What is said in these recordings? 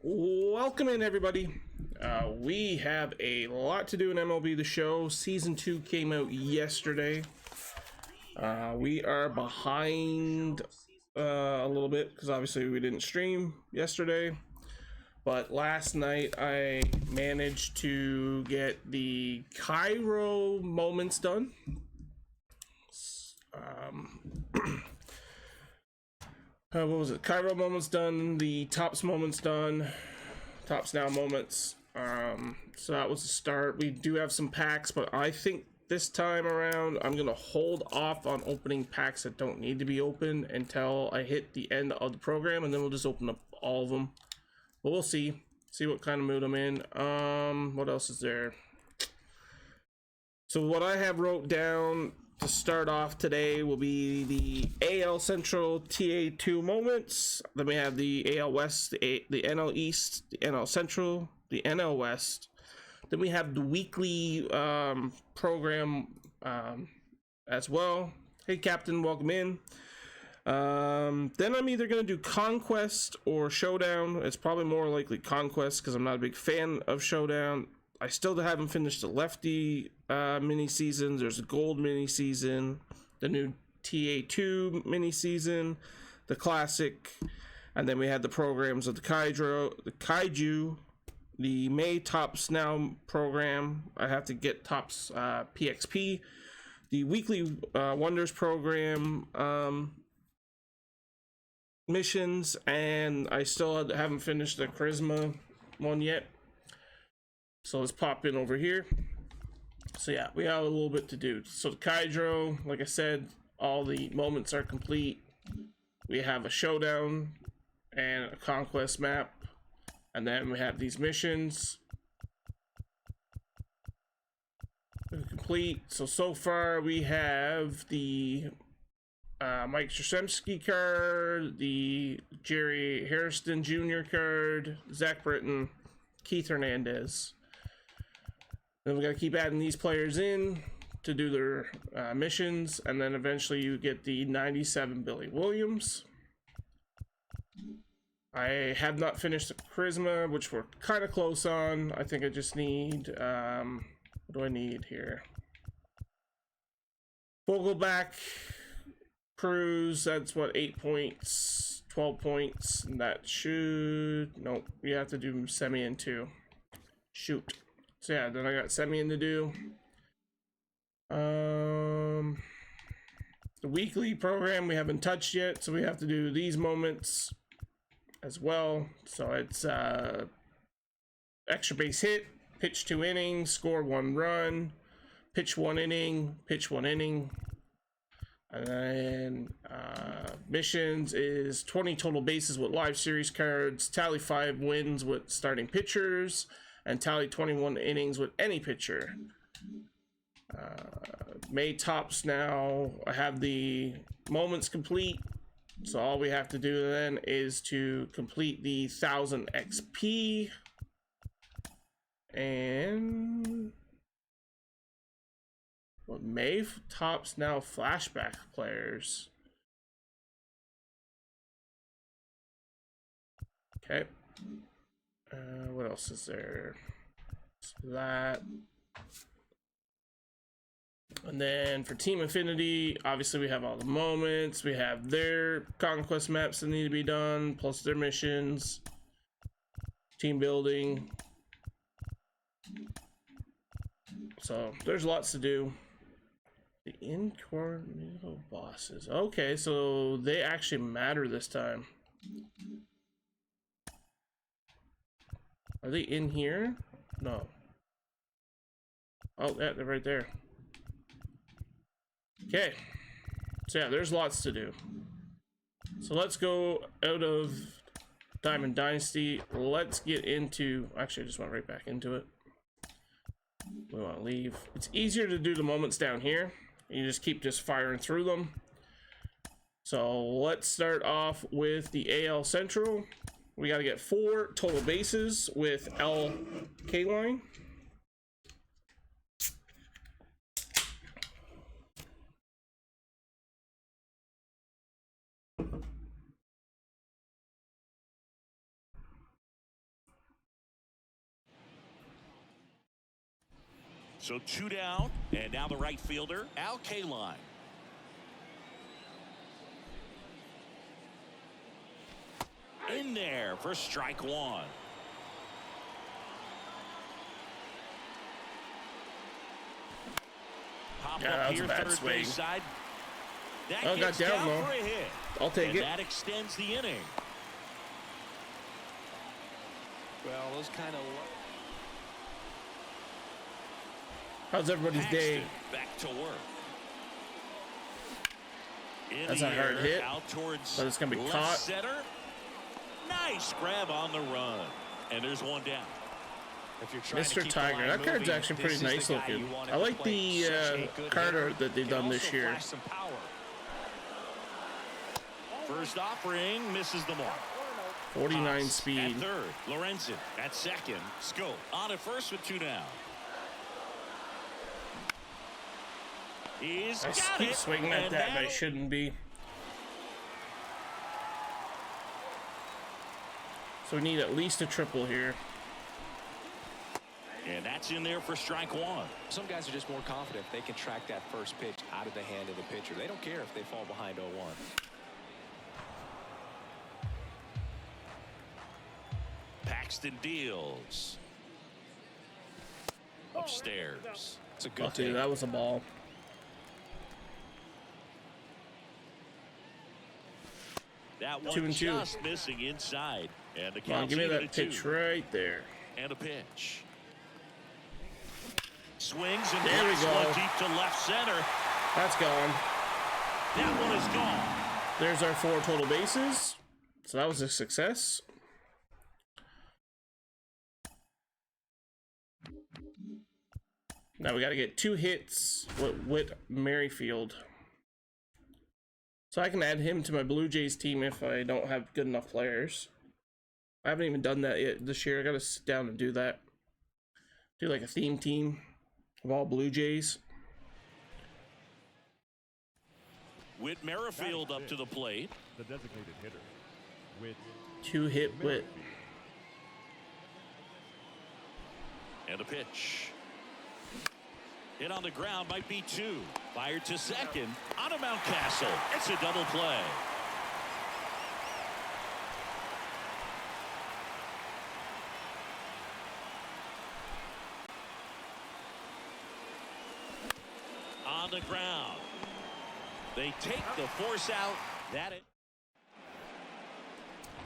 Welcome in, everybody. We have a lot to do in MLB The Show. Season 2 came out yesterday. We are behind a little bit because obviously we didn't stream yesterday. But last night I managed to get the Cairo moments done. What was it? Cairo moments done, the Tops moments done, Tops Now moments. So that was the start. We do have some packs, but I think this time around I'm gonna hold off on opening packs that don't need to be opened until I hit the end of the program, and then we'll just open up all of them. But we'll see what kind of mood I'm in. What else is there? So what I have wrote down to start off today will be the AL Central TA2 moments. Then we have the AL West, the NL East, the NL Central, the NL West. Then we have the weekly program as well. Hey, Captain, welcome in. Then I'm either going to do Conquest or Showdown. It's probably more likely Conquest because I'm not a big fan of Showdown. I still haven't finished the Lefty mini seasons. There's a Gold mini season, the new TA2 mini season, the Classic, and then we had the programs of the Kaiju, the May Tops Now program. I have to get Tops PXP, the Weekly Wonders program missions, and I still haven't finished the Charisma one yet. So let's pop in over here. So yeah, we have a little bit to do. So the Kaiju, like I said, all the moments are complete. We have a Showdown and a Conquest map. And then we have these missions. Complete. So far we have the Mike Krzyzewski card, the Jerry Hairston Jr. card, Zach Britton, Keith Hernandez. Then we got to keep adding these players in to do their missions, and then eventually you get the 97 Billy Williams. I have not finished the Charisma, which we're kind of close on. I think I just need, what do I need here? Vogelback, Cruz, that's what, 8 points, 12 points, and that should, nope, we have to do Semien too. Shoot. So yeah, then I got Semien to do. The weekly program we haven't touched yet, so we have to do these moments as well. So it's extra base hit, pitch 2 innings, score 1 run, pitch 1 inning, pitch 1 inning. And then missions is 20 total bases with live series cards, tally 5 wins with starting pitchers, and tally 21 innings with any pitcher. May Tops Now, I have the moments complete, so all we have to do then is to complete the 1000 XP. And what, May Tops Now flashback players. Okay. What else is there? So that. And then for Team Infinity, obviously we have all the moments. We have their conquest maps that need to be done, plus their missions, team building. So there's lots to do. The incognito bosses. Okay, so they actually matter this time. Are they in here? No. Oh, yeah, they're right there. Okay. So yeah, there's lots to do. So let's go out of Diamond Dynasty. Let's get into... Actually, I just went right back into it. We want to leave. It's easier to do the moments down here. You just keep firing through them. So let's start off with the AL Central. We got to get 4 total bases with LK line. So 2 down, and now the right fielder, Al Kaline. In there for strike 1. Yeah, that was a bad swing. Side. Oh, got down though. I'll take it. That extends the inning. Well, those kind of. How's everybody's day? Back to work. That's a hard hit, but it's gonna be caught. Center. Nice grab on the run, and there's 1 down. Mr. Tiger, that card's actually pretty nice looking. I like the card art that they've done this year. First offering misses the mark. 49 speed. At third, Lorenzen at second. Scope on at first with 2 down. He's I got keep it, swinging at that, but I shouldn't be. So we need at least a triple here. And that's in there for strike 1. Some guys are just more confident if they can track that first pitch out of the hand of the pitcher. They don't care if they fall behind 0-1. Paxton deals. Upstairs. It's a good take. That was a ball. That one just missing inside. And the count. Give me that pitch right there. And a pitch. Swings and there we go. Deep to left center. That's gone. That one is gone. There's our 4 total bases. So that was a success. Now we got to get 2 hits with Merrifield. So I can add him to my Blue Jays team if I don't have good enough players. I haven't even done that yet this year. I got to sit down and do that. Do like a theme team of all Blue Jays. Whit Merrifield up to the plate. The designated hitter. With 2 hit Whit. And a pitch. Hit on the ground, might be 2. Fired to second. On to Mountcastle. It's a double play. On the ground. They take the force out.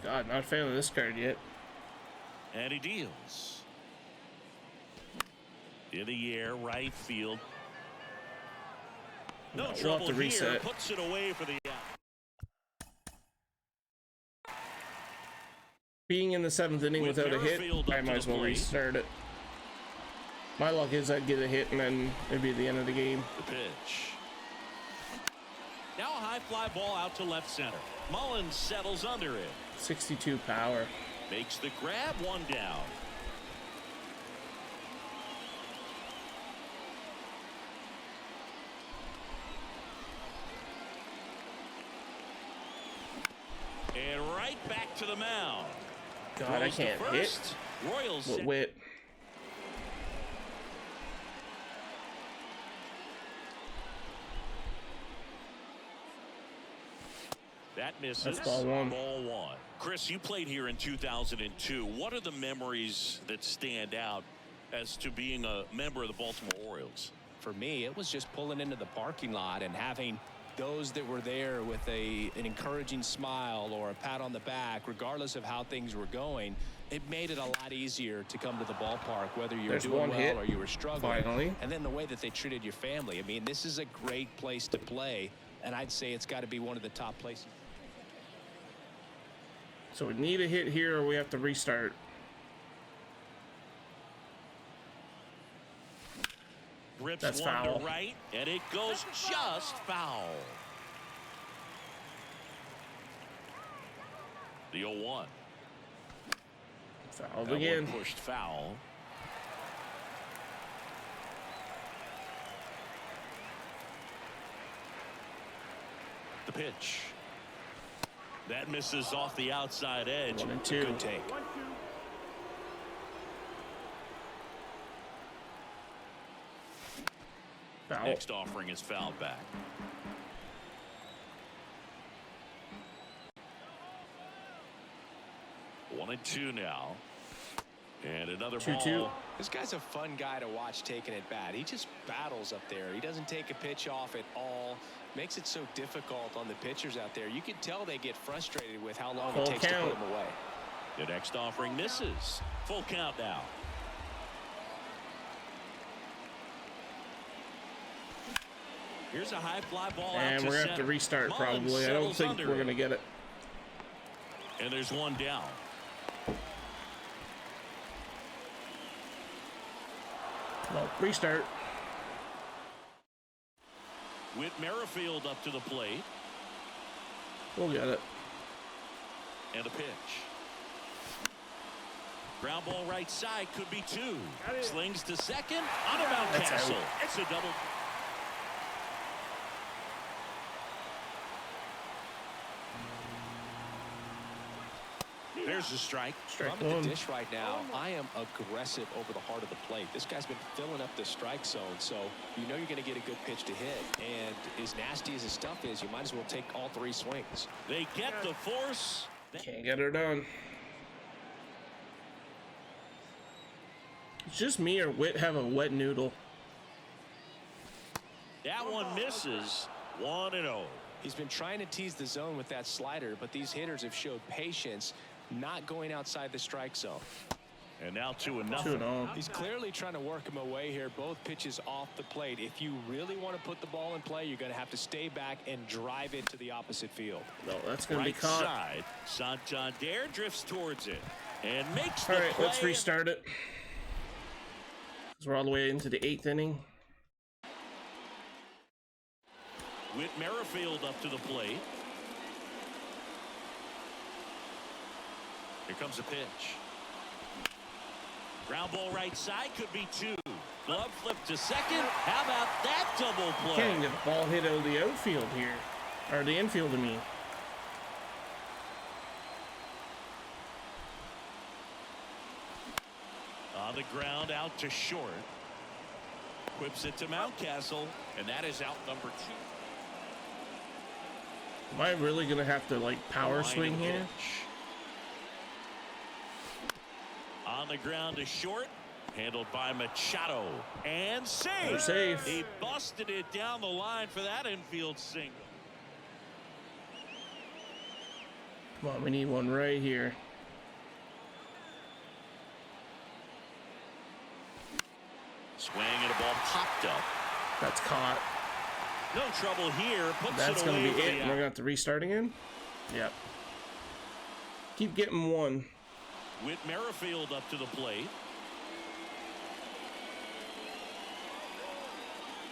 God, not a fan of this card yet. And he deals. In the air, right field. No trouble we'll have to reset. Here. Puts it away for the out. Being in the 7th inning without a hit, I might as well restart it. My luck is I'd get a hit and then it'd be the end of the game. The pitch. Now a high fly ball out to left center. Mullins settles under it. 62 power. Makes the grab, 1 down. And right back to the mound. God, I can't hit. Royals Whit. That misses. That's ball 1. Ball 1. Chris, you played here in 2002. What are the memories that stand out as to being a member of the Baltimore Orioles? For me, it was just pulling into the parking lot and having those that were there with an encouraging smile or a pat on the back, regardless of how things were going. It made it a lot easier to come to the ballpark, whether you were doing well or you were struggling. Finally. And then the way that they treated your family. I mean, this is a great place to play, and I'd say it's got to be one of the top places. So we need a hit here or we have to restart. Rips That's one foul. to right, and it goes just foul. The 0-1. Fouled again. Pushed foul. The pitch. That misses off the outside edge. 1 and 2. Good take. Foul. Next offering is fouled back. One and two now. And another 2-2. ball. This guy's a fun guy to watch taking it bat. He just battles up there. He doesn't take a pitch off at all. Makes it so difficult on the pitchers out there. You can tell they get frustrated with how long Full it takes count. to put him away. The next offering misses. Full count now. Here's a high fly ball out And to we're going to center. have to restart Mullins probably. I don't settles think under we're it. going to get it. And there's one down. Well, restart. Whit Merrifield up to the plate. We'll get it. And a pitch. Ground ball right side, could be two. Slings to second. On a Mountcastle. It's a double. There's a strike. I'm Strike at one. the dish right now. I am aggressive over the heart of the plate. This guy's been filling up the strike zone, so you know you're going to get a good pitch to hit. And as nasty as his stuff is, you might as well take all three swings. They get the force. Can't get her done. It's just me or Whit have a wet noodle. That one misses. 1-0. He's been trying to tease the zone with that slider, but these hitters have showed patience, not going outside the strike zone. And now 2-0. 2-0. He's clearly trying to work him away here. Both pitches off the plate. If you really want to put the ball in play, you're going to have to stay back and drive it to the opposite field. No, that's going to be Right caught. side. Santander drifts towards it and makes the All right, play. let's restart it. 'Cause we're all the way into the 8th inning. Whit Merrifield up to the plate. Here comes a pitch. Ground ball right side, could be two. Glove flip to second. How about that double play? Can't even get the ball hit out of the outfield here. Or the infield, I mean. On the ground, out to short. Whips it to Mountcastle, and that is out number 2. Am I really going to have to, like, power Line swing and here? pitch. On the ground to short. Handled by Machado. And We're safe. safe. He busted it down the line for that infield single. Come on, we need one right here. Swing and a ball popped up. That's caught. No trouble here. Puts That's it going away to be for it. the We're out. going to have to restart again. Yep. Keep getting one. Whit Merrifield up to the plate.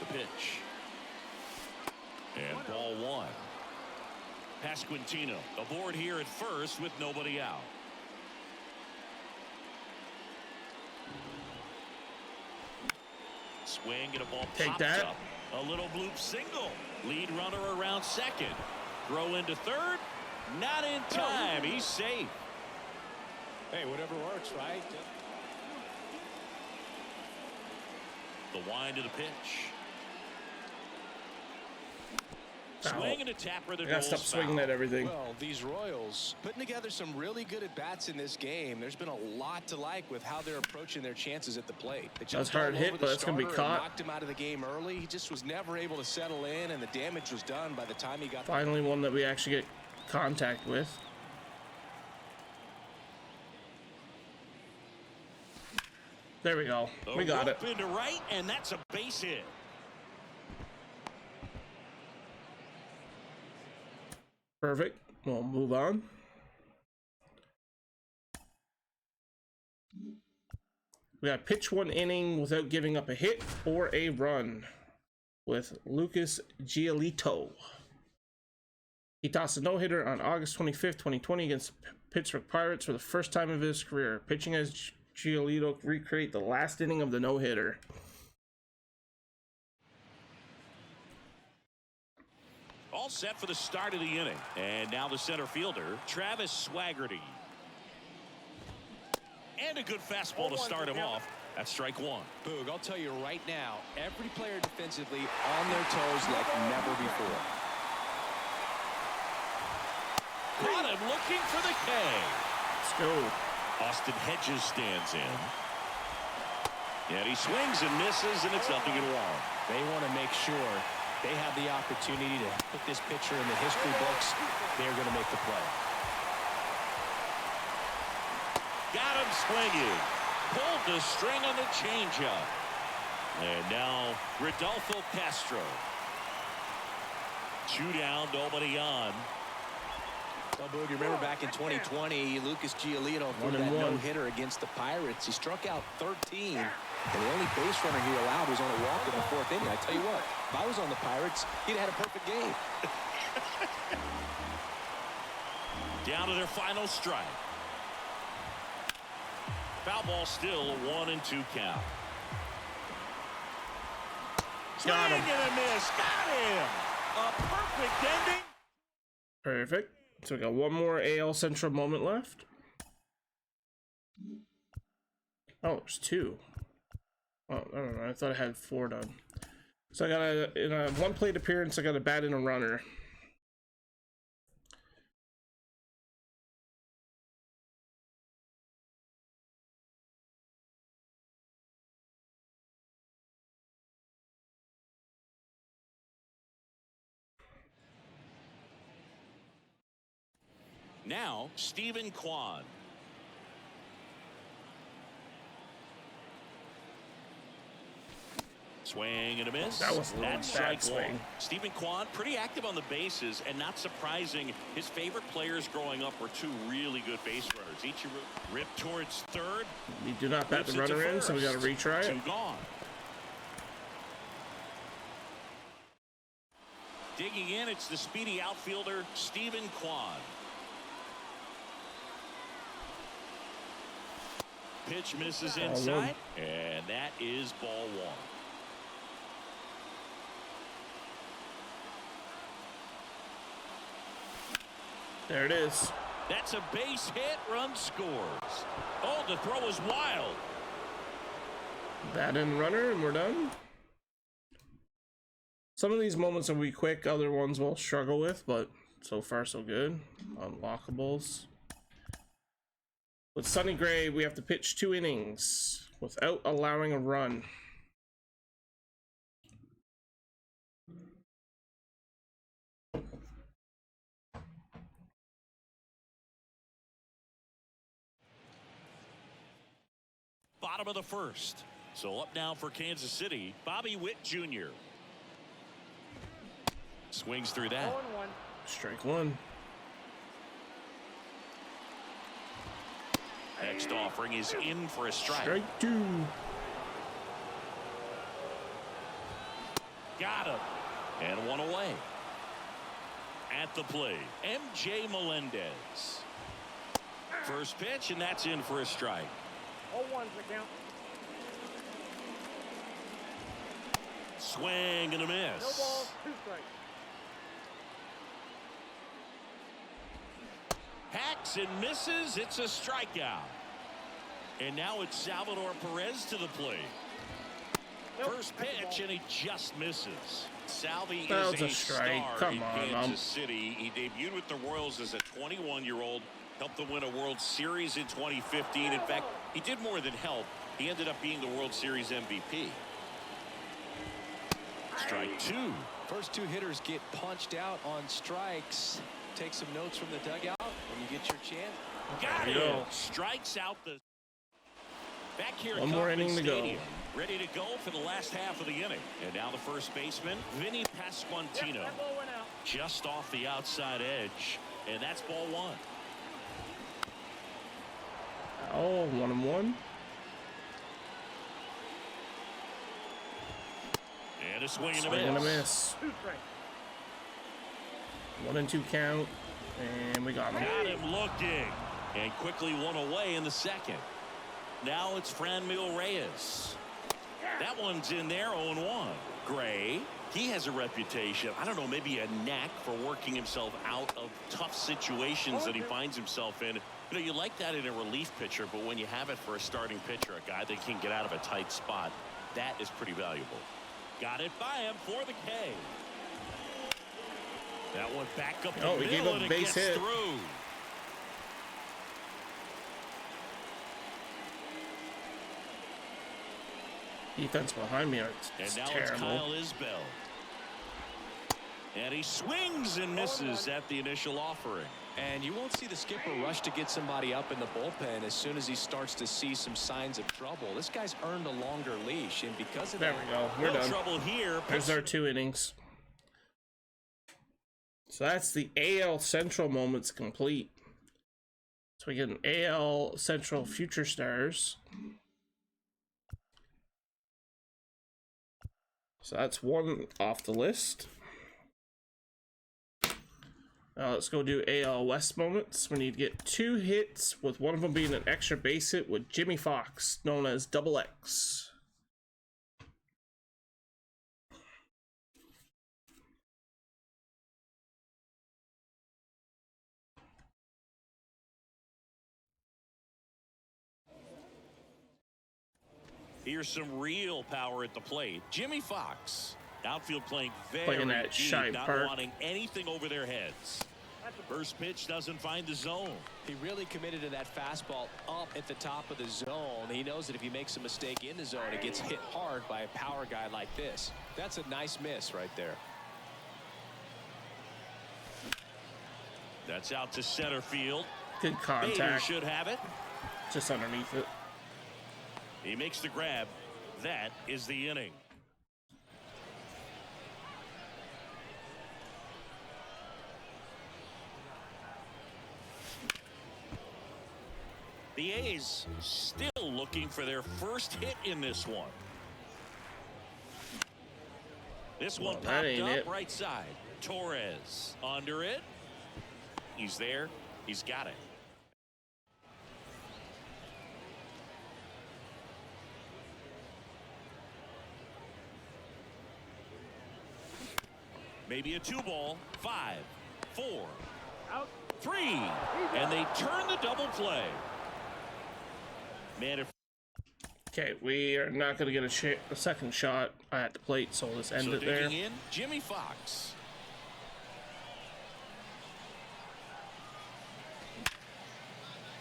The pitch. And ball one. Pasquantino aboard here at first with nobody out. Swing and a ball Take popped that. up. A little bloop single. Lead runner around second. Throw into third. Not in time. He's safe. Hey, whatever works, right? The wind of the pitch. Foul. Swing and a tapper that I gotta stop goes swinging foul. at everything. Well, these Royals putting together some really good at-bats in this game. There's been a lot to like with how they're approaching their chances at the plate. They jumped hard all hit, over but the it's gonna be starter and caught. knocked him out of the game early. He just was never able to settle in, and the damage was done by the time he got. Finally one that we actually get contact with. There we go. We got it. Rope into right, and that's a base hit. Perfect. We'll move on. We got pitch 1 inning without giving up a hit or a run with Lucas Giolito. He tossed a no-hitter on August 25th, 2020 against the Pittsburgh Pirates for the first time of his career. Pitching as Giolito recreate the last inning of the no-hitter. All set for the start of the inning. And now the center fielder, Travis Swaggerty. And a good fastball to start him off. That's strike one. Boog, I'll tell you right now, every player defensively on their toes like never before. Got him looking for the K. Let's go. Austin Hedges stands in. And he swings and misses, and it's nothing wrong. They want to make sure they have the opportunity to put this pitcher in the history books. They're going to make the play. Got him swinging. Pulled the string on the changeup. And now Rodolfo Castro. 2 down, nobody on. Well, Boog, you remember back in 2020, Lucas Giolito threw that no-hitter against the Pirates. He struck out 13, and the only base runner he allowed was on a walk in the 4th inning. I tell you what, if I was on the Pirates, he'd had a perfect game. Down to their final strike. Foul ball still, a 1-2 count. Got him. Swing and a miss. Got him. A perfect ending. Perfect. So we got one more AL Central moment left. Oh, there's 2. Oh, I don't know. I thought I had 4 done. So I got in a 1 plate appearance, I got a bat and a runner. Now, Stephen Kwan. Swing and a miss. That was a That's bad strike swing. one. Stephen Kwan, pretty active on the bases, and not surprising, his favorite players growing up were 2 really good base runners. Each ripped towards third. We do not bat the Whips it to runner in, so we got to first. retry 2 it. gone. Digging in, it's the speedy outfielder, Stephen Kwan. Pitch misses inside, and that is ball 1. There it is. That's a base hit. Run scores. Oh, the throw is wild. Bat and runner, and we're done. Some of these moments will be quick, other ones we'll struggle with, but so far so good. Unlockables. With Sonny Gray, we have to pitch 2 innings without allowing a run. Bottom of the 1st. So up now for Kansas City, Bobby Witt Jr. Swings through that. Strike 1. Next offering is in for a strike. Strike 2. Got him. And 1 away. At the plate, MJ Melendez. First pitch, and that's in for a strike. 0-1's the count. Swing and a miss. No balls, 2 strikes. Hacks and misses. It's a strikeout. And now it's Salvador Perez to the plate. First pitch, and he just misses. Salvi That is was a strike. star Come in on, Kansas City. He debuted with the Royals as a 21-year-old. Helped them win a World Series in 2015. In fact, he did more than help. He ended up being the World Series MVP. Strike 2. First 2 hitters get punched out on strikes. Take some notes from the dugout when you get your chance. Got There it. you go. Strikes out the... Back here at One more Kauffman inning to go. Stadium, ready to go for the last half of the inning. And now the first baseman, Vinny Pasquantino. That ball went out. Just off the outside edge. And that's ball 1. Oh, 1-1. And a swing and a Swing and a miss. miss. 2 strikes. 1-2 count, and we got him. Got him looking. And quickly 1 away in the 2nd. Now it's Franmil Reyes. That one's in there, 0-1. Gray, he has a reputation, I don't know, maybe a knack for working himself out of tough situations that he finds himself in. You know, you like that in a relief pitcher, but when you have it for a starting pitcher, a guy that can get out of a tight spot, that is pretty valuable. Got it by him for the K. That one back up the he gave middle up and it base gets hit. through. Defense behind me are And now terrible. it's Kyle Isbell. And he swings and misses at the initial offering. And you won't see the skipper rush to get somebody up in the bullpen as soon as he starts to see some signs of trouble. This guy's earned a longer leash, and because of There that, we go. We're No done. trouble here. There's our 2 innings. So that's the AL Central moments complete. So we get an AL Central Future Stars. So that's 1 off the list. Now let's go do AL West moments. We need to get 2 hits, with one of them being an extra base hit with Jimmy Fox, known as Double X. Here's some real power at the plate. Jimmy Fox. Outfield playing very Playing that deep, shy not park. wanting anything over their heads. First pitch doesn't find the zone. he really committed to that fastball up at the top of the zone. He knows that if he makes a mistake in the zone, it gets hit hard by a power guy like this. That's a nice miss right there. That's out to center field. Good Bader contact, should have it. just underneath it. He makes the grab. That is the inning. The A's still looking for their first hit in this one. This one Well, that popped ain't up it. right side. Torres under it. He's there. He's got it. Maybe a 2-ball. 5, 4, Out. 3, and they turn the double play. Man, if Okay, we are not going to get a second shot at the plate, so let's end so it there. digging in, Jimmy Fox.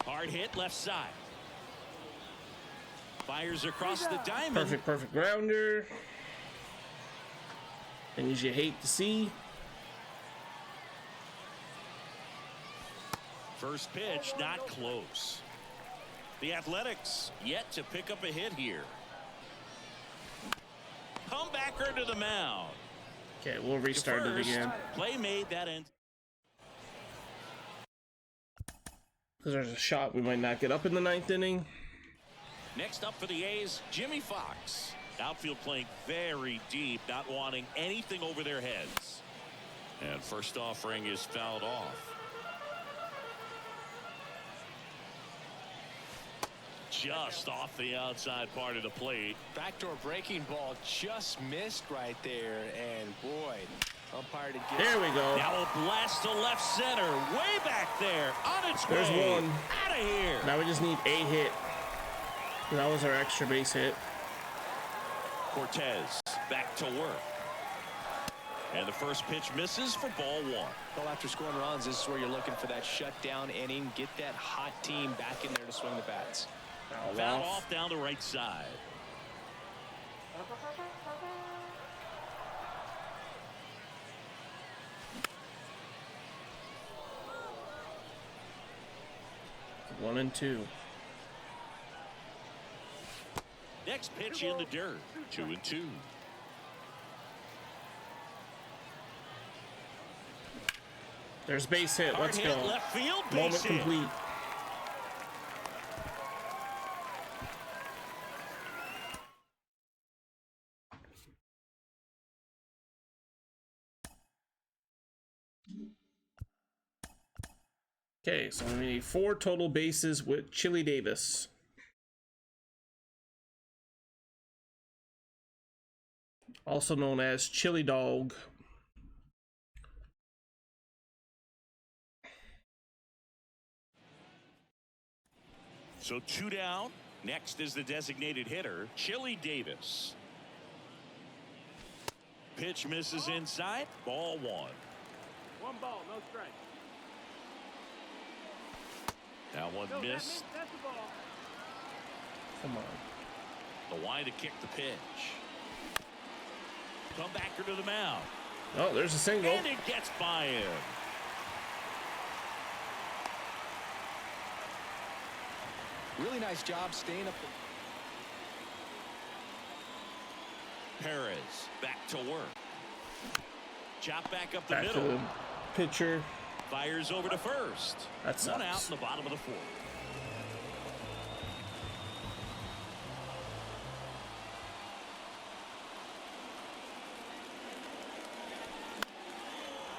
Hard hit left side. Fires across the diamond. Perfect grounder. Things you hate to see. First pitch not close. The Athletics yet to pick up a hit here. Comebacker to the mound. Okay, we'll restart it First, again. play made that end. Because there's a shot we might not get up in the 9th inning. Next up for the A's, Jimmy Fox. Outfield playing very deep, not wanting anything over their heads. And first offering is fouled off. Just off the outside part of the plate. Backdoor breaking ball just missed right there, and boy, umpire to get There we go. Now a blast to left center, way back there, on its There's way. one. Out of here. Now we just need a hit. That was our extra base hit. Cortez back to work. And the first pitch misses for ball 1. Well, after scoring runs, this is where you're looking for that shutdown inning. Get that hot team back in there to swing the bats. Foul off down the right side. One and two. Next pitch in the dirt. 2-2. There's base hit. Hard Let's hit go. left field. Base Moment hit. complete. Okay, so we need 4 total bases with Chili Davis. also known as Chili Dog. So 2 down. Next is the designated hitter, Chili Davis. Pitch misses inside. Ball 1. 1 ball, no strike. That one No, missed. that's the ball. Come on. The wide to kick the pitch. Come back to the mound. Oh, there's a single. And it gets by him. Really nice job staying up. Perez back to work. Chop back up the Back to middle. the pitcher. Fires over to first. That One out sucks. in the bottom of the 4th.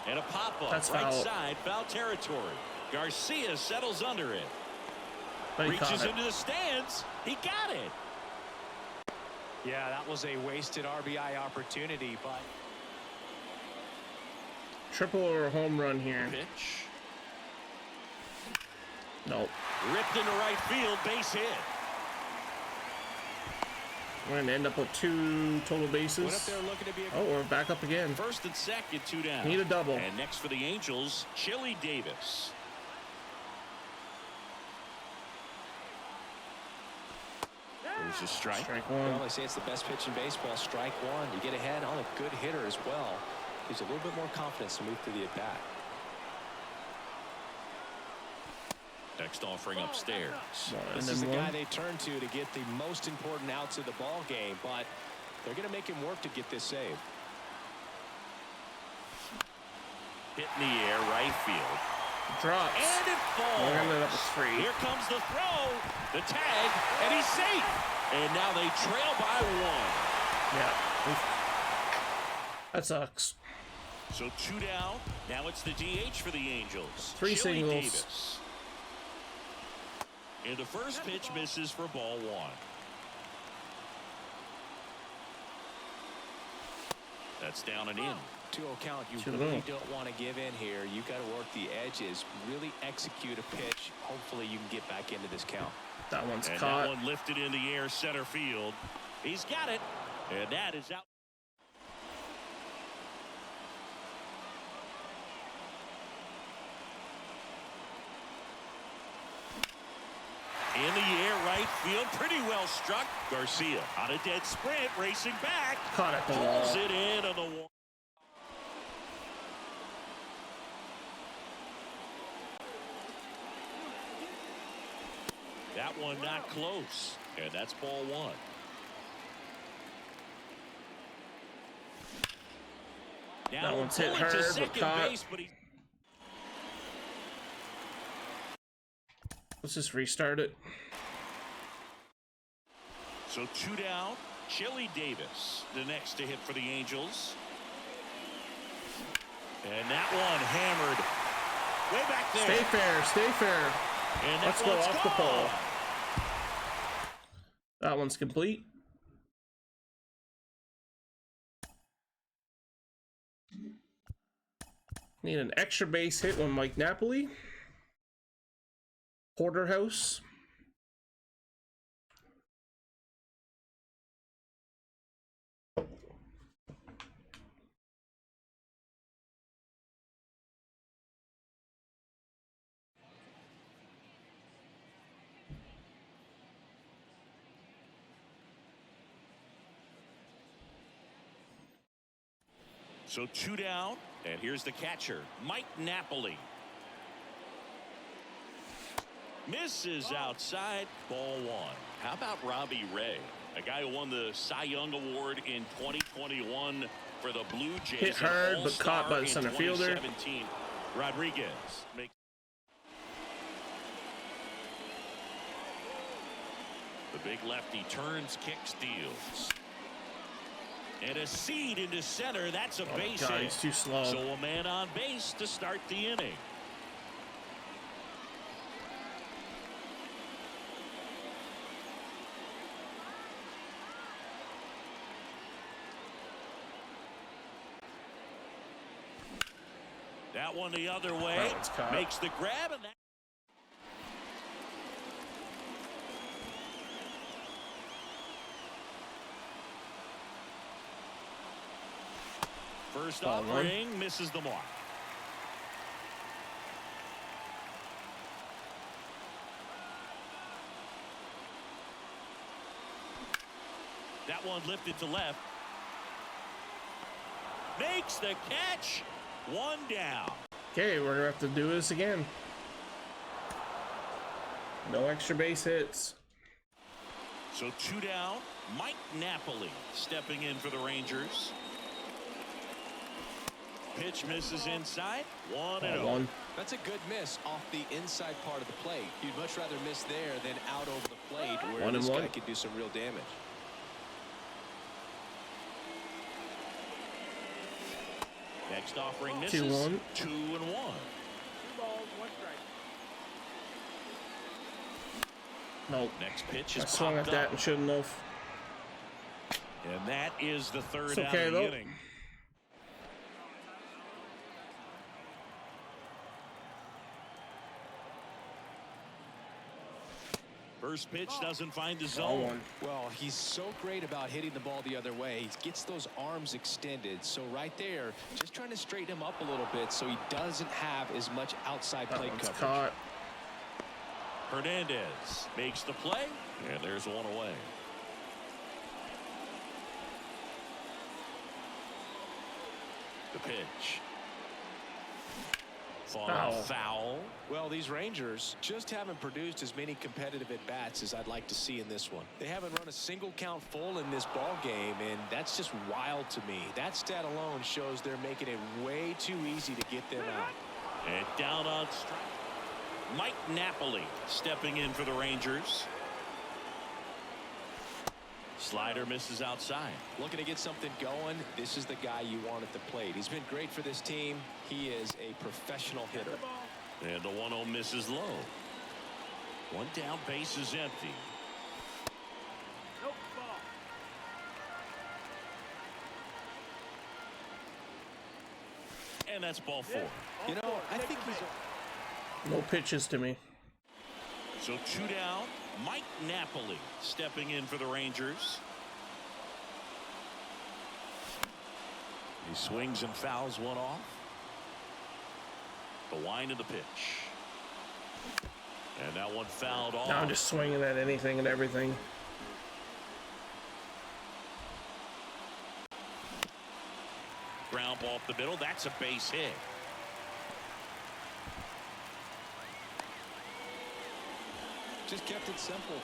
And a pop-up That's right foul. side, foul territory. Garcia settles under it. But he caught Reaches it. into the stands. He got it. Yeah, that was a wasted RBI opportunity, but Triple or a home run here. Pitch. Nope. Ripped into right field, base hit. We're going to end up with 2 total went up bases. there looking to be a Oh, we're back up again. First and second, 2 down. Need a double. And next for the Angels, Chili Davis. There's a strike. Strike Well, one. they say it's the best pitch in baseball. Strike one. You get ahead on a good hitter as well. Gives a little bit more confidence to move through the at-bat. Next offering upstairs. And This is the then guy one. they turn to get the most important outs of the ball game, but they're going to make him work to get this save. Hit in the air, right field. Drops. And it falls. We're going to end up with 3. Here comes the throw, the tag, and he's safe. And now they trail by 1. Yeah. That sucks. So 2 down. Now it's the DH for the Angels. 3 Chili singles. Davis. And the first pitch misses for ball 1. That's down and in. 2-0 count. You 2-0. really don't want to give in here. You got to work the edges, really execute a pitch. Hopefully you can get back into this count. That one's And caught. that one lifted in the air, center field. He's got it. And that is out. In the air, right field, pretty well struck. Garcia on a dead sprint, racing back. Caught at the Pulls wall. it in on the wall. That one not close. And that's ball 1. Now That one's hit pulling to hard, but second caught. base, but he Let's just restart it. So 2 down. Chili Davis, the next to hit for the Angels. And that one hammered way back there. Stay fair. Stay fair. And that Let's go one's off the gone. pole. That one's complete. Need an extra base hit on Mike Napoli. Porterhouse. So 2 down, and here's the catcher, Mike Napoli. Misses outside, ball 1. How about Robbie Ray, a guy who won the Cy Young Award in 2021 for the Blue Jays? Hit hard, but caught by the in center fielder. 2017. Rodriguez makes. The big lefty turns, kicks, deals. And a seed into center. That's a base God, hit. he's too slow. So a man on base to start the inning. That one the other way. That one's caught. Makes the grab, and that. First offering misses the mark. That one lifted to left. Makes the catch. One down. Okay, we're gonna have to do this again. No extra base hits. So 2 down. Mike Napoli stepping in for the Rangers. Pitch misses inside. 1-0. That's a good miss off the inside part of the plate. You'd much rather miss there than out over the plate where this guy could do some real damage. Next offering misses. 2-1. 2-1. 2 balls, 1 strike. Nope. Next pitch I is swung at popped that up. and shouldn't have. And that is the third It's out okay, of the though. inning. First pitch doesn't find the zone. Well, he's so great about hitting the ball the other way. He gets those arms extended. So right there, just trying to straighten him up a little bit so he doesn't have as much outside plate coverage. Caught. Hernandez makes the play, and there's one away. The pitch. Foul. Well, these Rangers just haven't produced as many competitive at-bats as I'd like to see in this one. They haven't run a single count full in this ball game, and that's just wild to me. That stat alone shows they're making it way too easy to get them out. And down on strike. Mike Napoli stepping in for the Rangers. Slider misses outside. Looking to get something going. This is the guy you want at the plate. He's been great for this team. He is a professional hitter. And the 1-0 misses low. One down, base is empty. Nope, ball. And that's ball 4. You know, I think he's... No pitches to me. So 2 down. Mike Napoli stepping in for the Rangers. He swings and fouls one off. The wind of the pitch. And that one fouled off. Now I'm just swinging at anything and everything. Ground ball up the middle. That's a base hit. Just kept it simple.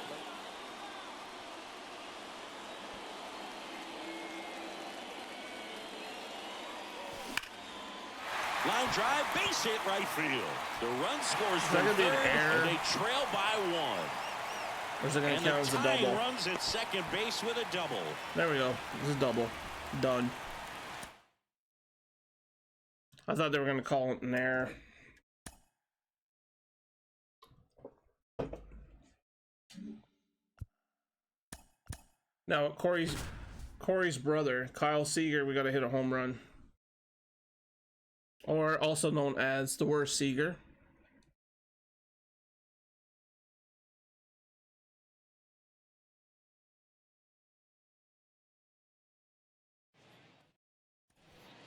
Line drive, base hit right field. The run scores that from gonna be an third, error? and they trail by 1. Or is it going to And count the as a tying double? runs at second base with a double. There we go. This is double. Done. I thought they were going to call it an error. Now, Corey's brother, Kyle Seager, we got to hit a home run. Or also known as the worst Seager.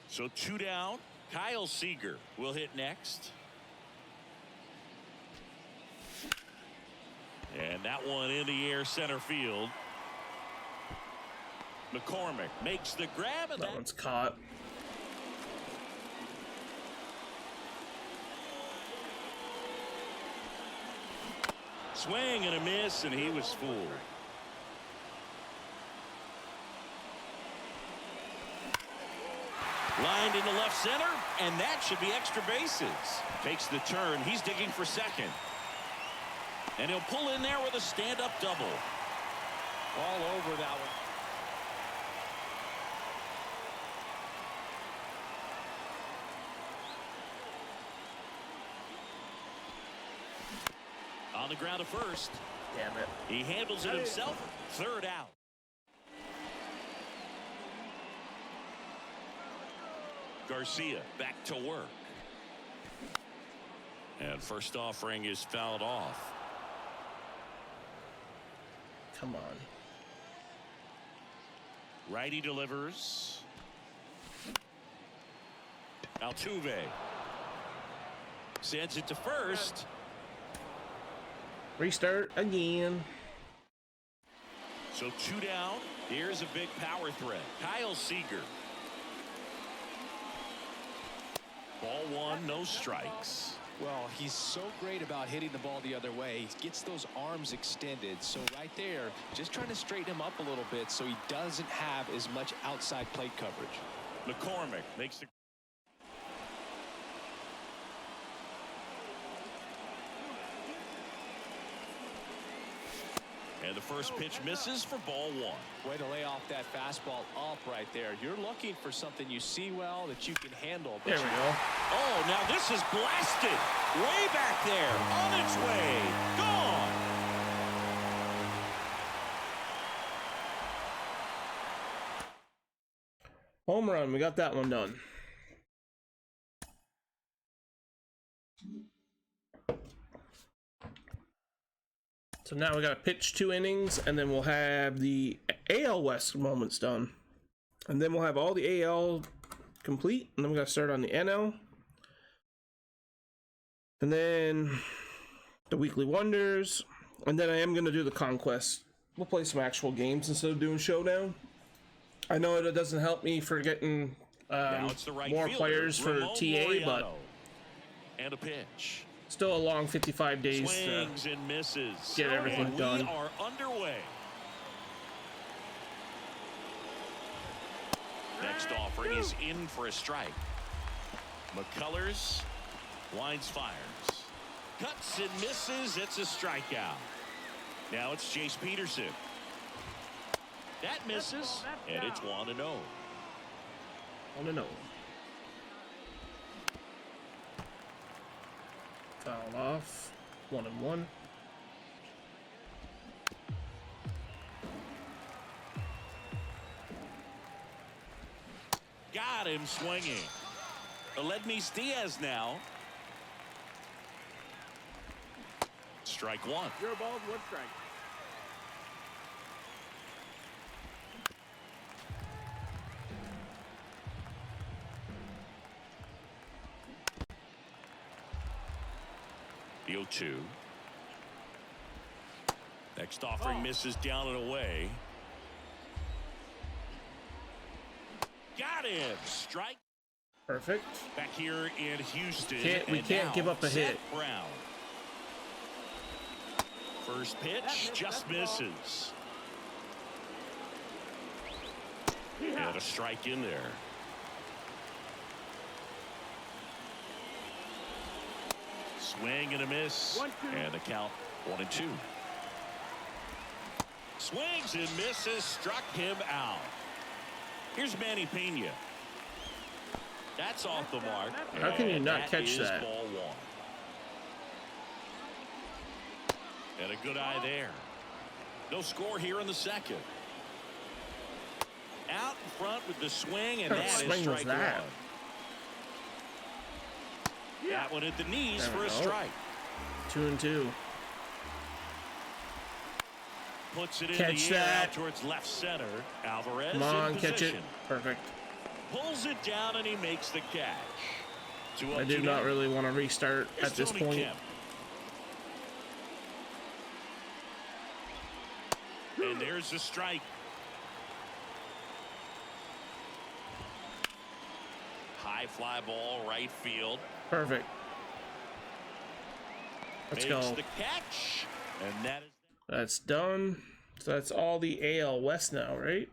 So 2 down. Kyle Seager will hit next. And that one in the air center field. McCormick makes the grab, and That one's caught. swing and a miss, and he was fooled. Lined into left center, and that should be extra bases. Takes the turn. He's digging for second. And he'll pull in there with a stand-up double. All over that one. On the ground to first. Damn it. He handles it himself. Third out. Garcia back to work. And first offering is fouled off. Come on. Righty delivers. Altuve sends it to first. Restart again. So 2 down. Here's a big power threat. Kyle Seager. Ball 1, no strikes. Well, he's so great about hitting the ball the other way. He gets those arms extended. So right there, just trying to straighten him up a little bit so he doesn't have as much outside plate coverage. McCormick makes the. And the first pitch misses for ball 1. Way to lay off that fastball up right there. You're looking for something you see well that you can handle. There we go. Oh, now this is blasted. Way back there. On its way. Gone. Home run. We got that one done. So now we got to pitch 2 innings, and then we'll have the AL West moments done. And then we'll have all the AL complete, and then we got to start on the NL. And then the Weekly Wonders. And then I am going to do the Conquest. We'll play some actual games instead of doing Showdown. I know it doesn't help me for getting Now it's the right more fielder, players for Ramon TA, Laureano. but And a pitch. still a long 55 days to Swings and misses. get everything And done. We are underway. Next offering is in for a strike. McCullers winds, fires, cuts and misses. It's a strikeout. Now it's Jace Peterson. That misses, and it's 1-0. 1-0. Foul off. 1-1. Got him swinging. Aledmys Diaz now. Strike 1. 0 balls, 1 strike. The 0-2. Next offering misses down and away. Got him. Strike. Perfect. Back here in Houston. We and can't now give up a Seth hit. Brown. First pitch just misses. And a strike in there. Swing and a miss. 1-2. And the count 1-2. Swings and misses. Struck him out. Here's Manny Pena. That's off the mark. How can you and not catch is that? Ball 1. And a good eye there. No score here in the second. Out in front with the swing, and What kind that of is swing was strike that? 1. That one at the knees There for we a go. strike. 2-2. Puts it in Catch the air that. out towards left center. Alvarez Come on, in catch it. position. Perfect. Pulls it down and he makes the catch. I do not really want to restart Here's at this Tony point. Kemp. And there's the strike. High fly ball, right field. Perfect. Let's Makes go. the catch. And that is. That's done. So that's all the AL West now, right?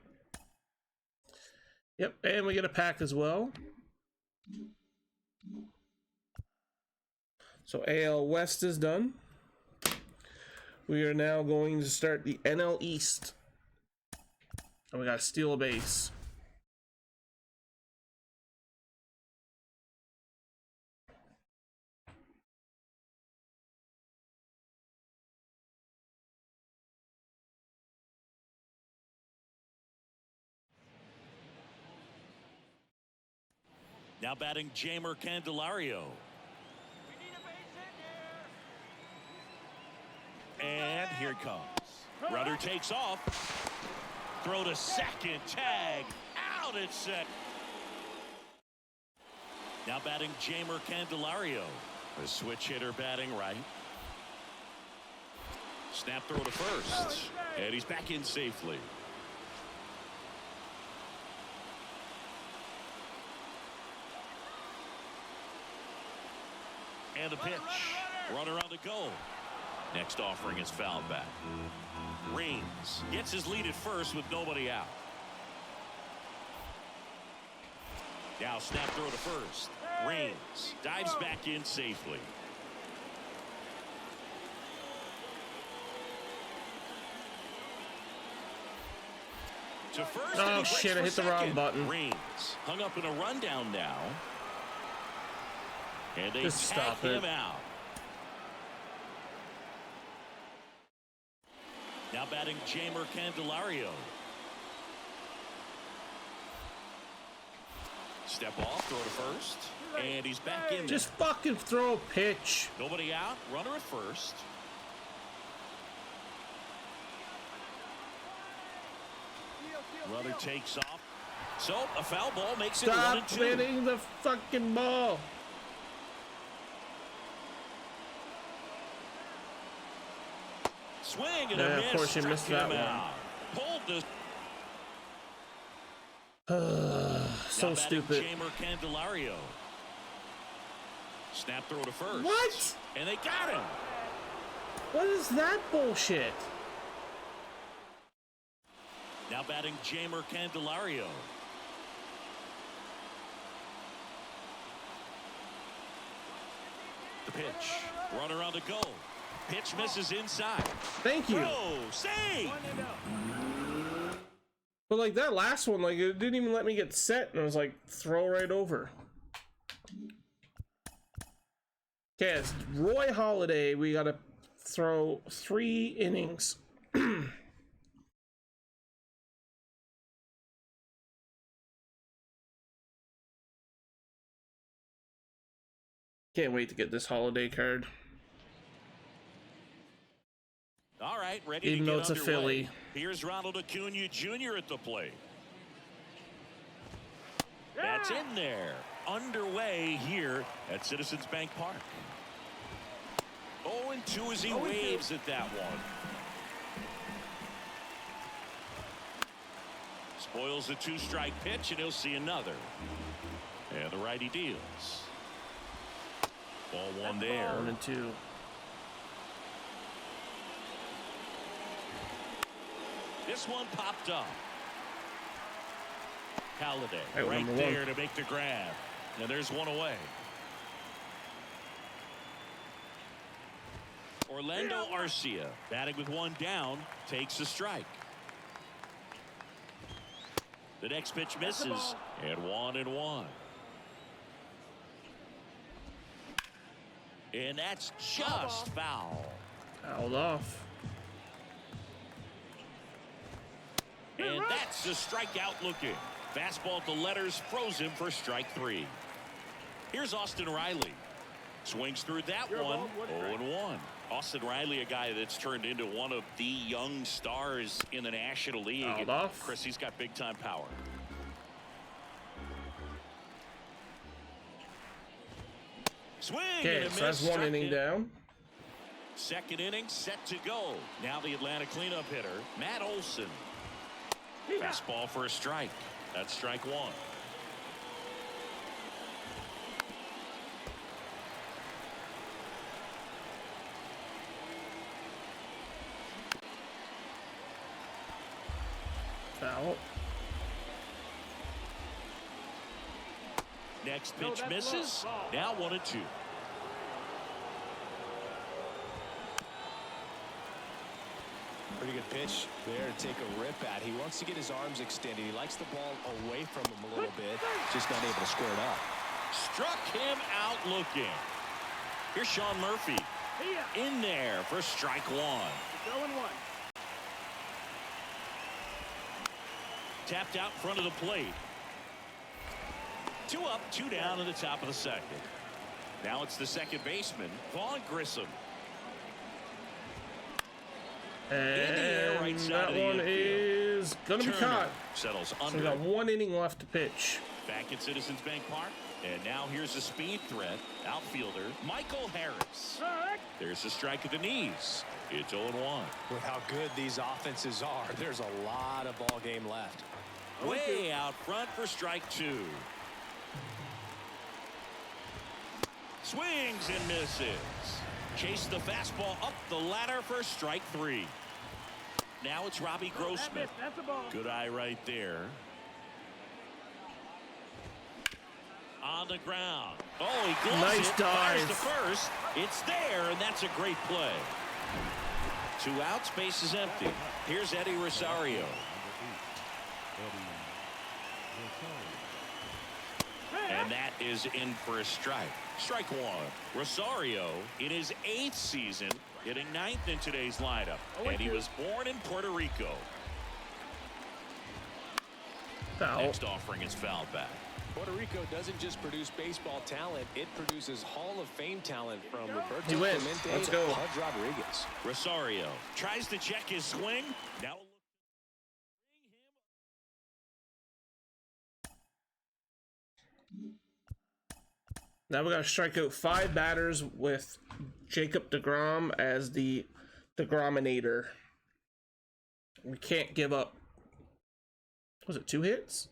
Yep, and we get a pack as well. So AL West is done. We are now going to start the NL East. And we got to steal a base. Now batting Jamer Candelario. And here it comes. Runner takes off. Throw to second. Tag. Out at second. Now batting Jamer Candelario. The switch hitter batting right. Snap throw to first. And he's back in safely. And the pitch. Runner on the go. Next offering is fouled back. Reigns gets his lead at first with nobody out. Now snap throw to first. Reigns dives back in safely. To first. Oh shit, I hit the wrong button. Reigns hung up in a rundown now. And they Just tag stop him it. out. Now batting Jamer Candelario. Step off, throw to first. And he's back in there. Just fucking throw a pitch. Nobody out, runner at first. Runner takes off. So a foul ball makes it 1-2. Stop hitting the fucking ball. Swing and Yeah, a of miss. course you Struck missed that him one. out. Pulled the So now batting stupid. Jamer Candelario. Snap throw to first. What? And they got him. What is that bullshit? Now batting Jamer Candelario. The pitch. Runner on the go. Pitch misses inside. Thank you. Throw. Save. But like that last one, like it didn't even let me get set, and it was like throw right over. Okay, it's Roy Halladay. We gotta throw 3 innings. Can't wait to get this Holiday card. All right, ready Even to though get it's a underway. Philly. Here's Ronald Acuna Jr. at the plate. That's in there. Underway here at Citizens Bank Park. 0-2 as he waves at that one. Spoils the 2-strike pitch, and he'll see another. And the righty deals. Ball one there. 1-2. This one popped up. Halladay Hey, right number there one. to make the grab. And there's one away. Orlando Arcia batting with one down takes a strike. The next pitch misses and 1-1. And that's just foul. Fouled off. And that's the strikeout looking. Fastball to letters froze him for strike 3. Here's Austin Riley. Swings through that one. 0-1. Austin Riley, a guy that's turned into one of the young stars in the National League. Fouled And off. Chris, he's got big time power. Swing and Okay, a so that's miss. 1 inning down. Second inning set to go. Now the Atlanta cleanup hitter, Matt Olson. Fastball for a strike. That's strike 1. Foul. Next pitch misses. Now 1-2. Pretty good pitch there to take a rip at. He wants to get his arms extended. He likes the ball away from him a little bit. Just not able to square it up. Struck him out looking. Here's Sean Murphy. In there for strike 1. 0-1. Tapped out in front of the plate. 2 up, 2 down in the top of the second. Now it's the second baseman, Vaughn Grissom. air, right side that of the one infield. is gonna be Turner caught. settles So under. we got 1 inning left to pitch. Back at Citizens Bank Park. And now here's a speed threat. Outfielder Michael Harris. There's a strike at the knees. It's 0-1. With how good these offenses are, there's a lot of ball game left. Way out front for strike 2. Swings and misses. Chase the fastball up the ladder for strike 3. Now it's Robbie Grossman. That's a ball. Good eye right there. On the ground. Oh, he gloves Nice it. dive. Fires to first. It's there, and that's a great play. 2 outs, base is empty. Here's Eddie Rosario. And that is in for a strike. Strike 1. Rosario in his 8th season, hitting 9th in today's lineup. And he was born in Puerto Rico. Foul. Next offering is fouled back. Puerto Rico doesn't just produce baseball talent, it produces Hall of Fame talent from Roberto He wins. Clemente Let's to go. Pudge Rodriguez. Rosario tries to check his swing. Now Now we got to strike out 5 batters with Jacob deGrom as the deGrominator. We can't give up. Was it 2 hits?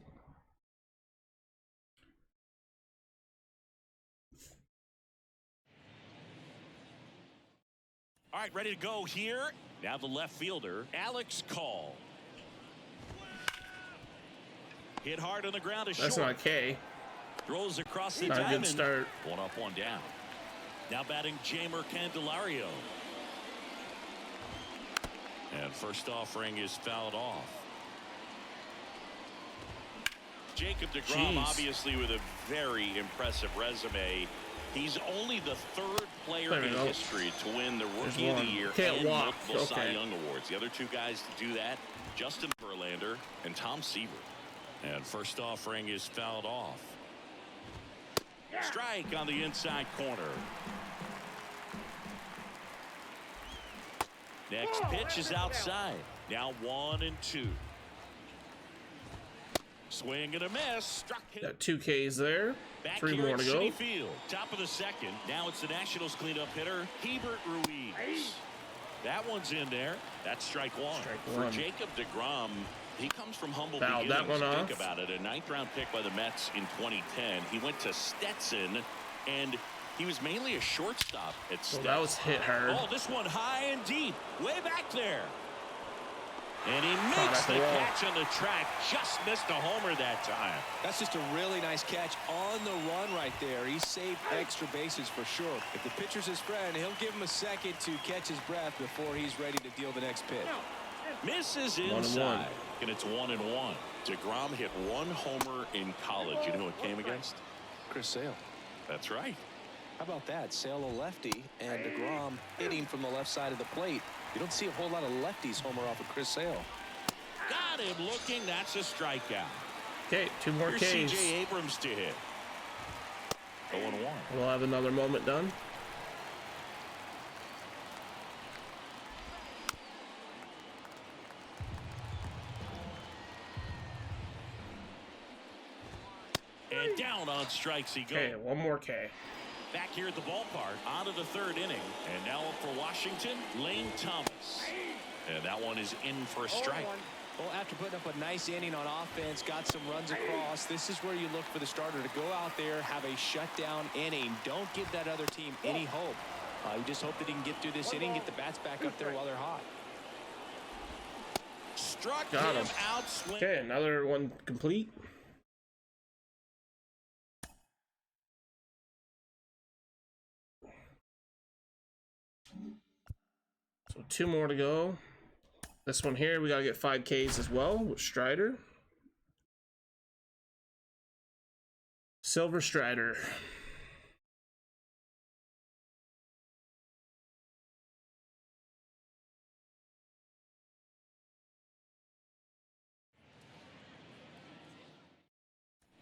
all right, ready to go here. Now the left fielder, Alex Call. Hit hard on the ground to That's short. not K. Throws across the Not a diamond. good start. 1 up, 1 down. Now batting Jamer Candelario. And first offering is fouled off. Jacob deGrom, Jeez. obviously with a very impressive resume. He's only the 3rd player There we in go. history to win the There's Rookie of the one. Year Can't and walk. multiple Cy Okay. Young awards. The other 2 guys to do that, Justin Verlander and Tom Seaver. And first offering is fouled off. Strike on the inside corner. Next pitch is outside. Now 1-2. Swing and a miss. Struck him. Got 2 Ks there. Back 3 here more at to go. Citi Field. Top of the 2nd. Now it's the Nationals cleanup hitter, Hebert Ruiz. That one's in there. That's strike 1. Strike For 1. Jacob deGrom, he comes from humble Fouled beginnings. that one Think off. about it. A 9th-round pick by the Mets in 2010. He went to Stetson, and he was mainly a shortstop at Well, Stetson. that was hit hard. Oh, this one high and deep. Way back there. And he makes back the the wall. catch on the track. Just missed a homer that time. That's just a really nice catch on the run right there. He saved extra bases for sure. If the pitcher's his friend, he'll give him a second to catch his breath before he's ready to deal the next pitch. Misses 1-1. inside. And it's 1-1. deGrom hit 1 homer in college. You know who it came against? Chris Sale. That's right. How about that? Sale a lefty and deGrom hitting from the left side of the plate. You don't see a whole lot of lefties homer off of Chris Sale. Got him looking. That's a strikeout. Okay, 2 more Here's Ks. C.J. Abrams to hit. 0-1. We'll have another moment done. And down on strikes he goes. Okay, 1 more K. Back here at the ballpark, on to the 3rd inning. And now up for Washington, Lane Thomas. And that one is in for a strike. Well, after putting up a nice inning on offense, got some runs across, this is where you look for the starter to go out there, have a shutdown inning. Don't give that other team any hope. You just hope that he can get through this inning, get the bats back up there while they're hot. Struck Got him him. out swing. Okay, another one complete. So 2 more to go. This one here, we gotta get 5 Ks as well with Strider. Silver Strider.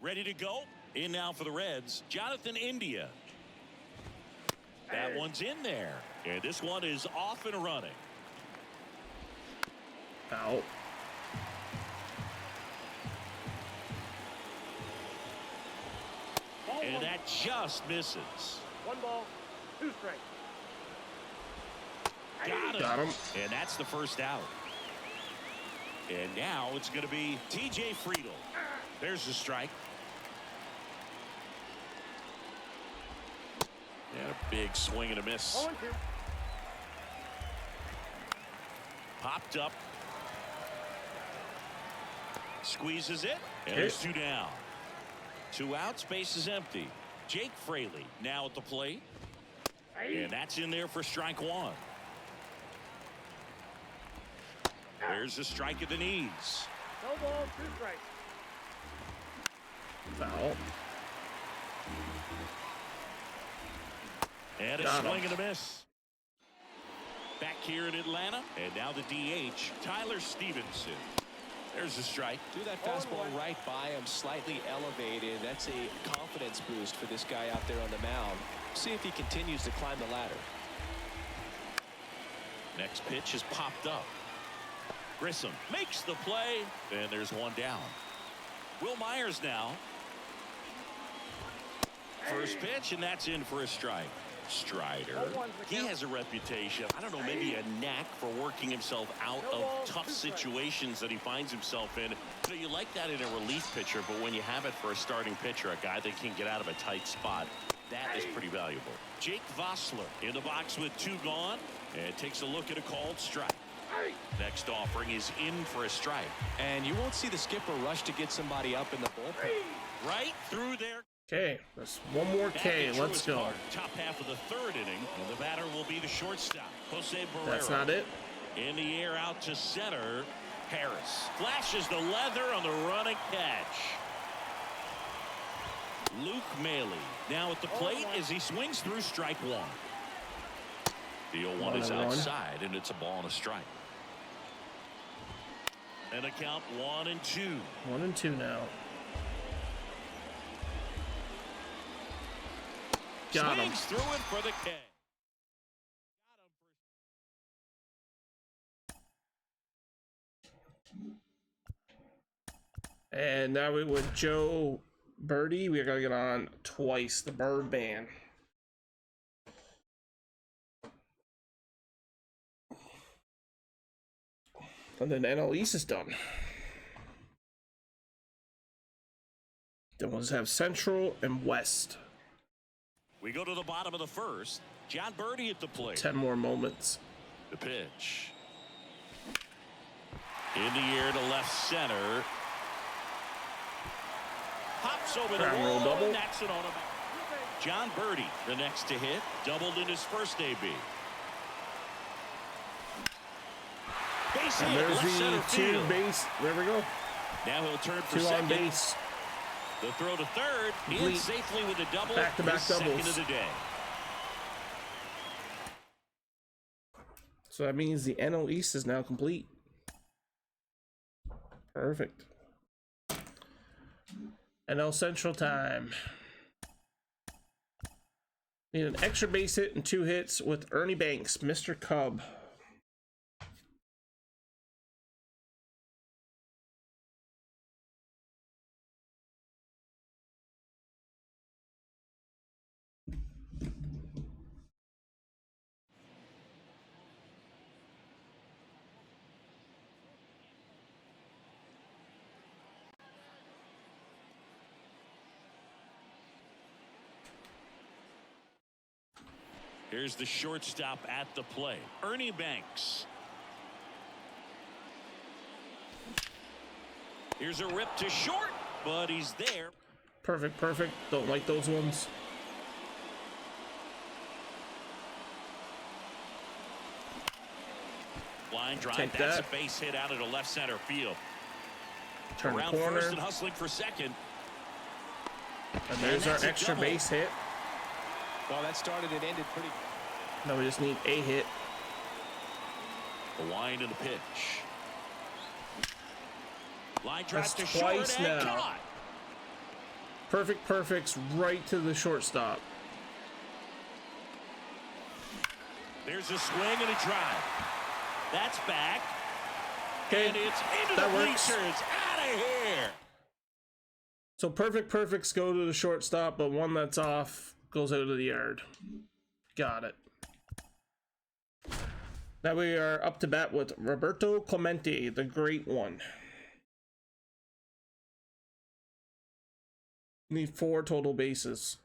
Ready to go. In now for the Reds, Jonathan India. That one's in there. And this one is off and running. Out. Ball And one. that just misses. 1 ball, 2 strikes. Got him. him. And that's the first out. And now it's going to be TJ Friedel. There's the strike. And a big swing and a miss. 0-2. Popped up. Squeezes it. And there's 2 down. 2 outs. Base is empty. Jake Fraley now at the plate. And that's in there for strike 1. There's a strike at the knees. No ball, 2 strikes. Foul. And a Got him. swing and a miss. Back here in Atlanta. And now the DH, Tyler Stevenson. There's a strike. Do that fastball right by him, slightly elevated. That's a confidence boost for this guy out there on the mound. See if he continues to climb the ladder. Next pitch is popped up. Grissom makes the play. And there's 1 down. Will Myers now. First pitch, and that's in for a strike. Strider. He has a reputation, I don't know, maybe a knack for working himself out of tough situations that he finds himself in. You know, you like that in a relief pitcher, but when you have it for a starting pitcher, a guy that can get out of a tight spot, that is pretty valuable. Jake Vossler in the box with 2 gone, and takes a look at a called strike. Next offering is in for a strike. And you won't see the skipper rush to get somebody up in the bullpen. Right through there. Okay, that's 1 more K. Let's go. Top half of the 3rd inning, and the batter will be the shortstop, Jose Barrero. That's not it. In the air out to center. Harris flashes the leather on the running catch. Luke Maley now at the plate as he swings through strike 1. The 0-1 is 1-1. outside, and it's a ball and a strike. And a count 1-2. 1-2 now. Got him. Swings through it for the K. And now we with Joe Birdie. We gotta get on twice the Bird Ban. And then NL East is done. Then we'll just have Central and West. We go to the bottom of the 1st. John Birdie at the plate. 10 more moments. The pitch. In the air to left center. Hops over the Ground roll wall, double. and that's it on him. John Birdie, the next to hit, doubled in his first AB. Base And hit, there's left the center 2 field. base. There we go. Now he'll turn for 2 second. on base. The throw to third. In Complete. safely with a double. Back-to-back His second doubles. of the day. So that means the NL East is now complete. Perfect. NL Central time. Need an extra base hit and 2 hits with Ernie Banks, Mr. Cub. Here's the shortstop at the plate, Ernie Banks. Here's a rip to short, but he's there. Perfect, perfect. Don't like those ones. Line drive. Take That's that. a base hit out into left center field. Turn the Around corner. first and hustling for second. And there's our that's a extra double. base hit. Well, that started and ended pretty. Now we just need a hit. The wind and the pitch. Line drive That's to twice short and now. caught. Perfect, perfect's right to the shortstop. There's a swing and a drive. That's back. Okay, And it's into that the works. bleachers. Out of here. So perfects go to the shortstop, but one that's off goes out of the yard. Got it. Now we are up to bat with Roberto Clemente, the great one. Need 4 total bases.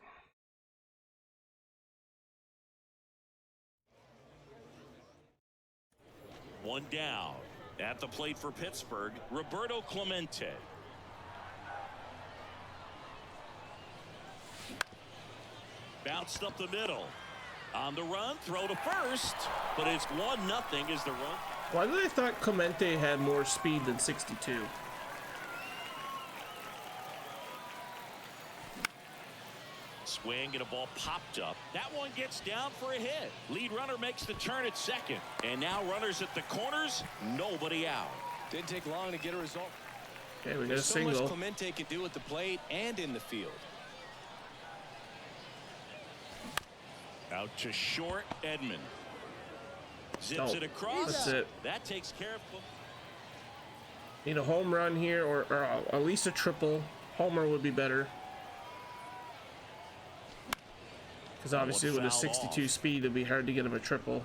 One down. At the plate for Pittsburgh, Roberto Clemente. Bounced up the middle. On the run, throw to first, but it's 1-0 is the run. Why did I thought Clemente had more speed than 62? Swing and a ball popped up. That one gets down for a hit. Lead runner makes the turn at second. And now runners at the corners, nobody out. Didn't take long to get a result. Okay, we got a There's so much single. Clemente can do at the plate and in the field. Out to short, Edman. Zips it across. That's it. That takes care of. Need a home run here, or at least a triple. Homer would be better. Because obviously with a 62 speed, it'd be hard to get him a triple.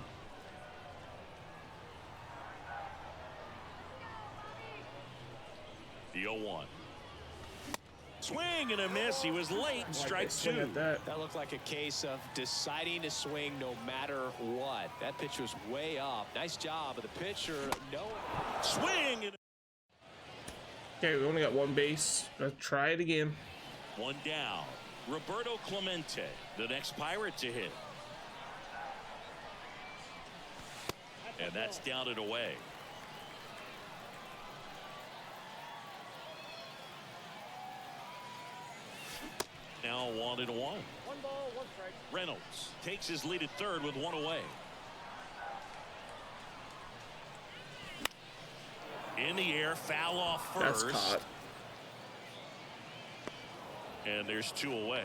The 0-1. Swing and a miss. He was late. Strike Swing 2. at that. That looked like a case of deciding to swing no matter what. That pitch was way up. Nice job of the pitcher. No. Swing and Okay, we only got 1 base. Let's try it again. 1 down. Roberto Clemente, the next Pirate to hit. And that's down and away. Now 1-1. 1 ball, 1 strike. Reynolds takes his lead at third with 1 away. In the air, foul off That's first. caught. And there's 2 away.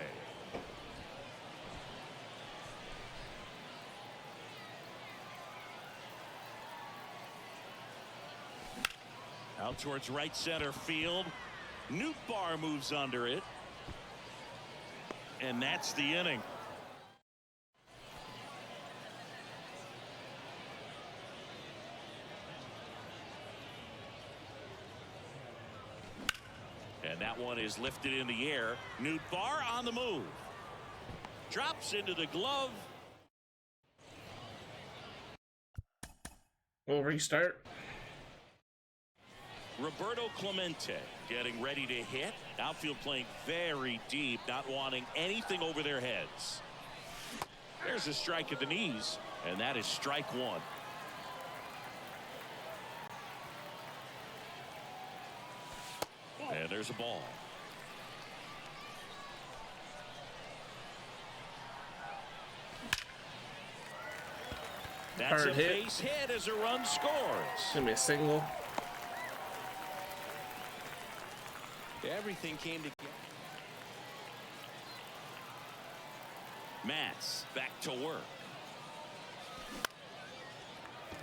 Out towards right center field. Nootbaar moves under it. And that's the inning. And that one is lifted in the air. Nootbaar on the move. Drops into the glove. We'll restart. Roberto Clemente getting ready to hit. Outfield playing very deep, not wanting anything over their heads. There's a strike at the knees, and that is strike 1. And there's a ball. That's Hard a hit. base hit as a run scores. Gonna be a single. Everything came together. Matz back to work.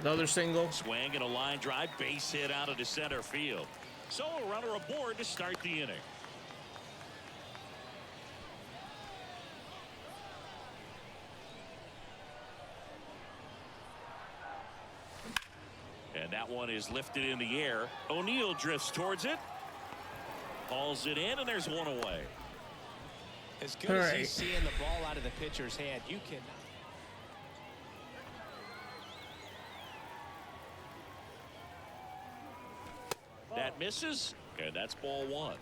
Another single. Swing and a line drive, base hit out of the center field. So a runner aboard to start the inning. And that one is lifted in the air. O'Neill drifts towards it. Hauls it in, and there's 1 away. As good as he's seeing the ball out of the pitcher's hand, you cannot. That misses, and that's ball 1.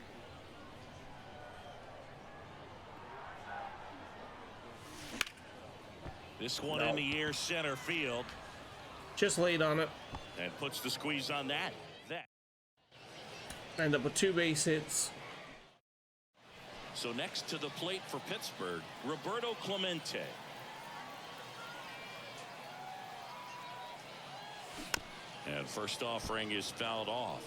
This one in the air center field. Just laid on it. And puts the squeeze on that. End up with 2 base hits. So next to the plate for Pittsburgh, Roberto Clemente. And first offering is fouled off.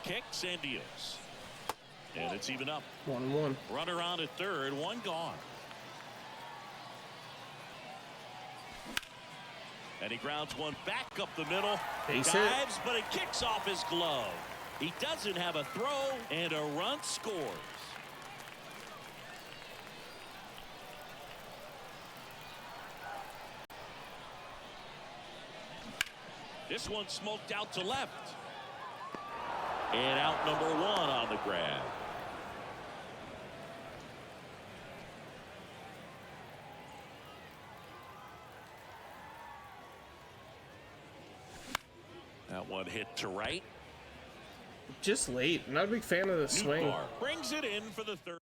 Kicks and deals. And it's even up. 1-1. Runner on at third, 1 gone. And he grounds one back up the middle. Base hit. Dives, but it kicks off his glove. He doesn't have a throw, and a run scores. This one smoked out to left. And out number one on the grab. That one hit to right. Just late. Not a big fan of the swing. Newbar brings it in for the third.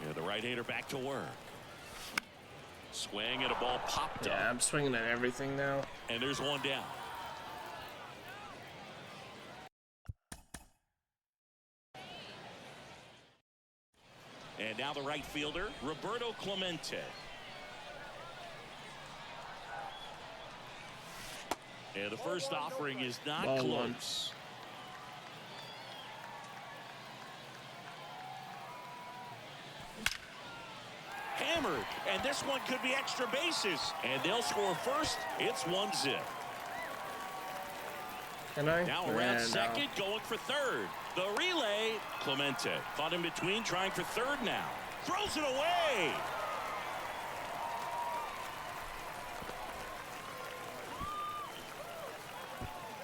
Yeah, the right-hander back to work. Swing and a ball popped up. Yeah, I'm swinging at everything now. And there's one down. And now the right fielder, Roberto Clemente. And the first offering is not Ball close. Hammered, and this one could be extra bases. And they'll score first. It's 1-0. Can I? Now around second, going for third. The relay, Clemente. Caught in between, trying for third now. Throws it away.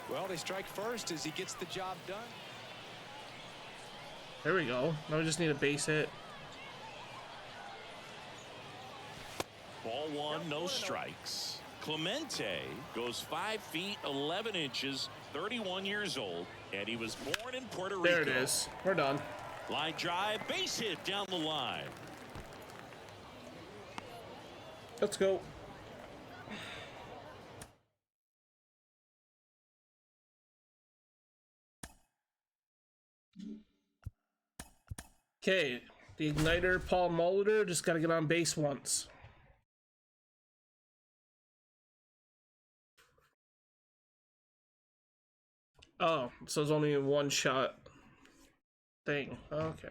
Well, they strike first as he gets the job done. There we go. Now we just need a base hit. Ball one, no strikes. Clemente goes 5 feet 11 inches, 31 years old, and he was born in Puerto Rico. There it is. We're done. Line drive, base hit down the line. Let's go. Okay, the igniter, Paul Molitor, just got to get on base once. Oh, so it's only a one-shot thing. Okay.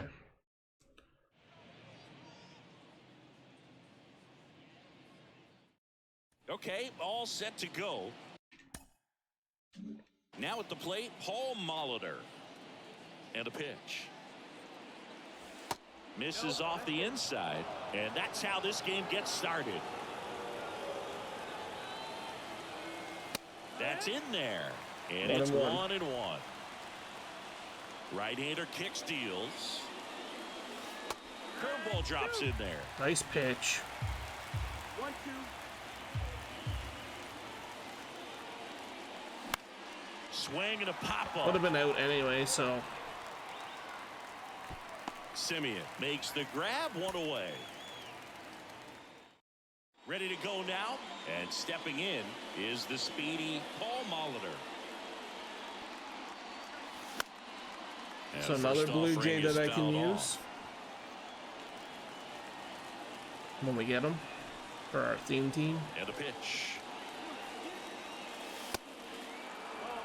Okay, all set to go. Now at the plate, Paul Molitor. And a pitch. Misses off the inside, and that's how this game gets started. That's in there, and it's 1-1. Right-hander kicks, deals. Curveball drops in there. Nice pitch. 1-2. Swing and a pop-up. Would have been out anyway, so. Simeon makes the grab, one away. Ready to go now, and stepping in is the speedy Paul Molitor. So another Blue Jay that I can use when we get them for our theme team. And a pitch.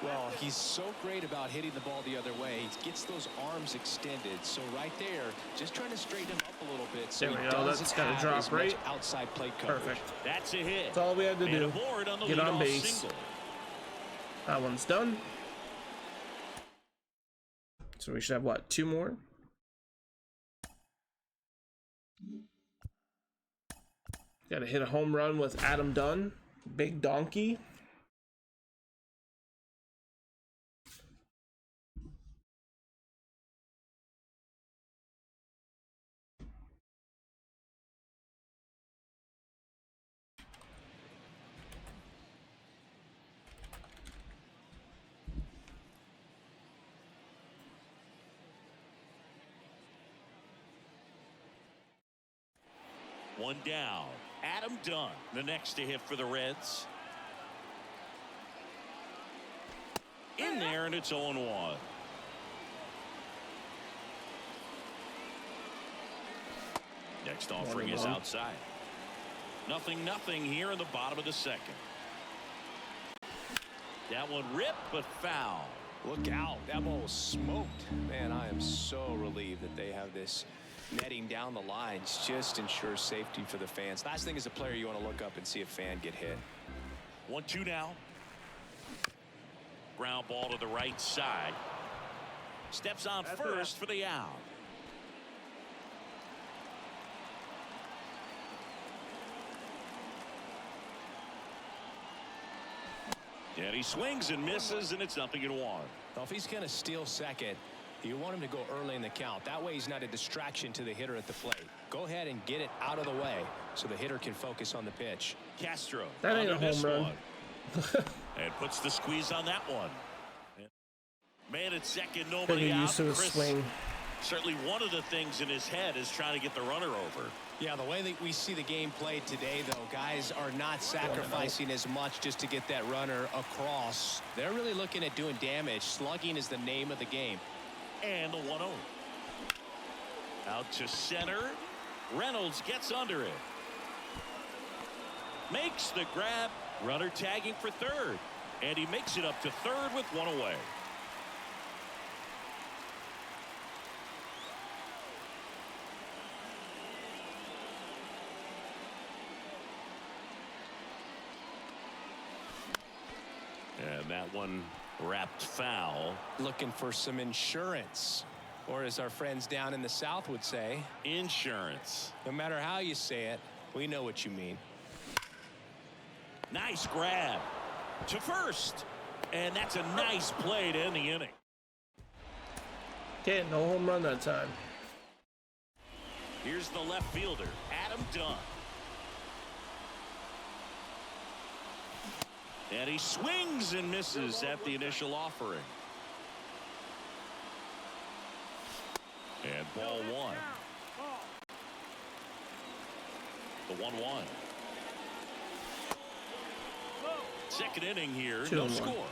Well, he's so great about hitting the ball the other way. He gets those arms extended. So right there, just trying to straighten him up a little bit. So There we he go. doesn't That's got to have drop as much right. outside plate coverage. Perfect. That's a hit. That's all we had to And do. aboard on the Get on leadoff base. single. That one's done. So we should have what? 2 more? Got to hit a home run with Adam Dunn. Big donkey. One down. Adam Dunn, the next to hit for the Reds. In there, and it's 0-1. Next offering is outside. 0-0 here in the bottom of the second. That one ripped, but foul. Look out. That ball was smoked. Man, I am so relieved that they have this netting down the lines just ensures safety for the fans. Last thing as a player, you want to look up and see a fan get hit. 1-2 now. Ground ball to the right side. Steps on first for the out. And he swings and misses, and it's 0-1. Well, if he's going to steal second, you want him to go early in the count. That way he's not a distraction to the hitter at the plate. Go ahead and get it out of the way so the hitter can focus on the pitch. Castro. That ain't a home run. And puts the squeeze on that one. Man at second, nobody Bigger out. use of a Chris, swing. certainly one of the things in his head is trying to get the runner over. Yeah, the way that we see the game played today, though, guys are not sacrificing as much just to get that runner across. They're really looking at doing damage. Slugging is the name of the game. And the 1-0. Out to center. Reynolds gets under it. Makes the grab. Runner tagging for third. And he makes it up to third with one away. And that one wrapped foul. Looking for some insurance, or as our friends down in the South would say, Insurance. no matter how you say it, we know what you mean. Nice grab to first. And that's a nice play to end the inning. Okay, no home run that time. Here's the left fielder, Adam Dunn. And he swings and misses at the initial offering. And ball one. The 1-1. Second inning here, no 2-1. score.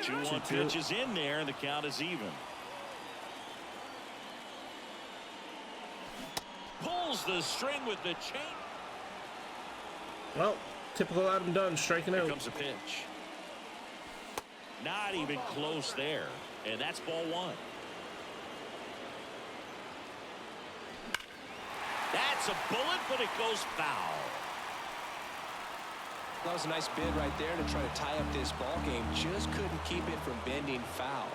2-1 pitch is in there, and the count is even. Pulls the string with the chain. Well, typical Adam Dunn striking Here out. comes a pitch. Not even close there. And that's ball one. That's a bullet, but it goes foul. That was a nice bid right there to try to tie up this ball game. Just couldn't keep it from bending foul.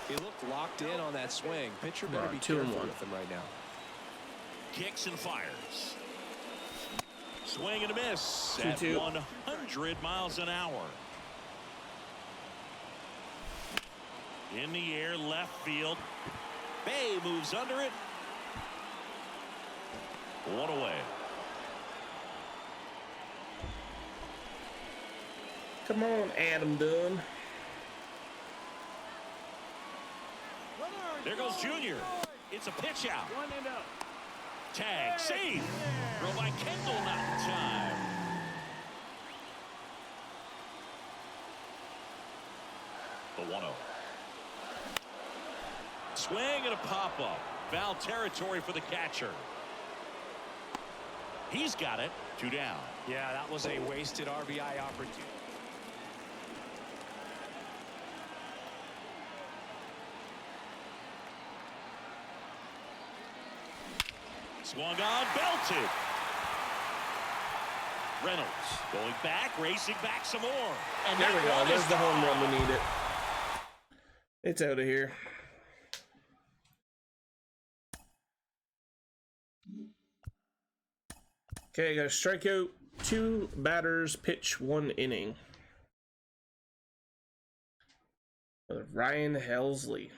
He looked locked in on that swing. Pitcher better be 2-1 careful with him right now. Kicks and fires. Swing and a miss 2-2. at 100 miles an hour. In the air, left field. Bay moves under it. One away. Come on, Adam Dunn. There goes Junior. It's a pitch out. 1-0. Tag, safe. Throw by Kendall, not in time. The 1-0. Swing and a pop-up. Foul territory for the catcher. He's got it. 2 down. Yeah, that was a wasted RBI opportunity. Swung on, belted. Reynolds going back, racing back some more. And There we that go. one There's is the home gone. run. We need it. It's out of here. Okay, got to strike out 2 batters, pitch 1 inning. Ryan Helsley.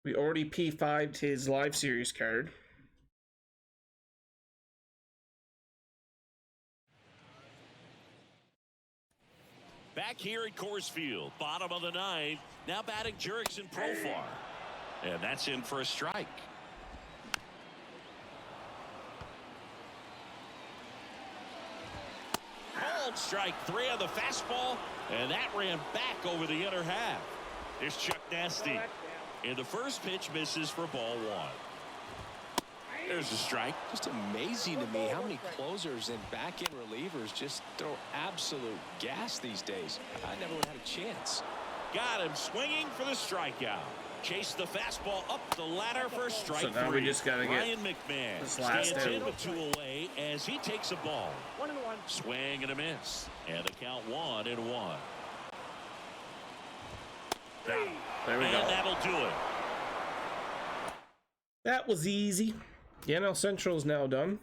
We already P5'd his live series card. Back here at Coors Field, bottom of the 9th. Now batting Jurickson Profar. And that's in for a strike. Called strike 3 on the fastball. And that ran back over the inner half. Here's Chuck Nasty. And the first pitch misses for ball 1. There's a strike. Just amazing to me how many closers and back-end relievers just throw absolute gas these days. I never would have had a chance. Got him swinging for the strikeout. Chase the fastball up the ladder for strike So now three. we just gotta get Ryan McMahon this last stands in out. with 2 away as he takes a ball. 1-1. Swing and a miss. And the count 1-1. There we And go. that'll do it. That was easy. The NL Central is now done.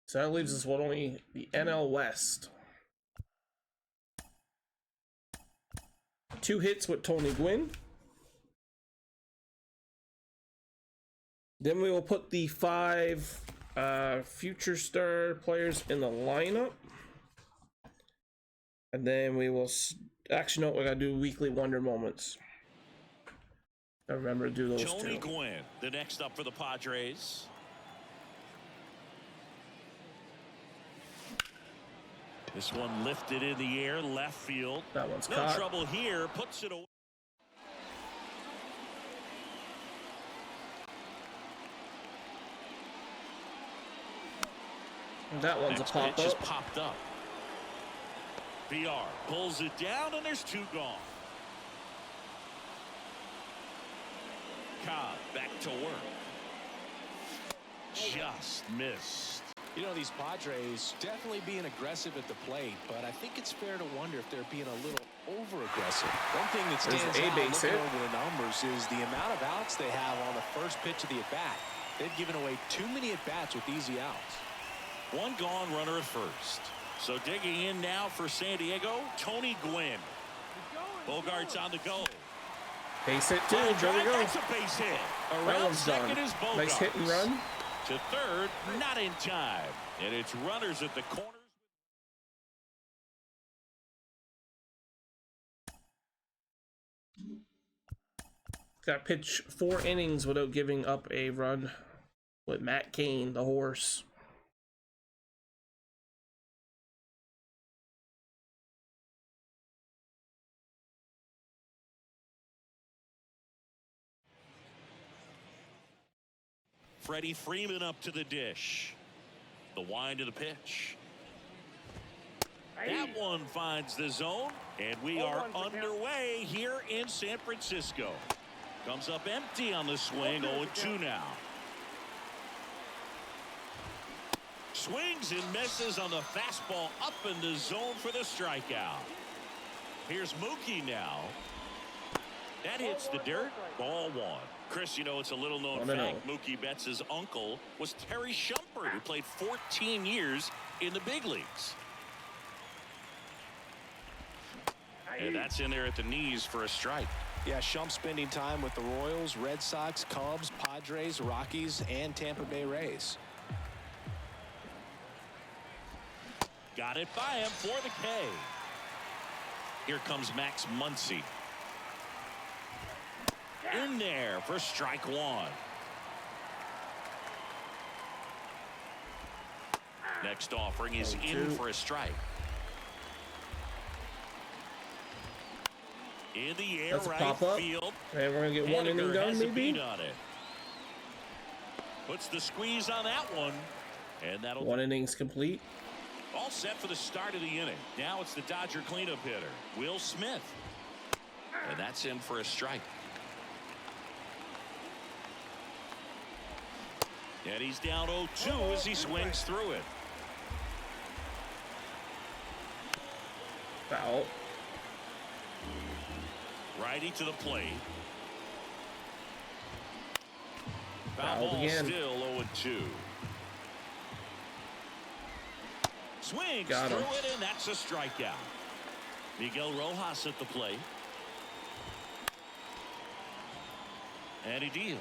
So that leaves us with only the NL West. 2 hits with Tony Gwynn. Then we will put the 5 future star players in the lineup. And then we will actually no, we gotta do weekly wonder moments. I remember to do those Tony two. Gwynn, the next up for the Padres. This one lifted in the air, left field. That one's No caught. trouble here, puts it away. That one's Next a pop pitch is up. popped up. VR pulls it down, and there's 2 gone. Cobb back to work. Just missed. You know, these Padres definitely being aggressive at the plate, but I think it's fair to wonder if they're being a little over-aggressive. One thing that There's stands a out base looking hit. over the numbers is the amount of outs they have on the first pitch of the at-bat. They've given away too many at-bats with easy outs. 1 gone, runner at first. So digging in now for San Diego, Tony Gwynn. Bogart's on the go. Base hit too. Line There we drive, go. that's a base hit. That Around one's done. second is Bogarts. Nice hit and run. To third, not in time. And it's runners at the corners. Got pitch 4 innings without giving up a run with Matt Cain, the horse. Freddie Freeman up to the dish. The wind of the pitch. That one finds the zone, and we are underway here in San Francisco. Comes up empty on the swing, 0-2 now. Swings and misses on the fastball up in the zone for the strikeout. Here's Mookie now. That hits the dirt. Ball 1. Chris, you know, it's a little known fact. Mookie Betts' uncle was Terry Shumpert, who played 14 years in the big leagues. And that's in there at the knees for a strike. Yeah, Shump spending time with the Royals, Red Sox, Cubs, Padres, Rockies, and Tampa Bay Rays. Got it by him for the K. Here comes Max Muncy. In there for strike 1. Next offering is in for a strike. In the air, That's a right pop-up. field. And we're going to get 1 inning Haniger done, has a maybe? beat on it. Puts the squeeze on that one. And that'll 1 inning's complete. all set for the start of the inning. Now it's the Dodger cleanup hitter, Will Smith. And that's in for a strike. And he's down 0-2 as he swings through it. Foul. Righty to the plate. Foul Fouled ball again. still 0-2. Swings Got through him. it, and that's a strikeout. Miguel Rojas at the plate. And he deals.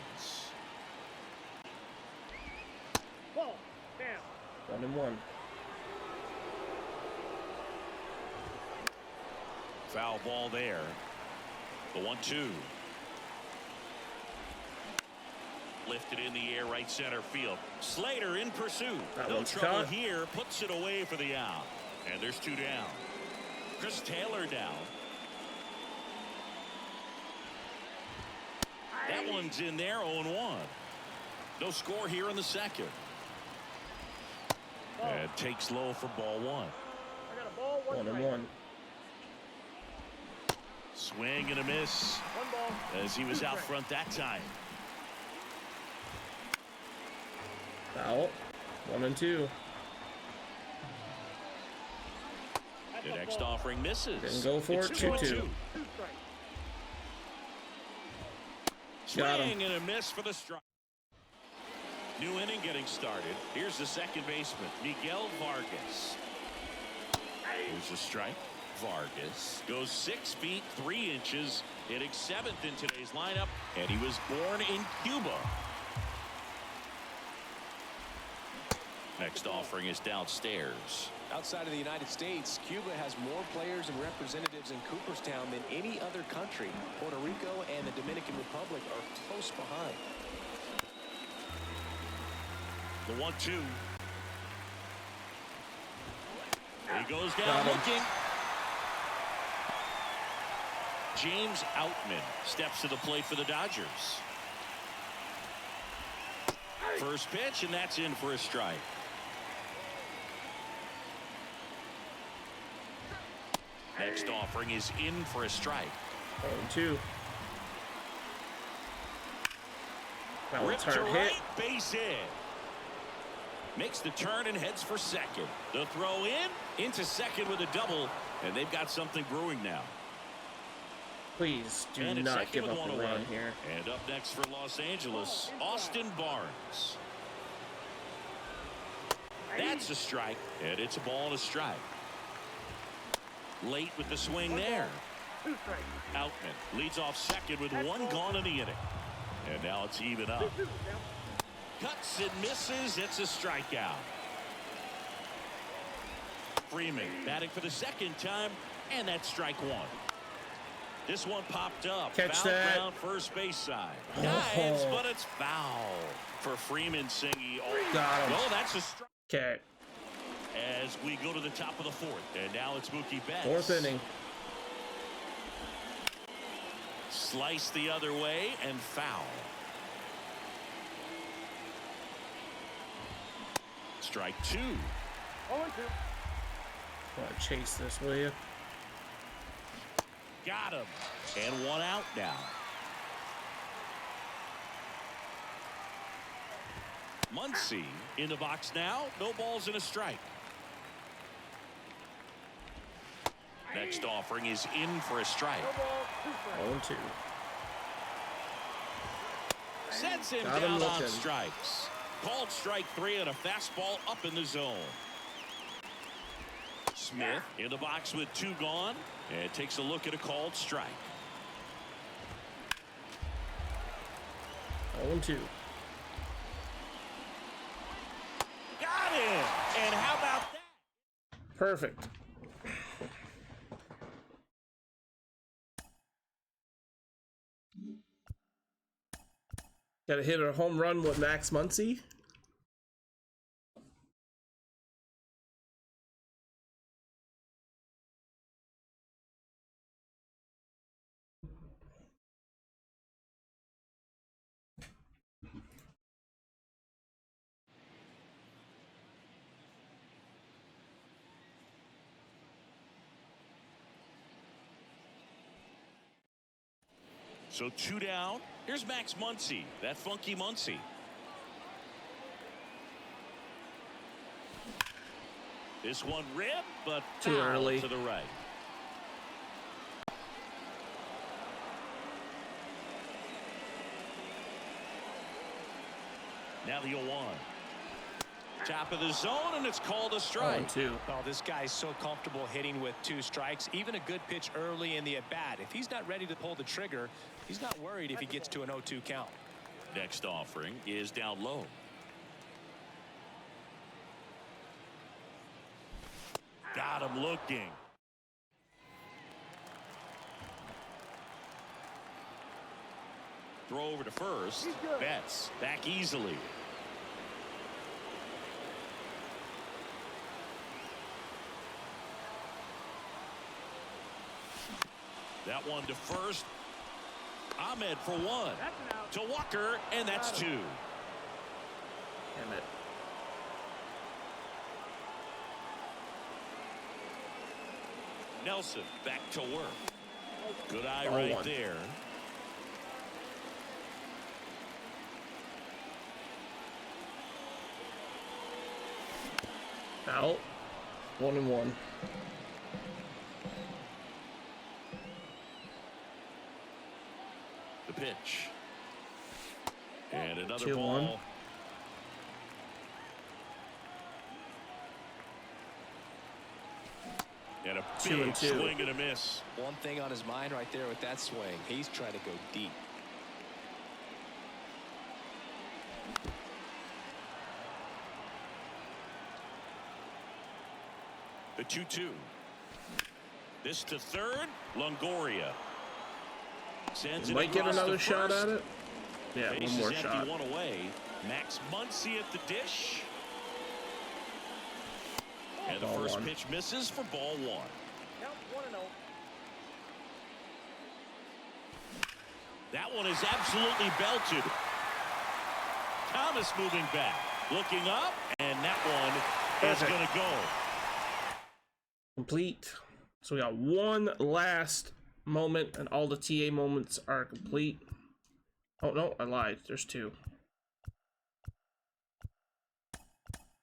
Ball. Damn. 1-1. Foul ball there. The 1-2. Lifted in the air, right center field. Slater in pursuit. That No one's trouble caught. here. Puts it away for the out. And there's 2 down. Chris Taylor down. That one's in there, 0-1. No score here in the second. And takes low for ball 1. I got a ball. 1-1. Swing and a miss 1 ball. as he was out front that time. Foul. 1 and 2. The next offering misses. Didn't go for it. It's 2-2. 2-2. 2 strikes. Got him. Swing and a miss for the strike. New inning getting started. Here's the second baseman, Miguel Vargas. Here's a strike. Vargas goes 6 feet 3 inches, hitting 7th in today's lineup, and he was born in Cuba. Next offering is downstairs. Outside of the United States, Cuba has more players and representatives in Cooperstown than any other country. Puerto Rico and the Dominican Republic are close behind. The 1-2. He goes down looking. James Outman steps to the plate for the Dodgers. First pitch, and that's in for a strike. Next offering is in for a strike. 2. That Ripped one's to hard right, hit. base hit. Makes the turn and heads for second. The throw into second with a double, and they've got something brewing now. Please do And it's not second give with up one a away. run here. And up next for Los Angeles, Austin Barnes. That's a strike, and it's a ball and a strike. Late with the swing there. 2 strikes. Outman leads off second with 1 gone in the inning. And now it's even up. 2 down. Cuts and misses. It's a strikeout. Freeman batting for the second time, and that's strike 1. This one popped up. Catch Foul that. ground, first base side. Oh. Dives, but it's foul for Freeman Singy. Got him. No, that's a strike. Okay. As we go to the top of the 4th, and now it's Mookie Betts. 4th inning. Slice the other way and foul. Strike 2. 0-2. Chase this, will you? Got him. And 1 out now. Muncy in the box now. No balls and a strike. Next offering is in for a strike. 1 ball, 2 strikes. 0-2. Sets him Got him down on looking. strikes. Called strike 3 and a fastball up in the zone. Smith in the box with 2 gone and takes a look at a called strike. 0-2. Got him. And how about that? Perfect. Got to hit a home run with Max Muncy. So 2 down. Here's Max Muncy, that funky Muncy. This one ripped, but Too foul early. to the right. Now the 0-1. Top of the zone, and it's called a strike. 0-2. Oh, this guy's so comfortable hitting with 2 strikes. Even a good pitch early in the at-bat. If he's not ready to pull the trigger, he's not worried if he gets to an 0-2 count. Next offering is down low. Got him looking. Throw over to first. Betts back easily. That one to first. Ahmed for 1. That's an out. To Walker, and that's 2. Damn it. Nelson back to work. Good eye Ball right one. there. Out. 1-1. The pitch. And another 2-1. ball. And a 2-2. big swing and a miss. One thing on his mind right there with that swing. He's trying to go deep. The 2-2. This to third. Longoria. Sends it Might get across another the shot first. at it. Yeah, Base one more is empty, shot. one away. Max Muncy at the dish. And the Ball first one. pitch misses for ball one. Count 1-0. That one is absolutely belted. Thomas moving back, looking up, and that one is Perfect. going to go. Complete. So we got one last moment, and all the TA moments are complete. Oh no, I lied. There's two.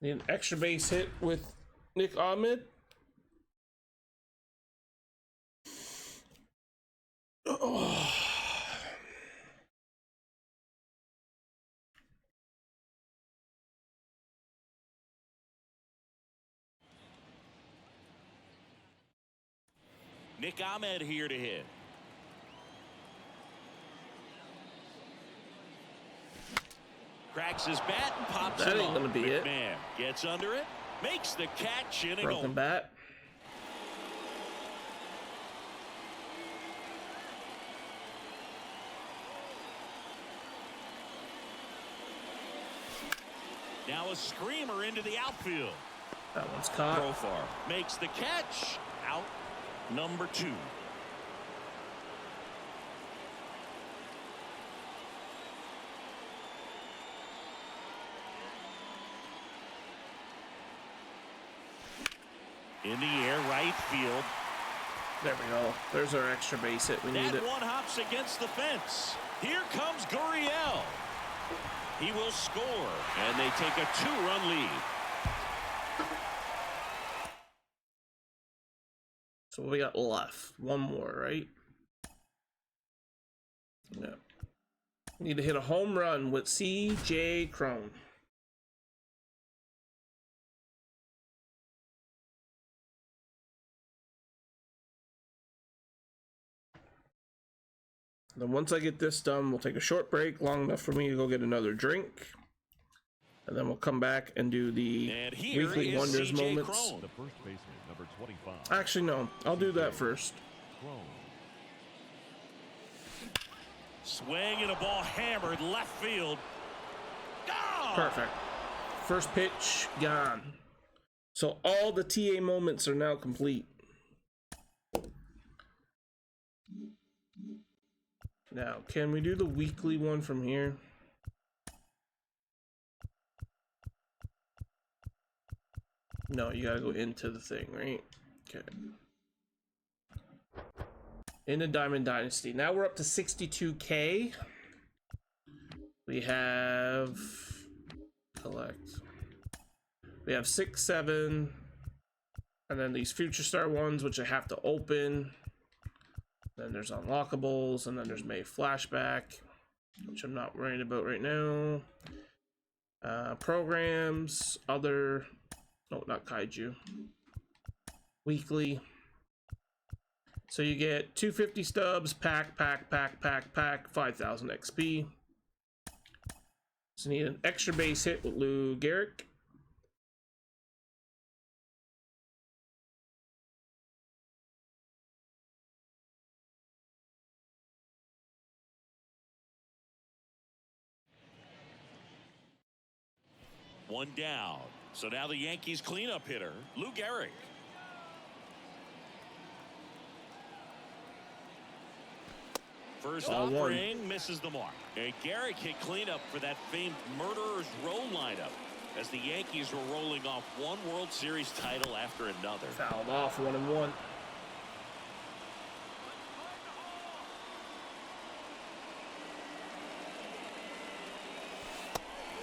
Need an extra base hit with Nick Ahmed. Oh. Nick Ahmed here to hit. Cracks his bat and pops That it ain't up. gonna be it. McMahon gets under it, makes the catch, inning Broken over. bat. Now a screamer into the outfield. That one's caught. Profar makes the catch. Out number 2. In the air, right field. There we go. There's our extra base hit. We need That it. one hops against the fence. Here comes Gurriel. He will score, and they take a 2-run lead. So what we got left? One more, right? Yeah. We need to hit a home run with C.J. Cron. Then once I get this done, we'll take a short break, long enough for me to go get another drink. And then we'll come back and do the And here Weekly is Wonders C.J. moments. Cron. The first baseman, number 25. Actually, no. I'll do that first. Cron. Swing and a ball hammered left field. Gone! Perfect. First pitch, gone. So all the TA moments are now complete. Now, can we do the weekly one from here? No, you gotta go into the thing, right? Okay. In the Diamond Dynasty. Now we're up to 62K. We have... collect. We have 6, 7. And then these Future Star ones, which I have to open. Then there's unlockables, and then there's May Flashback, which I'm not worried about right now. Programs, other, no, not Kaiju. Weekly. So you get 250 stubs, pack, 5,000 XP. So you need an extra base hit with Lou Gehrig. One down. So now the Yankees cleanup hitter, Lou Gehrig. First Ball one. offering misses the mark. And Gehrig hit cleanup for that famed murderer's row lineup as the Yankees were rolling off one World Series title after another. Fouled off, 1-1.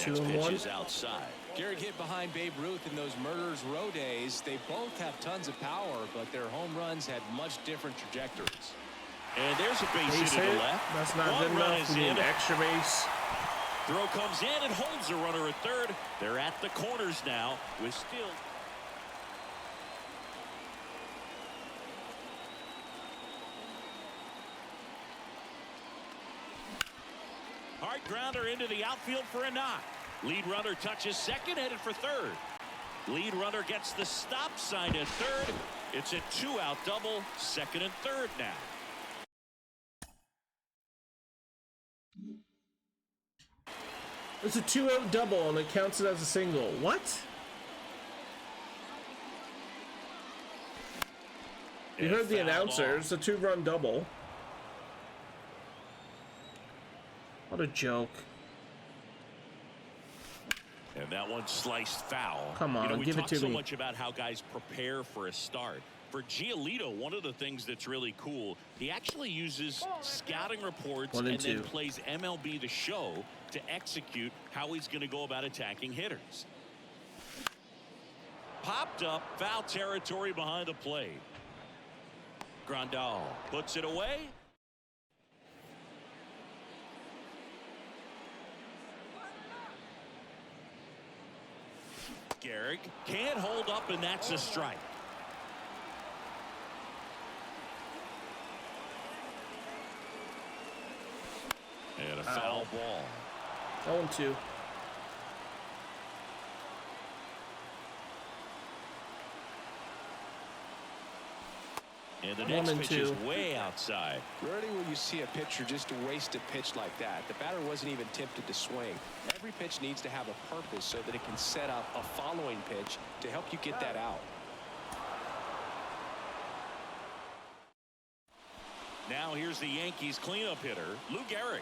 Next 2-1. pitch is outside. Garrett hit behind Babe Ruth in those Murderers Row days. They both have tons of power, but their home runs had much different trajectories. And there's a base Base hit to hit. the left. That's not One good run enough. is We need in. extra base. Throw comes in and holds the runner at third. They're at the corners now with still. Hard grounder into the outfield for a knock. Lead runner touches second, headed for third. Lead runner gets the stop sign at third. It's a 2-out double, second and third now. It's a 2-out double and it counts it as a single. What? You heard the announcer. It's a 2-run double. What a joke. And that one sliced foul. Come on, we give it talk to so me. much about how guys prepare for a start. For Giolito, one of the things that's really cool, he actually uses scouting reports 1 and and then 2. plays MLB The Show to execute how he's going to go about attacking hitters. Popped up, foul territory behind the plate. Grandal puts it away. Garrick can't hold up, and that's a strike. And a foul ball. 0-2. And the 1 next and pitch 2. is way outside. Rarely will you see a pitcher just waste a pitch like that. The batter wasn't even tempted to swing. Every pitch needs to have a purpose so that it can set up a following pitch to help you get that out. Now here's the Yankees cleanup hitter, Lou Gehrig.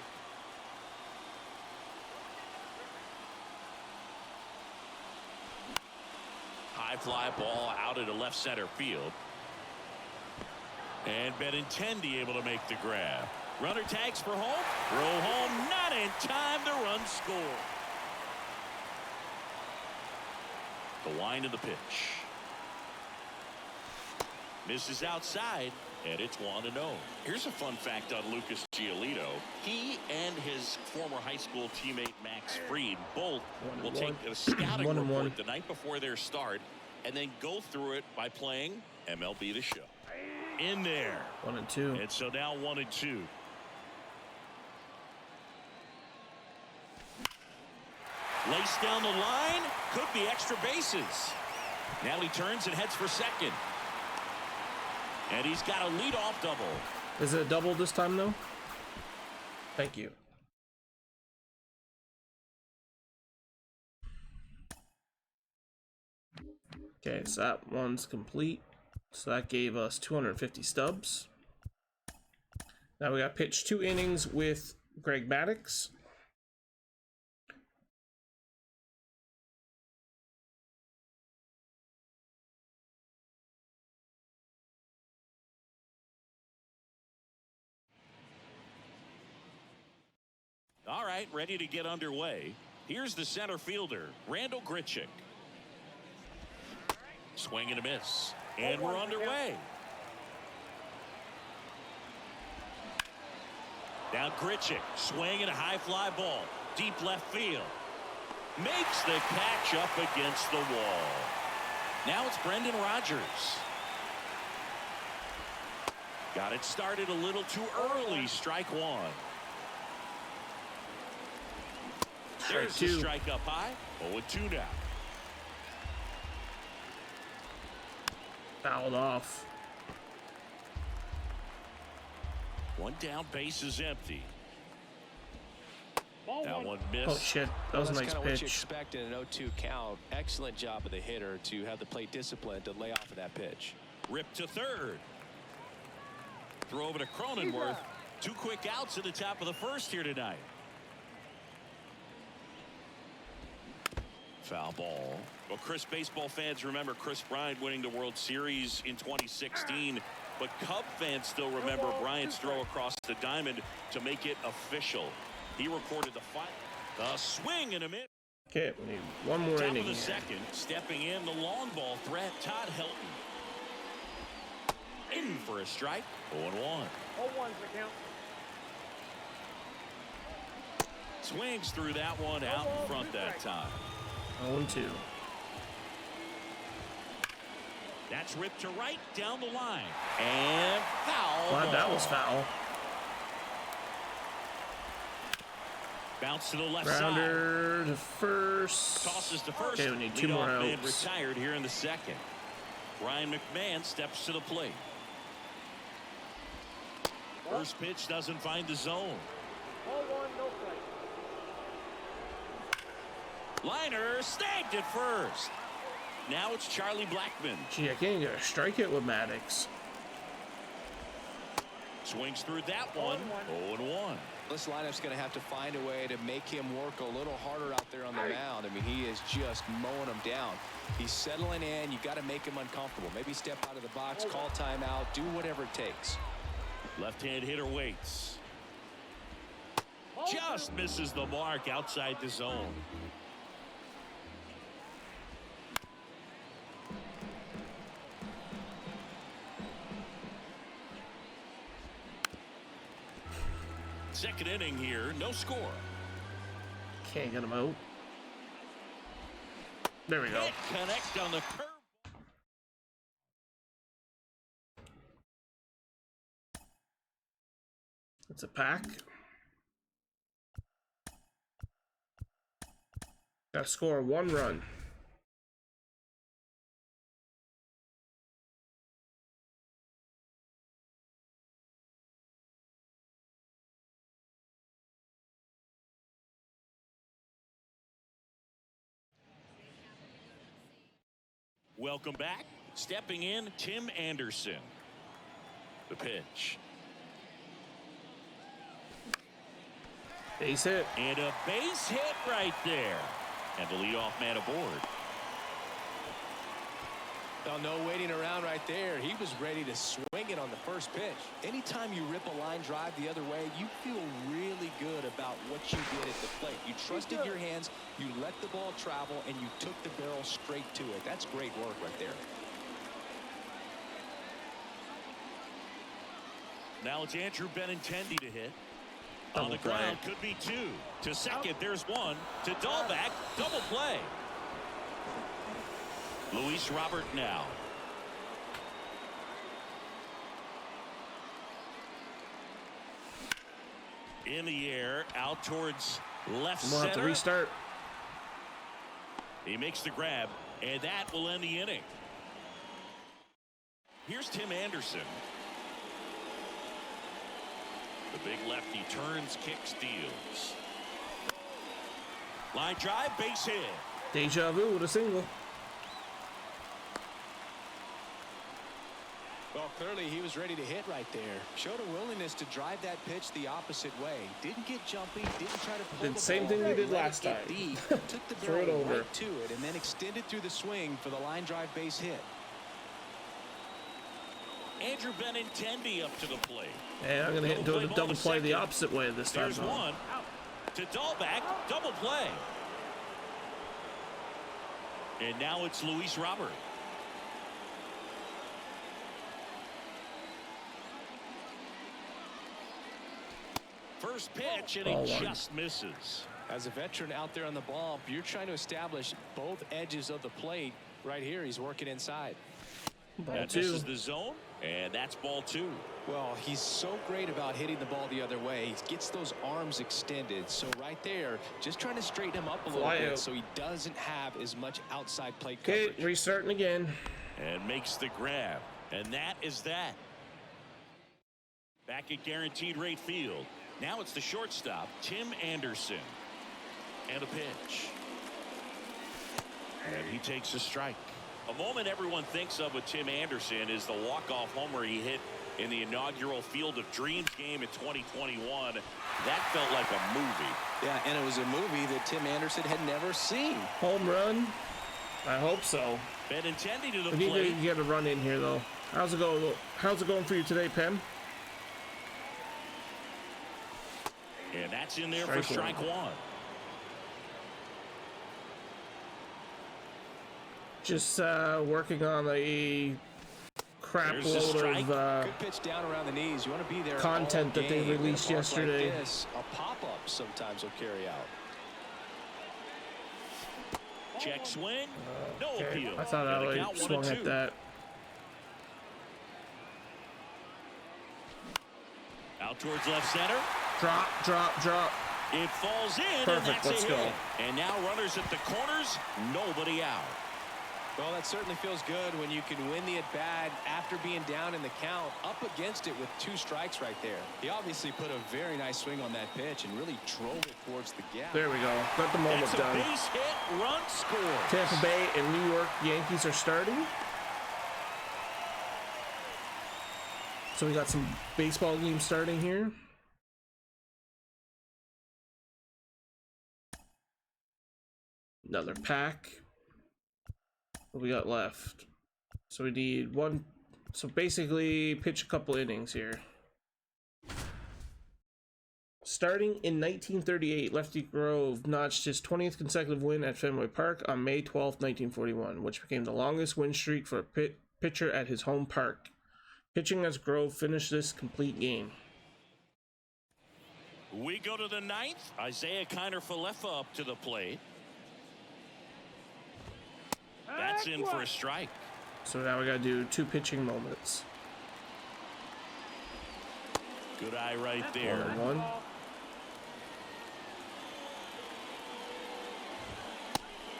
High fly ball out into left center field. And Benintendi able to make the grab. Runner tags for home. Throw home, not in time to run score. The wind of the pitch. Misses outside, and it's 1-0. Here's a fun fact on Lucas Giolito. He and his former high school teammate Max Fried both will take a scouting 1-1. report the night before their start and then go through it by playing MLB The Show. In there. 1-2. And so now 1-2. Lace down the line. Could be extra bases. Now he turns and heads for second. And he's got a leadoff double. Is it a double this time, though? Thank you. Okay, so that one's complete. So that gave us 250 stubs. Now we got pitched 2 innings with Greg Maddux. All right, ready to get underway. Here's the center fielder, Randall Grichuk. Swing and a miss. And we're underway. Now Grichuk, swing and a high fly ball. Deep left field. Makes the catch up against the wall. Now it's Brendan Rodgers. Got it started a little too early. Strike 1. There's the strike up high. 0-2 now. Fouled off. One down, base is empty. That one missed. Oh shit, that was a That's nice kind of what you pitch. expect in an 0-2 count. Excellent job of the hitter to have the plate discipline to lay off of that pitch. Ripped to third. Throw over to Cronenworth. 2 quick outs at the top of the first here tonight. Foul ball. Well, Chris, baseball fans remember Chris Bryant winning the World Series in 2016, but Cub fans still remember Bryant's throw across the diamond to make it official. He recorded the fight. The swing and a miss. Okay, we need one more Top inning of the here. second, stepping in, the long ball threat, Todd Helton. In for a strike, 0-1. 0-1's the count. Swings through that one out in front that time. 0-2. That's ripped to right down the line. And foul. Glad that ball. was foul. Bounce to the left side. Grounder to first. Tosses to first. Okay, we need 2 more Leadoff man outs. retired here in the second. Ryan McMahon steps to the plate. First pitch doesn't find the zone. 0-1, no strike. Liner snagged at first. Now it's Charlie Blackmon. Gee, I can't get a strikeout with Maddox. Swings through that one. 0-1. This lineup's going to have to find a way to make him work a little harder out there on the mound. I mean, he is just mowing them down. He's settling in. You got to make him uncomfortable. Maybe step out of the box, call timeout, do whatever it takes. Left-hand hitter waits. Just misses the mark outside the zone. Second inning here, no score. Can't get him out. There we go. Hit connect on the curve. It's a pack. Got to score 1 run. Welcome back. Stepping in, Tim Anderson. The pitch. Base hit. And a base hit right there. And the leadoff man aboard. Well, no waiting around right there. He was ready to swing it on the first pitch. Anytime you rip a line drive the other way, you feel really good about what you did at the plate. You trusted your hands, you let the ball travel, and you took the barrel straight to it. That's great work right there. Now it's Andrew Benintendi to hit. Double On the play. ground, could be 2. To second, there's 1. To Dahlback, double play. Luis Robert now. In the air, out towards left We'll have to center. restart. He makes the grab, and that will end the inning. Here's Tim Anderson. The big lefty turns, kicks, steals. Line drive, base hit. Deja vu with a single. Well, clearly he was ready to hit right there. Showed a willingness to drive that pitch the opposite way. Didn't get jumpy, didn't try to pull Did the same ball, thing we did let it last get time. deep, took the Throw it barrel over. right to it, and then extended through the swing for the line drive base hit. Andrew Benintendi up to the plate. And I'm going to hit into a double play the opposite way this time. There's 1. To Dahlback, double play. And now it's Luis Robert. First pitch, and Ball he 1. just misses. As a veteran out there on the bump, you're trying to establish both edges of the plate. Right here, he's working inside. Ball That 2. misses the zone, and that's ball 2. Well, he's so great about hitting the ball the other way. He gets those arms extended. So right there, just trying to straighten him up a little Fly bit out. so he doesn't have as much outside plate Okay, coverage. restarting again. And makes the grab. And that is that. Back at Guaranteed Rate Field. Now it's the shortstop, Tim Anderson. And a pitch. And he takes a strike. A moment everyone thinks of with Tim Anderson is the walk-off homer he hit in the inaugural Field of Dreams game in 2021. That felt like a movie. Yeah, and it was a movie that Tim Anderson had never seen. Home run. I hope so. Benintendi to the We need plate. to get a run in here, though. How's it going? How's it going for you today, Pem? And that's in there for Strike strike 1. Just working on a crap There's the load strike. of Good pitch down around the knees. You want to be there. content all that they game. In a released park yesterday. Like this, a pop-up sometimes will carry out. Check swing. No Okay, appeal. I thought And the I count, swung 1-2. at that. Out towards left center. Drop, drop, drop. It falls in, and Perfect, that's let's a go. hit. And now runners at the corners, nobody out. Well, that certainly feels good when you can win the at-bat after being down in the count, up against it with 2 strikes right there. He obviously put a very nice swing on that pitch and really drove it towards the gap. There we go. Got the moment That's a done. base hit, run scores. Tampa Bay and New York Yankees are starting. So we got some baseball games starting here. Another pack. What we got left? So we need one. So basically, pitch a couple innings here. Starting in 1938, Lefty Grove notched his 20th consecutive win at Fenway Park on May 12, 1941, which became the longest win streak for a pitcher at his home park. Pitching as Grove finished this complete game. We go to the 9th. Isaiah Kiner-Falefa up to the plate. That's in for a strike. So now we gotta do 2 pitching moments. Good eye right there. 1-1.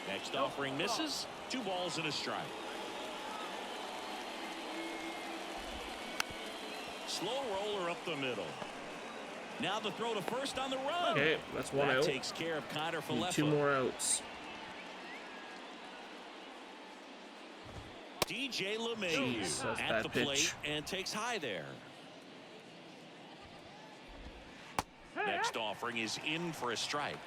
Next offering misses. 2 balls and a strike. Slow roller up the middle. Now the throw to first on the run. Okay, that's 1 That out. takes care of Kiner-Falefa. Need 2 more outs. DJ LeMay Jeez, that's at bad the pitch. plate and takes high there. Next offering is in for a strike.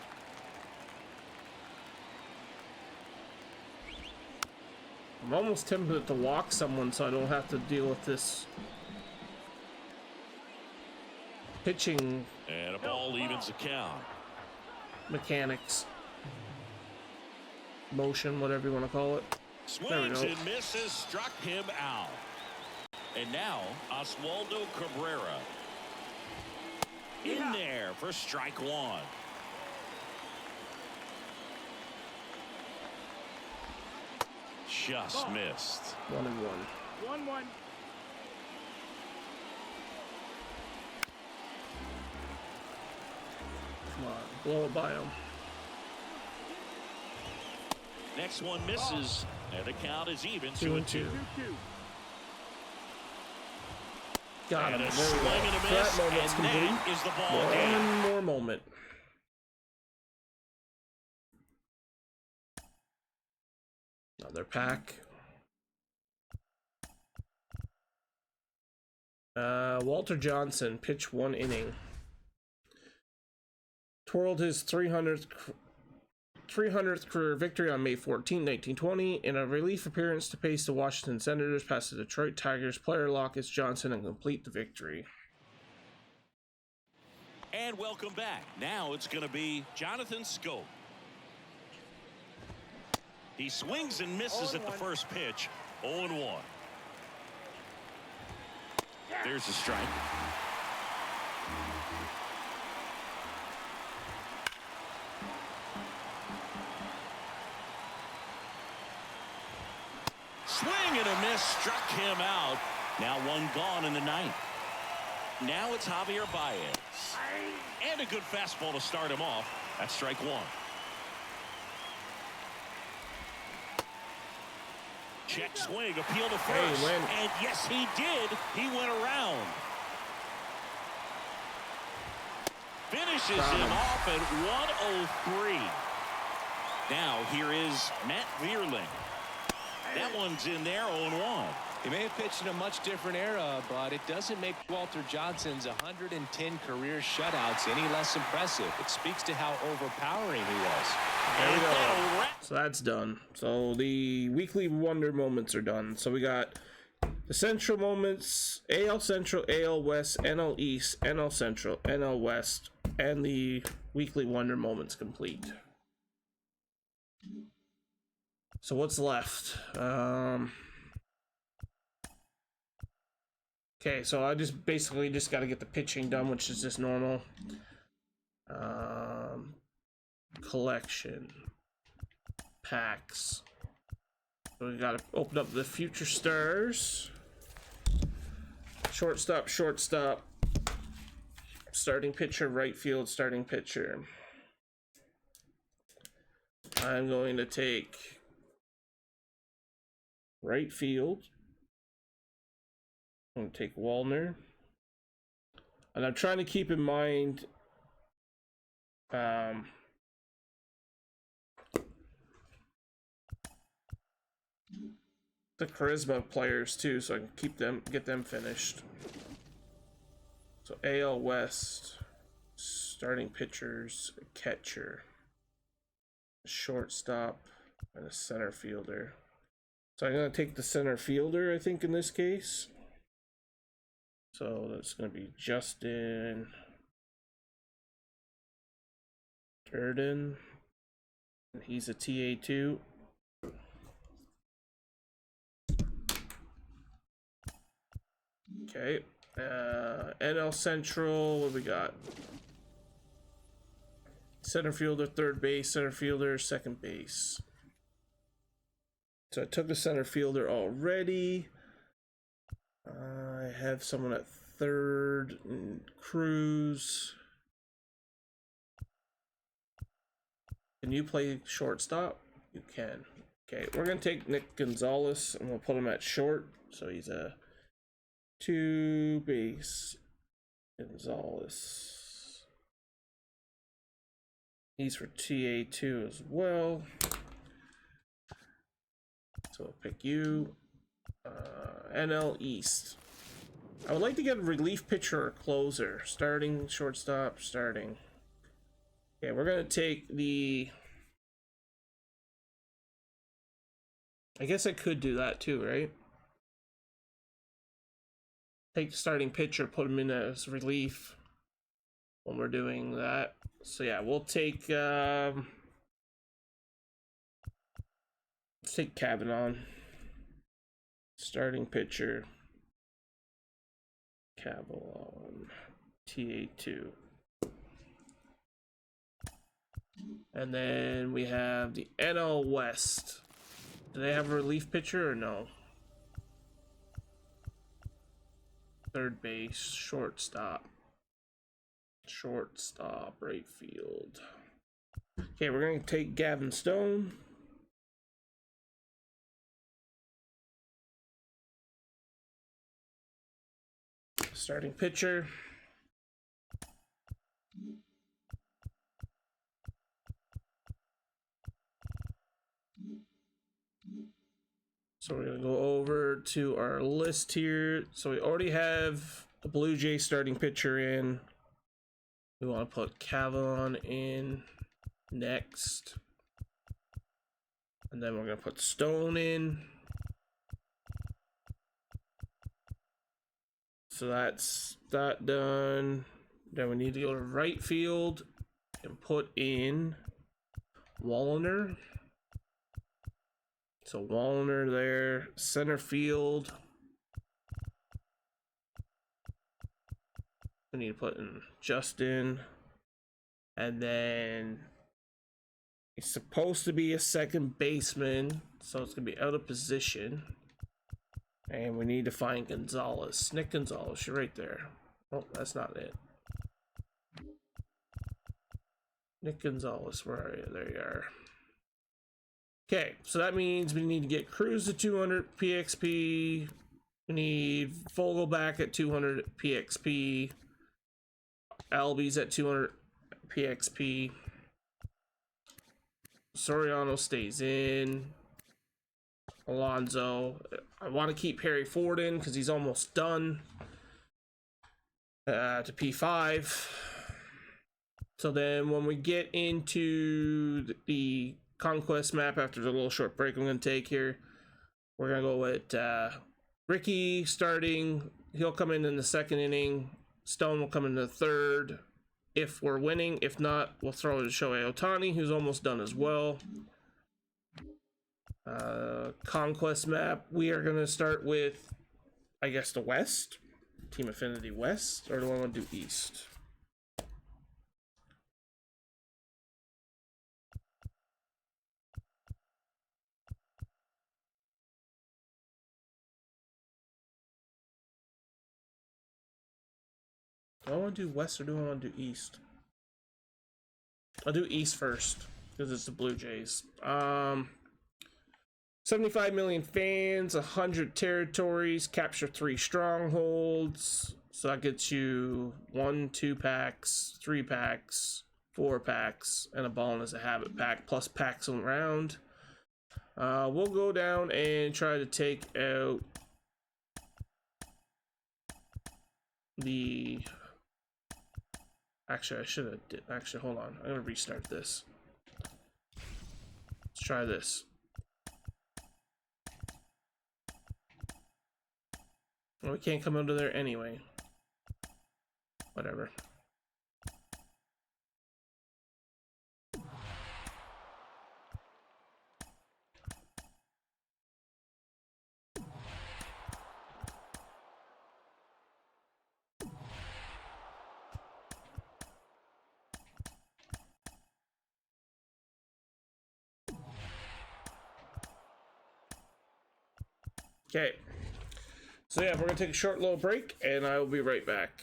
I'm almost tempted to walk someone so I don't have to deal with this pitching And a ball evens the count. mechanics. Motion, whatever you want to call it. There we Swings go. and misses, struck him out. And now Oswaldo Cabrera in there for strike 1. Just missed. 1-1. 1-1. Come on, blow it by him. Next one misses, and the count is even. 2-2. 2-2. Got him. And a There we swing go. and a So miss, that moment's and complete. that is the ball game. One more moment. Another pack. Walter Johnson, pitch 1 inning. Twirled his 300th career victory on May 14, 1920 in a relief appearance to pace the Washington Senators past the Detroit Tigers player Lockus Johnson and complete the victory. And welcome back. Now it's going to be Jonathan Scope. He swings and misses at the first pitch. 0-1. There's the strike. Swing and a miss, struck him out. Now 1 gone in the 9th. Now it's Javier Baez. And a good fastball to start him off. That's strike 1. Check swing, appeal to first. went. And yes, he did. He went around. Finishes him off at 103. Now here is Matt Vierling. That one's in there, 0-1. He may have pitched in a much different era, but it doesn't make Walter Johnson's 110 career shutouts any less impressive. It speaks to how overpowering he was. There we And go. that'll wrap. So that's done. So the weekly wonder moments are done. So we got the Central moments, AL Central, AL West, NL East, NL Central, NL West, and the weekly wonder moments complete. So what's left? Okay, so I just basically just got to get the pitching done, which is just normal. Collection packs. So we got to open up the future stars. Shortstop, shortstop. Starting pitcher, right field, starting pitcher. I'm going to take right field. I'm going to take Wallner. And I'm trying to keep in mind the charisma players too, so I can keep them, get them finished. So AL West, starting pitchers, a catcher, a shortstop, and a center fielder. So I'm gonna take the center fielder, I think, in this case. So that's gonna be Justin Durden, and he's a TA2. Okay, NL Central, what we got? Center fielder, third base, center fielder, second base. So I took the center fielder already. I have someone at third, Cruz. Can you play shortstop? You can. Okay, we're gonna take Nick Gonzalez and we'll put him at short. So he's a 2 base. Gonzalez. He's for TA2 as well. So I'll pick you. NL East. I would like to get a relief pitcher or closer. Starting, shortstop, starting. Okay, we're gonna take the... I guess I could do that too, right? Take the starting pitcher, put him in as relief when we're doing that. So yeah, we'll take let's take Cavanaugh. Starting pitcher, Cavanaugh, TA2. And then we have the NL West. Do they have a relief pitcher or no? Third base, shortstop, right field. Okay, we're going to take Gavin Stone. Starting pitcher. So we're going to go over to our list here. So we already have the Blue Jay starting pitcher in. We want to put Cavanaugh in next. And then we're going to put Stone in. So that's that done. Then we need to go to right field and put in Wallner. So Wallner there. Center field. We need to put in Justin. And then he's supposed to be a second baseman, so it's going to be out of position. And we need to find Gonzalez. Nick Gonzalez, you're right there. Oh, that's not it. Nick Gonzalez, where are you? There you are. Okay, so that means we need to get Cruz to 200 PXP. We need Vogelback at 200 PXP. Albies at 200 PXP. Soriano stays in. Alonso. I want to keep Harry Ford in because he's almost done. To P5. So then when we get into the conquest map after the little short break I'm going to take here, we're going to go with Ricky starting. He'll come in the second inning. Stone will come in the third if we're winning. If not, we'll throw it to Shohei Ohtani, who's almost done as well. Conquest map. We are gonna start with, I guess, the West. Team Affinity West, or do I want to do East? Do I want to do West or do I want to do East? I'll do East first because it's the Blue Jays. 75 million fans, 100 territories, capture 3 strongholds. So that gets you 1, 2 packs, 3 packs, 4 packs, and a ball as a habit pack, plus packs around. We'll go down and try to take out the... Actually, I should have... Actually, hold on. I'm going to restart this. Let's try this. Well, we can't come under there anyway. Whatever. Okay. So yeah, we're gonna take a short little break and I will be right back.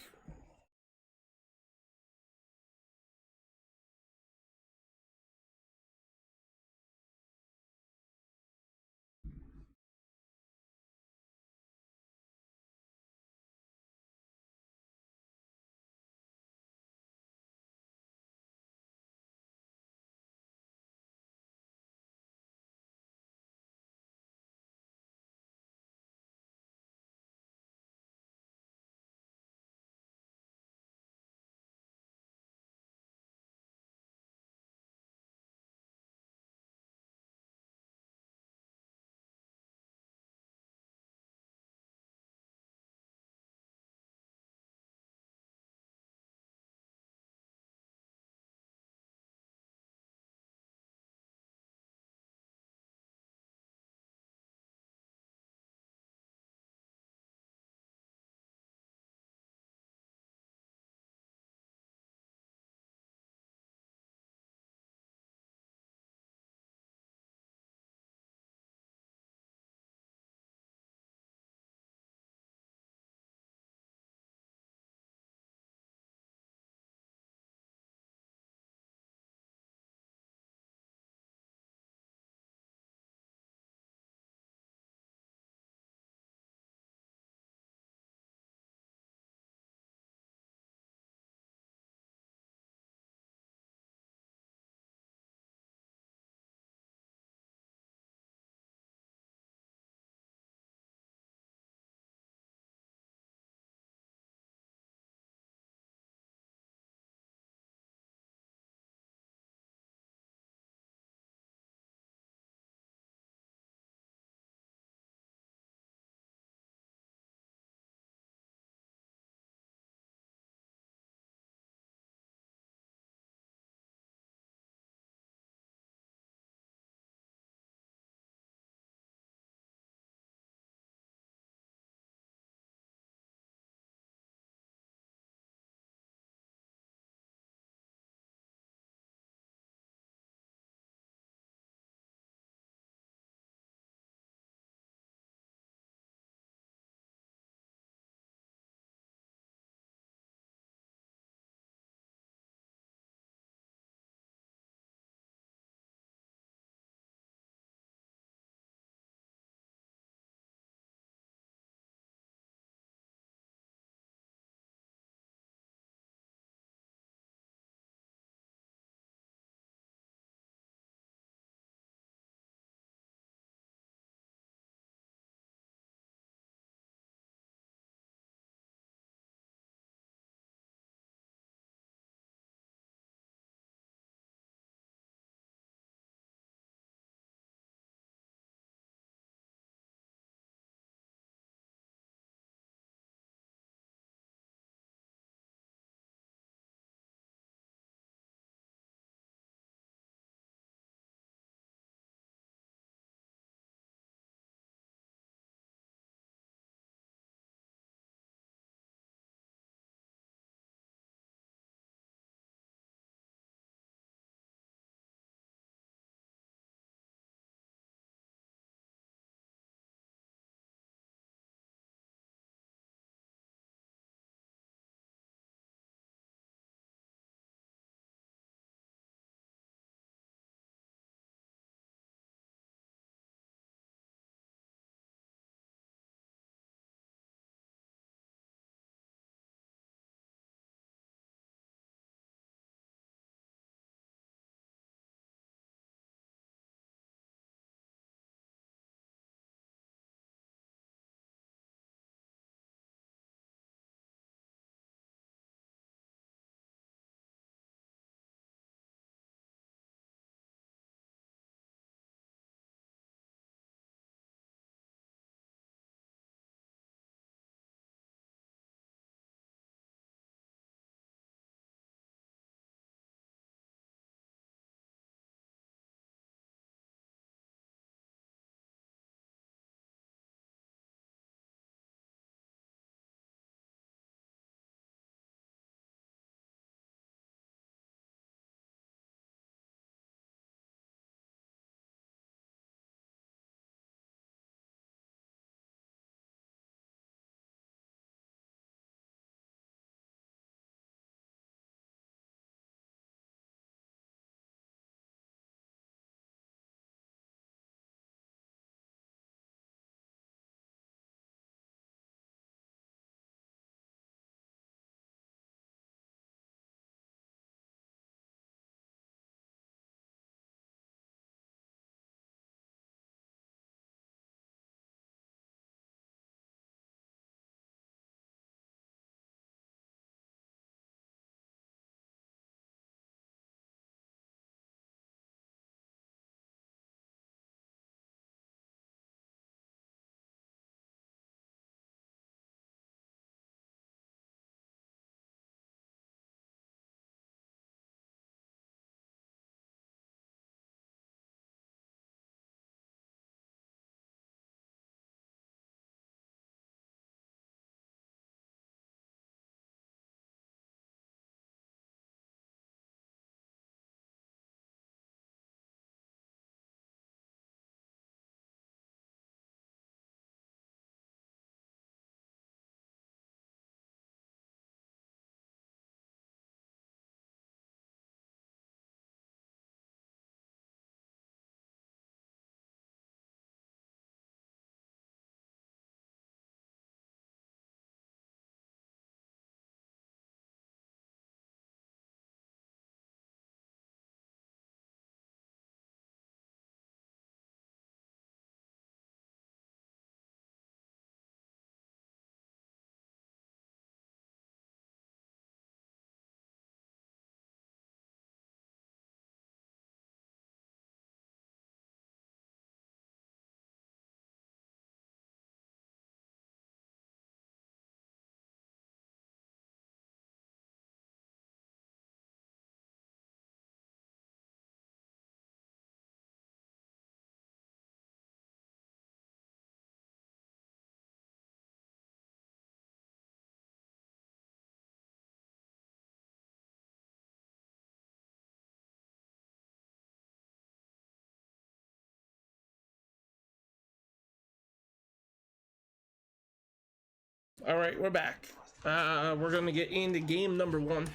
All right, we're back. We're gonna get into game number 1.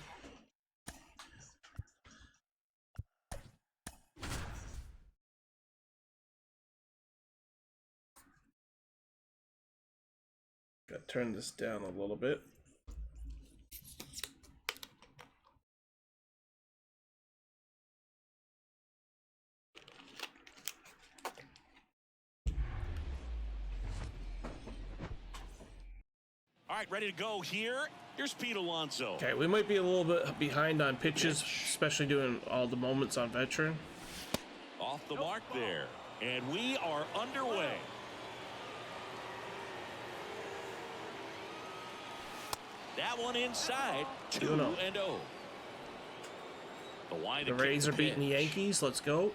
Gotta turn this down a little bit. All right, ready to go here. Here's Pete Alonso. Okay, we might be a little bit behind on pitches, especially doing all the moments on veteran. Off the mark there. And we are underway. That one inside. 2-0. The Rays are beating the Yankees. Let's go.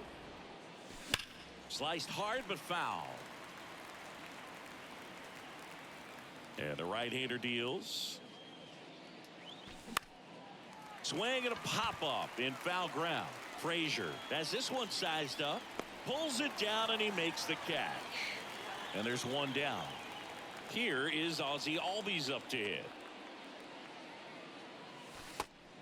Sliced hard but foul. And the right-hander deals. Swing and a pop-up in foul ground. Frazier has this one sized up. Pulls it down and he makes the catch. And there's one down. Here is Ozzie Albies up to hit.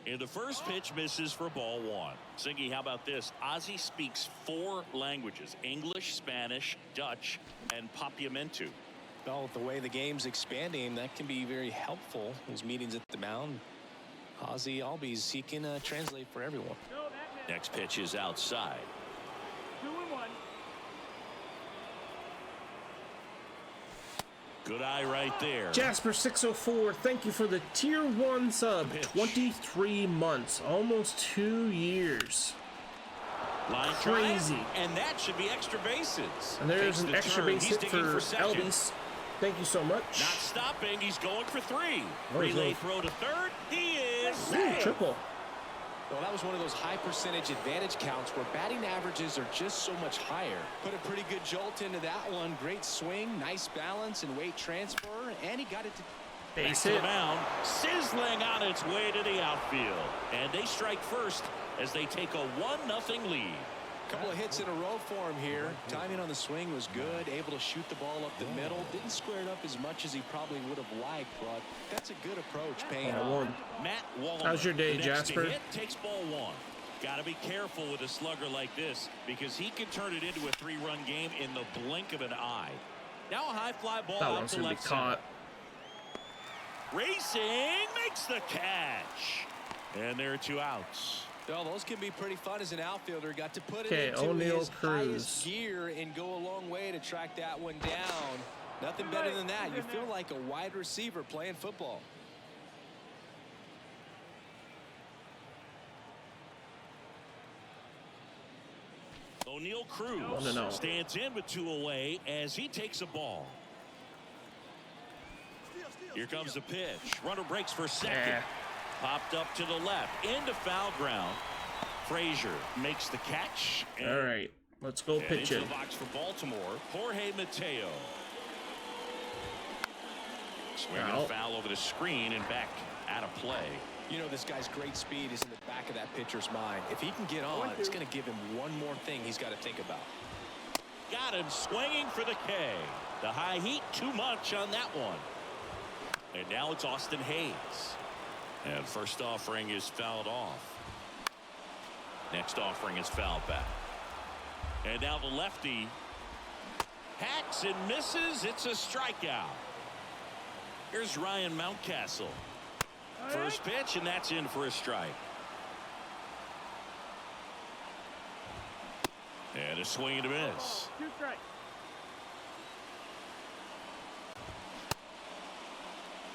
And the first pitch misses for ball 1. Singy, how about this? Ozzie speaks 4 languages: English, Spanish, Dutch, and Papiamentu. Well, with the way the game's expanding, that can be very helpful. Those meetings at the mound. Ozzie Albies, he can translate for everyone. Next pitch is outside. 2-1. Good eye right there. Jasper 604, thank you for the tier 1 sub. 23 months, almost 2 years. Line Crazy. drive, and that should be extra bases. And there's Takes an the extra turn. base He's hit digging for second. Albies. Thank you so much. Not stopping. He's going for 3. Oh, Relay he's throw to third. He is Ooh, safe. triple. Well, that was one of those high percentage advantage counts where batting averages are just so much higher. Put a pretty good jolt into that one. Great swing, nice balance and weight transfer, and he got it to Base To the hit. mound, sizzling on its way to the outfield. And they strike first as they take a 1-0 lead. couple of hits in a row for him here. Timing on the swing was good, able to shoot the ball up the middle. Didn't square it up as much as he probably would have liked, but that's a good approach, paying off. Matt Wallner. How's your day, the next to Jasper? hit takes ball 1. Got to be careful with a slugger like this because he can turn it into a 3-run game in the blink of an eye. Now a high fly ball That out one's to gonna be left caught. center. Racing makes the catch. And there are 2 outs. Well, those can be pretty fun as an outfielder. Got to put it Okay, into O'Neal his Cruz. highest gear and go a long way to track that one down. Nothing better than that. You feel like a wide receiver playing football. O'Neal Cruz 1-0. stands in with 2 away as he takes a ball. Here comes the pitch. Runner breaks for second. Yeah. Popped up to the left into foul ground. Frazier makes the catch. And All right, let's go pitch into it. the box for Baltimore, Jorge Mateo. Swinging a Out. foul over the screen and back out of play. You know, this guy's great speed is in the back of that pitcher's mind. If he can get on, it's going to give him one more thing he's got to think about. Got him swinging for the K. The high heat, too much on that one. And now it's Austin Hayes. And first offering is fouled off. Next offering is fouled back. And now the lefty hacks and misses. It's a strikeout. Here's Ryan Mountcastle. First pitch, and that's in for a strike. And a swing and a miss. 2 strikes.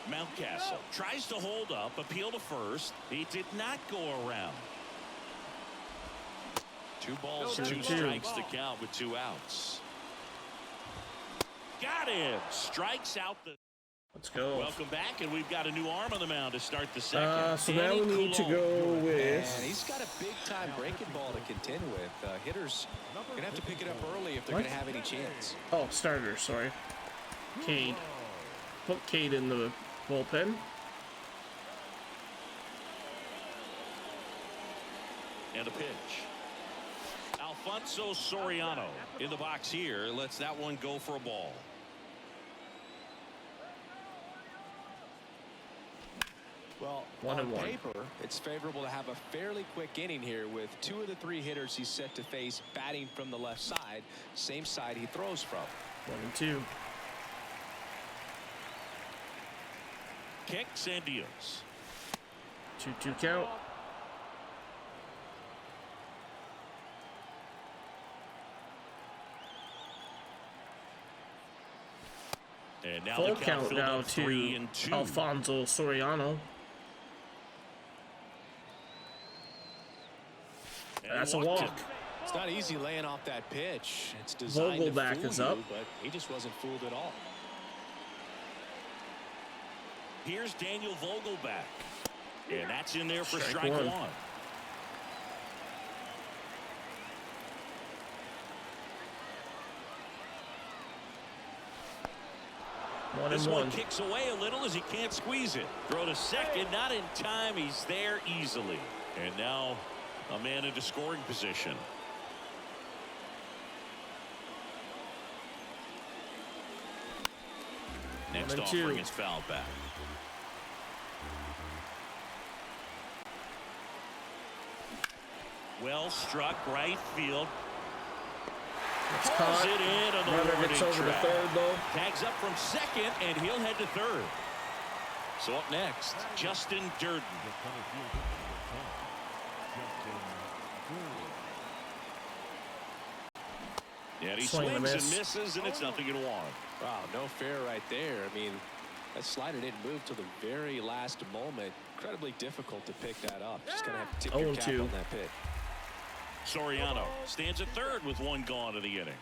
Mountcastle tries to hold up, appeal to first. He did not go around. 2 balls, 2 strikes to count with 2 outs. Got him. Strikes out the. Let's go. Welcome back, and we've got a new arm on the mound to start the second. So now we need to go And with. he's got a big-time breaking ball to contend with. Hitters going to have to pick it up early if they're going to have any chance. Oh, starter. Sorry, Cade. Put Cade in the bullpen. And a pitch. Alfonso Soriano in the box here. Lets that one go for a ball. Well, 1 and on 1. paper, it's favorable to have a fairly quick inning here with 2 of the 3 hitters he's set to face batting from the left side, same side he throws from. 1 and 2. Kicks and deals. 2-2 count. And now Full the count filled now up to 3-2. Alfonso Soriano. And That's a walked walk. him. It's not easy laying off that pitch. It's designed to Vogelback fool is you, up. but he just wasn't fooled at all. Here's Daniel Vogelback. And that's in there for Strike strike one. 1. This and one 1. kicks away a little as he can't squeeze it. Throw to second, not in time. He's there easily. And now a man into scoring position. Next 1 and offering 2. is fouled back. Well struck right field. It's Pulls caught. it in on the Runner warning gets over to track. third though. Tags up from second, and he'll head to third. So up next, Justin Durden. And he Swing and a swings and miss. misses, and it's 0-1. Wow, no fair right there. I mean, that slider didn't move till the very last moment. Incredibly difficult to pick that up. Just going to have to tip your cap 0-2. on that pitch. Soriano stands at third with 1 gone in the inning.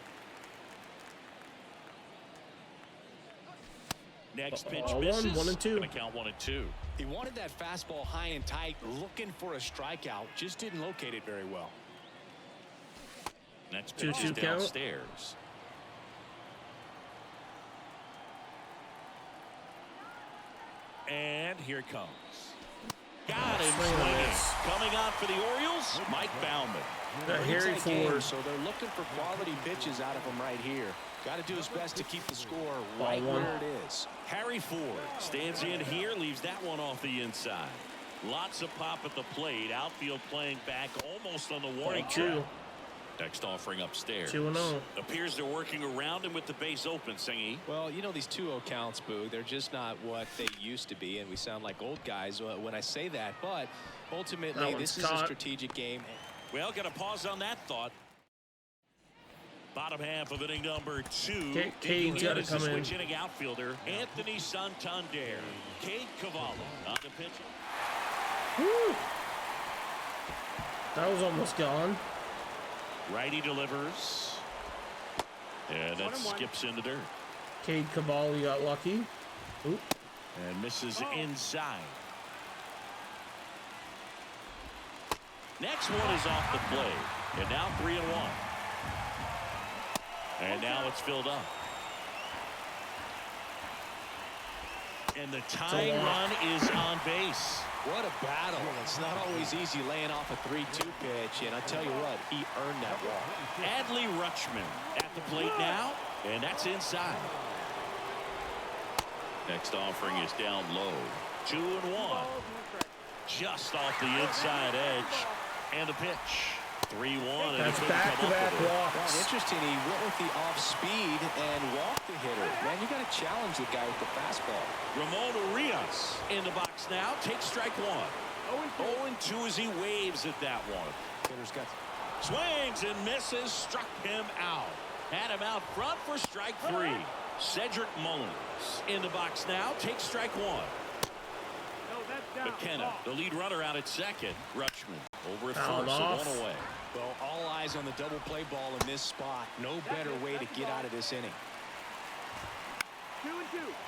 Next pitch 1, misses. 1 and 2. Gonna count 1 and 2. He wanted that fastball high and tight, looking for a strikeout. Just didn't locate it very well. Next pitch 2-2 is count. downstairs. And here it comes. Got him Swing and a swinging. miss. Coming out for the Orioles, Mike Bauman. Harry Inside game, Ford. so they're looking for quality pitches out of him right here. Got to do his best to keep the score Ball right 1. where it is. Harry Ford stands in here, leaves that one off the inside. Lots of pop at the plate. Outfield playing back almost on the warning Ball track. 2. Next offering upstairs. 2-0. Appears they're working around him with the base open, Singy. Well, you know, these 2-0 counts, Boo, they're just not what they used to be, and we sound like old guys when I say that. But ultimately, That this one's is a caught. strategic game. Well, got to pause on that thought. Bottom half of inning number 2. Cade's got to is the come in. switch inning outfielder, Anthony Santander. Cade Cavallo on the pitch. Woo! That was almost gone. Righty delivers. And that 1-1. skips into dirt. Cade Cavalli got lucky. Oop. And misses inside. Next one is off the plate. And now 3-1. And now it's filled up. And the tying run is on base. What a battle. It's not always easy laying off a 3-2 pitch, and I tell you what, he earned that walk. Adley Rutschman at the plate now, and that's inside. Next offering is down low. 2-1. Just off the inside edge. And the pitch. 3-1. and That's he couldn't come up back-to-back with it. Well, walks. interesting, he went with the off speed and walked the hitter. Man, you got to challenge the guy with the fastball. Ramon Urias in the box now. Takes strike 1. 0-2 as he waves at that one. Hitter's got Swings and misses. Struck him out. Had him out front for strike 3. Cedric Mullins in the box now. Takes strike 1. McKenna, the lead runner, out at second. Rutschman over at Fouled first, so off. 1 away. Well, all eyes on the double play ball in this spot. No better way to get out of this inning. 2-2.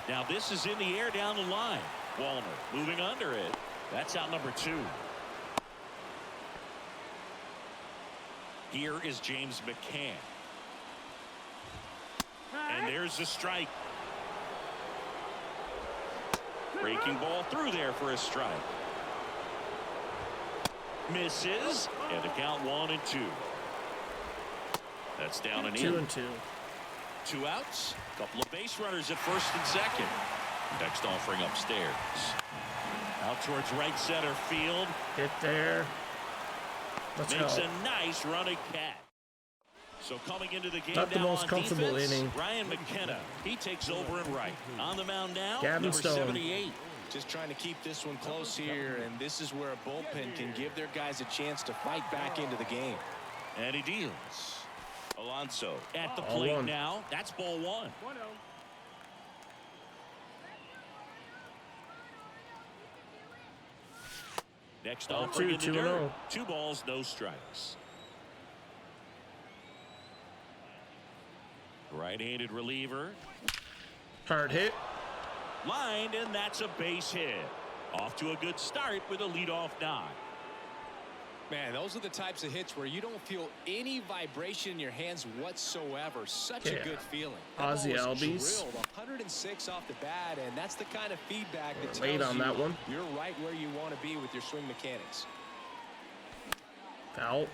Now this is in the air down the line. Walner moving under it. That's out number 2. Here is James McCann. And there's the strike. Breaking ball through there for a strike. Misses. And the count 1-2. That's down and in. 2-2. 2 outs. Couple of base runners at first and second. Next offering upstairs. Out towards right center field. Get there. Let's Makes go. a nice running catch. So coming into the game Not the now most on comfortable defense, inning. Ryan McKenna. He takes over in right. On the mound now, Gavin number Stone. 78. Just trying to keep this one close here, and this is where a bullpen can give their guys a chance to fight back into the game. And he deals. Alonso at the Ball plate one. now. That's ball one. 1-0. Next Ball offering two, in the 2-0. dirt. 2 balls, no strikes. Right-handed reliever. Hard hit. Lined, and that's a base hit. Off to a good start with a leadoff knock. Man, those are the types of hits where you don't feel any vibration in your hands whatsoever. Such Yeah. a good feeling. Ozzy That ball was Albies. drilled 106 off the bat, and that's the kind of feedback that Late tells on you that one. you're right where you want to be with your swing mechanics. Foul.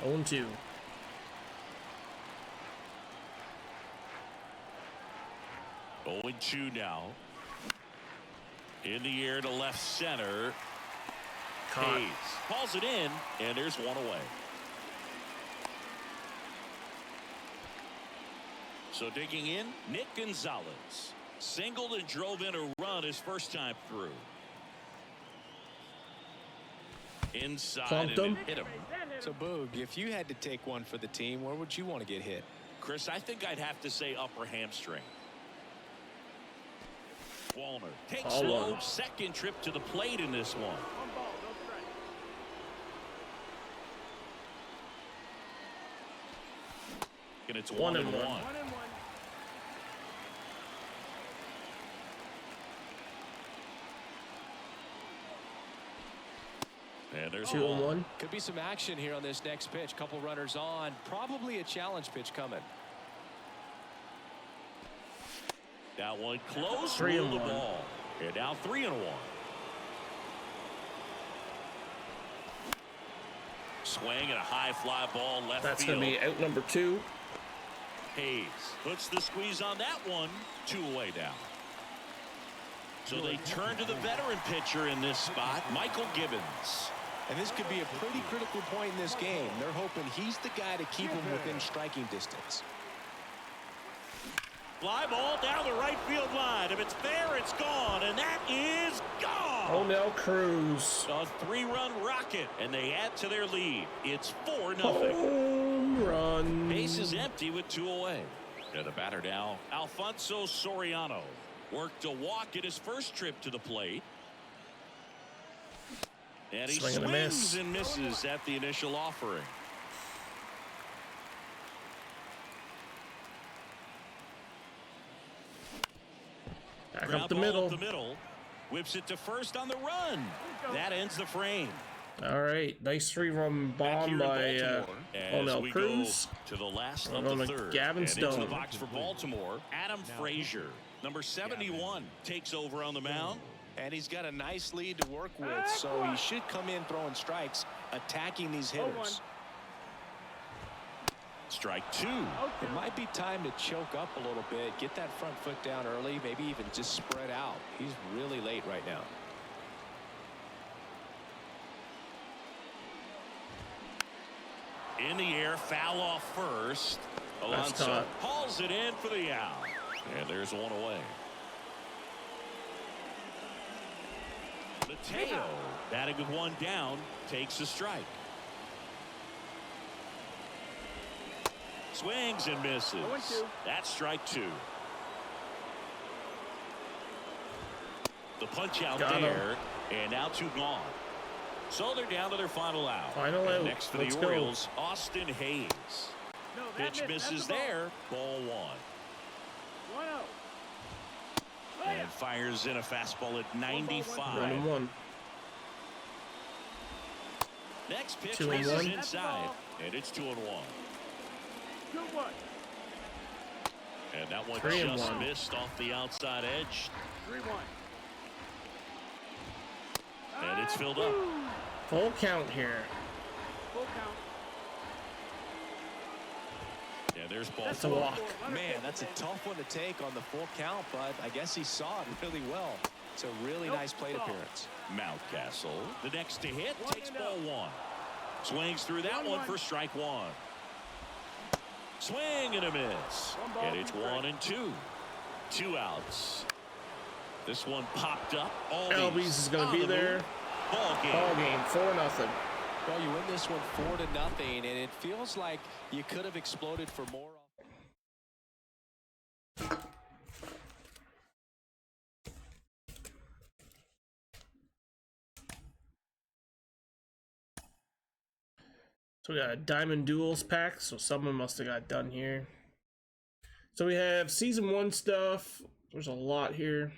0-2. Oh, 0-2 now. In the air to left center. Caught. Hayes calls it in, and there's one away. So digging in, Nick Gonzalez singled and drove in a run his first time through. Inside Clumped and him. it hit him. So, Boog, if you had to take one for the team, where would you want to get hit? Chris, I think I'd have to say upper hamstring. Wallner takes Ball slow one. second trip to the plate in this one. 1 ball, no strike. And it's 1-1. 1-1. 1-1. And there's 2-1. Could be some action here on this next pitch. Couple runners on. Probably a challenge pitch coming. That one close. 3-1. Ruled the ball. And now 3-1. Swing and a high fly ball left That's field. going to be out number 2. Hayes puts the squeeze on that one. 2 away now. So they turn to the veteran pitcher in this spot, Michael Gibbons. And this could be a pretty critical point in this game. They're hoping he's the guy to keep him within striking distance. Fly ball down the right field line. If it's there, it's gone. And that is gone. O'Neill Cruz. A 3-run rocket. And they add to their lead. It's 4-0. Home run. Base is empty with 2 away. And the batter now, Alfonso Soriano. Worked a walk at his first trip to the plate. And he Swing and a miss. swings and misses at the initial offering. Back Ground up the ball middle. up the middle. Whips it to first on the run. That ends the frame. All right. Nice 3-run Back here bomb in by Baltimore as O'Neill we Cruz. go to the last We're of going the to third. Gavin And into the Stone. box for Baltimore, Adam Frazier, number 71, takes over on the mound. And he's got a nice lead to work with, so he should come in throwing strikes, attacking these hitters. Strike 2. It might be time to choke up a little bit, get that front foot down early, maybe even just spread out. He's really late right now. In the air, foul off first. That's Alonso caught. hauls it in for the out. And there's one away. Mateo, batting with 1 down, takes a strike. Swings and misses. 0-2. That's strike 2. The punch out Got him. there, and now 2 gone. So they're down to their final out. Final And out. next for Let's the go. Orioles, Austin Hayes. No, that Pitch missed. That's misses the ball. there. Ball 1. 1-0. And fires in a fastball at 95. 1-1. Next pitch 2-1. misses That's the inside. ball. And it's 2-1. 2-1. And that one 3-1. just missed off the outside edge. 3-1. And it's filled up. Full count here. Full count. And there's ball That's a 4. walk. Man, that's a tough one to take on the full count, but I guess he saw it really well. It's a really nice plate appearance. Mountcastle, the next to hit, takes 1-0. ball one. Swings through that 1-1. one for strike one. Swing and a miss. One ball, And it's 2 strikes. 1-2. 2 outs. This one popped up. Albies is going to be there. Ball game. Ball game, 4-0. Well, you win this one 4-0, and it feels like you could have exploded for more. So we got a Diamond Duels pack, so someone must have got done here. So we have Season 1 stuff. There's a lot here.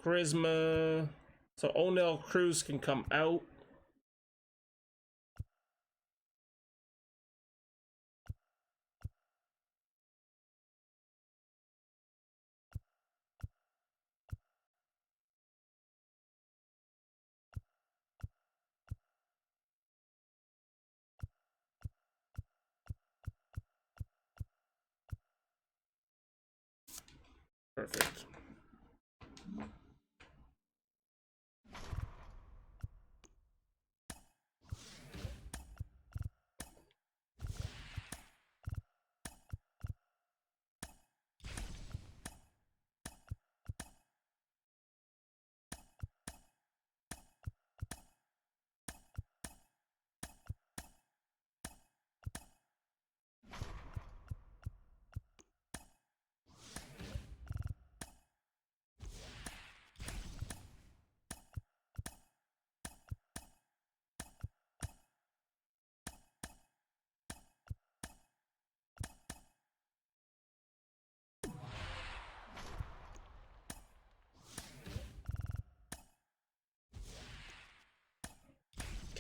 Charisma. So Onel Cruz can come out. Perfect.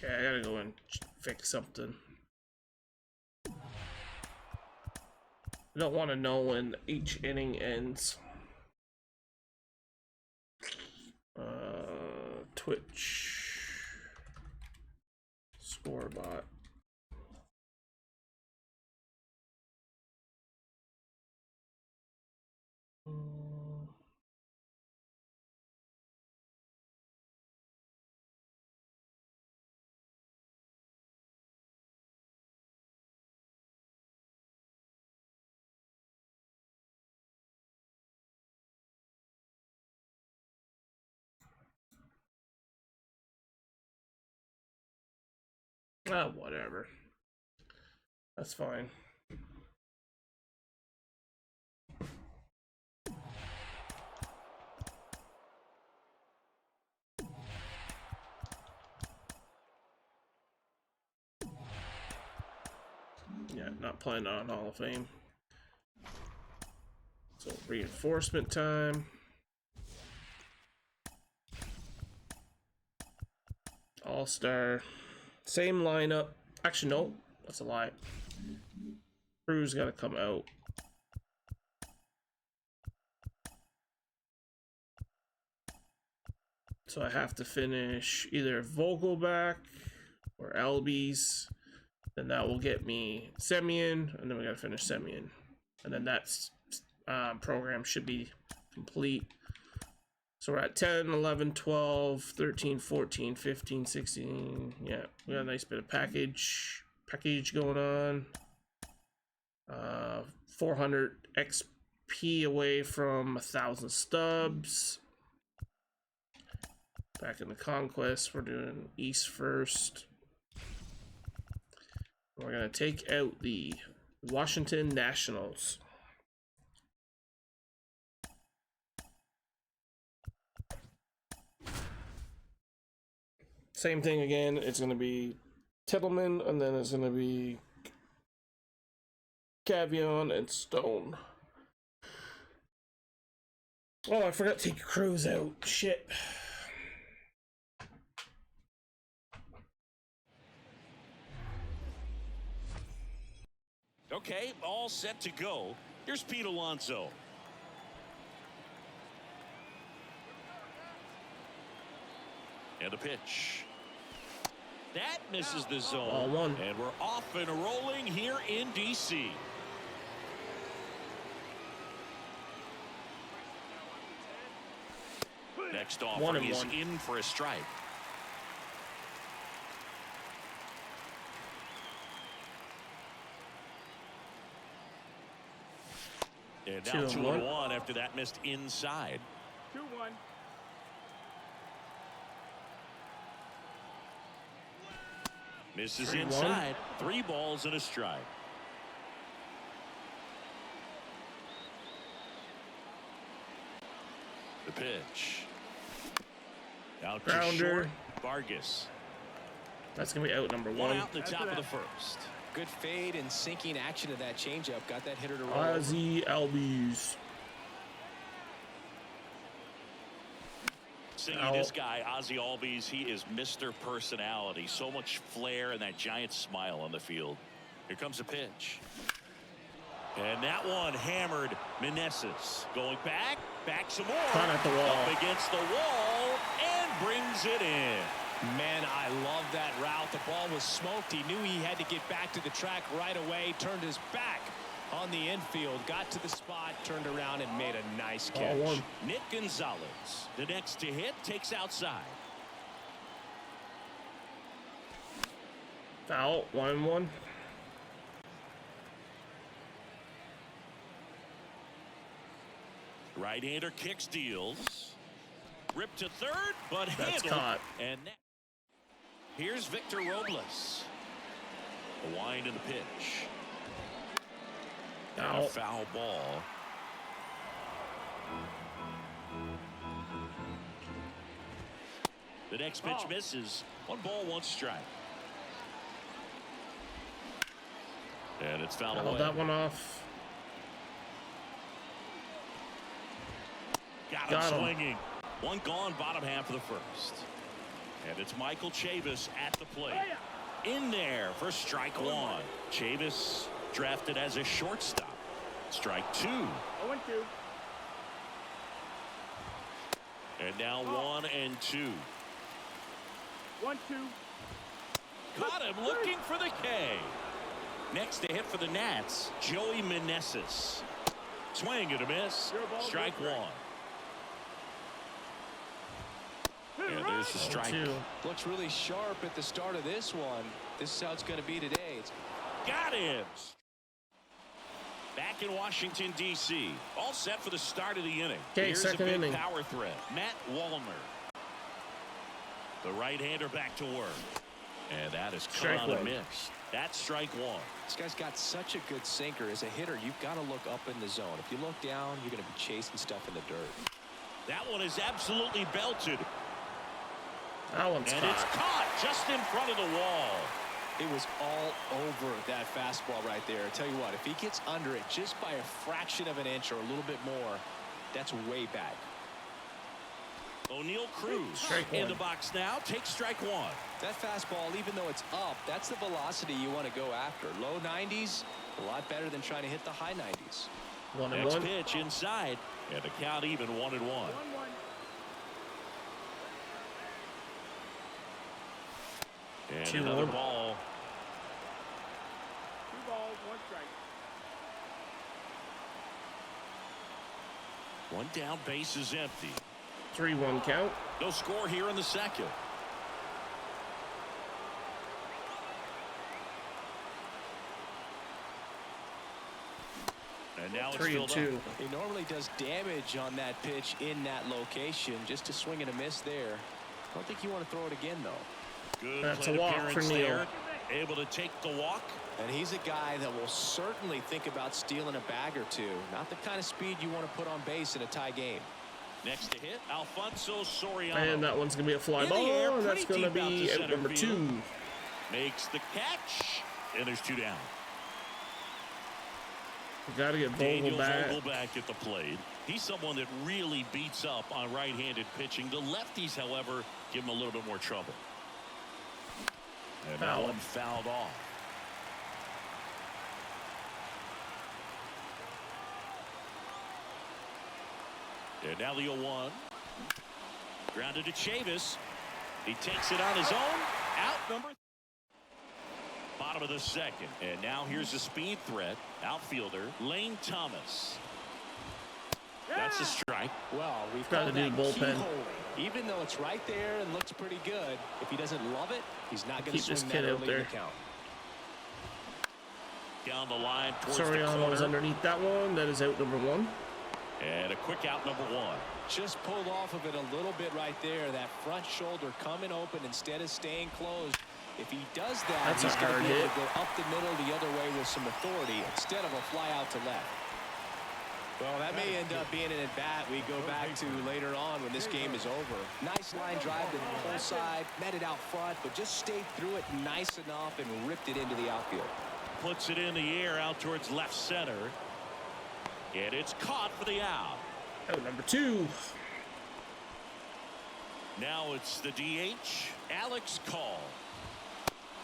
Okay, I gotta go and fix something. I don't want to know when each inning ends. Twitch scorebot. Ah, whatever. That's fine. Yeah, not planning on Hall of Fame. So reinforcement time. All-Star. Same lineup. Actually, no. That's a lie. Cruz got to come out. So I have to finish either Vogelback or Albies. Then that will get me Semien. And then we got to finish Semien. And then that's program should be complete. So we're at 10, 11, 12, 13, 14, 15, 16. Yeah, we got a nice bit of package going on. 400 XP away from 1,000 stubs. Back in the Conquest, we're doing East first. We're going to take out the Washington Nationals. Same thing again. It's going to be Titleman, and then it's going to be Cavion and Stone. Oh, I forgot to take Cruz out. Shit. Okay, all set to go. Here's Pete Alonso. And a pitch. That misses the zone. Ball one. And we're off and rolling here in D.C. Next 1 offering and is 1. in for a strike. And now 2 and 2-1 after that missed inside. 2-1. Misses 3-1. inside. 3 balls and a strike. The pitch. Out to Grounder. short. Vargas. That's gonna be out number 1 1. out in the top of the first. Good fade and sinking action of that changeup. Got that hitter to roll. Ozzy Albies. Seeing this guy, Ozzy Albies, he is Mr. Personality. So much flair and that giant smile on the field. Here comes a pitch. And that one hammered Meneses. Going back some more. Caught at the wall. Up against the wall and brings it in. Man, I love that route. The ball was smoked. He knew he had to get back to the track right away. Turned his back on the infield. Got to the spot, turned around, and made a nice catch. 1. Nick Gonzalez, the next to hit, takes outside. Foul. 1 and 1. Right-hander kicks, deals. Ripped to third, but That's handled. caught. And here's Victor Robles. The wind and the pitch. And a Out. foul ball. The next pitch misses. 1 ball, 1 strike. And it's fouled away. That one off. Got Got him him. swinging. 1 gone, bottom half of the first. And it's Michael Chavis at the plate. In there for strike 1. Chavis drafted as a shortstop. Strike 2. 0-2. And now 1 and 2. 1-2. Caught him looking for the K. Next to hit for the Nats, Joey Meneses. Swing and a miss. Strike 1. And there's the strike. 2. Looks really sharp at the start of this one. This is how it's going to be today. It's Got him. Back in Washington, D.C. All set for the start of the inning. Okay, Here's second a big inning. power threat. Matt Wallner. The right-hander back to work. And that is Strike caught on a 1. miss. That's strike 1. This guy's got such a good sinker. As a hitter, you've got to look up in the zone. If you look down, you're going to be chasing stuff in the dirt. That one is absolutely belted. That one's And caught. it's caught just in front of the wall. It was all over that fastball right there. I tell you what, if he gets under it just by a fraction of an inch or a little bit more, that's way back. O'Neal Cruz Strike in 1. the box now. Takes strike 1. That fastball, even though it's up, that's the velocity you want to go after. Low 90s, a lot better than trying to hit the high 90s. 1 and Next 1. pitch inside. And the count even 1 and 1. 1-1. And 2-1. another ball. 2 balls, 1 strike. 1 down, base is empty. 3-1 count. No score here in the second. And now it's filled 3-2. up. He normally does damage on that pitch in that location. Just a swing and a miss there. I don't think you want to throw it again, though. Good That's plate a walk appearance for Neal. there. Able to take the walk. And he's a guy that will certainly think about stealing a bag or two. Not the kind of speed you want to put on base in a tie game. Next to hit, Alfonso Soriano. And that one's going to be a fly In the ball. air, And that's pretty going to deep out be to out center number field. 2. Makes the catch. And there's 2 down. We got to get Daniel Vogel back. Vogelback at the plate. He's someone that really beats up on right-handed pitching. The lefties, however, give him a little bit more trouble. And that Foul. one fouled off. And now the 0-1. Grounded to Chavis. He takes it on his own. Out number. Bottom of the second. And now here's the speed threat. Outfielder Lane Thomas. That's a strike. Well, we've Gotta called do that bullpen. keyholing. Even though it's right there and looks pretty good, if he doesn't love it, he's not going to Keep this swing kid that out early there. in the count. Down the line towards the Soriano is corner. underneath that one. That is out number 1. And a quick out number 1. Just pulled off of it a little bit right there. That front shoulder coming open instead of staying closed. If he does that, That's a he's going to hard be able hit. to go up the middle the other way with some authority instead of a fly out to left. Well, that may end up being an at-bat we go back to later on when this game is over. Nice line drive to the pull side, met it out front, but just stayed through it nice enough and ripped it into the outfield. Puts it in the air out towards left center. And it's caught for the out. Out number 2. Now it's the DH, Alex Call.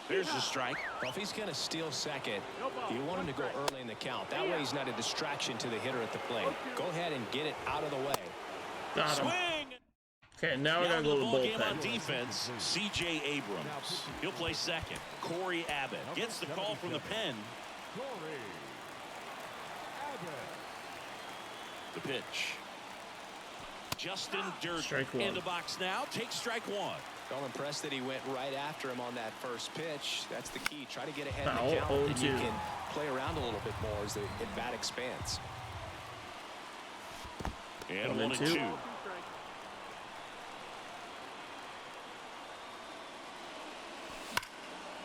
There's the strike. Well, if he's going to steal second, you want him to go early in the count. That way he's not a distraction to the hitter at the plate. Go ahead and get it out of the way. Got him. Swing. Okay, now we Now gotta to go the to ball game on bullpen. defense, C.J. Abrams. He'll play second. Corey Abbott gets the call from the pen. The pitch. Justin Dirt Strike in one. the box now. Takes strike 1. Well impressed that he went right after him on that first pitch. That's the key. Try to get ahead Foul, in the count, and you 0-2. can play around a little bit more as the at-bat expands. And 1 1 and and 2. 2.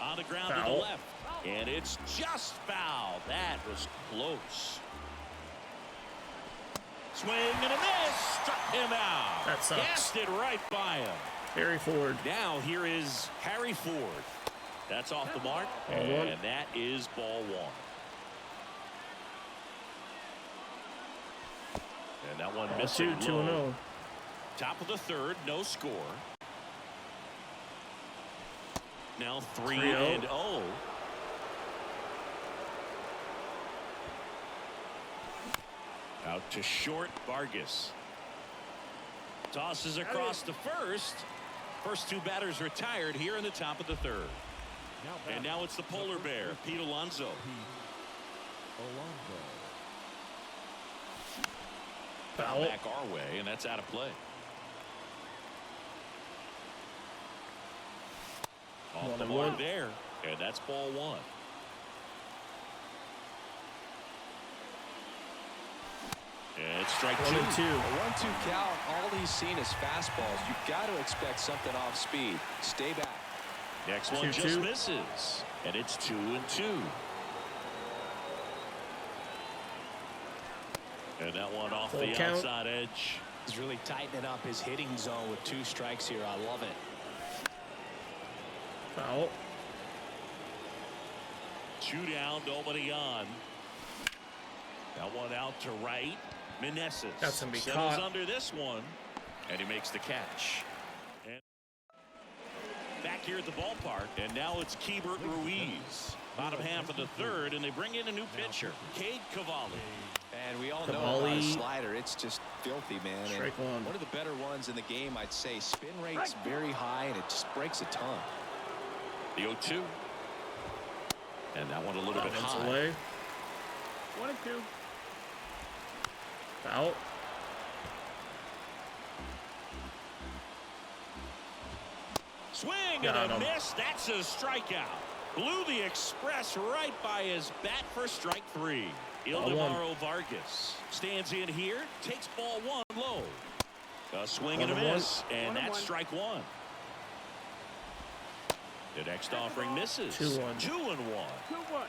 On the ground to Foul. the left. And it's just foul. That was close. Swing and a miss. Struck him out. That sucks. Gassed it right by him. Harry Ford. Now here is Harry Ford. That's off the mark. Ball And one. that is ball 1. And that one missed 2, it 2-0. low. Top of the third, no score. Now 3-0. 3-0. Out to short, Vargas. Tosses across to first. First 2 batters retired here in the top of the third. And now it's the polar bear, Pete Alonso. Foul. Back our way, and that's out of play. Off 1 the and mark 1. there, and that's ball 1. And it's strike 1 2. and 2. A 1-2 count. All he's seen is fastballs. You've got to expect something off speed. Stay back. Next one 2-2. just misses, and it's 2 and 2. And that one off Full the count. outside edge. He's really tightening up his hitting zone with 2 strikes here. I love it. Foul. 2 down, nobody on. That one out to right. Meneses That's gonna be settles caught. under this one, and he makes the catch. And back here at the ballpark, and now it's Keibert Ruiz. Bottom half of the third, and they bring in a new pitcher, Cade Cavalli. And we all know about a Cavalli. slider. It's just filthy, man. And Strike 1. one of the better ones in the game, I'd say. Spin rate's very high, and it just breaks a ton. The 0-2. And that one a little bit That's high. away. 1 and 2. Foul. Swing Got and a him. miss. That's a strikeout. Blew the express right by his bat for strike 3. Ball 1. Ildemaro Vargas stands in here, takes ball 1 low. A swing and a 1 and 1. miss, and 1 and that's 1. strike 1. The next offering misses. 2-1. 2-1. 2-1.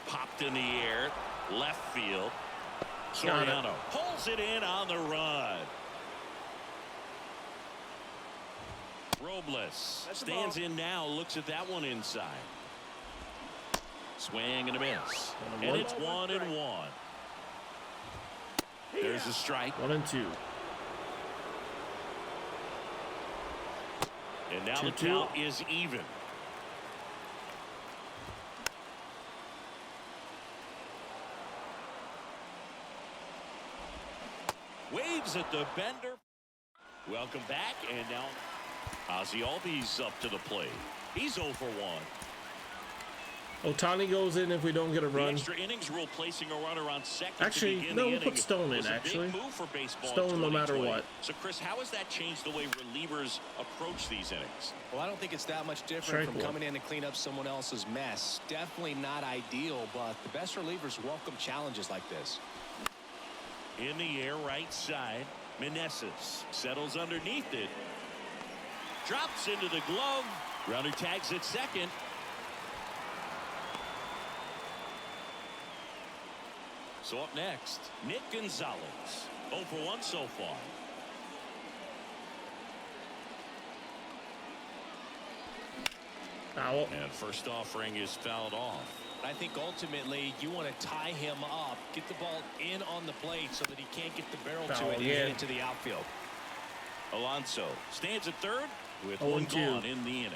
Popped in the air, left field. Got it. Soriano pulls it in on the run. Robles That's the stands ball. in now, looks at that one inside. Swing and a miss. 1 and And 1. it's 1 and 1. There's a strike. 1 and 2. And now the 2-2. count is even. Waves at the bender. Welcome back, and now Ozzie Albies up to the plate. He's 0 for 1. Otani goes in if we don't get a The run. extra innings rule placing a runner on second. Actually, to begin no, the we'll put inning Stone in, was a actually. big move for baseball in Stone no matter 2020. what. So, Chris, how has that changed the way relievers approach these innings? Well, I don't think it's that much different Strike from one. coming in to clean up someone else's mess. Definitely not ideal, but the best relievers welcome challenges like this. In the air, right side. Meneses settles underneath it. Drops into the glove. Runner tags at second. So up next, Nick Gonzalez. 0 for 1 so far. Foul. And first offering is fouled off. I think ultimately you want to tie him up, get the ball in on the plate so that he can't get the barrel Foul to it and again. get into the outfield. Alonso stands at third with 0 one and 2. gone in the inning.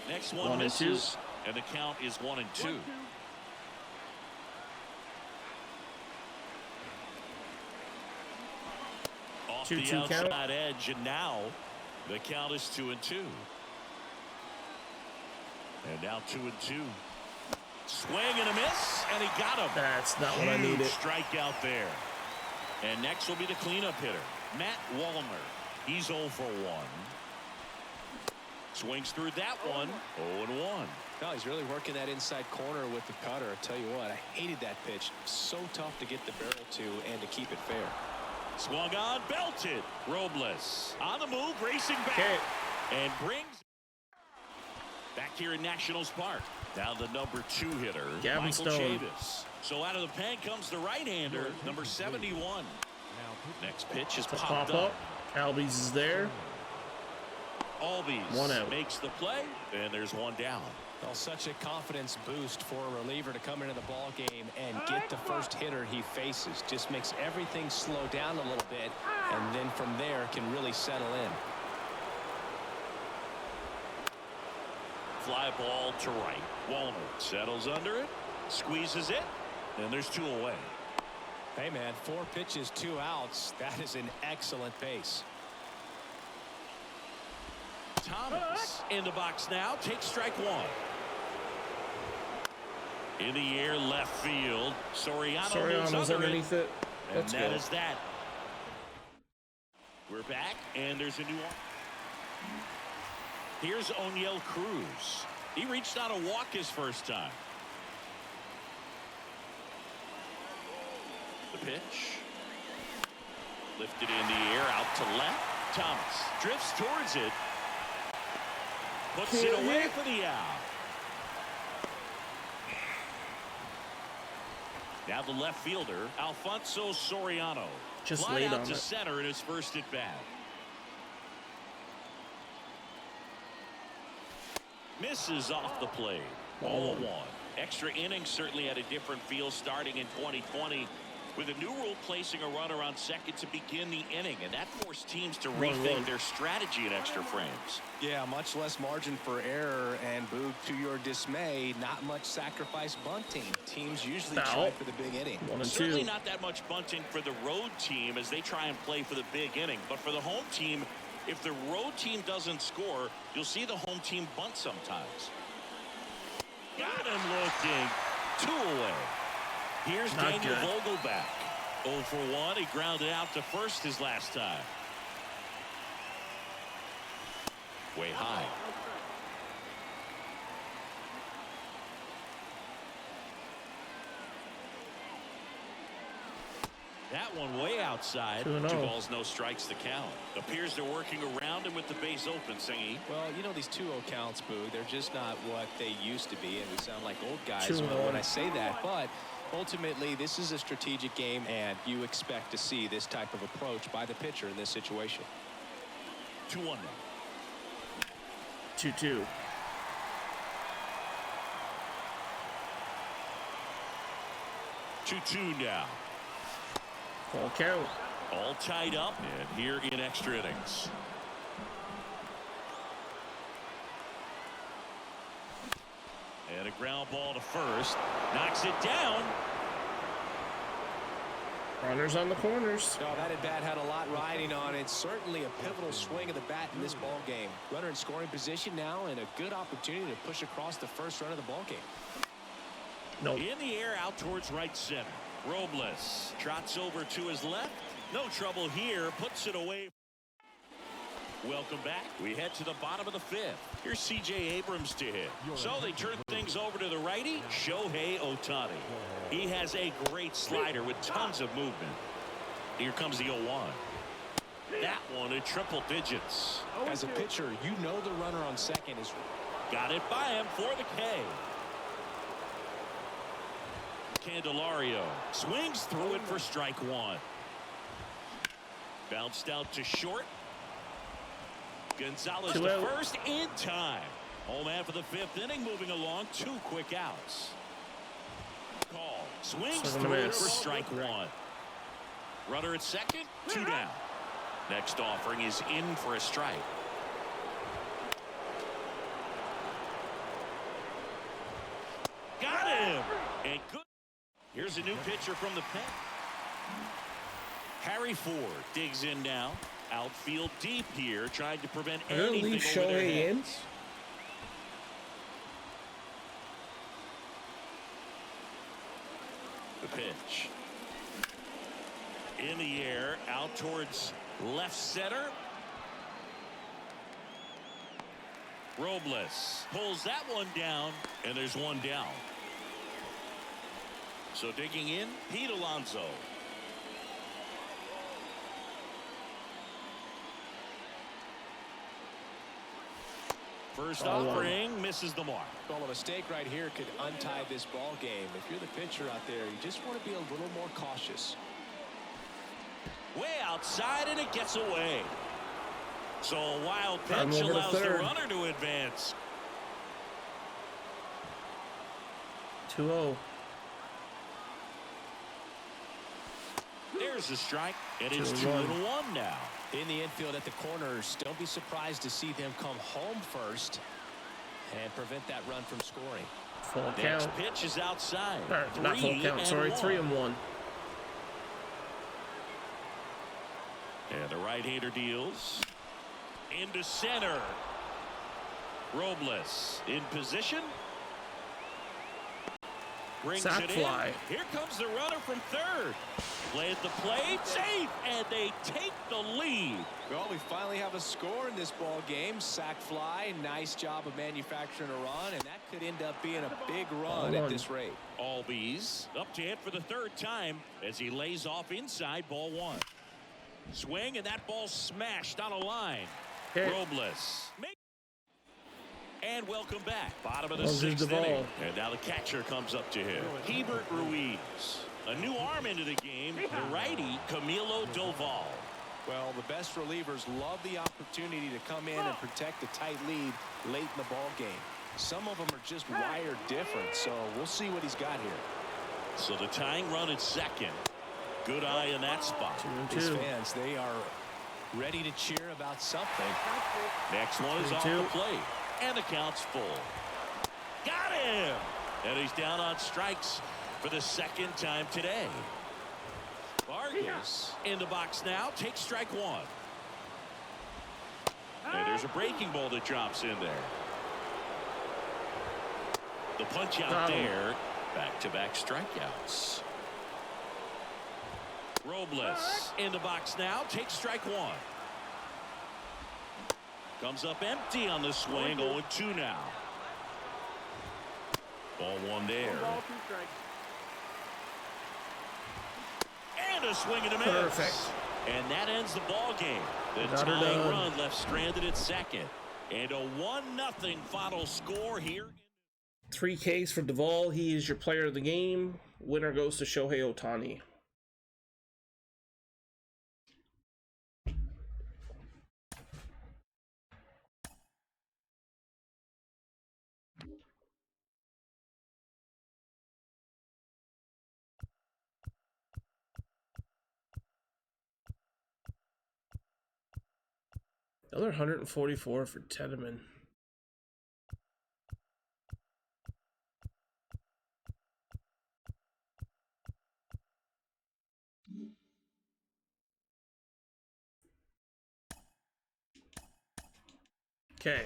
Next 1 one and 2. misses, and the count is 1 and 2. 1-2. Off 2-2 the outside count. edge, and now the count is 2 and 2. And now 2 and 2. Swing and a miss, and he got him. That's not what I Huge needed. strikeout there. And next will be the cleanup hitter, Matt Wallner. He's 0 for 1. Swings through that one. 0 and 1. No, he's really working that inside corner with the cutter. I tell you what, I hated that pitch. So tough to get the barrel to and to keep it fair. Swung on, belted. Robles on the move, racing back. Okay. And brings back here in Nationals Park. Now the number 2 hitter, Gavin Michael Stone. Chavis. So out of the pen comes the right-hander, number 71. Next pitch is To popped pop up. Albies is there. Albies 1 out. makes the play, and there's 1 down. Well, such a confidence boost for a reliever to come into the ball game and get the first hitter he faces. Just makes everything slow down a little bit, and then from there can really settle in. Fly ball to right. Wallner settles under it, squeezes it, and there's 2 away. Hey, man, 4 pitches, 2 outs. That is an excellent pace. Thomas in the box now, takes strike 1. In the air, left field. Soriano moves Soriano's under underneath it. it. And Let's that go. is that. We're back, and there's a new one. Here's O'Neill Cruz. He reached out a walk his first time. The pitch. Lifted in the air, out to left. Thomas drifts towards it. Puts it away for the out. Now the left fielder, Alfonso Soriano. Just Fly laid out on to it. center in his first at bat. Misses off the plate. 0-1. Extra innings certainly had a different feel starting in 2020 with a new rule placing a runner on second to begin the inning, and that forced teams to 1-1. rethink their strategy in extra frames. Yeah, much less margin for error, and Boog, to your dismay, not much sacrifice bunting. Teams usually Foul. try for the big inning. 1 and Certainly 2. not that much bunting for the road team as they try and play for the big inning, but for the home team, if the road team doesn't score, you'll see the home team bunt sometimes. Got him looking. 2 away. Here's Not Daniel good. Vogelback. 0 for 1. He grounded out to first his last time. Way high. That one way outside. 2-0. 2 balls, no strikes to count. Appears they're working around him with the base open, Singy. Well, you know, these 2-0 counts, Boog, they're just not what they used to be, and we sound like old guys 2-1. when I say that, but ultimately this is a strategic game, and you expect to see this type of approach by the pitcher in this situation. 2-1 now. 2-2. Two now. Full count. All tied up and here in extra innings. And a ground ball to first. Knocks it down. Runners on the corners. No, that at bat had a lot riding on it. Certainly a pivotal swing of the bat in this ball game. Runner in scoring position now, and a good opportunity to push across the first run of the ball game. Nope. In the air out towards right center. Robles trots over to his left. No trouble here. Puts it away. Welcome back. We head to the bottom of the fifth. Here's C.J. Abrams to hit. So they turn things over to the righty, Shohei Ohtani. He has a great slider with tons of movement. Here comes the 0-1. That one in triple digits. As a pitcher, you know the runner on second is... Got it by him for the K. Candelario swings through it for strike one. Bounced out to short. Gonzalez to first in time. Home man for the fifth inning, moving along, 2 quick outs. Call swings through it for strike one. Runner at second, 2 down. Next offering is in for a strike. Got him. And good. Here's a new pitcher from the pen. Harry Ford digs in now. Outfield deep here, trying to prevent anything leave over their Shohei in. heads. The pitch. In the air, out towards left center. Robles pulls that one down, and there's one down. So digging in, Pete Alonso. First offering misses the mark. Well, a mistake right here could untie this ball game. If you're the pitcher out there, you just want to be a little more cautious. Way outside, and it gets away. So a wild pitch over to allows the third. runner to advance. 2-0. There's the strike, and it's 2-1 2-1 now. In the infield at the corners, don't be surprised to see them come home first and prevent that run from scoring. Full Next count. pitch is outside. Or, not full count, sorry, 3-1. And the right-hander deals into center. Robles in position. Brings Sack it fly. in. Here comes the runner from third. Play at the plate, safe, and they take the lead. Well, we finally have a score in this ball game. Sack fly, nice job of manufacturing a run, and that could end up being a big run at this rate. Albies up to hit for the third time as he lays off inside ball one. Swing, and that ball smashed on a line. Okay. Robles. And welcome back. Bottom of the Well, sixth the ball. inning. And now the catcher comes up to him. Hebert Ruiz. A new arm into the game. The righty, Camilo Doval. Well, the best relievers love the opportunity to come in and protect the tight lead late in the ball game. Some of them are just wired different, so we'll see what he's got here. So the tying run at second. Good eye in that spot. 2-2. These fans, they are ready to cheer about something. Next one is off 2-2. the plate. And the count's full. Got him! And he's down on strikes for the second time today. Vargas in the box now. Takes strike one. And there's a breaking ball that drops in there. The punch out there. Back-to-back strikeouts. Robles in the box now. Takes strike one. Comes up empty on the swing. 0-2 now. Ball one there. Ball, 2 strikes. And a swing and a miss. Perfect. And that ends the ball game. The Got her tying done. run left stranded at second. And a 1-0 final score here. 3 Ks for Duvall. He is your player of the game. Winner goes to Shohei Ohtani. Another 144 for Tedeman. Okay.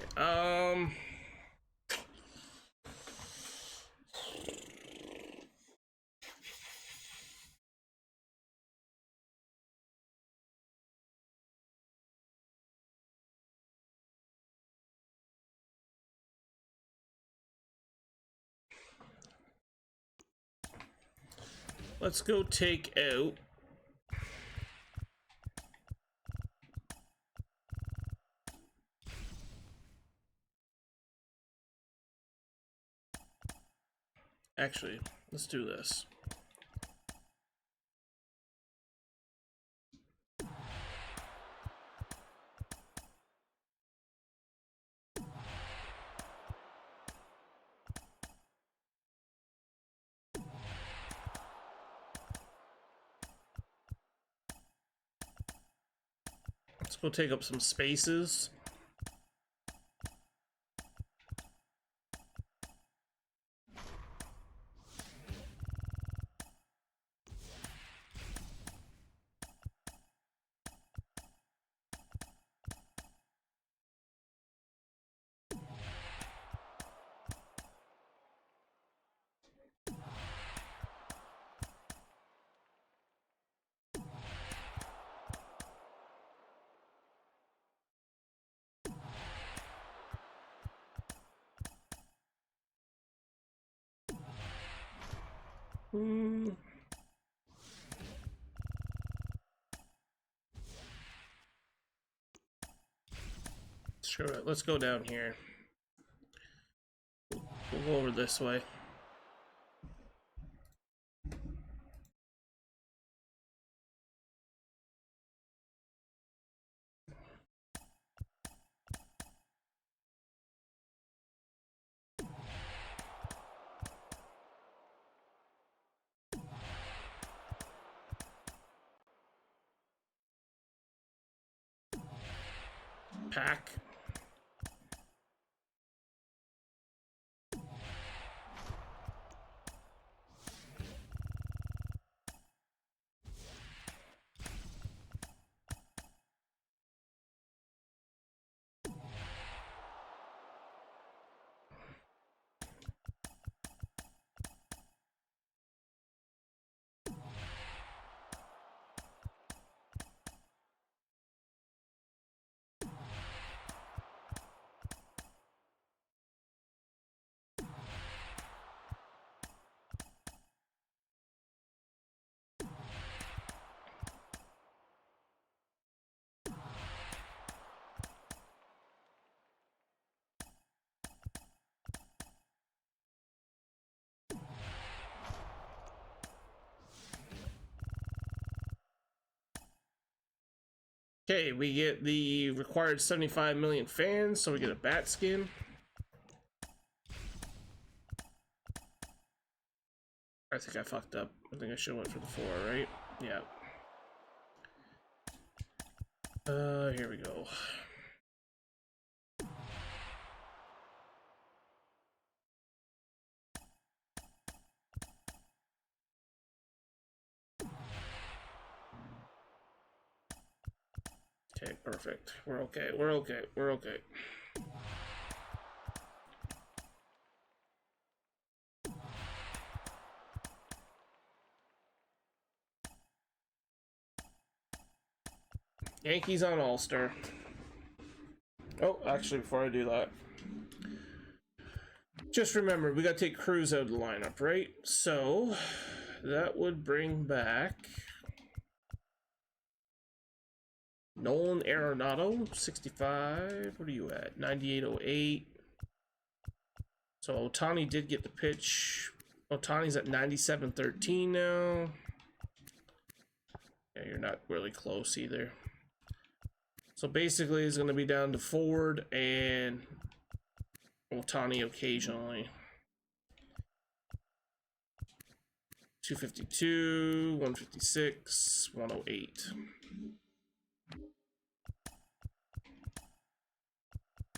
Let's go take out actually, let's do this. Let's go take up some spaces. Screw it. Let's go down here. We'll go over this way. Pack. Okay, we get the required 75 million fans, so we get a bat skin. I think I fucked up. I think I should have went for the 4, right? Yeah. Here we go. Okay, perfect. We're okay. We're okay. We're okay. Yankees on All-Star. Oh, actually, before I do that, just remember, we got to take Cruz out of the lineup, right? So, that would bring back Nolan Arenado, 65. What are you at? 98.08. So, Ohtani did get the pitch. Ohtani's at 97.13 now. Yeah, you're not really close either. So basically, it's going to be down to Ford and Ohtani occasionally. 252, 156, 108.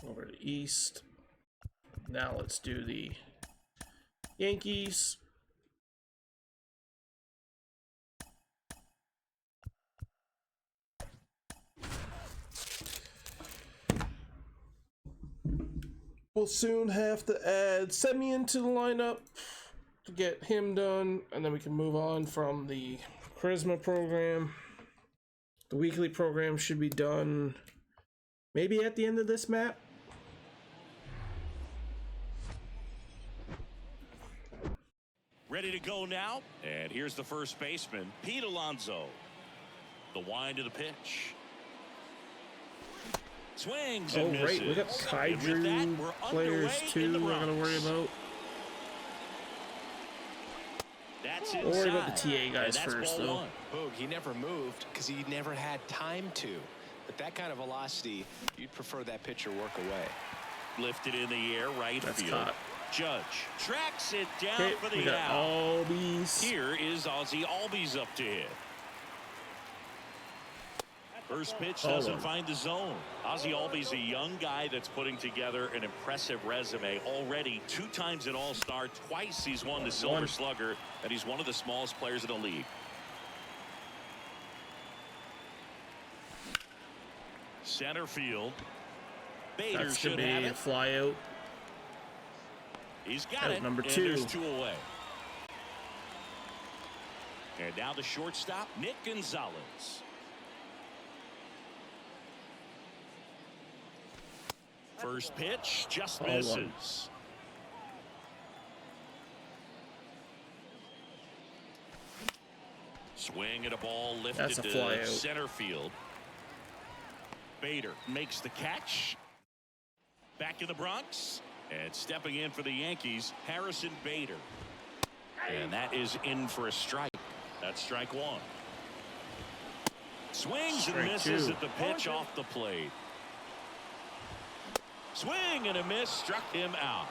Over to East. Now let's do the Yankees. We'll soon have to add Semi into the lineup to get him done, and then we can move on from the Charisma program. The weekly program should be done maybe at the end of this map. Ready to go now, and here's the first baseman, Pete Alonso. The wind of the pitch. Swings and misses. Right, we got Kaiju players too. We're gonna worry about. That's We'll worry about the TA guys first, though. Boog, he never moved because he never had time to. But that kind of velocity, you'd prefer that pitcher work away. Lifted in the air, right field. Caught. Judge tracks it down for we the got out. Albies. Here is Ozzie Albies up to hit. First pitch doesn't find the zone. Ozzie Albies, a young guy that's putting together an impressive resume. Already 2 times an All-Star, twice he's won the Silver Slugger, and he's one of the smallest players in the league. Center field. Bader That's should gonna have be a it. fly out. He's got Out it. number And 2. there's 2 away. And now the shortstop, Nick Gonzalez. First pitch just misses. Swing at a ball lifted That's a fly to out. center field. Bader makes the catch. Back in the Bronx. And stepping in for the Yankees, Harrison Bader. And that is in for a strike. That's strike 1. Swings and misses at the pitch off the plate. Swing and a miss, struck him out.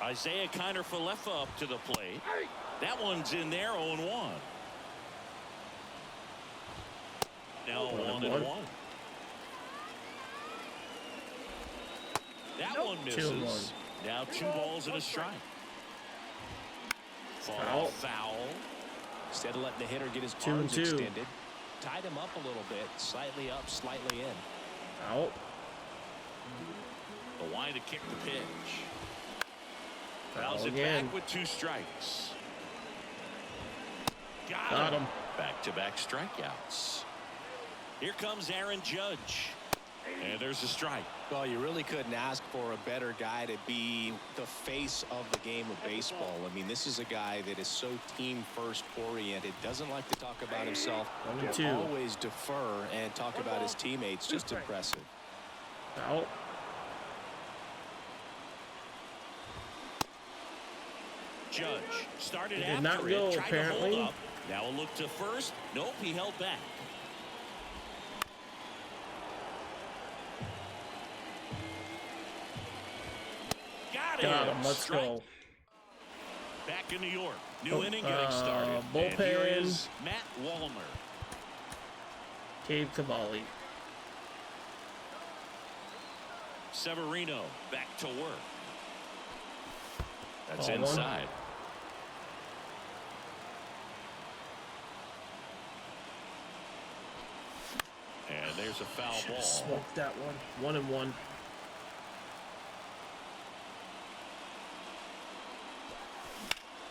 Isaiah Kiner-Falefa up to the plate. That one's in there, 0-1. Now 1-1. That one misses. Now 2 balls and a strike. Foul. Instead of letting the hitter get his 2-2. arms extended, tied him up a little bit, slightly up, slightly in. Out. The wind to kick the pitch. Foul Fouls it again. back with 2 strikes. Got him. Back-to-back strikeouts. Here comes Aaron Judge. And there's a strike. Well, you really couldn't ask for a better guy to be the face of the game of baseball. I mean, this is a guy that is so team-first oriented, doesn't like to talk about himself, 1-2. always defer and talk about his teammates. Just impressive. Out. Judge started He after did not it, go, tried apparently. to hold up. Now a look to first. Nope, he held back. Got him. Let's go. Back in New York. New inning getting started. bullpen. And here is Matt Wallner. Cave Cavalli. Severino back to work. That's Ball inside. And there's a foul ball. Smoked that one. 1-1.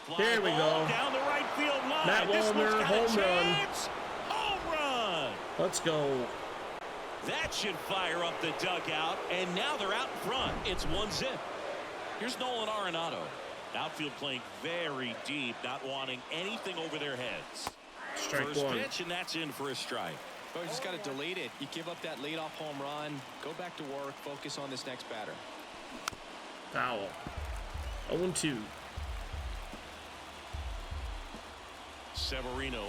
Fly There we ball go. Down the right field line. Matt This one's Wallner, got a home run. chance. Home run. Let's go. That should fire up the dugout, and now they're out in front. It's 1-0. Here's Nolan Arenado. Outfield playing very deep, not wanting anything over their heads. Strike First 1. pitch, and that's in for a strike. But you just got to delete it. You give up that leadoff home run, go back to work, focus on this next batter. Foul. 0-2. Severino.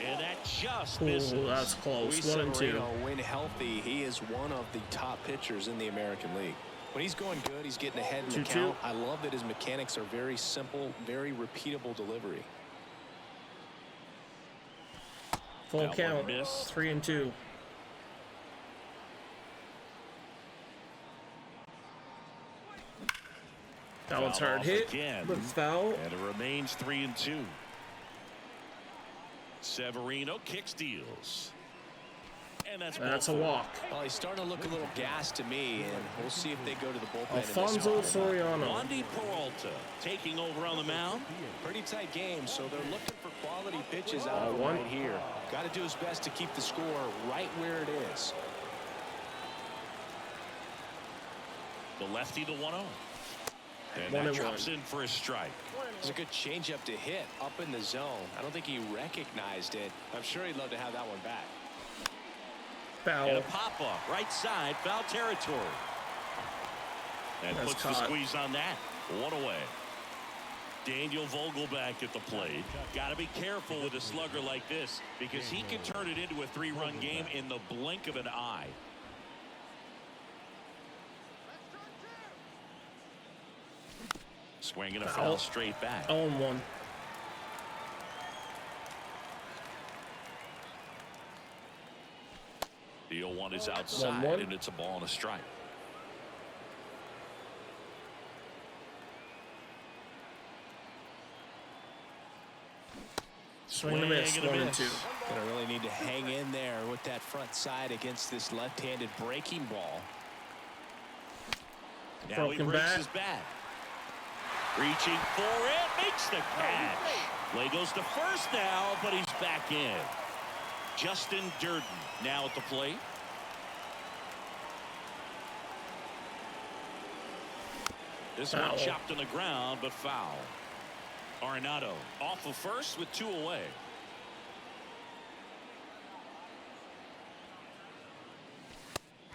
And that just misses. Oh, that's close. Luis 1-2. Severino, when healthy, he is one of the top pitchers in the American League. When he's going good, he's getting ahead in the 2-2. count. I love that his mechanics are very simple, very repeatable delivery. Full That count. one missed. 3-2. That one's Foul hard off hit. again. But it's foul. And it remains 3-2. Severino kick steals. And That's a walk. Well, he's starting to look a little gassed to me, and we'll see if they go to the bullpen. Alfonso in this one. Soriano. Wandy Peralta taking over on the mound. Pretty tight game, so they're looking for quality pitches out of him right here. Got to do his best to keep the score right where it is. The lefty to 1-0. And that drops in for a strike. It's a good changeup to hit up in the zone. I don't think he recognized it. I'm sure he'd love to have that one back. Foul. And a pop-up, right side, foul territory. And That's puts caught. the squeeze on that. 1 away. Daniel Vogelback at the plate. Got to be careful with a slugger like this because he can turn it into a 3-run game in the blink of an eye. Swinging a foul straight back. 0-1. The 0-1 is outside, 1-1. and it's a ball and a strike. Swing and a miss. 1-2. Gonna really need to hang in there with that front side against this left-handed breaking ball. Now he breaks his bat. Reaching for it, makes the catch. Play goes to first now, but he's back in. Justin Durden now at the plate. This one chopped on the ground, but foul. Arenado off of first with 2 away.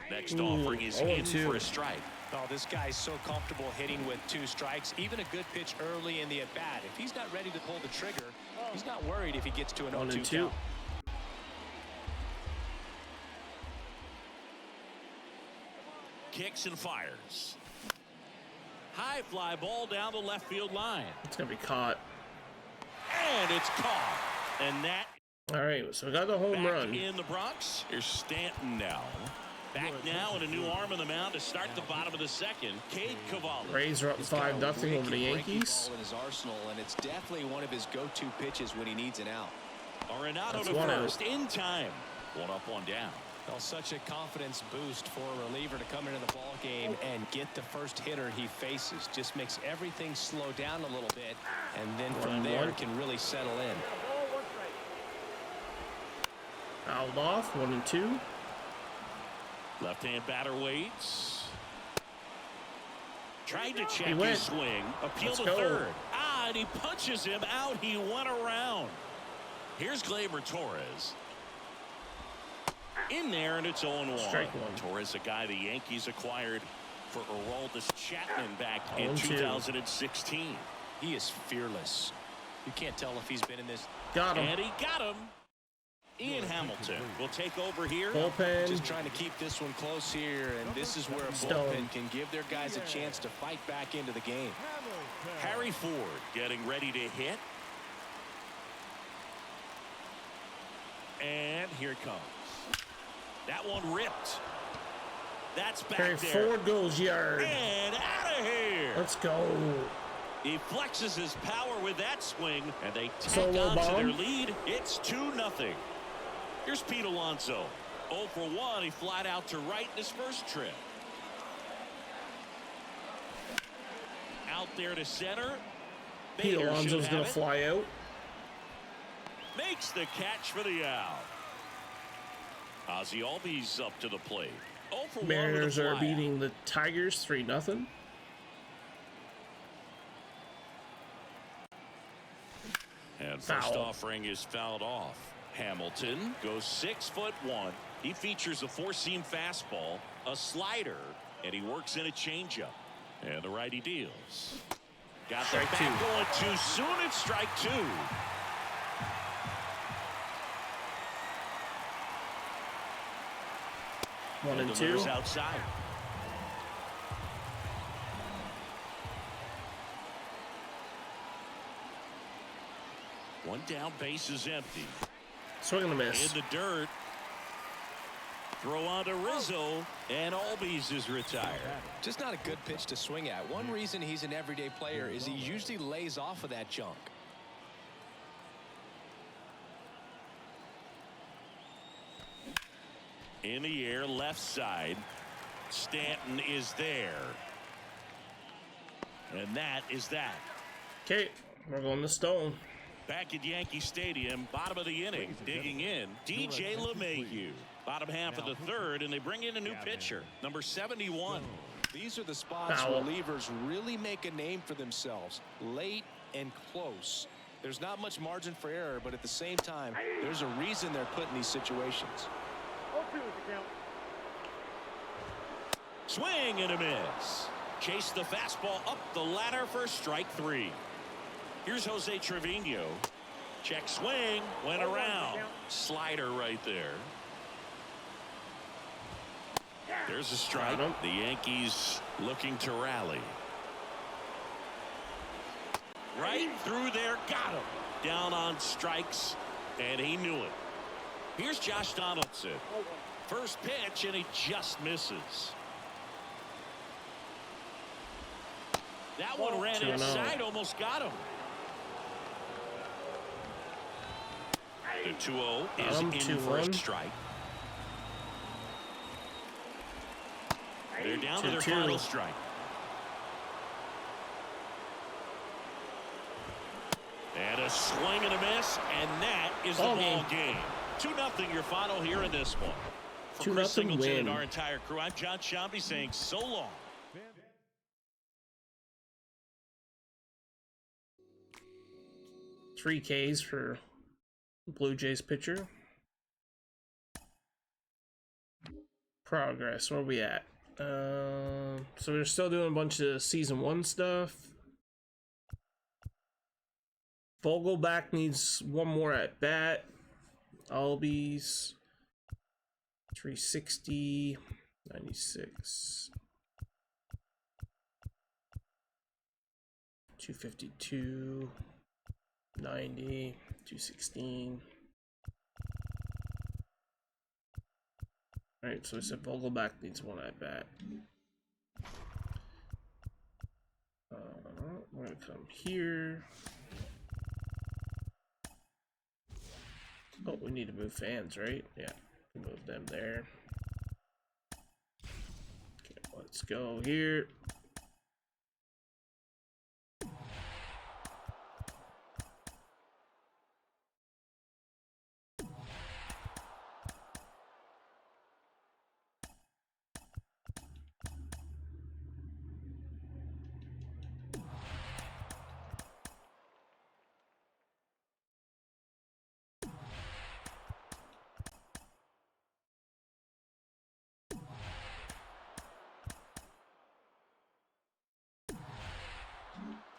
Next offering is in for a strike. Oh, this guy's so comfortable hitting with 2 strikes. Even a good pitch early in the at-bat. If he's not ready to pull the trigger, he's not worried if he gets to an 0-2 count. Kicks and fires. High fly ball down the left field line. It's going to be caught. And it's caught. And that. All right, so we got the home run. In the Bronx, here's Stanton now. Back now with a new arm on the mound to start the bottom of the second. Cade Cavalli. Rays are up 5-0 over the Yankees. In his arsenal, and it's definitely one of his go-to pitches when he needs an out. Arenado to first in time. 1 up, 1 down. Well, such a confidence boost for a reliever to come into the ball game and get the first hitter he faces. Just makes everything slow down a little bit, and then from there can really settle in. Fouled off. 1-2. Left-hand batter waits. Tried to check his swing. Appeal to third. And he punches him out. He went around. Here's Gleyber Torres. In there, and it's 0-1. Strike 1. Torres, a guy the Yankees acquired for Aroldis Chapman back in 2016. He is fearless. You can't tell if he's been in this. Got him. And he got him. Ian Hamilton will take over here. Bullpen. Just trying to keep this one close here, and this is where a bullpen can give their guys a chance to fight back into the game. Harry Ford getting ready to hit. And here it comes. That one ripped. That's back Harry there. Ford goes yard. And out of here. Let's go. He flexes his power with that swing, and they tack Solo on bomb. to their lead. It's 2-0. Here's Pete Alonso. 0 for 1. He flied out to right in his first trip. Out there to center. Pete Alonso's going to fly out. Makes the catch for the out. Ozzie Albies up to the plate. 0 for 1 Mariners with a are flyout. beating the Tigers 3-0. And first Foul. offering is fouled off. Hamilton goes 6'1". He features a 4-seam fastball, a slider, and he works in a changeup. And the righty deals. Got the bat going too soon. It's strike 2. One and two. Delivers outside. One down, base is empty. Swing and a miss. In the dirt. Throw on to Rizzo, and Albies is retired. Just not a good pitch to swing at. One reason he's an everyday player is he usually lays off of that junk. In the air, left side. Stanton is there. And that is that. Okay, we're going to Stone. Back at Yankee Stadium, bottom of the inning, digging in, DJ LeMahieu. Bottom half of the third, and they bring in a new pitcher, number 71. These are the spots Foul. relievers really make a name for themselves, late and close. There's not much margin for error, but at the same time, there's a reason they're put in these situations. 0-2 is the count. Swing and a miss. Chase the fastball up the ladder for strike 3. Here's Jose Trevino. Check swing, went around. Slider right there. There's a strike. The Yankees looking to rally. Right through there, got him. Down on strikes, and he knew it. Here's Josh Donaldson. First pitch, and he just misses. That one ran 2-0. inside, almost got him. The 2-0 is in for a 2-1. strike. They're down to their 2-2. final strike. And a swing and a miss, and that is the ball game. 2-0 your final here in this one. For Chris 2-0 Singleton win. and our entire crew, I'm John Shambi saying so long. 3 Ks for Blue Jays pitcher. Progress, where are we at? So we're still doing a bunch of season 1 stuff. Vogelback needs one more at bat. Albies 360, 96, 252, 90, 216. All right, so I said Vogelback needs one at bat. We're gonna come here. Oh, we need to move fans, right? Yeah, move them there. Okay, let's go here.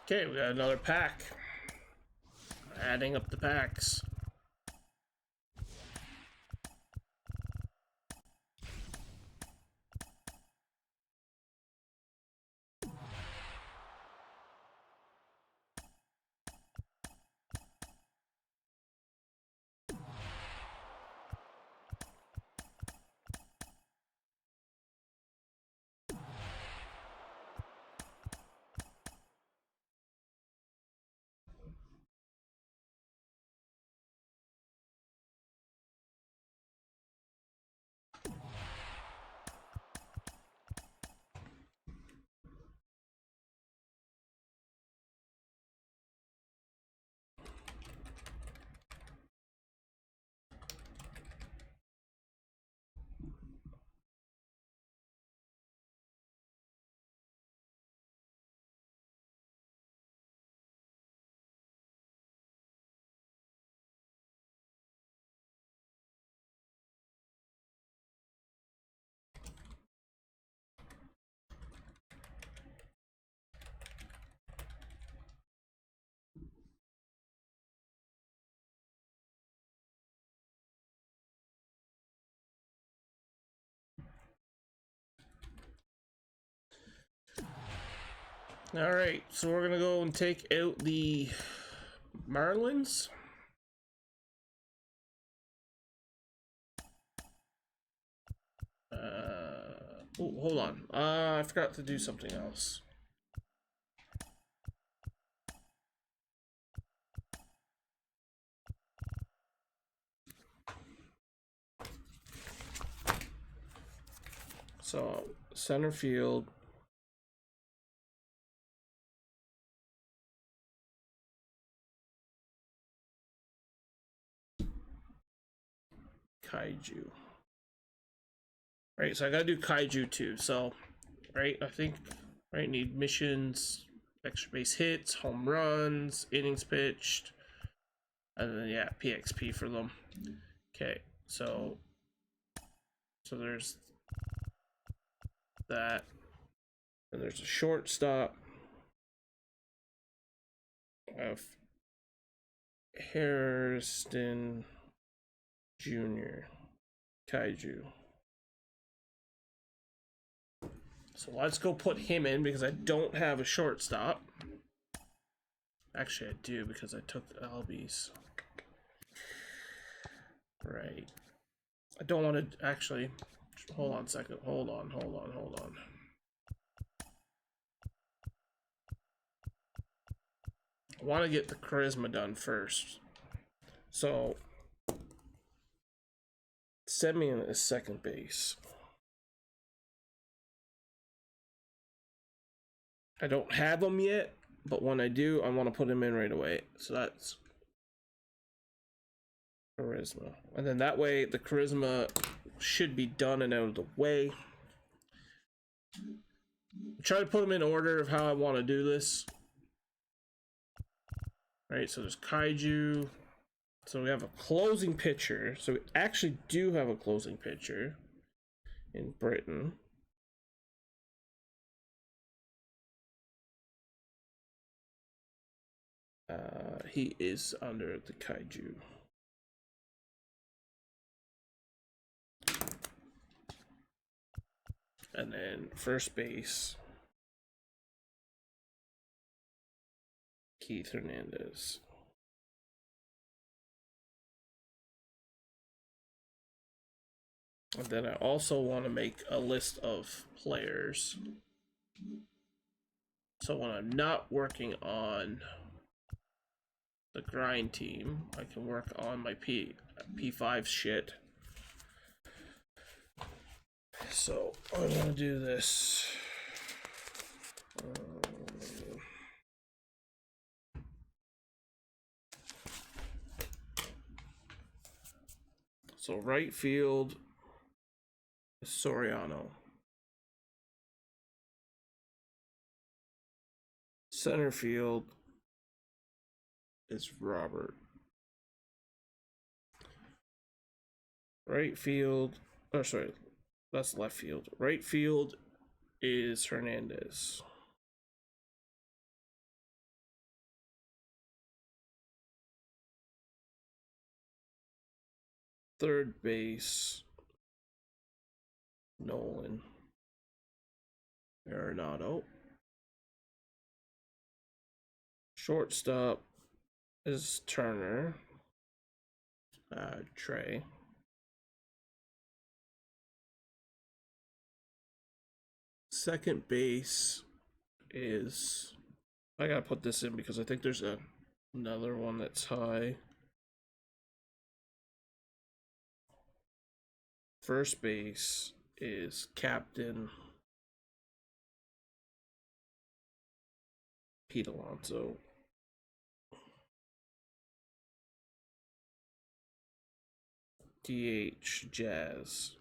Okay, we got another pack. Adding up the packs. All right, so we're gonna go and take out the Marlins. Oh, hold on. I forgot to do something else. So center field. Kaiju. Right, so I gotta do Kaiju too. So, right, I think, right, need missions, extra base hits, home runs, innings pitched, and then yeah, PXP for them. Okay, so there's that, and there's a shortstop of Harrison Jr. Kaiju. So let's go put him in because I don't have a shortstop. Actually, I do because I took the Albies. Right. I don't want to actually. Hold on a second. Hold on. I want to get the charisma done first. So, Semien is second base. I don't have him yet, but when I do, I want to put him in right away. So that's charisma. And then that way, the charisma should be done and out of the way. Try to put them in order of how I want to do this. Right, so there's Kaiju. So we have a closing pitcher. So we actually do have a closing pitcher in Britain. He is under the Kaiju. And then first base, Keith Hernandez. And then I also want to make a list of players. So when I'm not working on the grind team, I can work on my P5 shit. So I'm gonna do this. So right field is Soriano. Center field is Robert. Right field, oh sorry, that's left field. Right field is Hernandez. Third base, Nolan Arenado. Shortstop is Turner. Trey. Second base is, I gotta put this in because I think there's another one that's high. First base is Captain Pete Alonso. DH Jazz.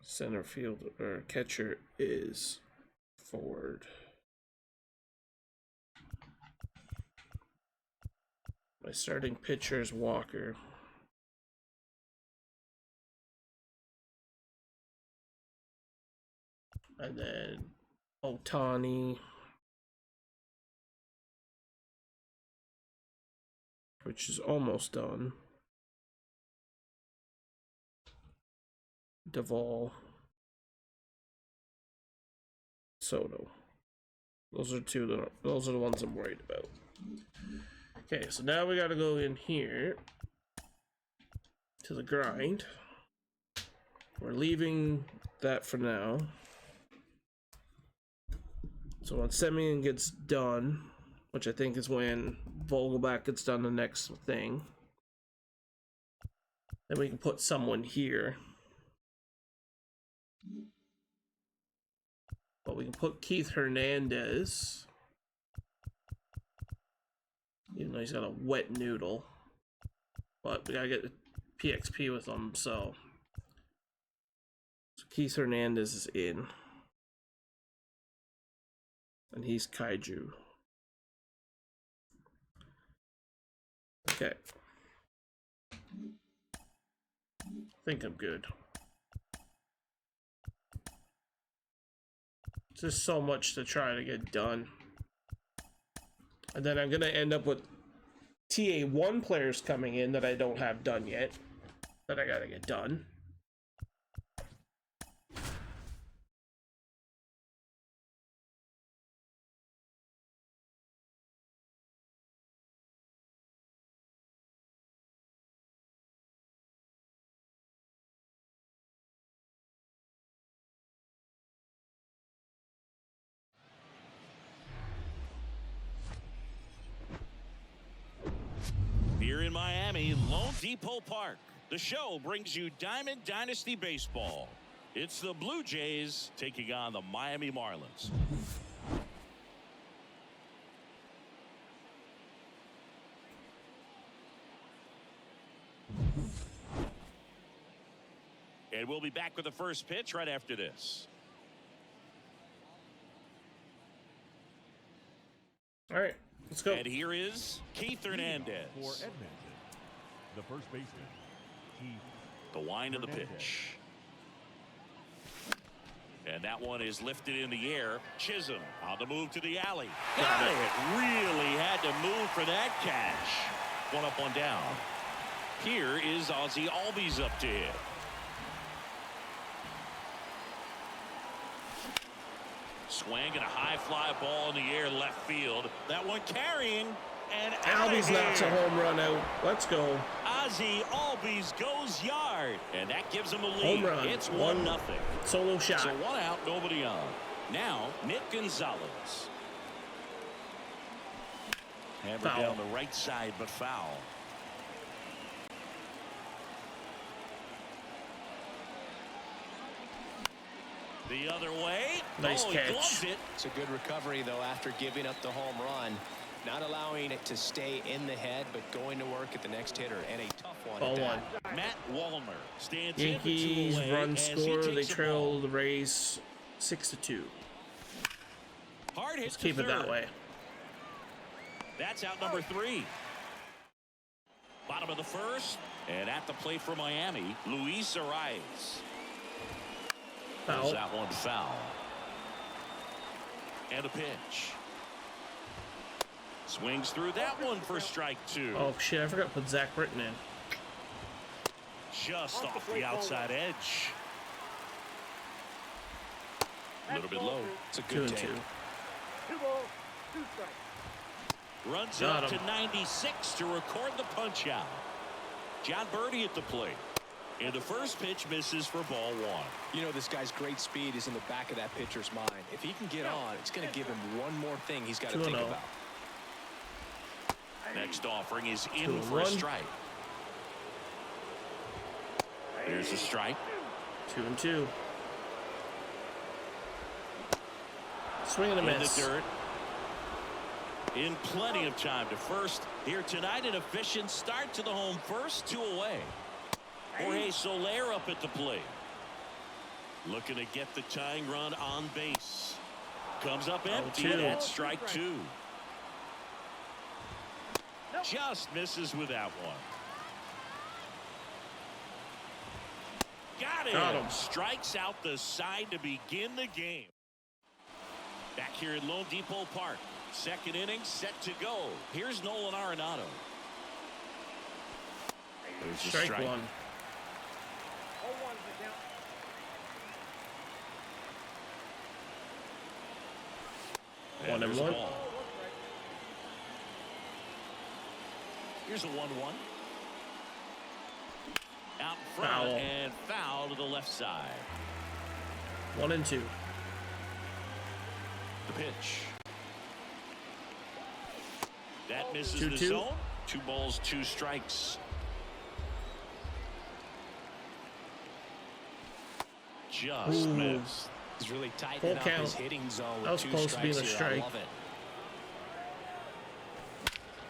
Center field or catcher is Ford. My starting pitcher is Walker. And then Ohtani, which is almost done. Duvall, Soto. Those are those are the ones I'm worried about. Okay, so now we gotta go in here to the grind. We're leaving that for now. So when Semien gets done, which I think is when Vogelback gets done the next thing, then we can put someone here. But we can put Keith Hernandez. Even though he's got a wet noodle. But we gotta get the PXP with him, so Keith Hernandez is in. And he's Kaiju. Okay. I think I'm good. Just so much to try to get done. And then I'm gonna end up with TA1 players coming in that I don't have done yet. That I gotta get done. Here in Miami, Lone Depot Park, the show brings you Diamond Dynasty Baseball. It's the Blue Jays taking on the Miami Marlins. And we'll be back with the first pitch right after this. All right, let's go. And here is Keith Hernandez. For Edmonton, the first baseman, Keith The wind of the pitch. And that one is lifted in the air. Chisholm on the move to the alley. Got it. Really had to move for that catch. One up, one down. Here is Ozzie Albies up to hit. Swing and a high fly ball in the air left field. That one carrying. And Albies knocks a home run out. Let's go. Ozzie Albies goes yard. And that gives him a lead. Home run. It's 1-0. Solo shot. So one out, nobody on. Now, Nick Gonzalez. Hammered Foul. down the right side, but foul. The other way. Nice He catch. gloves it. It's a good recovery, though, after giving up the home run. Not allowing it to stay in the head, but going to work at the next hitter. And a tough one at Ball that. one. Matt Wallner stands Yankees in for two away run as he score. They takes the trail ball. the Rays 6-2. Hard hit Let's to keep it that third. way. That's out number 3. Bottom of the first. And at the plate for Miami, Luis Arias. Foul. There's that one foul. And a pitch. Swings through that one for strike 2. Oh shit! I forgot to put Zach Britton in. Just off the outside edge. A little bit low. It's a 2 good and take. 2. 2 balls, 2 strikes. Runs Got up him. to 96 to record the punch out. John Birdie at the plate. And the first pitch misses for ball 1. You know, this guy's great speed is in the back of that pitcher's mind. If he can get on, it's going to give him one more thing he's got to think 2-0. about. Next offering is in 2 and for a 1. strike. There's a strike. 2 and 2. Swing and a In the miss. dirt. In plenty of time to first. Here tonight, an efficient start to the home first, 2 away. Jorge Soler up at the plate. Looking to get the tying run on base. Comes up empty. 0-2. That's strike 2. Just misses with that one. Got Got him. him. Strikes out the side to begin the game. Back here at Lone Depot Park. Second inning set to go. Here's Nolan Arenado. There's a Strike strike. 1. 0-1 the count. And 1 and there's a 1. ball. Here's a 1-1. Out in front Foul. and foul to the left side. 1 and 2. The pitch. That misses 2-2. the zone. 2 balls, 2 strikes. just missed. He's really tightening up his hitting zone with 2 strikes here. I love it.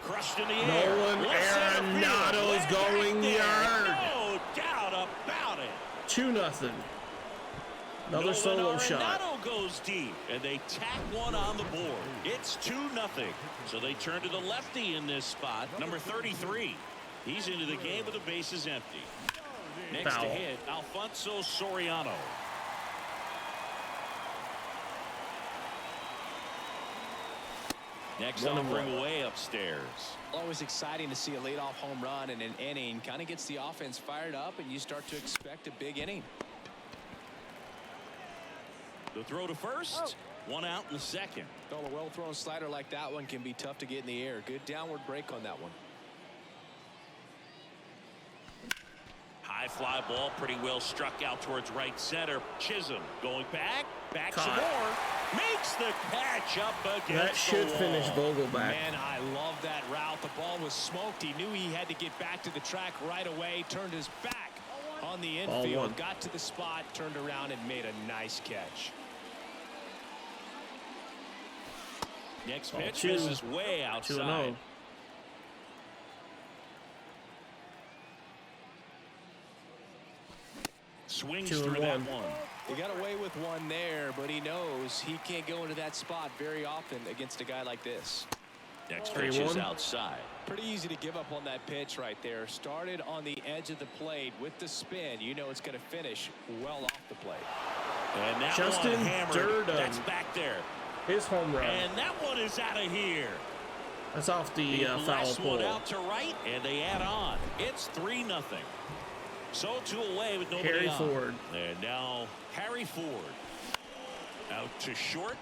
Crushed in the air. Nolan Arenado's going yard. No doubt about it. 2-0. Another solo shot. Arenado goes deep, and they tack one on the board. It's 2-0. So they turn to the lefty in this spot, number 33. He's into the game with the bases empty. Next Foul. to hit, Alfonso Soriano. Next offering way upstairs. Always exciting to see a leadoff home run in an inning. Kind of gets the offense fired up, and you start to expect a big inning. The throw to first. One out in the second. Well, a well-thrown slider like that one can be tough to get in the air. Good downward break on that one. High fly ball, pretty well struck out towards right center. Chisholm going back some more. Makes the catch up against That should finish Vogelbach. Man, I love that route. The ball was smoked. He knew he had to get back to the track right away. Turned his back on the infield. Got to the spot, turned around, and made a nice catch. Next pitch misses way outside. Swings through that one. He got away with one there, but he knows he can't go into that spot very often against a guy like this. Next pitch is outside. Pretty easy to give up on that pitch right there. Started on the edge of the plate with the spin. You know it's going to finish well off the plate. And that Justin one hammered. Durden. That's back there. His home run. And that one is out of here. That's off the foul pole. One out to right, and they add on. It's 3-0. So 2 away with nobody Harry on. Ford. And now Harry Ford out to short.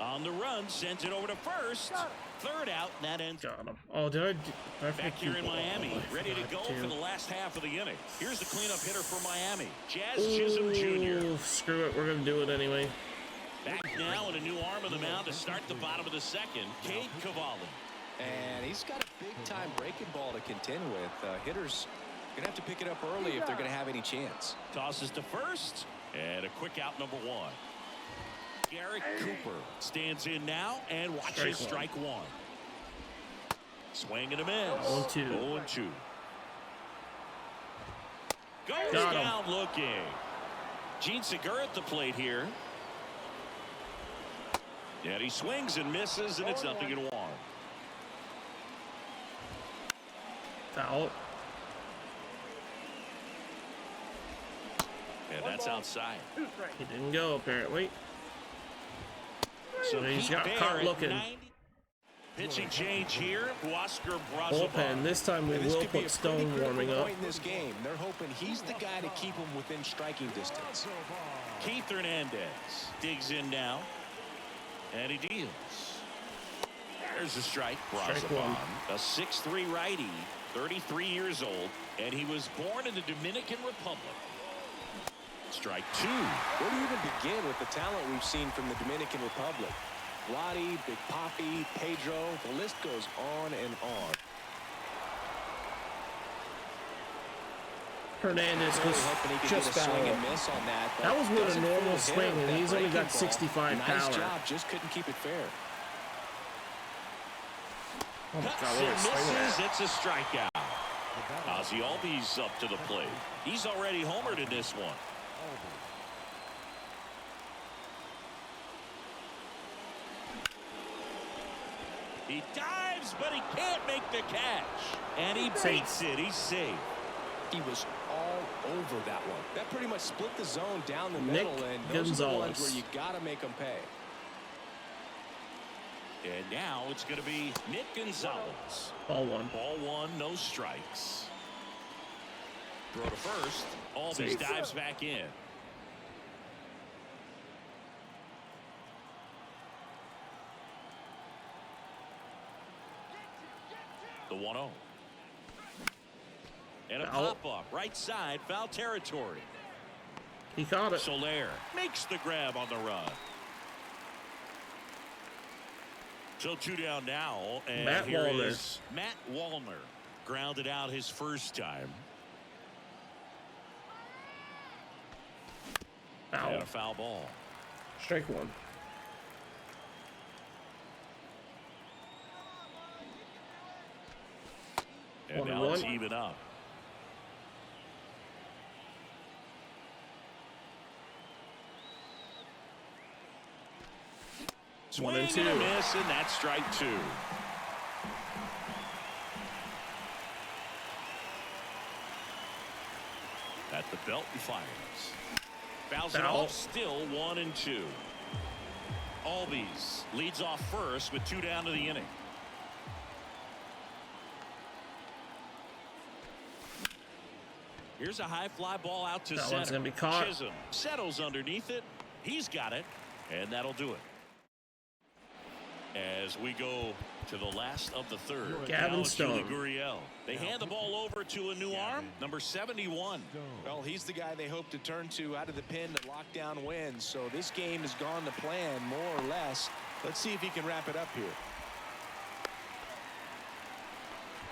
On the run, sends it over to first. Third out, and that ends. Got him. Oh, did I back here in Miami, ready to go for the last half of the inning. Here's the cleanup hitter for Miami, Jazz Chisholm Jr. Screw it, we're gonna do it anyway. Back now and a new arm on the mound to start the bottom of the second, Cade Cavalli. And he's got a big-time breaking ball to contend with. Hitters gonna have to pick it up early if they're gonna have any chance. Tosses to first, and a quick out number 1. Garrett Cooper stands in now and watches strike one. Swing and a miss. 0-2. 0-2. Goes down looking. Gene Segura at the plate here. And he swings and misses, and it's 0-1. Foul. And that's outside. He didn't go, apparently. So he's got caught looking. Pitching change here. Huascar Bullpen. This time we will put Stone warming up. In this game, they're hoping he's the guy to keep him within striking distance. Keith Hernandez digs in now, and he deals. There's a strike. Brazoban, a 6'3" righty, 33 years old, and he was born in the Dominican Republic. Strike 2. Where do you even begin with the talent we've seen from the Dominican Republic? Vladi, Big Papi, Pedro, the list goes on and on. Hernandez was just foul. That was with a normal swing, and he's only got 65 power. Nice job, just couldn't keep it fair. Oh my God, misses. It's a strikeout. Ozzie Albies up to the plate. He's already homered in this one. He dives, but he can't make the catch. And he beats it. He's safe. He was all over that one. That pretty much split the zone down the middle, and those are the ones where you got to make them pay. And now it's going to be Nick Gonzalez. Ball one. Ball one, no strikes. Throw to first. Albies dives back in. The 1-0. And a pop-up, right side, foul territory. He caught it. Soler makes the grab on the run. So 2 down now, and Matt here Wallner. is Matt Wallner. Grounded out his first time. a foul ball. Strike one. And 1-1. now it's even up. Swing 1 and 2. and a miss, and that's strike two. At the belt and fires. Fouls it Foul. off, still 1 and 2. Albies leads off first with 2 down to the inning. Here's a high fly ball out to That center. one's gonna be caught. Chisholm settles underneath it. He's got it, and that'll do it. As we go to the last of the third. Gavin Now Stone. Julie Gurriel. They hand the ball over to a new arm, number 71. Well, he's the guy they hope to turn to out of the pen to lock down wins. So this game has gone to plan, more or less. Let's see if he can wrap it up here.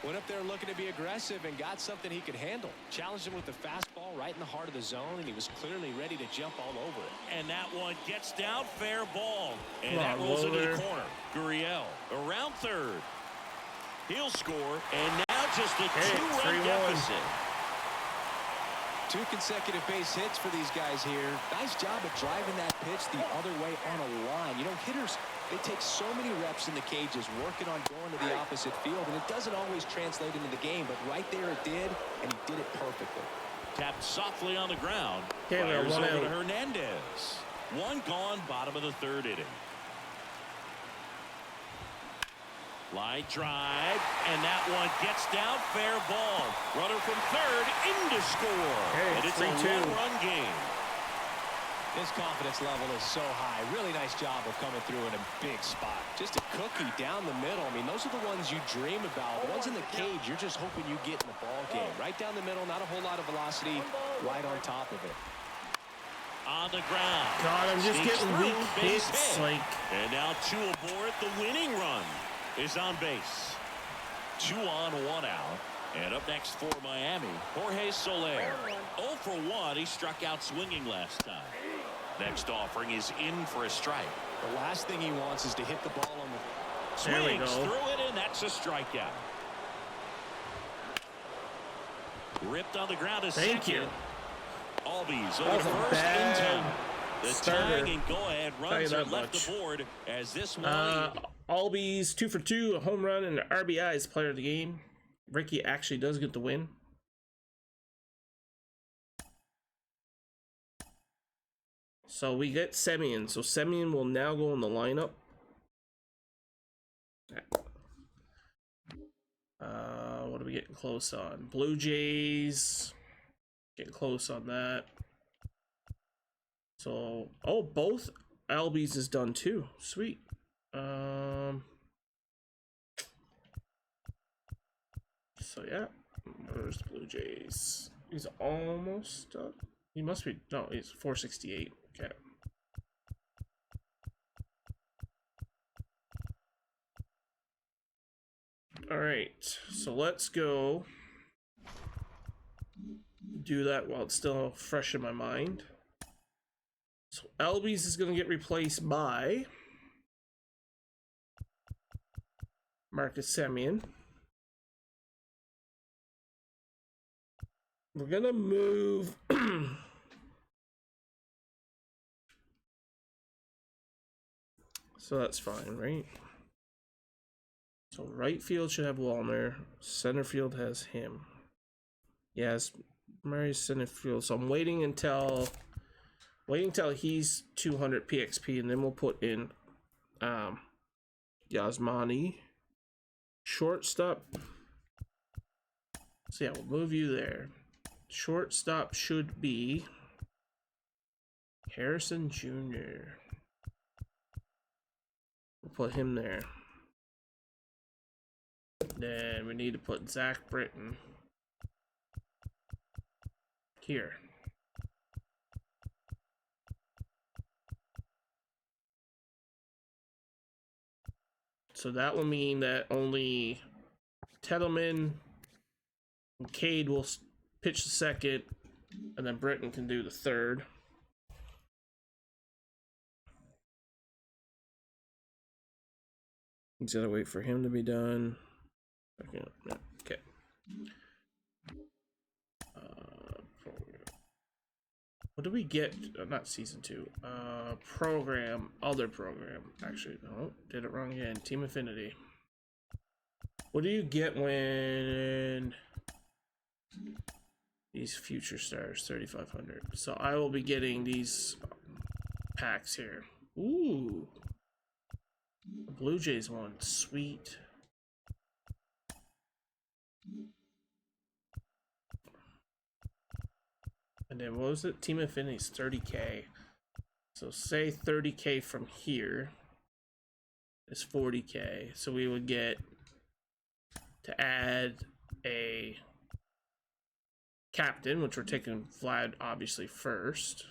Went up there looking to be aggressive and got something he could handle. Challenged him with the fastball right in the heart of the zone, and he was clearly ready to jump all over it. And that one gets down, fair ball. And Come that on, rolls into Loader. the corner. Gurriel around third. He'll score, and now just a two-run 3-1. deficit. 2 consecutive base hits for these guys here. Nice job of driving that pitch the other way on a line. You know, hitters, they take so many reps in the cages working on going to the opposite field, and it doesn't always translate into the game, but right there it did, and he did it perfectly. Tapped softly on the ground. Okay, we're Fires 1 over to out. Hernandez. One gone, bottom of the third inning. Line drive, and that one gets down, fair ball. Runner from third into score. Hey, and it's 3-2. a one-run game. His confidence level is so high. Really nice job of coming through in a big spot. Just a cookie down the middle. I mean, those are the ones you dream about. The ones in the cage, you're just hoping you get in the ball game. Right down the middle, not a whole lot of velocity, right on top of it. On the ground. God, I'm just Sneaks getting through, weak base hits. hit. Like, And now 2 aboard. The winning run is on base. 2 on, 1 out. And up next for Miami, Jorge Soler. 0 for 1. He struck out swinging last time. Next offering is in for a strike. The last thing he wants is to hit the ball on the... There we Swings go. through it, and that's a strikeout. Ripped on the ground is Thank second. you. Albies That over was to a first in bad time. The starter. tying and go-ahead Tell you runs are that left much. aboard as this one. Albies 2 for 2, a home run and an RBI as player of the game. Ricky actually does get the win. So we get Semien. So Semien will now go in the lineup. What are we getting close on? Blue Jays. Getting close on that. So, oh, both Albies is done too. Sweet. So yeah, where's the Blue Jays? He's almost done. He must be. No, he's 468. Okay. All right, so let's go do that while it's still fresh in my mind. So Albies is going to get replaced by Marcus Semien. We're going to move so that's fine, right? So right field should have Wallner. Center field has him. Yes, Murray's center field. So I'm waiting until he's 200 PXP, and then we'll put in Yasmani. Shortstop. So yeah, we'll move you there. Shortstop should be Harrison Jr. We'll put him there. Then we need to put Zach Britton here. So that will mean that only Tettleman and Cade will pitch the second, and then Britton can do the third. He's gotta wait for him to be done. Okay. Okay. What do we get? Not season 2. Program. Other program. Actually, no. Did it wrong again. Team Affinity. What do you get when these future stars 3,500? So I will be getting these packs here. Ooh. The Blue Jays one. Sweet. And then what was it? Team Affinity's 30k. So say 30k from here is 40k. So we would get to add a captain, which we're taking Vlad obviously first.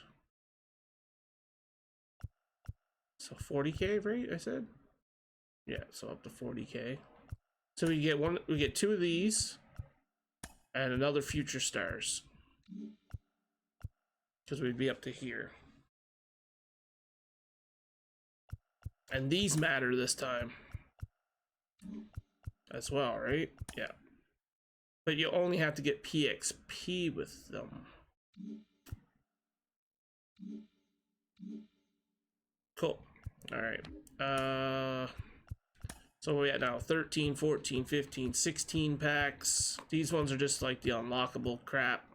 So 40k, right? I said? Yeah, so up to 40k. So we get 2 of these and another future stars. Because we'd be up to here. And these matter this time as well, right? Yeah. But you only have to get PXP with them. Cool. All right. So we're at now 13, 14, 15, 16 packs. These ones are just like the unlockable crap.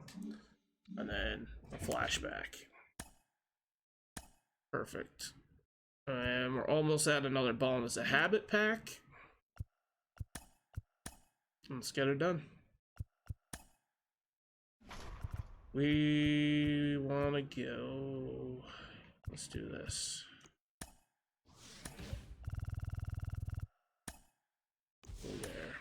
And then a flashback. Perfect. And we're almost at another bonus, a habit pack. Let's get it done. We want to go. Let's do this. Go there.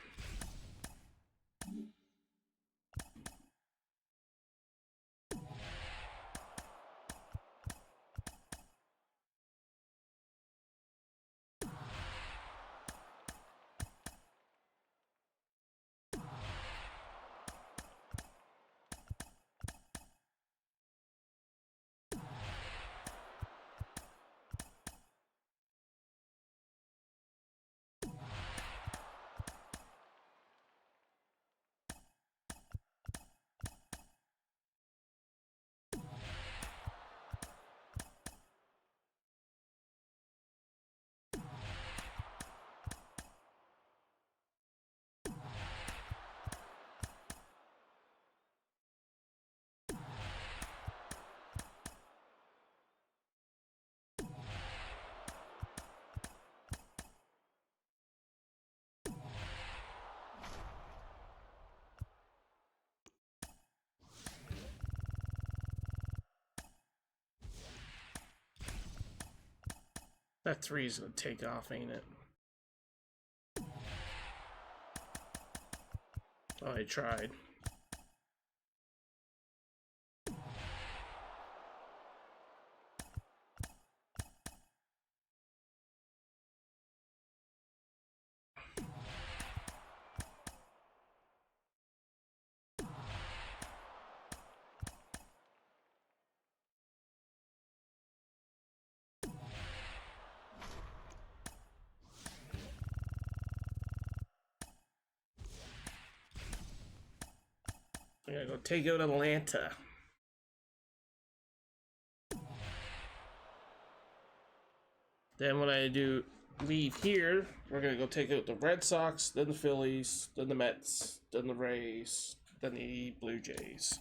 That 3 is gonna take off, ain't it? Oh, I tried. I gotta go take out Atlanta. Then when I do leave here, we're gonna go take out the Red Sox, then the Phillies, then the Mets, then the Rays, then the Blue Jays.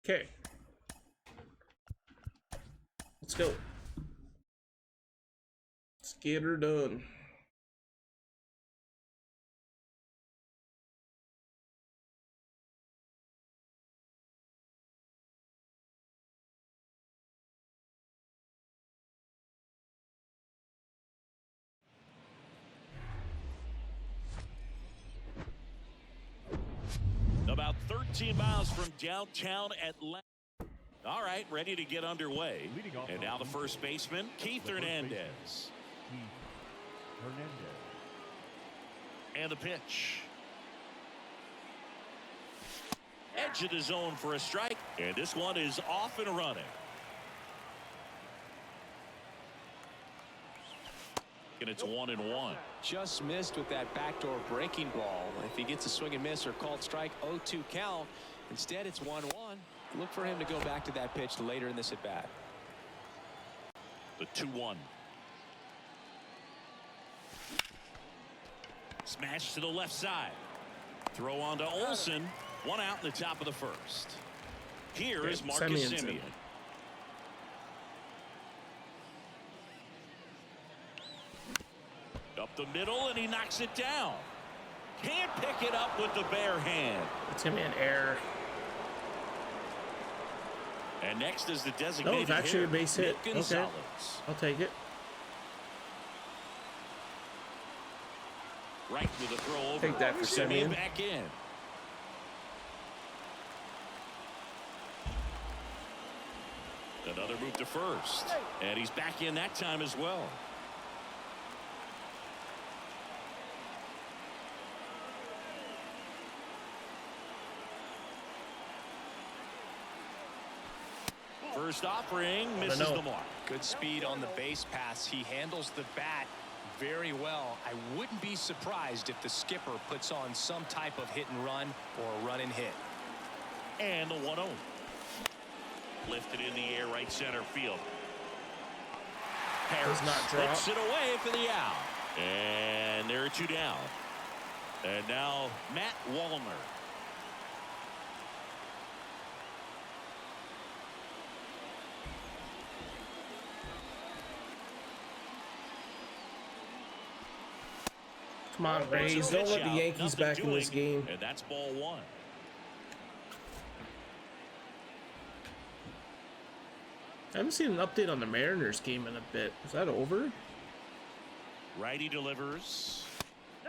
Okay. Let's go. Let's get her done. About 13 miles from downtown Atlanta. All right, ready to get underway. And now the first baseman, Keith Hernandez. Keith Hernandez. And the pitch. Edge of the zone for a strike. And this one is off and running. And it's 1-1. Just missed with that backdoor breaking ball. If he gets a swing and miss or called strike, 0-2 count. Instead, it's 1-1. Look for him to go back to that pitch later in this at bat. The 2-1. Smash to the left side. Throw on to Olsen. One out in the top of the first. Here is Marcus Semien. Up the middle, and he knocks it down. Can't pick it up with the bare hand. It's gonna be an error. And next is the designated No, it's actually hitter, a base hit. Nick Okay, Gonzalez. I'll take it. Right with a throw over. Take that for Semien. Back in. Another move to first. And he's back in that time as well. First offering misses the mark. Good speed on the base pass. He handles the bat very well. I wouldn't be surprised if the skipper puts on some type of hit and run or a run and hit. And the 1-0. Lifted in the air, right center field. Harris flips it away for the out. And there are two down. And now Matt Wallner. Come on, Rays. Don't let the Yankees back in this game. And that's ball one. I haven't seen an update on the Mariners game in a bit. Is that over? Righty delivers.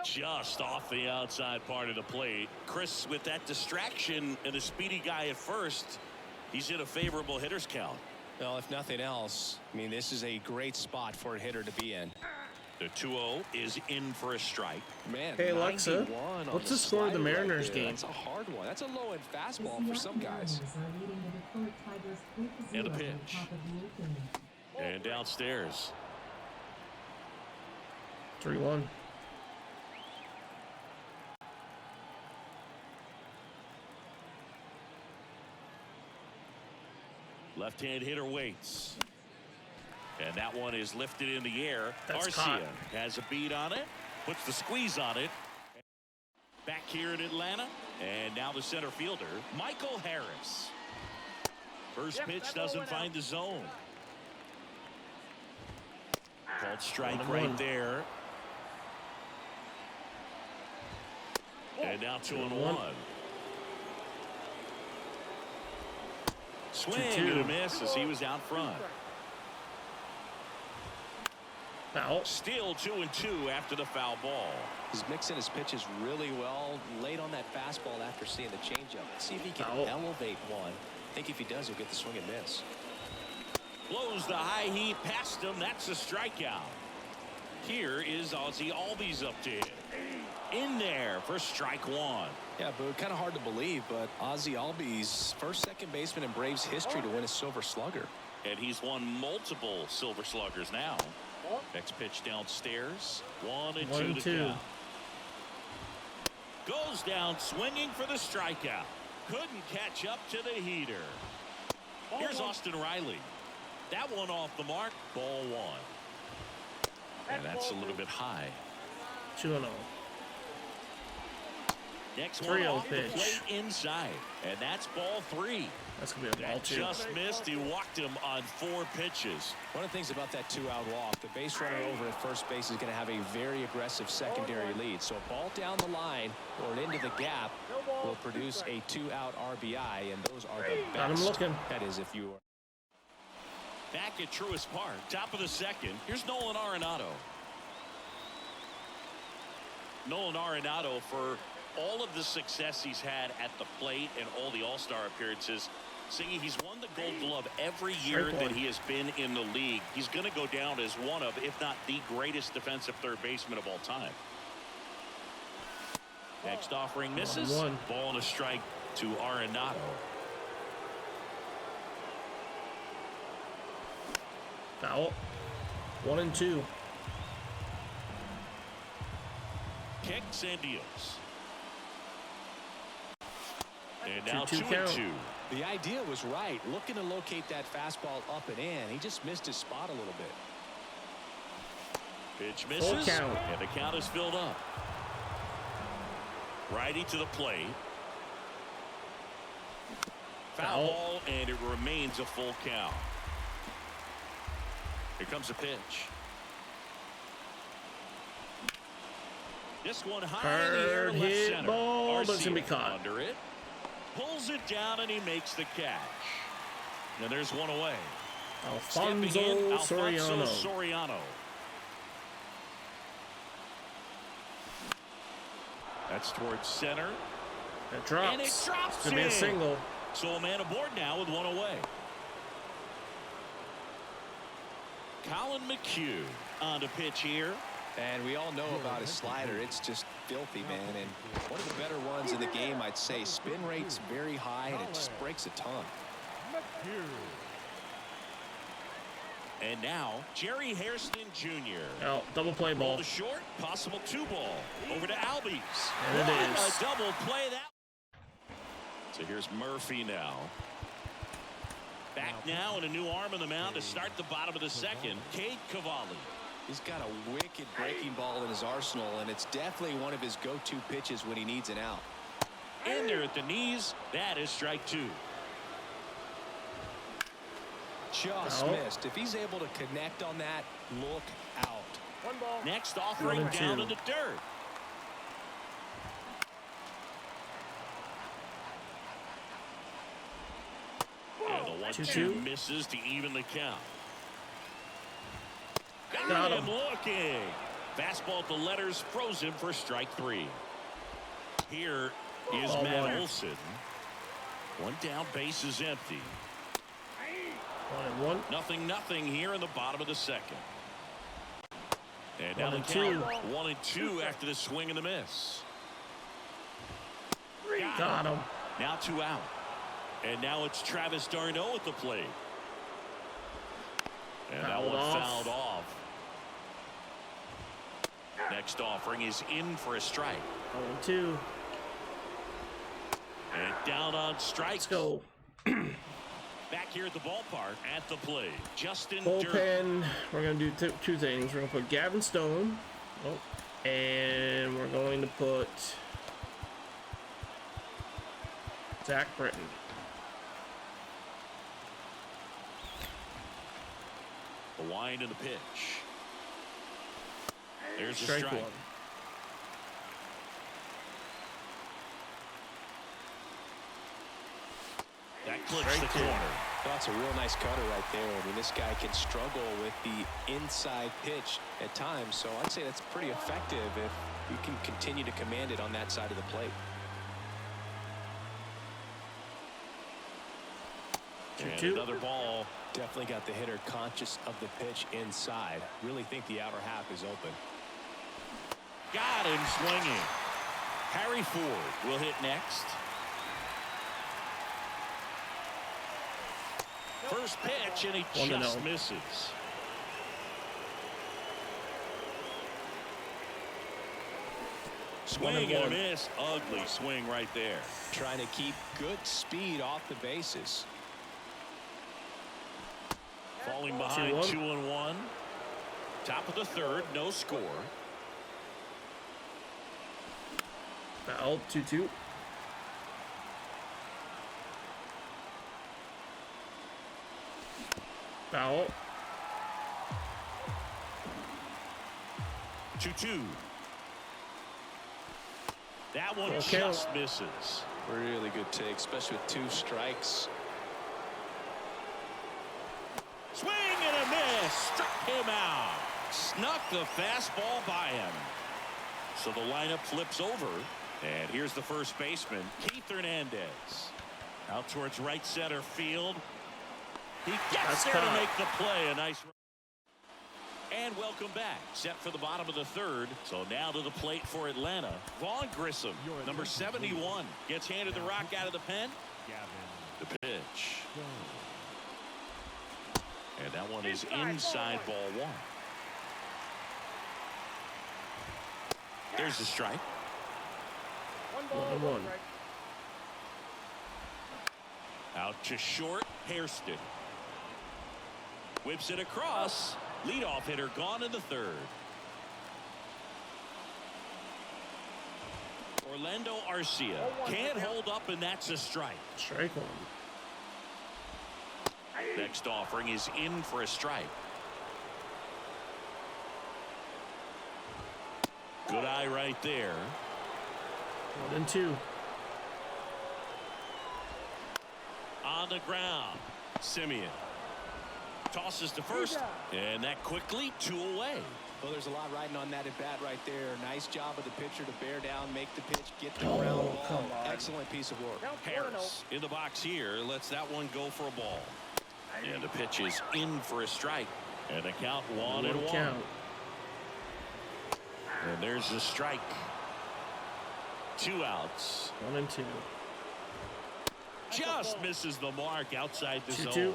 Just off the outside part of the plate. Chris, with that distraction and a speedy guy at first, he's in a favorable hitter's count. Well, if nothing else, I mean, this is a great spot for a hitter to be in. The 2-0 is in for a strike. Man, hey Alexa, what's the score of the Mariners game? That's a hard one. That's a low-end fastball for some guys. And a pitch. And downstairs. 3-1. Left-hand hitter waits. And that one is lifted in the air. That's Garcia caught. has a beat on it. Puts the squeeze on it. Back here in Atlanta. And now the center fielder, Michael Harris. First pitch doesn't find the zone. Called strike right there. And now 2-1. Swing and a miss as he was out front. Foul. Still 2-2 after the foul ball. He's mixing his pitches really well. Late on that fastball after seeing the changeup. See if he can elevate one. I think if he does, he'll get the swing and miss. Blows the high heat past him. That's a strikeout. Here is Ozzie Albies up to hit. In there for strike one. Yeah, but kind of hard to believe, but Ozzie Albies, first second baseman in Braves history to win a Silver Slugger. And he's won multiple Silver Sluggers now. Next pitch downstairs. 1-2 to count. Goes down swinging for the strikeout. Couldn't catch up to the heater. Here's Austin Riley. That one off the mark. Ball one. And that's a little bit high. 2-0. Next one off the plate inside. And that's ball three. That's going to be a ball two. Just missed. He walked him on 4 pitches. One of the things about that 2-out walk, the base runner over at first base is going to have a very aggressive secondary lead. So a ball down the line or into the gap will produce a 2-out RBI, and those are the best. Got him looking. That is if you are. Back at Truist Park, top of the second. Here's Nolan Arenado. Nolan Arenado, for all of the success he's had at the plate and all the All-Star appearances, singing he's won the Gold Glove every year that he has been in the league. He's going to go down as one of, if not the greatest defensive third baseman of all time. Next offering misses. 1-1. Ball and a strike to Arenado. Foul. 1-2. Kicks and deals. And now 2-2 count. 2-2. The idea was right. Looking to locate that fastball up and in. He just missed his spot a little bit. Pitch misses. count. And the count is filled up. Righty to the plate. Foul ball, and it remains a full count. Here comes a pitch. This one high in the air to left center. Ball, but it's gonna be Arcia caught. under it. Pulls it down, and he makes the catch. And there's one away. Stepping in, Alfonso Soriano. That's towards center. It drops. And it drops It's gonna be a in. single. So a man aboard now with one away. Colin McHugh on the pitch here. And we all know about his slider. It's just filthy, man. And one of the better ones in the game, I'd say. Spin rate's very high, and it just breaks a ton. And now, Jerry Hairston Jr. Oh, double play Ball ball. to short, possible 2-ball. Over to Albies. And it What is. a double play that. So here's Murphy now. Back now and a new arm on the mound to start the bottom of the second. Cade Cavalli. He's got a wicked breaking ball in his arsenal, and it's definitely one of his go-to pitches when he needs an out. In there at the knees. That is strike 2. Just missed. If he's able to connect on that, look out. 1 ball. Next offering 1-2. down in the dirt. And the 1-2 2-2. misses to even the count. Got him him. looking. Fastball at the letters, frozen for strike 3. Here is Ball Matt 1. Olson. One down, base is empty. 1-1. 0-0 here in the bottom of the second. And now the 1-2. count 1-2 after the swing and the miss. Got him. Now 2 out. And now it's Travis d'Arnaud at the plate. And that Fouled one off. fouled off. Next offering is in for a strike. 0-2. And down on strikes. Let's go. Back here at the ballpark at the plate. Justin Durden. Bullpen. We're gonna do 2 things. We're gonna put Gavin Stone. Oh. And we're going to put Zach Britton. The wind and the pitch. There's a Strike strike. 1. That clips Strike the 2. corner. That's a real nice cutter right there. I mean, this guy can struggle with the inside pitch at times, so I'd say that's pretty effective if you can continue to command it on that side of the plate. And 2-2. another ball. Definitely got the hitter conscious of the pitch inside. Really think the outer half is open. Got him swinging. Harry Ford will hit next. First pitch, and he 1-0. just misses. Swing and a 1-1. miss. Ugly swing right there. Trying to keep good speed off the bases. Falling behind 2-1. 2-1. Top of the third, no score. Foul. 2-2. Foul. 2-2. That one Okay. just misses. Really good take, especially with 2 strikes. Swing and a miss. Struck him out. Snuck the fastball by him. So the lineup flips over. And here's the first baseman, Keith Hernandez. Out towards right center field. He gets That's there caught. to make the play. A nice. And welcome back. Set for the bottom of the third. So now to the plate for Atlanta. Vaughn Grissom, number 71, gets handed the rock out of the pen. The pitch. And that one is inside ball one. There's the strike. 1-1. Out to short. Hairston whips it across. Leadoff hitter gone in the third. Orlando Arcia can't hold up, and that's a strike. Strike one. Next offering is in for a strike. Good eye right there. 1-2. On the ground. Simeon tosses to first, and that quickly 2 away. Well, there's a lot riding on that at bat right there. Nice job of the pitcher to bear down, make the pitch, get the ground ball. Come on. Excellent piece of work. Harris in the box here lets that one go for a ball. And the pitch is in for a strike. And the count 1-1. Count. And there's the strike. 2 outs. 1-2. Just misses the mark outside the 2-2. zone.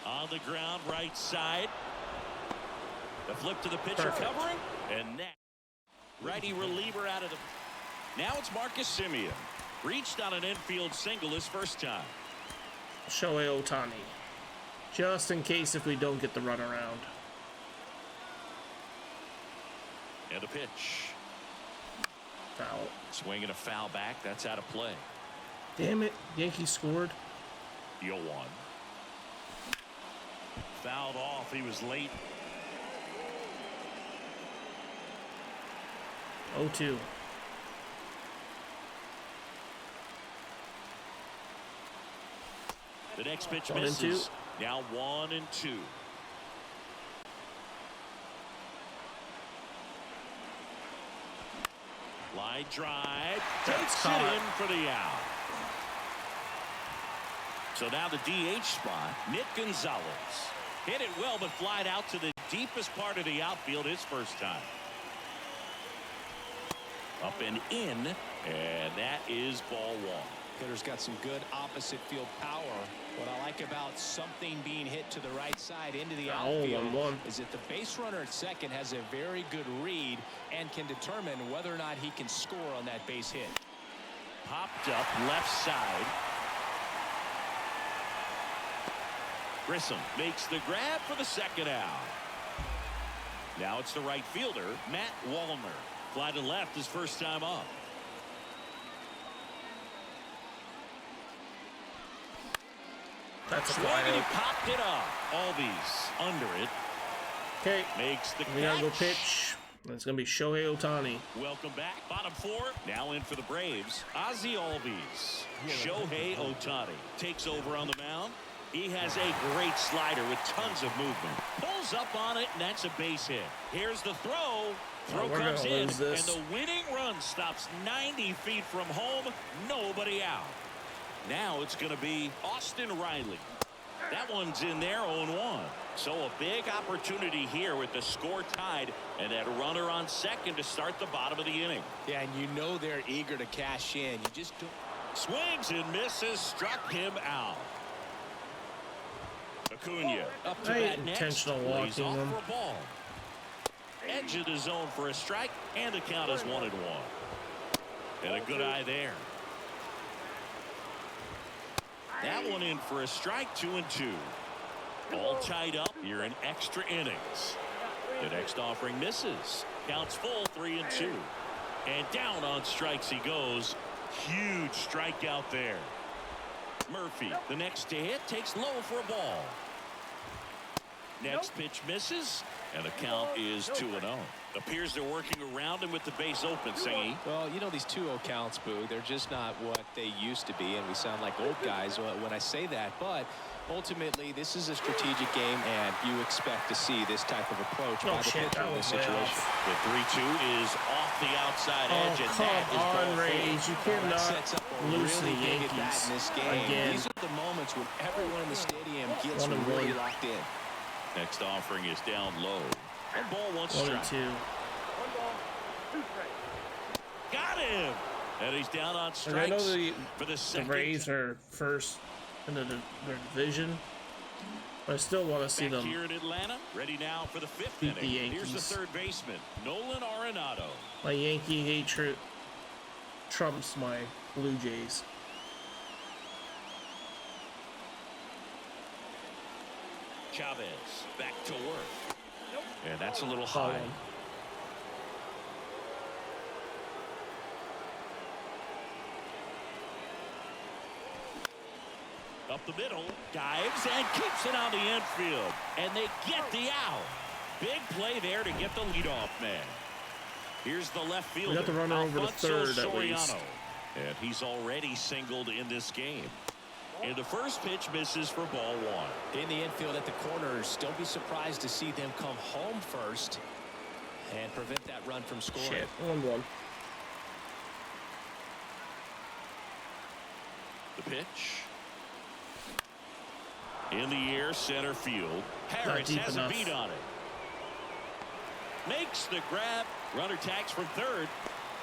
On the ground, right side. The flip to the pitcher. Perfect. Covering. And that righty reliever out of the... Now it's Marcus Simeon. Reached on an infield single his first time. Shohei Ohtani. Just in case if we don't get the run around. And a pitch. Foul. Swinging a foul back. That's out of play. Damn it. Yankees scored. 0-1. Fouled off. He was late. 0-2. The next pitch 1-2. misses. Now 1-2. Line drive. Takes it in for the out. So now the DH spot. Nick Gonzalez. Hit it well, but flied out to the deepest part of the outfield his first time. Up and in, and that is ball one. Hitter's got some good opposite field power. What I like about something being hit to the right side into the outfield is that the base runner at second has a very good read and can determine whether or not he can score on that base hit. Popped up left side. Grissom makes the grab for the second out. Now it's the right fielder, Matt Wallner. Fly to left his first time up. That's a Swing, fly. and he popped it up. Albies under it. Okay. Makes the We gotta go catch. pitch. It's gonna be Shohei Ohtani. Welcome back. Bottom four. Now in for the Braves. Ozzie Albies. Shohei Ohtani takes over on the mound. He has a great slider with tons of movement. Pulls up on it, and that's a base hit. Here's the throw. Throw we're comes gonna in, lose and this. the winning run stops 90 feet from home. Nobody out. Now it's going to be Austin Riley. That one's in there, 0-1. So a big opportunity here with the score tied and that runner on second to start the bottom of the inning. Yeah, and you know they're eager to cash in. You just don't. Swings and misses, struck him out. Acuna up to bat next. Intentional Lays walking off him. for a ball. Edge of the zone for a strike, and the count is 1-1. And a good eye there. That one in for a strike, 2-2. All tied up here in extra innings. The next offering misses. Counts full, 3-2. And down on strikes he goes. Huge strikeout there. Murphy, the next to hit, takes low for a ball. Next pitch misses, and the count is 2-0. Appears they're working around him with the base open, Singy. Well, you know, these 2-0 counts, Boo, they're just not what they used to be, and we sound like old guys when I say that. But ultimately, this is a strategic game, and you expect to see this type of approach by the pitcher in this situation. The 3-2 is off the outside edge, and come that is on, ball Rays. You That cannot. sets up losing really the big at that Yankees in this game. again. These are the moments when everyone in the stadium gets 1-1. really locked in. Next offering is down low. 1 ball, 1 1 strike. and 2. 1 ball, 2 strikes. Got him. And he's down on Like, I know strikes for the the second. Rays are first in their division, but I still want to see Back them here in Atlanta, ready now for the 5th beat the inning. Here's the Yankees. third baseman, Nolan Arenado. My Yankee hatred trumps my Blue Jays. Chavez back to work. And that's a little Ball high. one. Up the middle, dives and keeps it on the infield. And they get the out. Big play there to get the leadoff man. Here's the left fielder. We got the runner over to Alfonso third at least. Soriano. And he's already singled in this game. And the first pitch misses for ball 1. In the infield at the corners, don't be surprised to see them come home first and prevent that run from scoring. Shit, 1-1. The pitch. In the air, center field. Harris deep has enough. a beat on it. Makes the grab. Runner tags from third.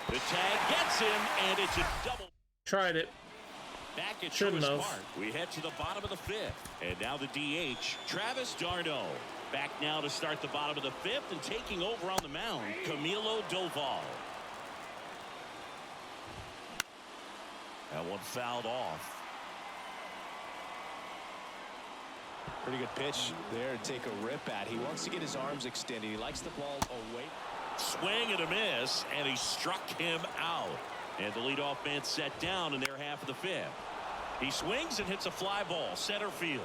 The tag gets him, and it's a double. Tried it. Back at Shouldn't Truist have. Park. We head to the bottom of the 5th. And now the DH, Travis d'Arnaud. Back now to start the bottom of the 5th, and taking over on the mound, Camilo Doval. That one fouled off. Pretty good pitch there to take a rip at. He wants to get his arms extended. He likes the ball away. Swing and a miss, and he struck him out. And the leadoff man set down in their half of the 5th. He swings and hits a fly ball, center field.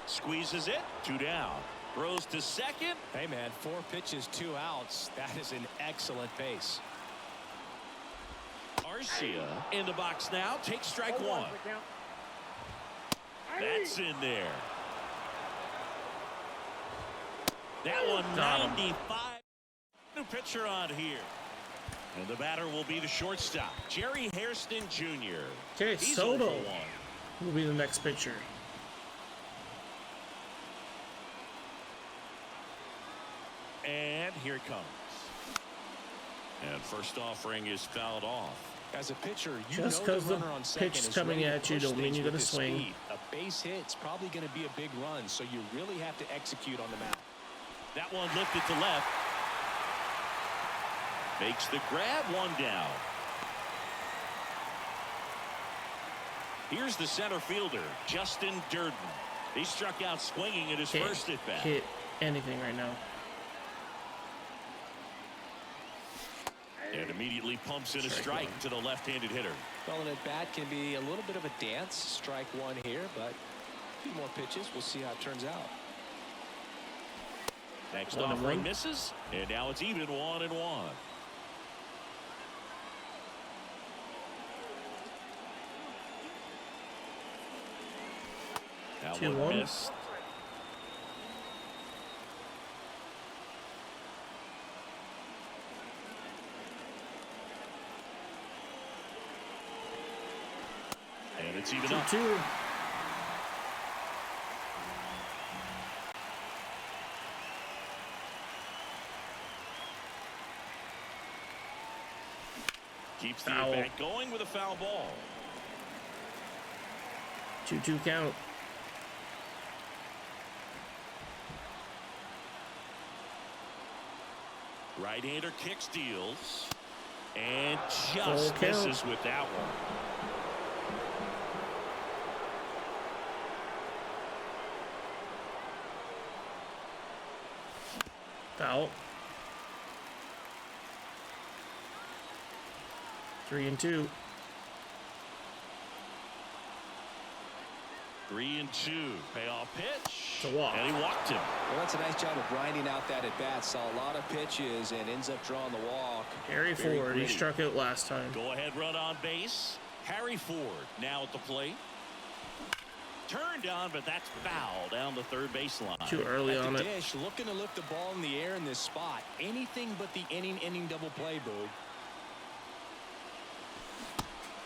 Squeezes it, 2 down. Throws to second. Hey, man, 4 pitches, 2 outs. That is an excellent pace. Arcia in the box now. Takes strike 1. 1 for count. That's in there. That one, Got him. 95. New pitcher on here. And the batter will be the shortstop, Jerry Hairston Jr. Okay, He's Soto 0 for 1. will be the next pitcher. And here it comes. And first offering is fouled off. As a pitcher, you Just know 'cause the the runner on second pitch is coming ready to at you push don't mean things you're with gonna his swing. speed. A base hit's probably going to be a big run, so you really have to execute on the mound. That one lifted to left. Makes the grab, 1 down. Here's the center fielder, Justin Durden. He struck out swinging at his Can't first at bat. hit anything right now. And immediately pumps in a strike to the left-handed hitter. Well, an at-bat can be a little bit of a dance. Strike 1 here, but a few more pitches. We'll see how it turns out. Next 1-1. offering misses, and now it's even 1-1. That 2-1. one missed. And it's even up. 2-2. Keeps the Foul. at-bat going with a foul ball. 2-2 count. Right-hander kick steals. And Full just count. misses with that one. Foul. 3-2. 3-2. Payoff pitch. It's a walk. And he walked him. Well, that's a nice job of grinding out that at-bat. Saw a lot of pitches and ends up drawing the walk. Harry Very Ford, he gritty. struck out last time. Go ahead run on base. Harry Ford now at the plate. Turned on, but that's foul down the third baseline. Too early At on the it. dish, looking to lift the ball in the air in this spot. Anything but the inning double play, Boog.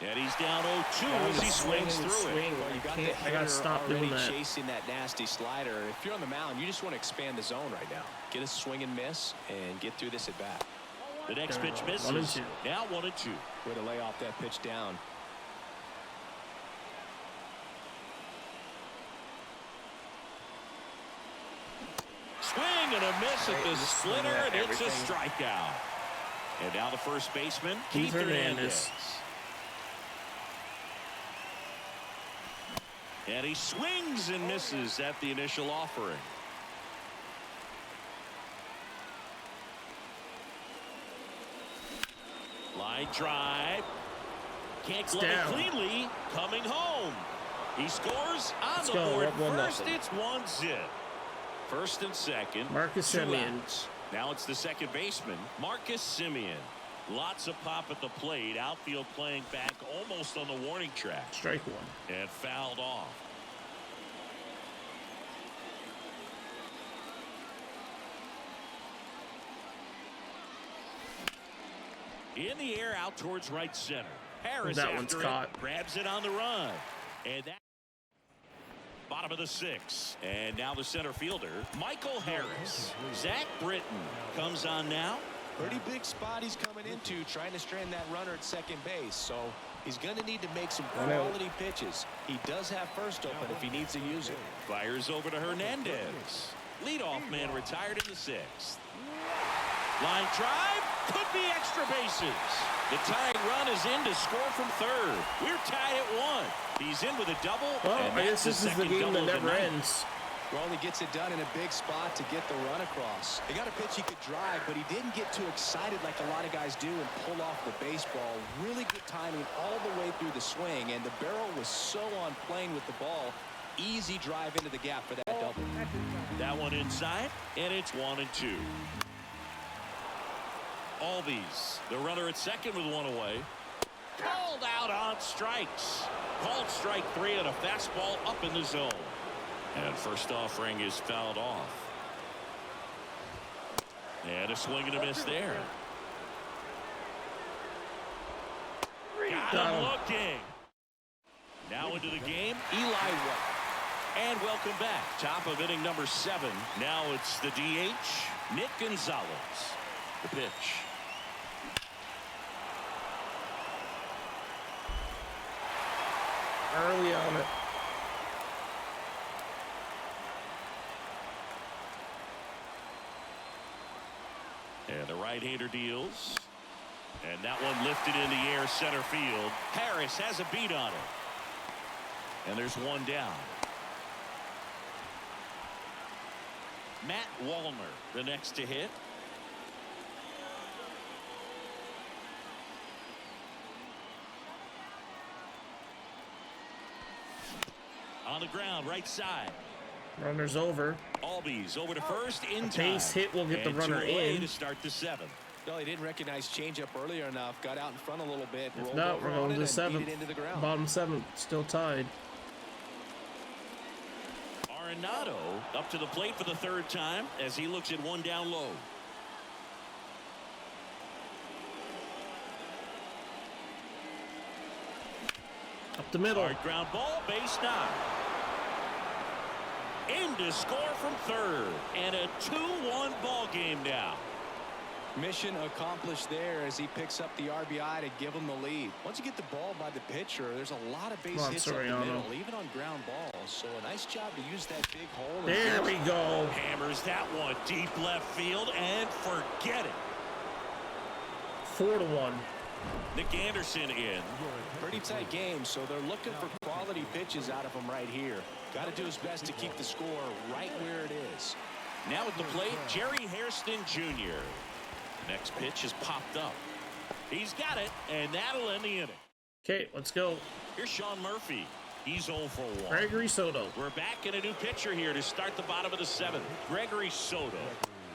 And he's down 0-2 as he swings through it. Well, you got the I gotta stop doing that. chasing that nasty slider. If you're on the mound, you just want to expand the zone right now. Get a swing and miss and get through this at bat. The next pitch misses. 1-2. Now 1-2. Way to lay off that pitch down. Swing and a miss at the splitter, and it's a strikeout. And now the first baseman, Keith Hernandez. And he swings and misses at the initial offering. Line drive. Can't glove it cleanly. Coming home. He scores on the board. First, it's 1-0. First and second. Marcus Semien. Now it's the second baseman, Marcus Semien. Lots of pop at the plate. Outfield playing back almost on the warning track. Strike one. And fouled off. In the air out towards right center. Harris that one's caught. Grabs it on the run. And that bottom of the 6th. And now the center fielder, Michael Harris. Zach Britton comes on now. Pretty big spot he's coming into, trying to strand that runner at second base. So he's going to need to make some quality pitches. He does have first open if he needs to use it. Fires over to Hernandez. Leadoff man retired in the 6th. Line drive. Could be extra bases. The tying run is in to score from third. We're tied at 1. He's in with a double. Well, I guess this is the game that never ends. Well, he gets it done in a big spot to get the run across. He got a pitch he could drive, but he didn't get too excited like a lot of guys do and pull off the baseball. Really good timing all the way through the swing, and the barrel was so on plane with the ball. Easy drive into the gap for that double. That one inside, and it's 1-2. Albies, the runner at second with one away. Called out on strikes. Called strike 3 and a fastball up in the zone. And first offering is fouled off. And a swing and a miss there. Got him looking. Now into the game, Eli White. And welcome back. Top of inning number 7. Now it's the DH, Nick Gonzalez. The pitch. Early on it. And the right-hander deals. And that one lifted in the air center field. Harris has a beat on it. And there's one down. Matt Wallner, the next to hit. On the ground, right side. Runner's over. Albies over to first in time. Base hit will get the runner in. To start the 7th. Well, he didn't recognize changeup earlier enough. Got out in front a little bit. If not, we're going to the 7th. Bottom 7th, still tied. Arenado up to the plate for the 3rd time as he looks at one down low. Up the middle. Hard ground ball, base 9. In to score from 3rd. And a 2-1 ball game now. Mission accomplished there as he picks up the RBI to give him the lead. Once you get the ball by the pitcher, there's a lot of base hits up the middle, even on ground balls. So a nice job to use that big hole. There we go. Hammers that one deep left field and forget it. 4-1. Nick Anderson in. Pretty tight game, so they're looking for quality pitches out of him right here. Got to do his best to keep the score right where it is. Now at the plate, Jerry Hairston Jr. Next pitch is popped up. He's got it, and that'll end the inning. Okay, let's go. Here's Sean Murphy. He's 0 for 1. Gregory Soto. We're back in a new pitcher here to start the bottom of the 7th. Gregory Soto.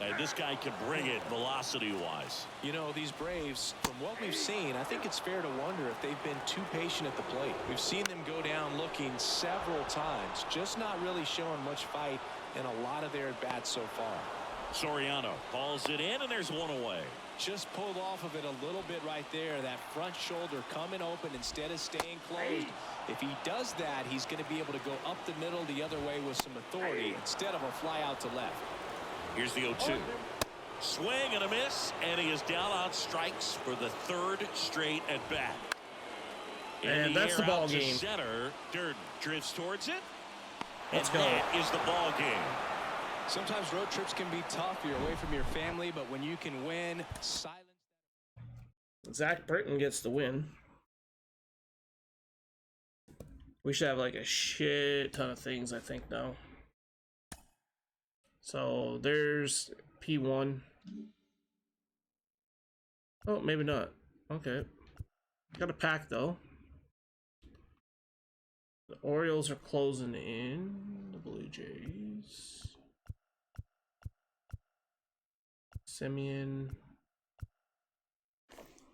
And this guy can bring it velocity-wise. You know, these Braves, from what we've seen, I think it's fair to wonder if they've been too patient at the plate. We've seen them go down looking several times, just not really showing much fight in a lot of their at-bats so far. Soriano calls it in, and there's one away. Just pulled off of it a little bit right there. That front shoulder coming open instead of staying closed. If he does that, he's going to be able to go up the middle the other way with some authority instead of a fly out to left. Here's the 0-2. Swing and a miss, and he is down on strikes for the third straight at bat. And that's the ball game. Center, Durden drifts towards it. Let's and go. That is the ball game. Sometimes road trips can be tough. You're away from your family, but when you can win, silence. Zach Britton gets the win. We should have like a shit ton of things, I think, now. So there's P1. Oh, maybe not. Okay. Got a pack though. The Orioles are closing in. The Blue Jays. Semien.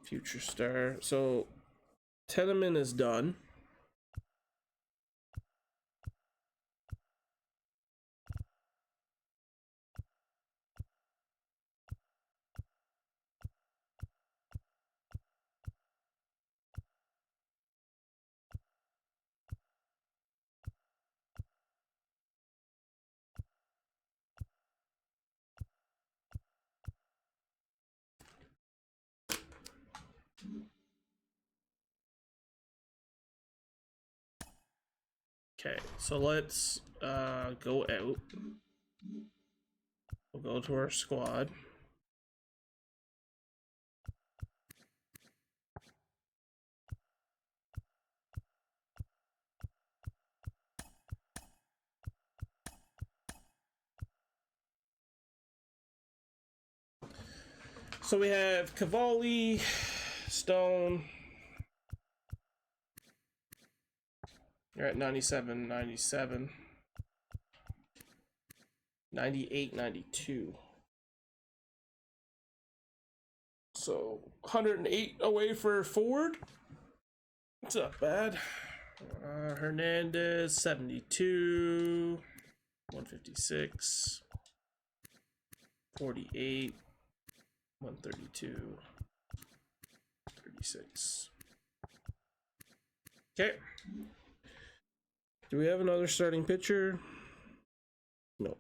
Future Star. So Tenement is done. Okay, so let's go out. We'll go to our squad. So we have Cavalli, Stone. You're at 97, 97, 98, 92. So 108 away for Ford. It's not bad. Hernandez, 72, 156, 48, 132, 36. Okay. Do we have another starting pitcher? No.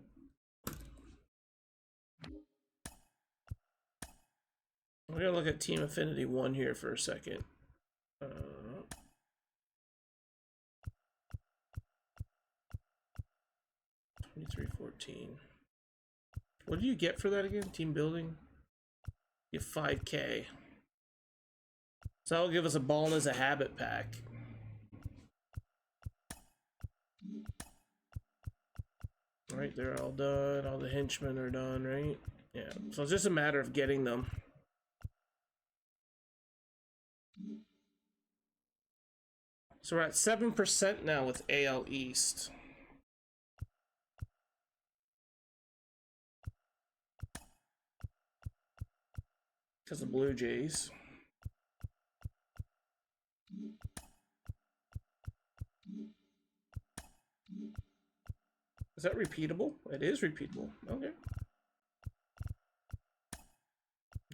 We're gonna look at Team Affinity 1 here for a second. 2314. What do you get for that again? Team building? You get 5K. So that'll give us a ball as a habit pack. Right, they're all done. All the henchmen are done, right? Yeah. So it's just a matter of getting them. So we're at 7% now with AL East. Because of Blue Jays. Is that repeatable? It is repeatable. Okay.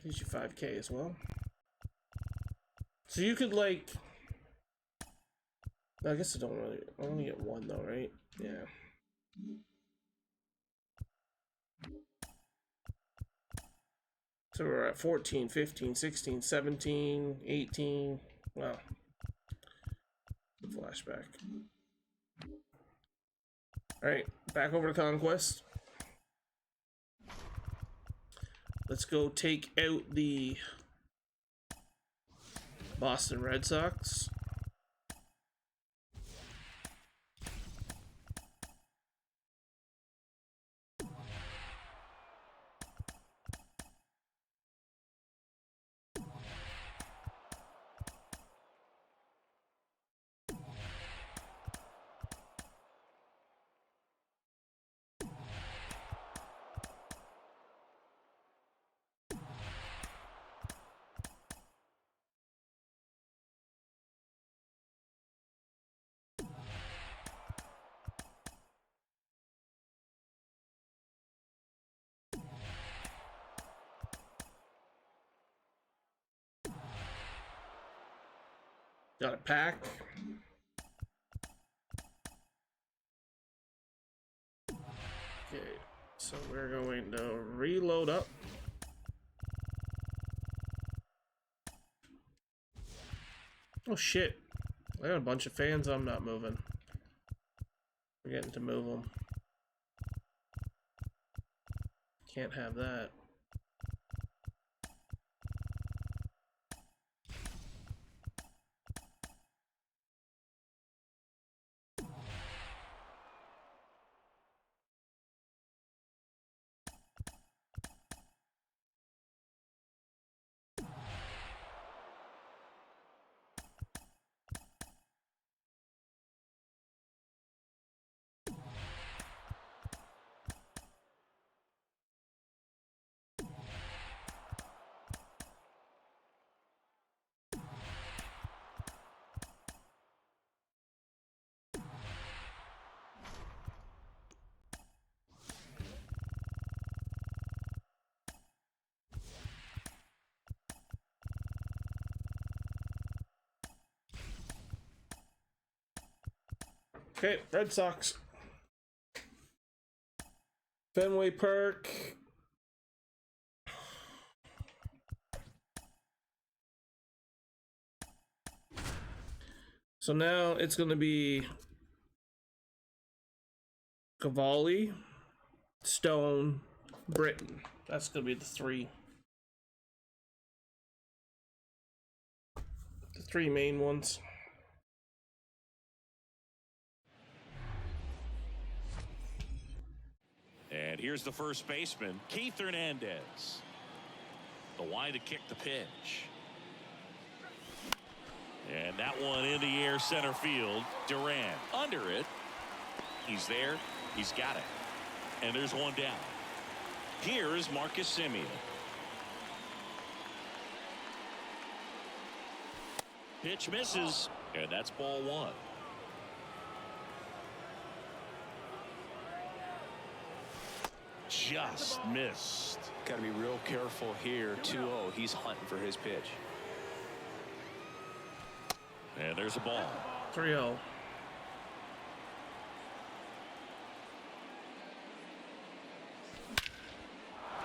Gives you 5K as well. So you could like... I guess I don't really... I only get one though, right? Yeah. So we're at 14, 15, 16, 17, 18. Wow. The flashback. Alright, back over to Conquest. Let's go take out the Boston Red Sox. Got a pack. Okay, so we're going to reload up. Oh shit. I got a bunch of fans I'm not moving. Forgetting to move them. Can't have that. Okay, Red Sox. Fenway Park. So now it's going to be Cavalli, Stone, Britton. That's going to be the three. The three main ones. And here's the first baseman, Keith Hernandez. The line to kick the pitch. And that one in the air center field. Duran under it. He's there. He's got it. And there's one down. Here is Marcus Semien. Pitch misses. And that's ball one. Just missed. Got to be real careful here. 2-0. He's hunting for his pitch. And there's a ball. 3-0.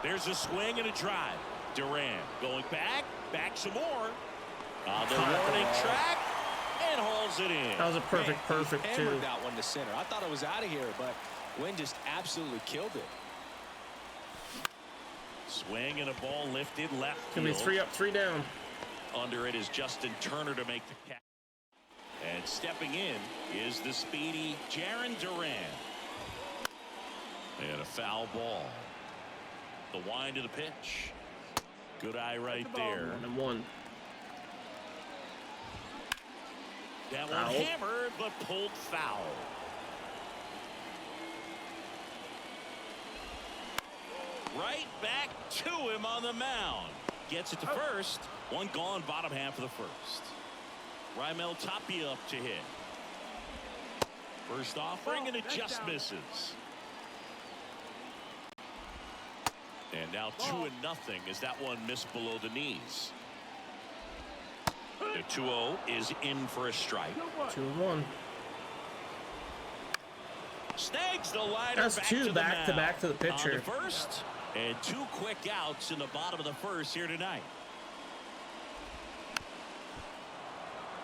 There's a swing and a drive. Duran going back some more. On the warning track, and hauls it in. That was a perfect too. Hammered that one to center. I thought it was out of here, but Wynn just absolutely killed it. Swing and a ball lifted left field. Gonna be 3 up, 3 down. Under it is Justin Turner to make the catch. And stepping in is the speedy Jarren Duran. And a foul ball. The wind to the pitch. Good eye right there. 1-1. That one hammered, but pulled foul. Right back to him on the mound. Gets it to first. One gone, bottom half of the first. Raimel Tapia up to hit. First offering, and it just misses. And now 2-0 as that one missed below the knees. The 2-0 is in for a strike. 2-1. Snags the liner. That's two back to the pitcher. On the first, and 2 quick outs in the bottom of the first here tonight.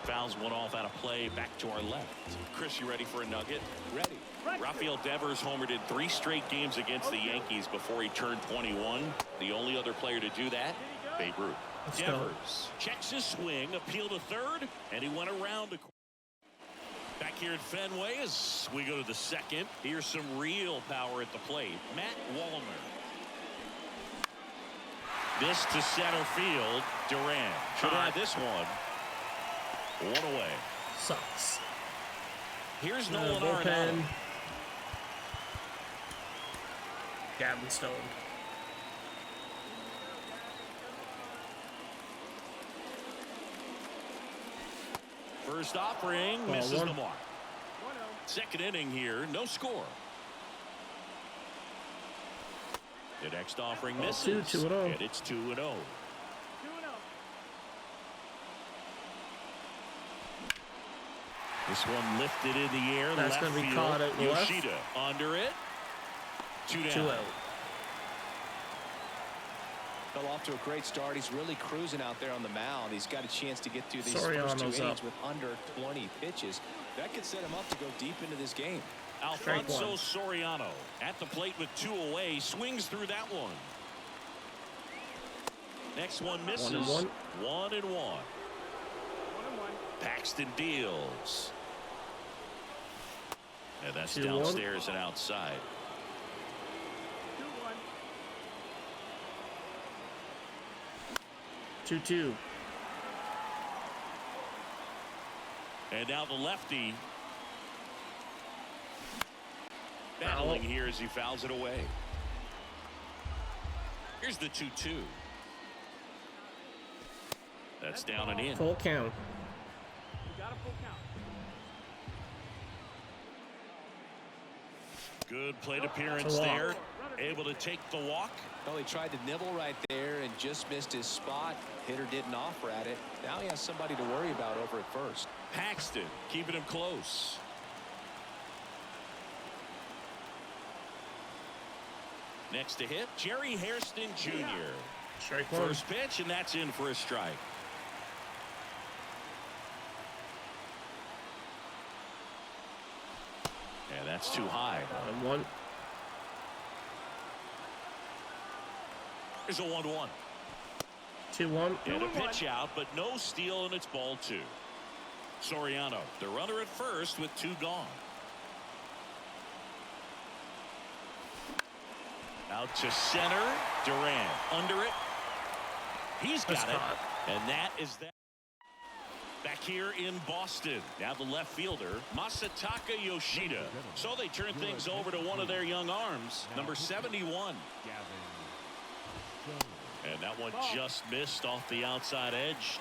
Fouls one off out of play. Back to our left. Chris, you ready for a nugget? Ready. Rafael Devers homered in 3 straight games against the Yankees before he turned 21. The only other player to do that, Babe Ruth. Devers checks his swing, appeal to third, and he went around the. Back here at Fenway as we go to the second. Here's some real power at the plate. Matt Wallner. This to center field. Duran should have this one. One away. Sucks. Here's Nolan bullpen. Arenado. Gavin Stone. First offering misses one. the mark. Second inning here, no score. The next offering misses. 2-0. And it's 2-0. This one lifted in the air. That's left going to be field. caught at left. Yoshida under it. 2 down. 2 out. Fell off to a great start. He's really cruising out there on the mound. He's got a chance to get through these first 2 innings with under 20 pitches. That could set him up to go deep into this game. Alfonso Soriano at the plate with 2 away. Swings through that one. Next one misses. 1-1. 1-1. Paxton deals. And that's 2-1. downstairs and outside. 2-2. And now the lefty battling here as he fouls it away. Here's the 2-2. That's down and in. Full count. Got a full count. Good plate appearance there. Able to take the walk. Well, he tried to nibble right there and just missed his spot. Hitter didn't offer at it. Now he has somebody to worry about over at first. Paxton keeping him close. Next to hit, Jerry Hairston Jr. Strike one. First pitch, and that's in for a strike. And that's too high. 1-1. Here's a 1-1. 2-1. And a pitch out, but no steal, and it's ball 2. Soriano, the runner at first with 2 gone. Out to center. Duran under it. He's got it. And that is that. Back here in Boston. Now the left fielder, Masataka Yoshida. So they turn things over to one of their young arms, number 71. And that one just missed off the outside edge.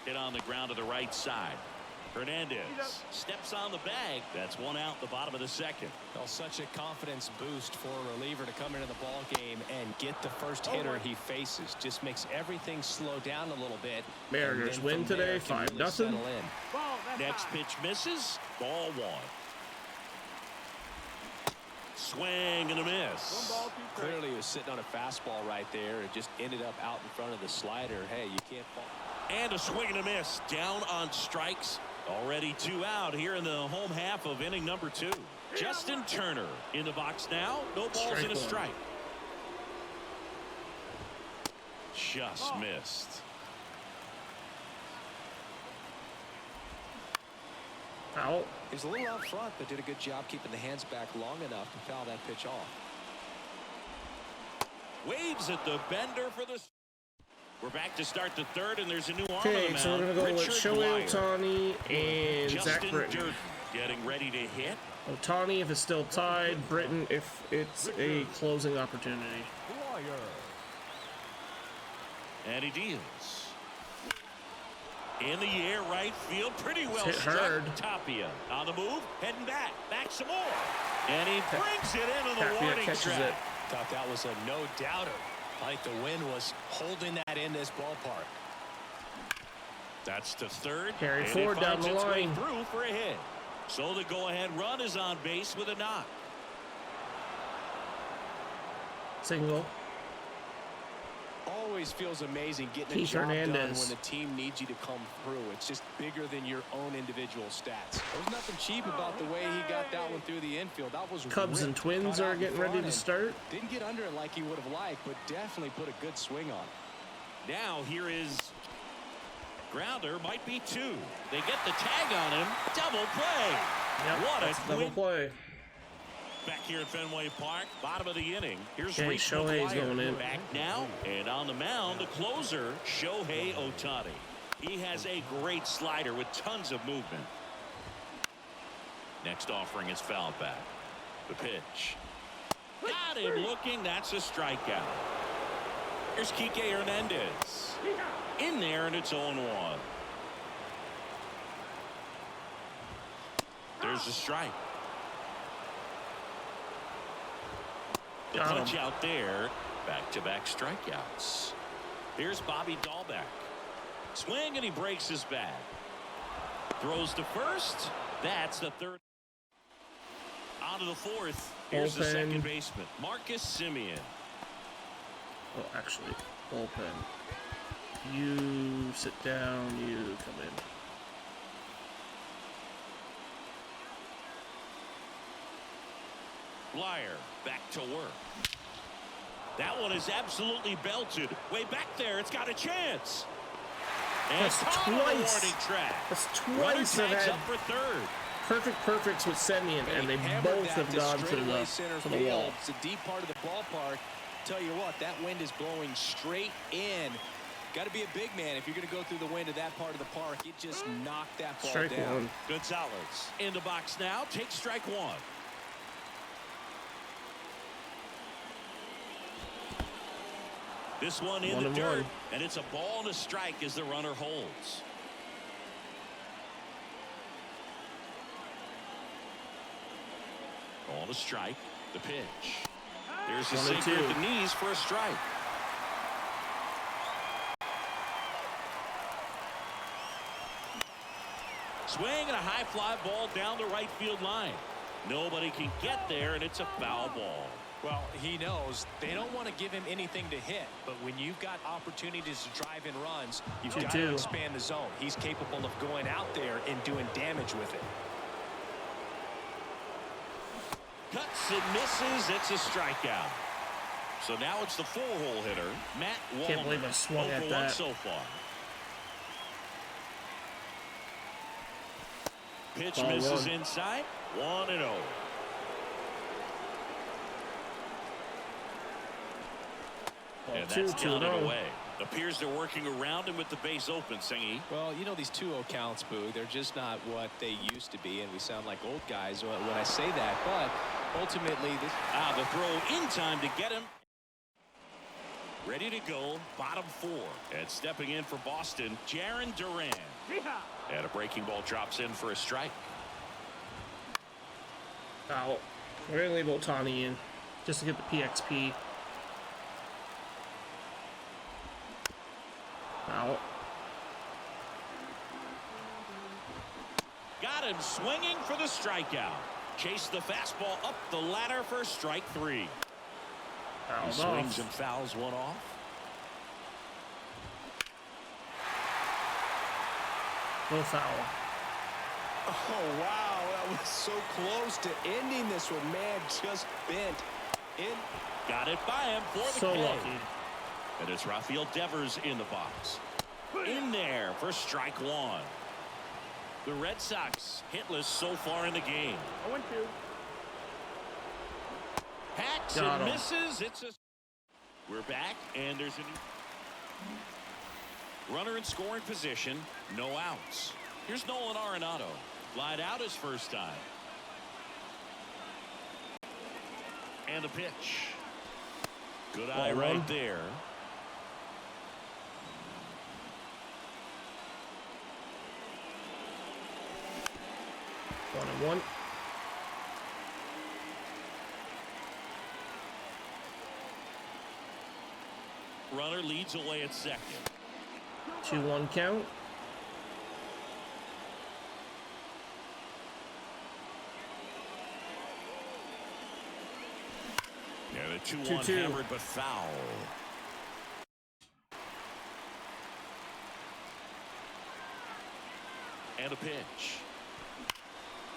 Hit on the ground to the right side. Hernandez steps on the bag. That's 1 out the bottom of the second. Well, such a confidence boost for a reliever to come into the ball game and get the first hitter he faces. Just makes everything slow down a little bit. Mariners win today, 5-0. Next pitch misses. Ball 1. Swing and a miss. Clearly he was sitting on a fastball right there. It just ended up out in front of the slider. Hey, you can't fall. And a swing and a miss. Down on strikes. Already 2 out here in the home half of inning number 2. Justin Turner in the box now. No balls and a strike. Just missed. Foul. He's a little out front, but did a good job keeping the hands back long enough to foul that pitch off. Waves at the bender for the. We're back to start the 3rd, and there's a new arm on the Okay, mound. so we're going to go with Richard Shohei Blyer. Ohtani and Zach Justin Britton. Durden getting ready to hit. Ohtani if it's still tied, Britton if it's a closing opportunity. And he deals. In the air, right field, pretty well Hit struck. hard. Tapia on the move, heading back some more. And he brings it into the Tapia warning catches track. it. Thought that was a no-doubter. Like the wind was holding that in this ballpark. That's to 3rd. Carry and forward it down finds the its way line. through for a hit. So the go-ahead run is on base with a knock. Single. Always feels amazing getting Keith a job Hernandez. done when the team needs you to come through. It's just bigger than your own individual stats. There's nothing cheap about the way he got that one through the infield. That was Cubs and ripped, Twins cut are out in getting ready front to and start. Didn't get under it like he would have liked, but definitely put a good swing on. Now here is grounder, might be 2. They get the tag on him. Double play. Yep, What that's a double quick play. back here at Fenway Park, bottom of the inning. Here's Okay, Reese Shohei's McGuire going in. back now, and on the mound, the closer, Shohei Ohtani. He has a great slider with tons of movement. Next offering is fouled back. The pitch. Got him looking. That's a strikeout. Here's Kike Hernandez. In there, and it's 0-1. There's a strike. The Got punch him. out there. Back-to-back strikeouts. Here's Bobby Dahlbeck. Swing, and he breaks his bat. Throws to first. That's the third. On to the fourth. Here's the second baseman, Marcus Semien. Oh, actually, bullpen. You sit down, you come in. Blyer back to work. That one is absolutely belted. Way back there, it's got a chance. And That's twice. That's twice I've had up for third. perfects with Semien, and they both have gone to the wall. It's a deep part of the ballpark. Tell you what, that wind is blowing straight in. Got to be a big man if you're going to go through the wind of that part of the park. It just knocked that ball Strike down. one. Gonzalez in the box now. Takes strike one. This one in the dirt, and it's a ball and a strike as the runner holds. Ball to strike. The pitch. There's the sinker at the knees for a strike. Swing and a high fly ball down the right field line. Nobody can get there, and it's a foul ball. Well, he knows they don't want to give him anything to hit, but when you've got opportunities to drive in runs, you've got to expand the zone. He's capable of going out there and doing damage with it. Cuts and misses. It's a strikeout. So now it's the four-hole hitter, Matt Wallner. Can't believe I swung at that. So far. Pitch Ball misses one. inside. 1-0. And that's counted away. Appears they're working around him with the base open, Singy. Well, you know, these 2-0 counts, Boo, they're just not what they used to be, and we sound like old guys when I say that. But ultimately, this the throw in time to get him. Ready to go, bottom four. And stepping in for Boston, Jarren Duran. And a breaking ball drops in for a strike. Foul. We're going to leave Ohtani in just to get the PXP. Foul. Got him swinging for the strikeout. Chase the fastball up the ladder for strike three. He swings and fouls one off. No foul. Oh, wow. That was so close to ending this one. Man, just bent in. Got it by him for the So K. lucky. And it's Rafael Devers in the box. In there for strike one. The Red Sox hitless so far in the game. 0-2. Hacks and misses. We're back, and there's a runner in scoring position. No outs. Here's Nolan Arenado. Lied out his first time. And the pitch. Good eye right there. One and one. Runner leads away at second. 2-1 count. Yeah, the 2-1 hammered but foul. And a pitch.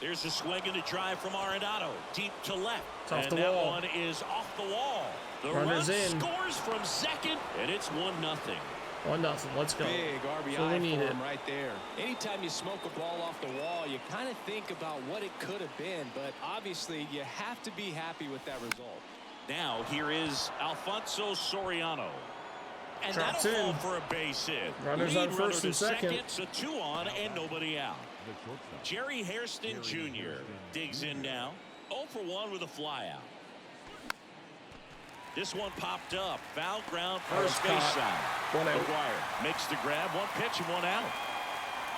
There's the swing and a drive from Arenado. Deep to left. It's off the that wall. one is off the wall. The Runner's run in. scores from second, and it's 1-0. 1-0. Let's go. Big RBI So we need for it. him right there. Anytime you smoke a ball off the wall, you kind of think about what it could have been, but obviously you have to be happy with that result. Now here is Alfonso Soriano. And Drops that'll in. fall for a base hit. Runners Lead on runner first to and second. So 2 on and nobody out. The shortstop. Jerry Hairston Jr. digs in now. 0 for 1 with a flyout. This one popped up. Foul ground first base side. 1 out. McGuire makes the grab. 1 pitch and 1 out.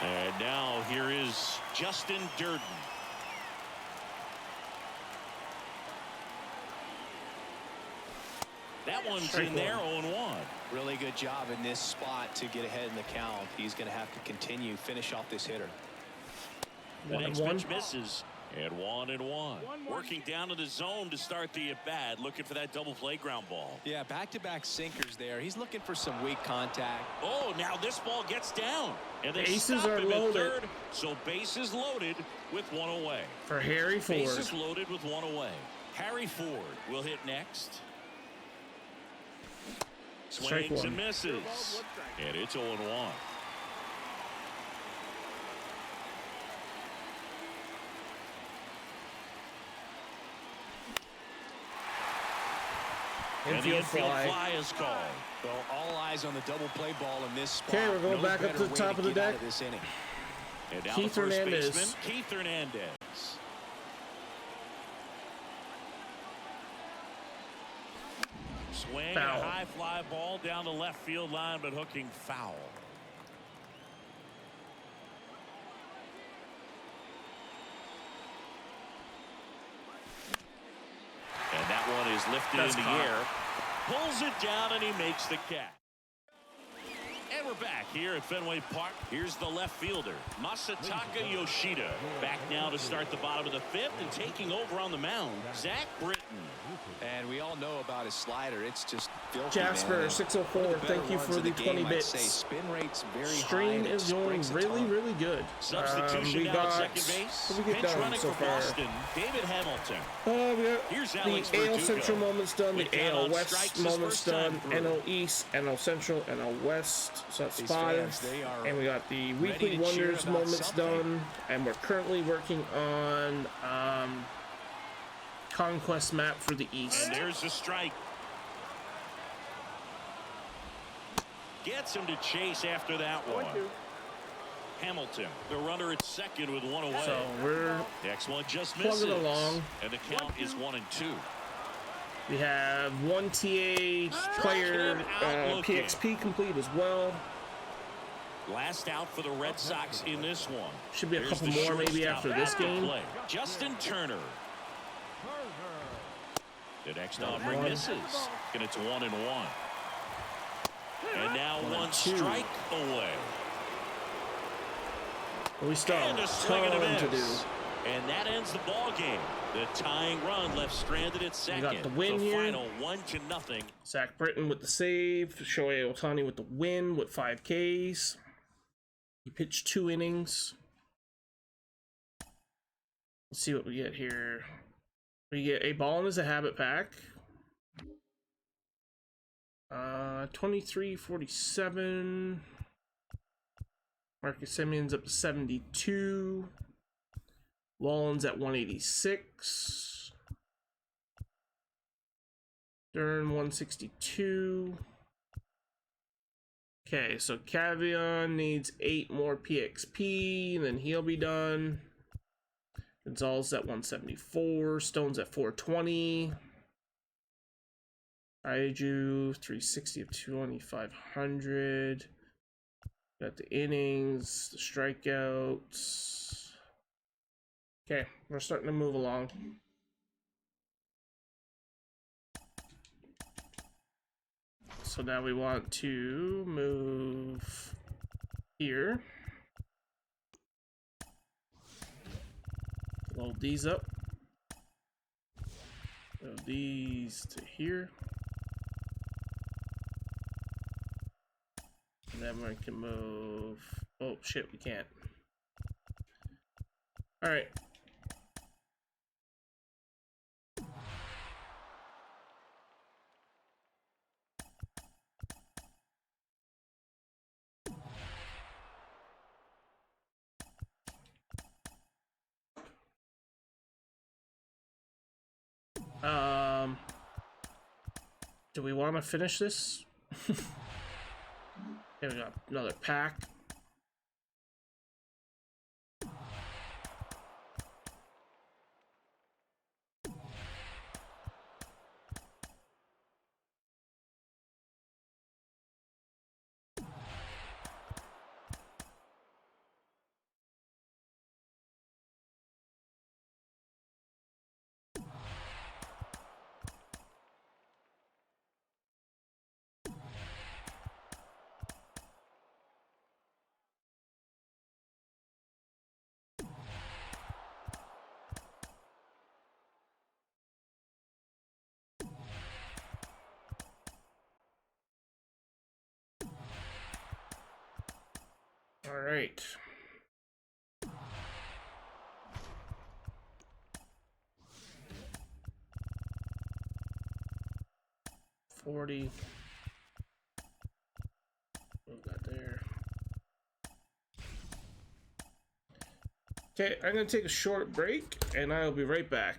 And now here is Justin Durden. That one's Strike in there, one. 0-1. Really good job in this spot to get ahead in the count. He's going to have to continue, finish off this hitter. The next 1-1. pitch misses. And 1-1. Working down to the zone to start the at-bat, looking for that double play ground ball. Yeah, back-to-back sinkers there. He's looking for some weak contact. Oh, now this ball gets down. And they Bases stop are him loaded. at third. So bases loaded with one away. For Harry Ford. Bases loaded with one away. Harry Ford will hit next. Strike Swings one. and misses. And it's 0-1. And the Infield infield fly. fly is called. Well, all eyes on the double play ball in this spot. Okay, we're going back up to the top of the deck. This inning. And now Keith the first Hernandez. baseman, Keith Hernandez. Swing, Foul. a high fly ball down the left field line, but hooking foul. And that one is lifted That's in the caught. air. Pulls it down, and he makes the catch. And we're back here at Fenway Park. Here's the left fielder, Masataka Yoshida. Back now to start the bottom of the fifth, and taking over on the mound, Zach Britton. And we all know about his slider. It's just filthy, Jasper man. 604, One of the thank better you runs for of the game, 20 I'd bits. say. Spin rate's very high, Stream and it is going springs a really, ton. really good. Substitution We down got, at second base. what did we get Pinch done running so for far? Boston, David Hamilton. We got Here's the Alex AL Verdugo. Central moments done, With the count AL on West strikes his moments first time done, through. NL East, NL Central, NL West. So that's These 5. fans, they are And we got the ready Weekly to cheer Wonders about moments something. done. And we're currently working on Conquest map for the East. And there's the strike. Gets him to chase after that one. Hamilton, the runner at second with one away. So we're Next one just misses. plugging along. And the count is 1-2. We have one TA player him out looking. PXP complete as well. Last out for the Red Sox in this one. Should be a Here's couple the more maybe shortstop after this back to game. play. Justin Turner. The next offering One. misses. And it's 1-1. And now one two. strike away. We still have And a a swing and a ton to do. miss. And that ends the ball game. The tying run left stranded at second. got the win here. Final 1-0. Zach Britton with the save. Shohei Ohtani with the win with 5 Ks. He pitched 2 innings. Let's see what we get here. We get a ball and is a habit pack. 23-47. Marcus Simeon's up to 72. Wallen's at 186. Dern 162. Okay, so Cavion needs 8 more PXP, and then he'll be done. Gonzalez at 174. Stone's at 420. Aiju 360 of 2,500. Got the innings, the strikeouts. Okay, we're starting to move along. So now we want to move here. Load these up. Load these to here. And then we can move. Oh shit, we can't. Alright. Do we want to finish this? Okay, we got another pack. All right. What we got there? Okay, I'm gonna take a short break, and I'll be right back.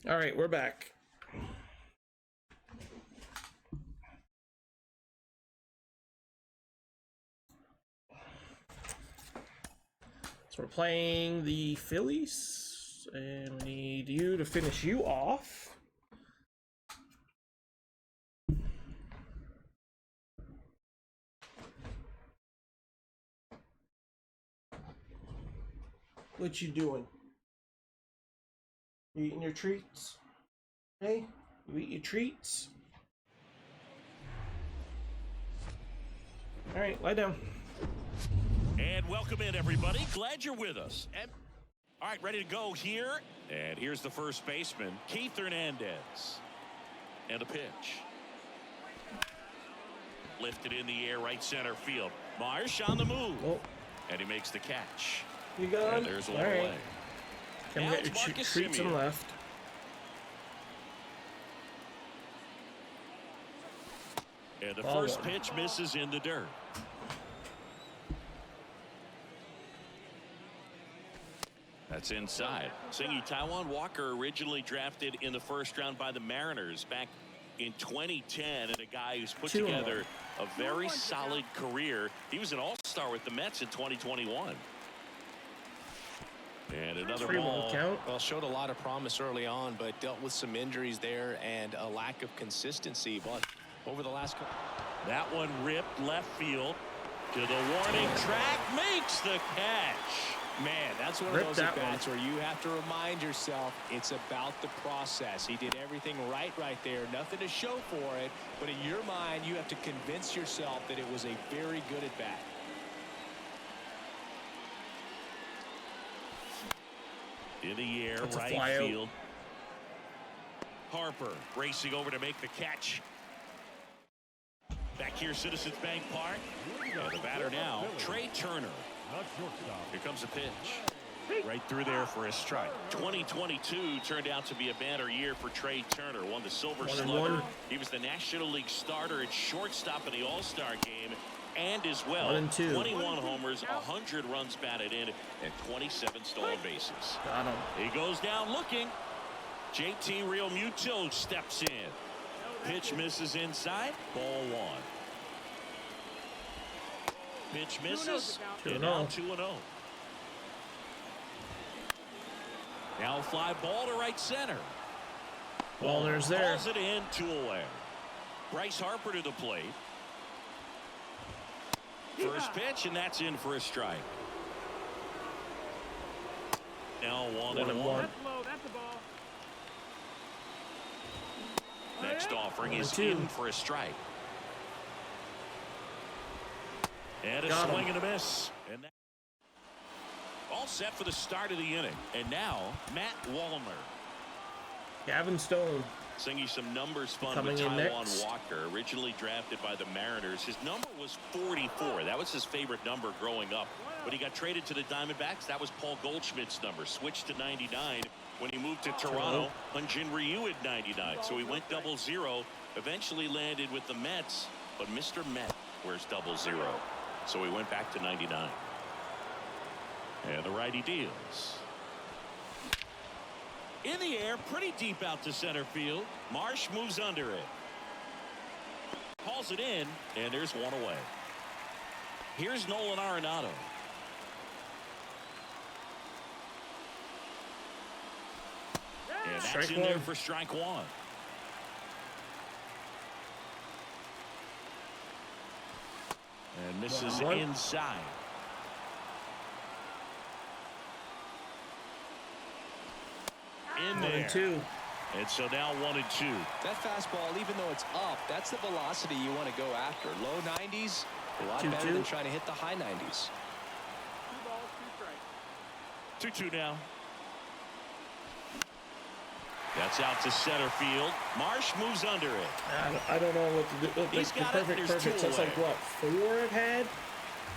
All right, we're back. So we're playing the Phillies, and we need you to finish you off. What you doing? You eating your treats? Hey, you eat your treats? All right, lie down. And welcome in, everybody. Glad you're with us. And all right, ready to go here. And here's the first baseman, Keith Hernandez. And a pitch. Lifted in the air, right center field. Marsh on the move. Oh. And he makes the catch. You got And there's one all right. away. Come Now get your it's Marcus treats and Semien. left. And the Ball first one. pitch misses in the dirt. That's inside. Singy Taiwan Walker originally drafted in the first round by the Mariners back in 2010, and a guy who's put 2-0. together a very solid career. He was an all-star with the Mets in 2021. And another 3-1 ball. count. Well, showed a lot of promise early on, but dealt with some injuries there and a lack of consistency. But over the last couple. That one ripped left field to the warning track, makes the catch. Man, that's one Rip of those that at-bats where you have to remind yourself it's about the process. He did everything right there. Nothing to show for it. But in your mind, you have to convince yourself that it was a very good at-bat. In the air, That's a right flyout. field. Harper racing over to make the catch. Back here, Citizens Bank Park. And the batter now, Trey Turner. Not shortstop. Here comes the pitch. Right through there for a strike. 2022 turned out to be a banner year for Trey Turner. Won the Silver 1-1. Slugger. He was the National League starter at shortstop in the All-Star game. And as well, 1-2. 21 homers, 100 runs batted in, and 27 stolen bases. Got him. He goes down looking. JT Realmuto steps in. Pitch misses inside. Ball one. Pitch misses. 2-0. And now 2-0. Now a fly ball to right center. Wallner's there. Calls it in, 2 away. Bryce Harper to the plate. First pitch, and that's in for a strike. Now 1-1. That's low. That's the ball. Next offering is 1-2. in for a strike. And a Got him. swing and a miss. And that all set for the start of the inning. And now Matt Wallner. Gavin Stone. Singing some numbers fun Coming with in Taiwan next. Walker, originally drafted by the Mariners. His number was 44. That was his favorite number growing up. When he got traded to the Diamondbacks, that was Paul Goldschmidt's number. Switched to 99 when he moved to Toronto. Hyun-Jin Ryu at 99. So he went 00. Eventually landed with the Mets, but Mr. Met wears 00. So he went back to 99. And the righty deals. In the air, pretty deep out to center field. Marsh moves under it. Calls it in, and there's one away. Here's Nolan Arenado. And that's Strike in there one. for strike one. And misses 1-1. inside. In there. 1-2. And so now 1-2. That fastball, even though it's up, that's the velocity you want to go after. Low 90s, a lot 2-2. better than trying to hit the high 90s. 2 balls, 2 strikes. 2-2 now. That's out to center field. Marsh moves under it. I don't know what to do. Like, He's the got it. perfect. There's 2 That's like away. what, 4 it had,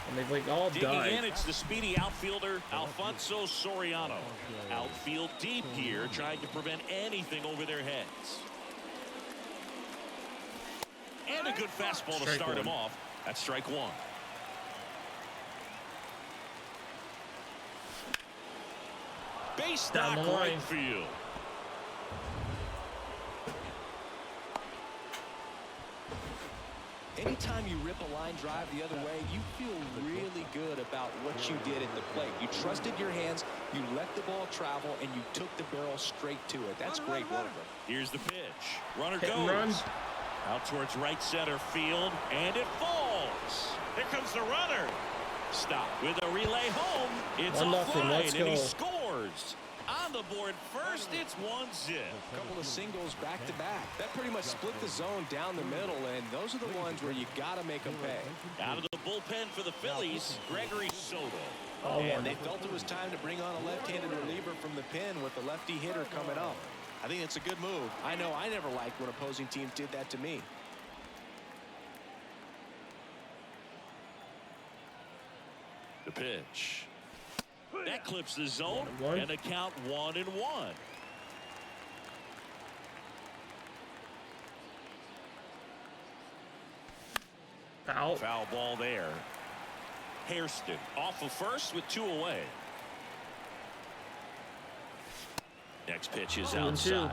and they've like all Digging died. in, it's the speedy outfielder, Alfonso Soriano. Outfield deep here, trying to prevent anything over their heads. And a good fastball to Strike start him one. off. That's strike one. Base Down knock the line. right field. Anytime you rip a line drive the other way, you feel really good about what you did at the plate. You trusted your hands, you let the ball travel, and you took the barrel straight to it. That's great work. Here's the pitch. Runner Hit and run. goes. Out towards right center field, and it falls. Here comes the runner. Stop with a relay home. It's 1-0. offline, Let's and he go. scores. On the board first, it's 1-0. A couple of singles back to back. That pretty much split the zone down the middle, and those are the ones where you got to make them pay. Out of the bullpen for the Phillies, Gregory Soto. And they felt it was time to bring on a left-handed reliever from the pen with the lefty hitter coming up. I think it's a good move. I know I never liked when opposing teams did that to me. The pitch. That clips the zone, 1-1. and the count 1-1. Foul. Foul ball there. Hairston off of first with 2 away. Next pitch is 0-2. outside.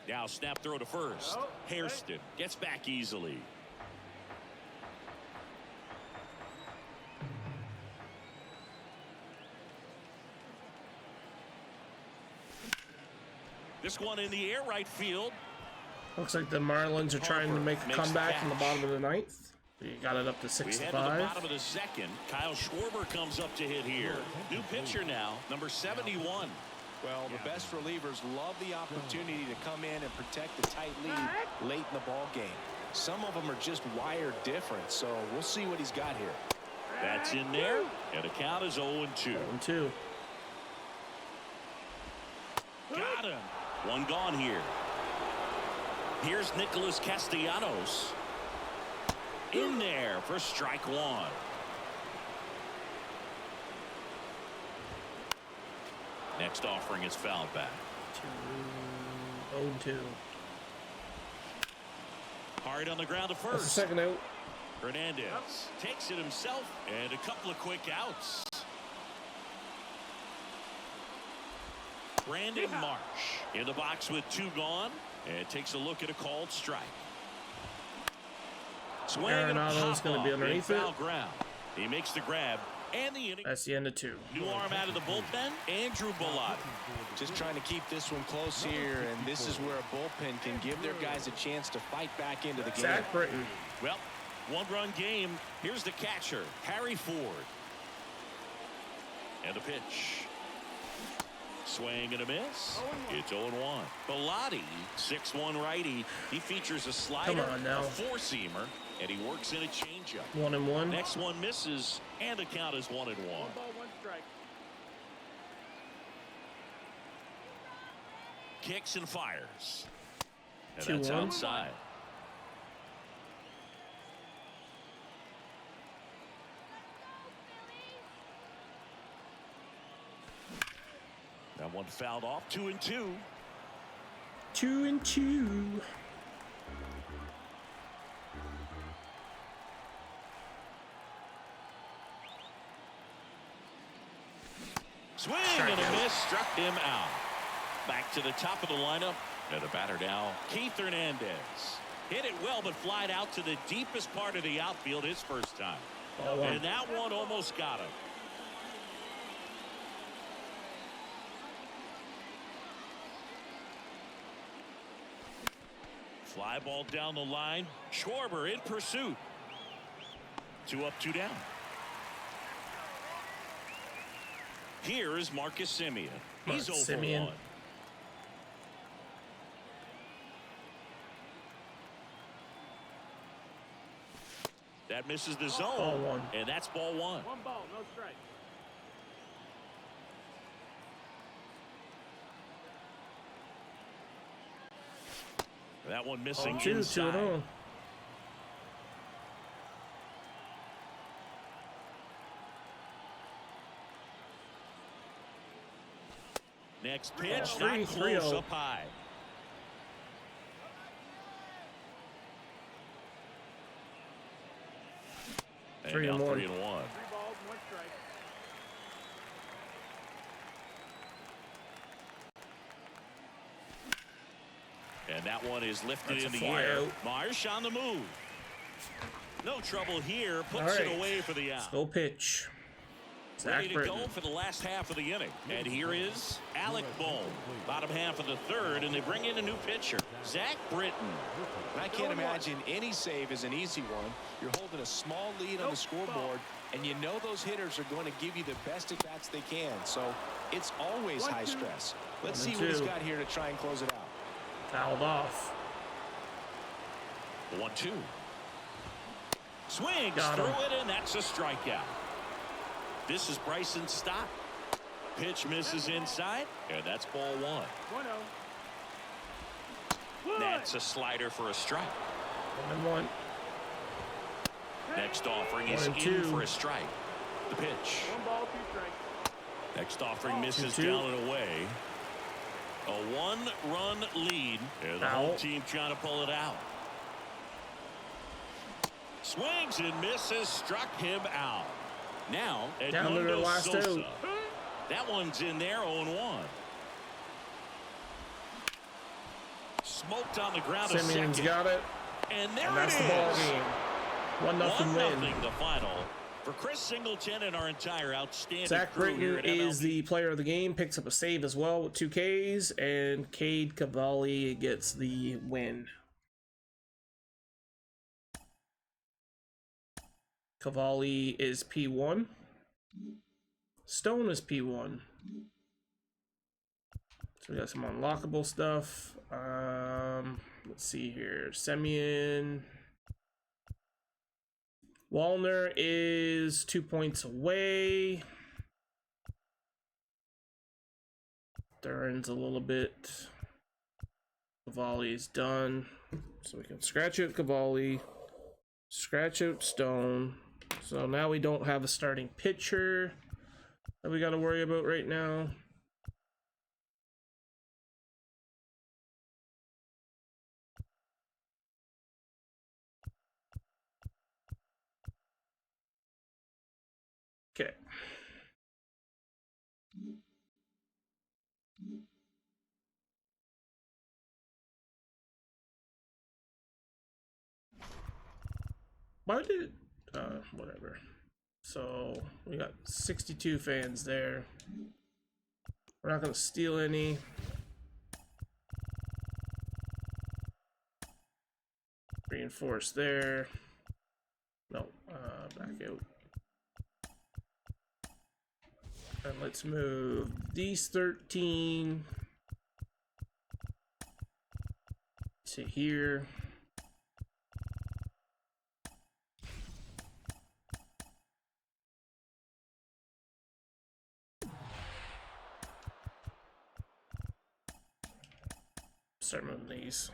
Now snap throw to first. Hairston gets back easily. This one in the air right field. Looks like the Marlins are trying to make a Makes the comeback in the catch. bottom of the ninth. We got it up to We head to the 6-5. bottom of the second. Kyle Schwarber comes up to hit here. New pitcher now, number 71. Well, the best relievers love the opportunity to come in and protect the tight lead late in the ball game. Some of them are just wired different, so we'll see what he's got here. That's in there, and the count is 0-2. 1-2. Got him. One gone here. Here's Nicholas Castellanos. In there for strike 1. Next offering is fouled back. 0-2. Hard on the ground to That's the first. second out. Hernandez takes it himself, and a couple of quick outs. Brandon Marsh in the box with 2 gone, and takes a look at a called strike. Swing and a Arenado's gonna be pop-off in underneath foul it. ground. He makes the grab, and the inning. That's the end of 2. New arm out of the bullpen, Andrew Bellotti. Just trying to keep this one close here, and this is where a bullpen can give their guys a chance to fight back into the game. Zach Britton. Well, 1-run game. Here's the catcher, Harry Ford. And a pitch. Swing and a miss. It's 0-1. Bellotti, 6'1" righty. He features a slider, Come on now. a 4-seamer, and he works in a changeup. 1-1. Next one misses, and the count is 1-1. 1 ball, 1 strike. Kicks and fires. And 2-1. that's outside. That one fouled off. 2-2. 2-2. Swing and a miss. Struck him out. Back to the top of the lineup. And the batter now, Keith Hernandez. Hit it well, but flied out to the deepest part of the outfield his first time. Ball 1. And that one almost got him. Fly ball down the line. Schwarber in pursuit. 2 up, 2 down. Here is Marcus Semien. He's Marcus 0 for Semien. 1. That misses the zone. Ball 1. And that's ball 1. 1 ball, no strike. That one missing 2-2 inside. 2-0. Next pitch, Oh, not 3-0. close, up high. And 3-1. now 3-1. 3 balls, 1 strike. And that one is lifted That's in a the fly air. out. Marsh on the move. No trouble here. Puts All right. it away for the out. Let's go pitch. Ready Zach to go Britton. for the last half of the inning. And here is Alec Bohm. Bottom half of the third, and they bring in a new pitcher, Zach Britton. And I can't imagine any save is an easy one. You're holding a small lead on the scoreboard, and you know those hitters are going to give you the best at bats they can. So it's always high stress. Let's see what he's got here to try and close it out. Fouled off. 1-2. Swings Got through him. it, and that's a strikeout. This is Bryson's stop. Pitch misses inside, and that's ball 1. 1-0. That's a slider for a strike. 1-1. Next offering is 1-2. in for a strike. The pitch. 1 ball, 2 strikes. Next offering misses 2-2. down and away. A 1-run lead, and the Foul. home team trying to pull it out. Swings and misses, struck him out. Now, Down to their Edmundo last Sosa. out. That one's in there, 0-1. Smoked on the ground a Simeon's second. got it. And there And it that's is. the ball game. 1-0 win. 1-0 the final. For Chris Singleton and our entire outstanding Zach crew here Britton at is MLB. the player of the game. Picks up a save as well with 2 Ks. And Cade Cavalli gets the win. Cavalli is P1. Stone is P1. So we got some unlockable stuff. Let's see here. Semyon. Wallner is 2 points away. Duran's a little bit. Cavalli is done. So we can scratch out Cavalli. Scratch out Stone. So now we don't have a starting pitcher that we got to worry about right now. Okay. Why did whatever. So we got 62 fans there. We're not gonna steal any. Reinforce there. No, back out. And let's move these 13 to here. Start moving these.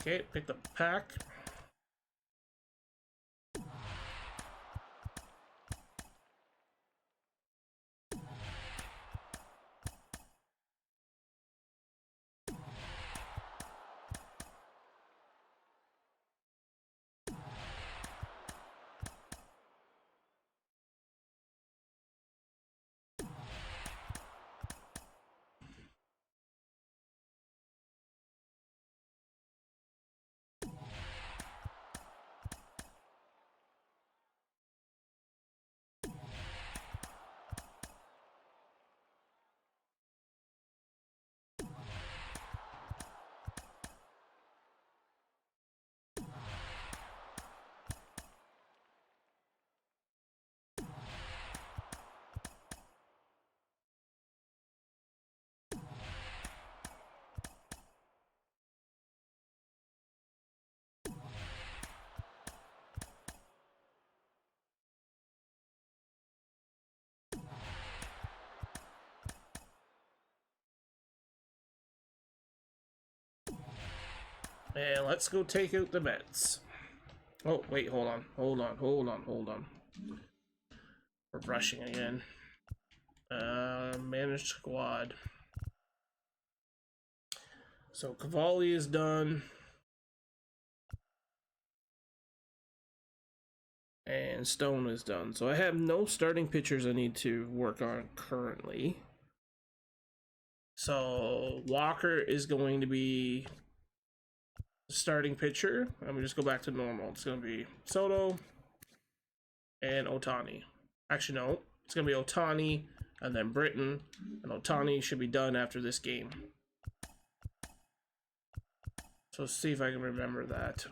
Okay, picked up the pack. And let's go take out the Mets. Oh, wait, hold on. We're rushing again. Managed squad. So Cavalli is done. And Stone is done. So I have no starting pitchers I need to work on currently. So Walker is going to be the starting pitcher. Let me just go back to normal. It's going to be Soto and Ohtani. Actually, no. It's going to be Ohtani and then Britton. And Ohtani should be done after this game. So let's see if I can remember that.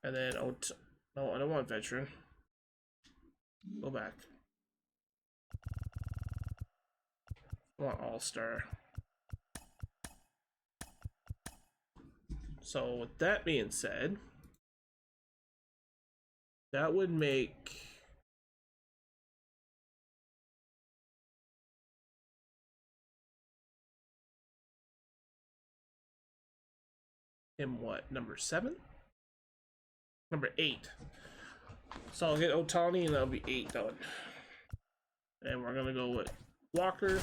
And then, no, I don't want veteran. Go back. I want all-star. So with that being said, that would make him what? Number 7? Number 8. So I'll get Ohtani and that'll be 8 done. And we're gonna go with Walker.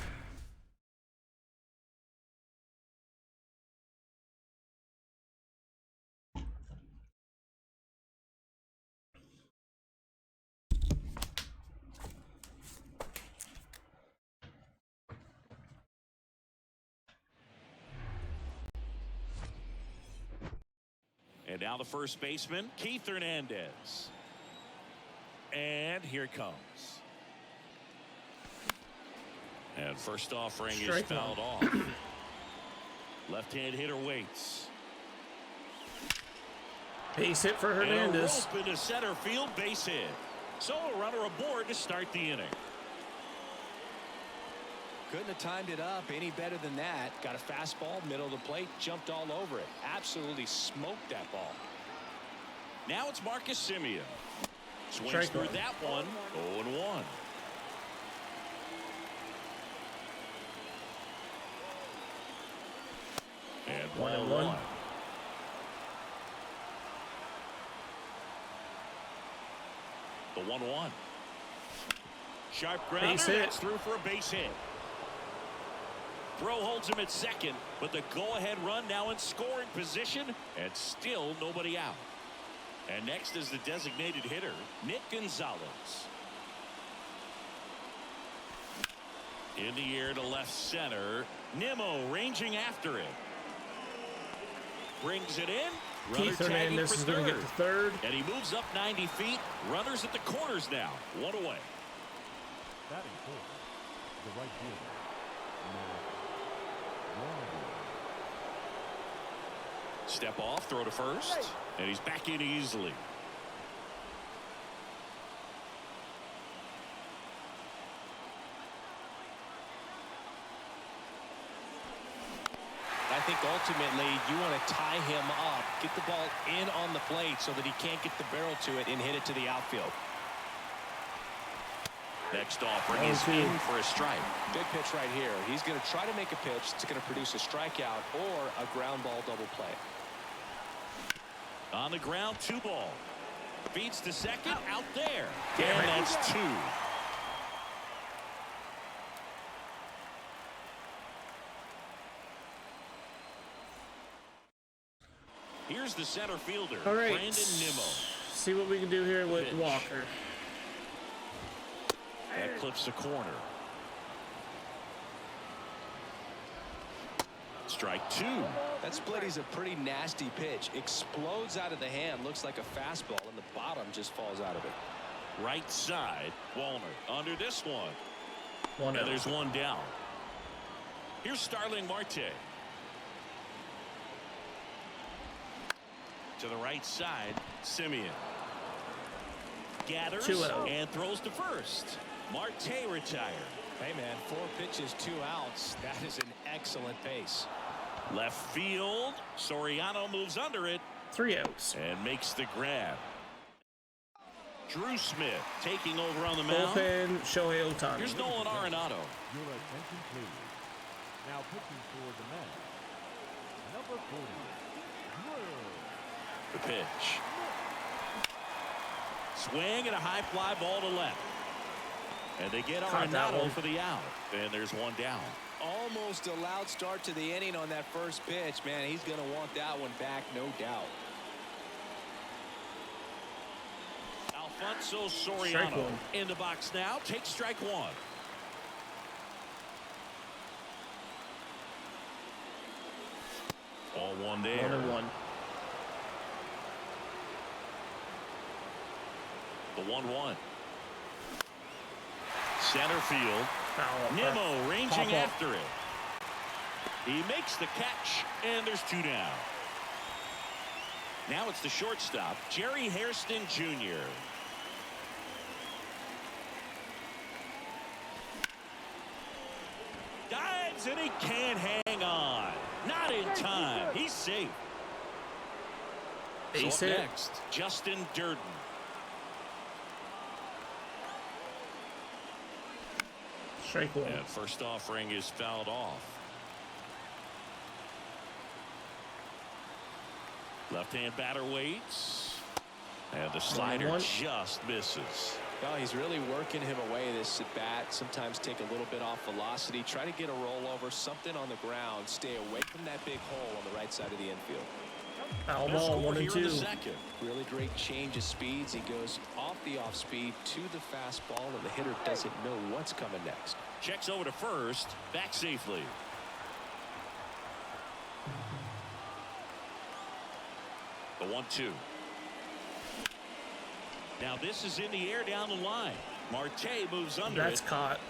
And now the first baseman, Keith Hernandez. And here it comes. And first offering is fouled off. Left-hand hitter waits. Base hit for Hernandez. And a rope into center field, base hit. So a runner aboard to start the inning. Couldn't have timed it up any better than that. Got a fastball, middle of the plate, jumped all over it. Absolutely smoked that ball. Now it's Marcus Semien. Swings through that one. 0-1. And 1-1. The 1-1. Sharp grounder. That's through for a base hit. Throw holds him at second, but the go-ahead run now in scoring position, and still nobody out. And next is the designated hitter, Nick Gonzalez. In the air to left center. Nimmo ranging after it. Brings it in. Keith Hernandez is going to get the third. And he moves up 90 feet. Runners at the corners now. 1 away. Batting fourth, the right fielder, Step off, throw to first, and he's back in easily. I think ultimately you want to tie him up, get the ball in on the plate so that he can't get the barrel to it and hit it to the outfield. Next offering is in for a strike. Big pitch right here. He's going to try to make a pitch that's going to produce a strikeout or a ground ball double play. On the ground, 2 ball. Feeds to second, out there. And that's 2. Here's the center fielder, all right. Brandon Nimmo. See what we can do here with Walker. That clips the corner. Strike 2. That split is a pretty nasty pitch. Explodes out of the hand. Looks like a fastball, and the bottom just falls out of it. Right side, Walner under this one. And there's one down. Here's Starling Marte. To the right side, Semien. Gathers and throws to first. Marte retired. Hey, man, 4 pitches, 2 outs. That is an excellent pace. Left field. Soriano moves under it. 3 outs. And makes the grab. Drew Smith taking over on the mound. Bullpen, Shohei Ohtani. Here's Nolan Arenado. Your attention, please. Now pitching for the man, number 40. The pitch. Swing and a high fly ball to left. And they get Caught that Arenado one. for the out. And there's one down. Almost a loud start to the inning on that first pitch. Man, he's going to want that one back, no doubt. Alfonso Strike Soriano one. in the box now. Takes strike one. Ball one there. 1-1. The 1-1. Center field. Foul. Nimmo ranging Pop up. after it. He makes the catch, and there's two down. Now it's the shortstop, Jerry Hairston Jr. Dives, and he can't hang on. Not in time. He's safe. So Base up hit. next, Justin Durden. Strike one. And first offering is fouled off. Left-hand batter waits. And the slider 1-1. just misses. Well, he's really working him away this at bat. Sometimes take a little bit off velocity. Try to get a rollover, something on the ground. Stay away from that big hole on the right side of the infield. Foul No ball. score here in the 1-2. second. Really great change of speeds. He goes off the off speed to the fastball, and the hitter doesn't know what's coming next. Checks over to first. Back safely. The 1-2. Now this is in the air down the line. Marte moves under That's it. caught.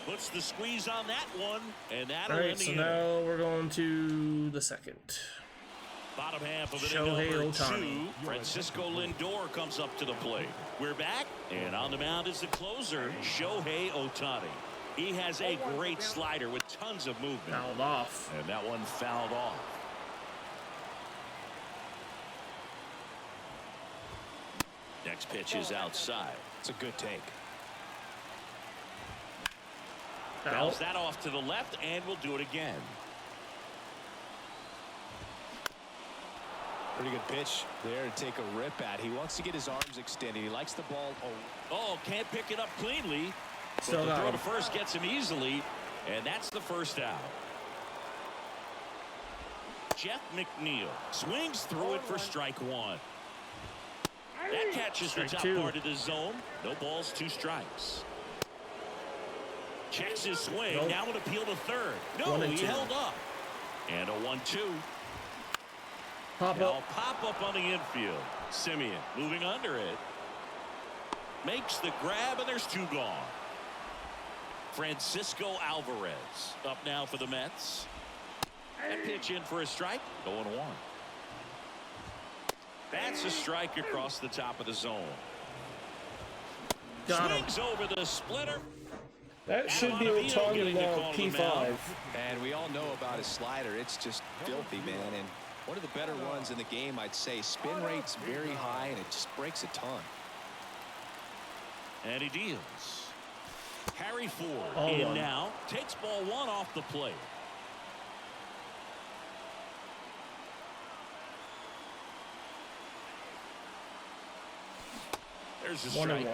Puts the squeeze on that one. And that'll All end right, the so inning. now we're going to the second. Bottom half of Shohei inning number Ohtani. 2. Francisco Lindor comes up to the plate. We're back, and on the mound is the closer, Shohei Ohtani. He has a great slider with tons of movement. Fouled off. And that one fouled off. Next pitch is outside. It's a good take. Foul. Bounce that off to the left, and we'll do it again. Pretty good pitch there to take a rip at. He wants to get his arms extended. He likes the ball. Oh, can't pick it up cleanly. Still But the got throw him. to first gets him easily, and that's the first out. Jeff McNeil swings through it for strike one. That catches Strike the top two. part of the zone. No balls, 2 strikes. Checks his swing. Nope. Now an appeal to third. No, 1 and he 2. held up. And a 1-2. Pop Now up. pop up on the infield. Simeon moving under it. Makes the grab, and there's 2 gone. Francisco Alvarez up now for the Mets. That pitch in for a strike. 0-1. That's a strike across the top of the zone. Got him. Swings over the splitter. That should be Ohtani now. P5. And we all know about his slider. It's just filthy, man. And one of the better runs in the game, I'd say. Spin rate's very high, and it just breaks a ton. And he deals. Harry Ford All in one. now. Takes ball 1 off the plate. There's a 1-1. strike.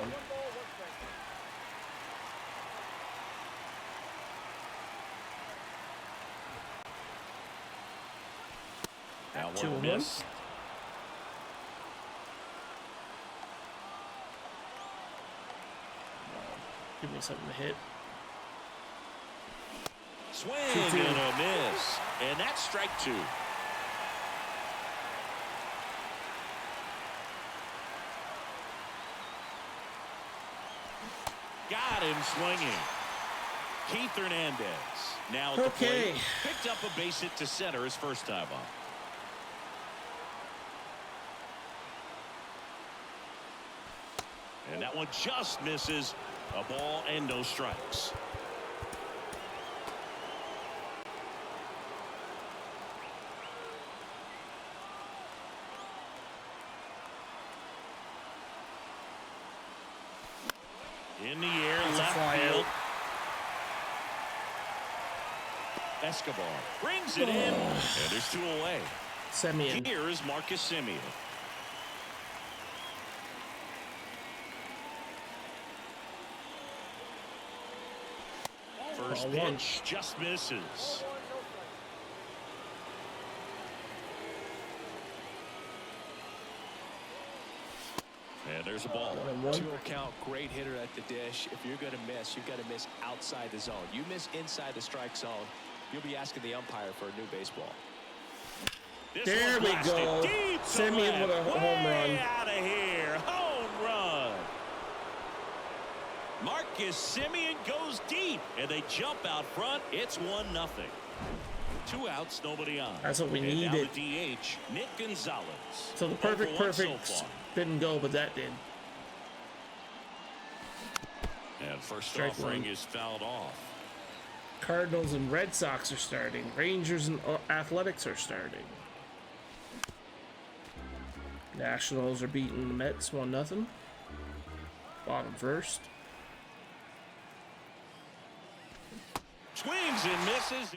Now 2-1. miss. Give me something to hit. Swing 2-2. and a miss. And that's strike 2. Got him swinging. Keith Hernandez now at the Okay. plate. Picked up a base hit to center his first time up. And that one just misses. A ball and no strikes. In the air, That's a left fly field. out. Escobar brings it in, and there's 2 away. Simeon. Here is Marcus Simeon. First Ball one. pitch just misses. And there's a ball. 1-1. 2-0 count, great hitter at the dish. If you're going to miss, you've got to miss outside the zone. You miss inside the strike zone, you'll be asking the umpire for a new baseball. This There one we blasted go. deep to Simeon with a left. home Way run. out of here. Home run. Marcus Simeon goes deep, and they jump out front. It's 1-0. 2 outs, nobody on. That's what we And now needed. the DH, Nick Gonzalez. So the 0 for 1 perfect so far. didn't go, but that did. And first Strike offering one. is fouled off. Cardinals and Red Sox are starting. Rangers and Athletics are starting. Nationals are beating the Mets 1-0. Bottom first. Swings and misses.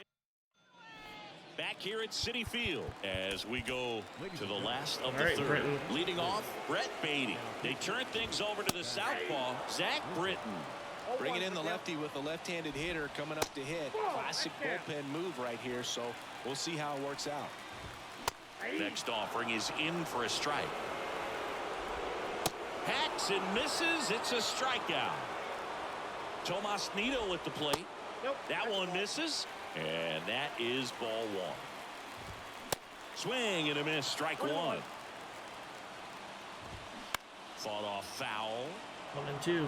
Back here at Citi Field as we go to the last of the All right, third. Britton. Leading off, Brett Beatty. They turn things over to the southpaw, Zach Britton. Bringing in the lefty with the left-handed hitter coming up to hit. Classic bullpen move right here, so we'll see how it works out. Next offering is in for a strike. Hacks and misses. It's a strikeout. Tomas Nido at the plate. Nope. That one misses. And that is ball one. Swing and a miss. Strike one. Fought off foul. 1-2.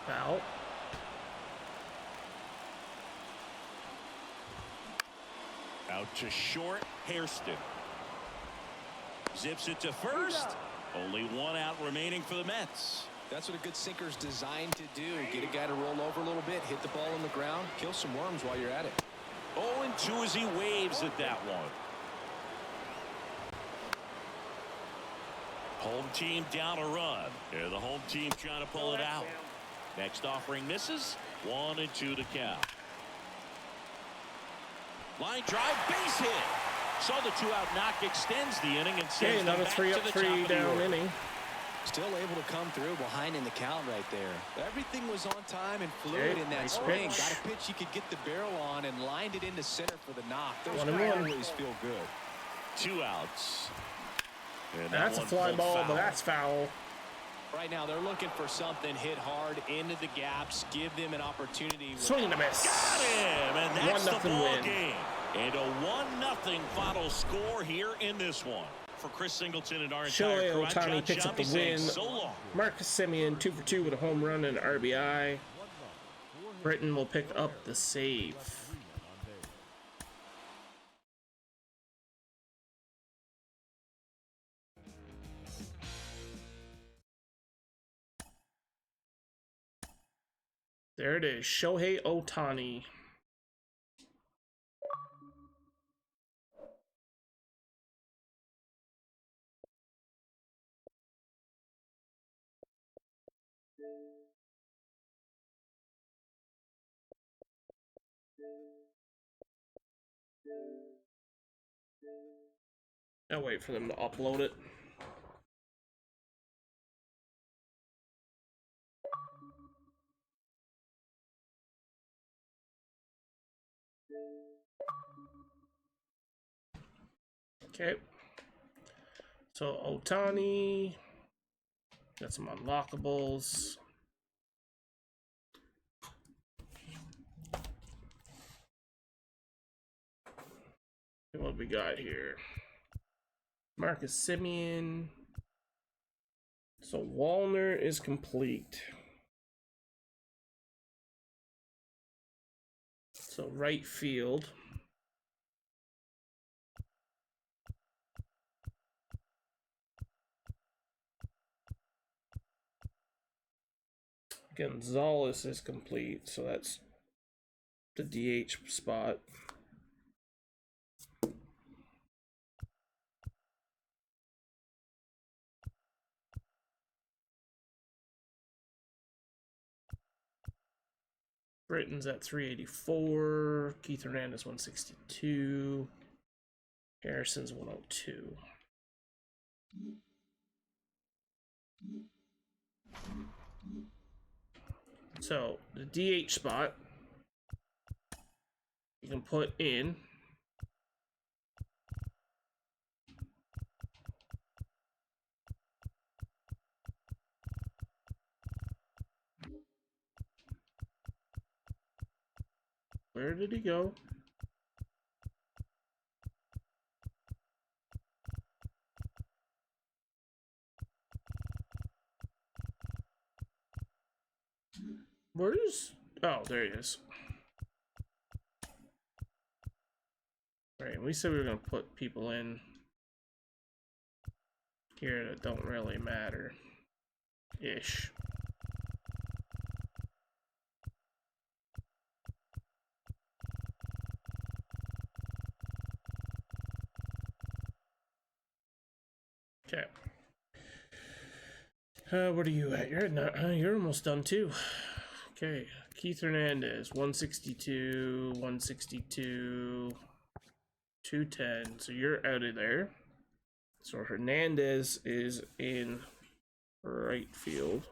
Foul. Out to short. Hairston. Zips it to first. Only 1 out remaining for the Mets. That's what a good sinker's designed to do. Get a guy to roll over a little bit, hit the ball on the ground, kill some worms while you're at it. 0-2 as he waves at that one. Home team down a run. Yeah, the home team trying to pull it out. Next offering misses. 1-2 to count. Line drive, base hit. So the 2-out knock extends the inning and Okay, sends them another back 3 to up, the 3 top of the down order. inning. Still able to come through behind in the count right there. Everything was on time and fluid Okay, in that nice swing. pitch. Got a pitch you could get the barrel on and lined it into center for the knock. Those 1-1. always feel good. 2 outs. And that That's a one fly pulled ball, foul. but that's foul. Right now, they're looking for something hit hard into the gaps, give them an opportunity. Swing and a miss. Got him, and that's the 1-0 ball win. game. And a 1-0 final score here in this one. For Chris Singleton and our entire Shohei crew, I'm Ohtani John picks up the Shambi saying win. so long. Marcus Simeon 2 for 2 with a home run and RBI. Britton will pick up the save. There it is, Shohei Ohtani. I'll wait for them to upload it. Okay. So Ohtani. Got some unlockables. What we got here? Marcus Simeon. So Wallner is complete. So right field. Gonzalez is complete, so that's the DH spot. Britton's at 384. Keith Hernandez 162. Harrison's 102. So the DH spot you can put in where did he go? Where is... Oh, there he is. Right, we said we were going to put people in here that don't really matter. Ish. Okay. What are you at? You're at you're almost done too. Okay. Keith Hernandez, 162, 162, 210. So you're out of there. So Hernandez is in right field.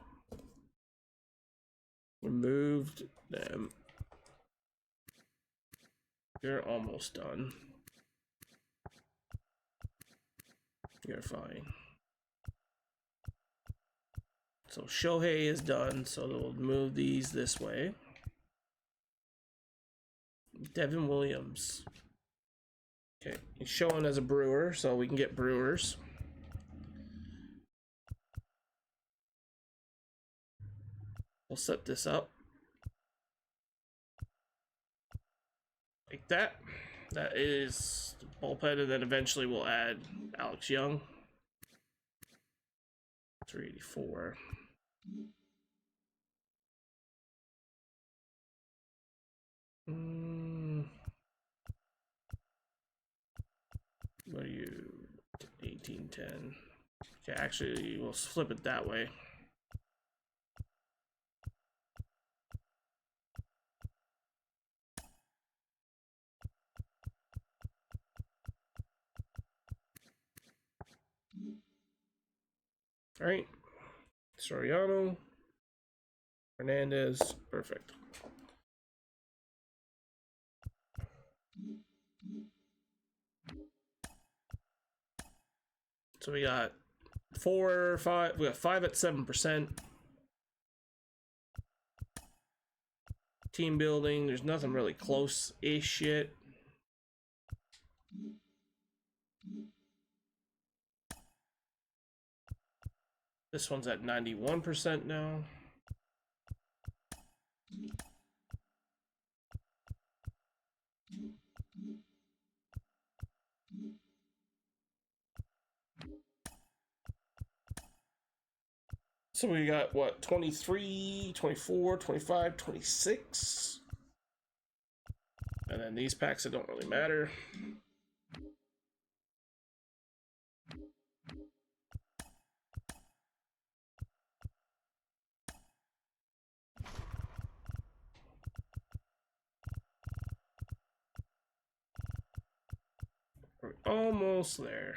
Removed them. You're almost done. You're fine. So Shohei is done, so we'll move these this way. Devin Williams. Okay, he's showing as a Brewer, so we can get Brewers. We'll set this up. Like that. That is the bullpen, and then eventually we'll add Alex Young. 384. What are you? 1810. Okay, actually, we'll flip it that way. All right. Soriano. Hernandez. Perfect. So we got 4 or 5. We got 5 at 7%. Team building. There's nothing really close-ish yet. This one's at 91% now. So we got what, 23, 24, 25, 26. And then these packs that don't really matter. We're almost there.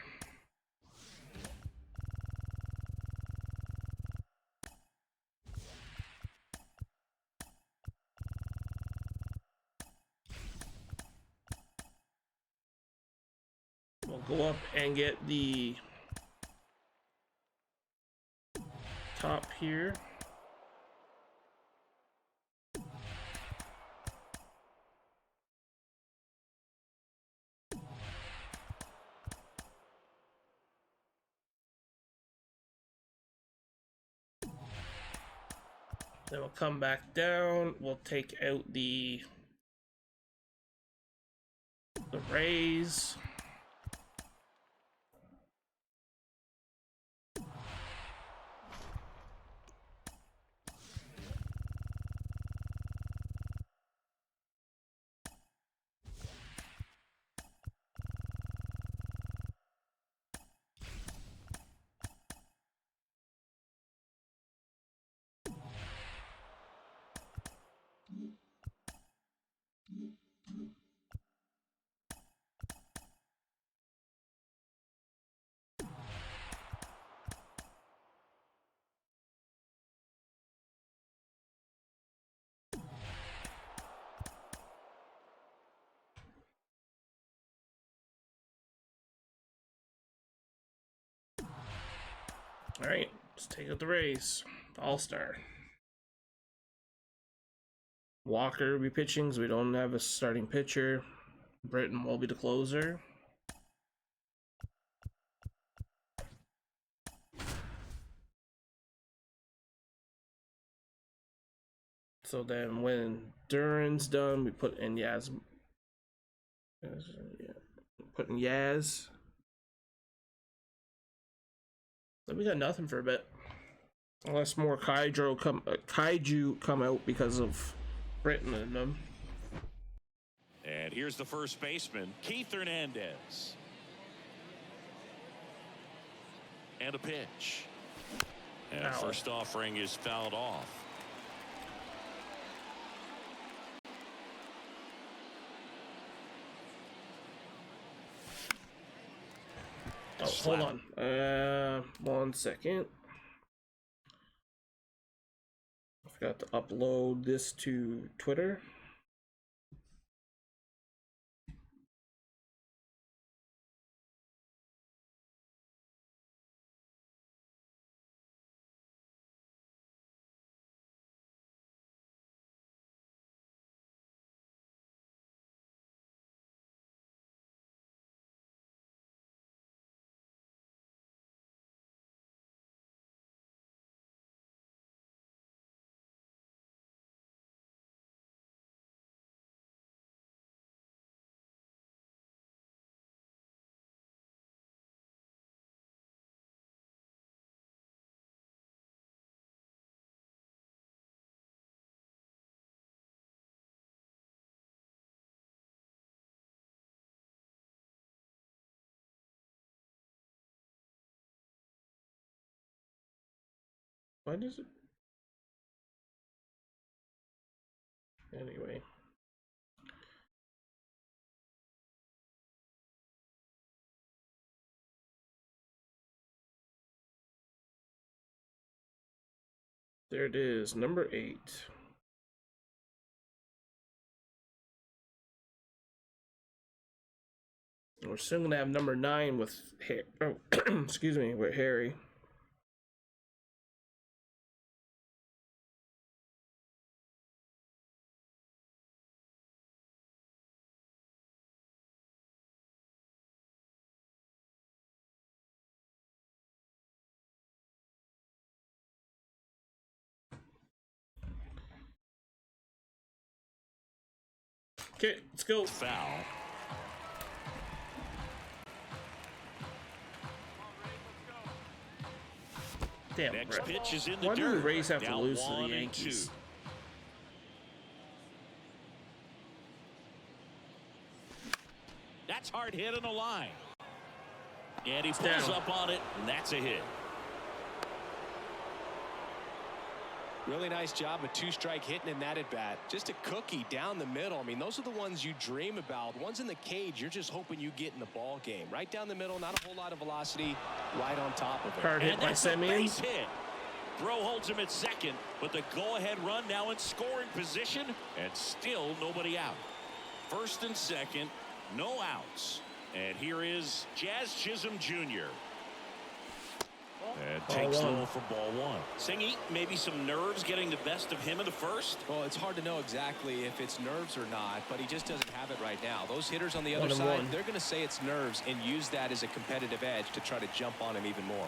We'll go up and get the top here. Then we'll come back down. We'll take out the Rays. All right, let's take out the Rays. All-star. Walker will be pitching, so we don't have a starting pitcher. Britton will be the closer. So then when Duran's done, we put in Yaz. Put in Yaz. Then we got nothing for a bit. Unless more kaiju come out because of Britton and them. And here's the first baseman, Keith Hernandez. And a pitch. And Ow. first offering is fouled off. Oh, hold on. 1 second. I forgot to upload this to Twitter. What is it? Anyway. There it is, number 8. We're soon gonna have number 9 with excuse me, with Harry. Okay, let's go. Foul. Damn, Next Brett. pitch is in the Why do the dirt. Rays have to Now lose to the 1-2. Yankees? That's hard hit on the line. And he Down. pulls up on it, and that's a hit. Really nice job of two-strike hitting in that at-bat. Just a cookie down the middle. I mean, those are the ones you dream about. Ones in the cage, you're just hoping you get in the ball game. Right down the middle, not a whole lot of velocity, right on top of it. Hard hit And by that's a Semien. base hit. Throw holds him at second, but the go-ahead run now in scoring position, and still nobody out. First and second, no outs. And here is Jazz Chisholm Jr. And takes low for ball 1. Singy, maybe some nerves getting the best of him in the first. Well, it's hard to know exactly if it's nerves or not, but he just doesn't have it right now. Those hitters on the other 1-1. side, they're going to say it's nerves and use that as a competitive edge to try to jump on him even more.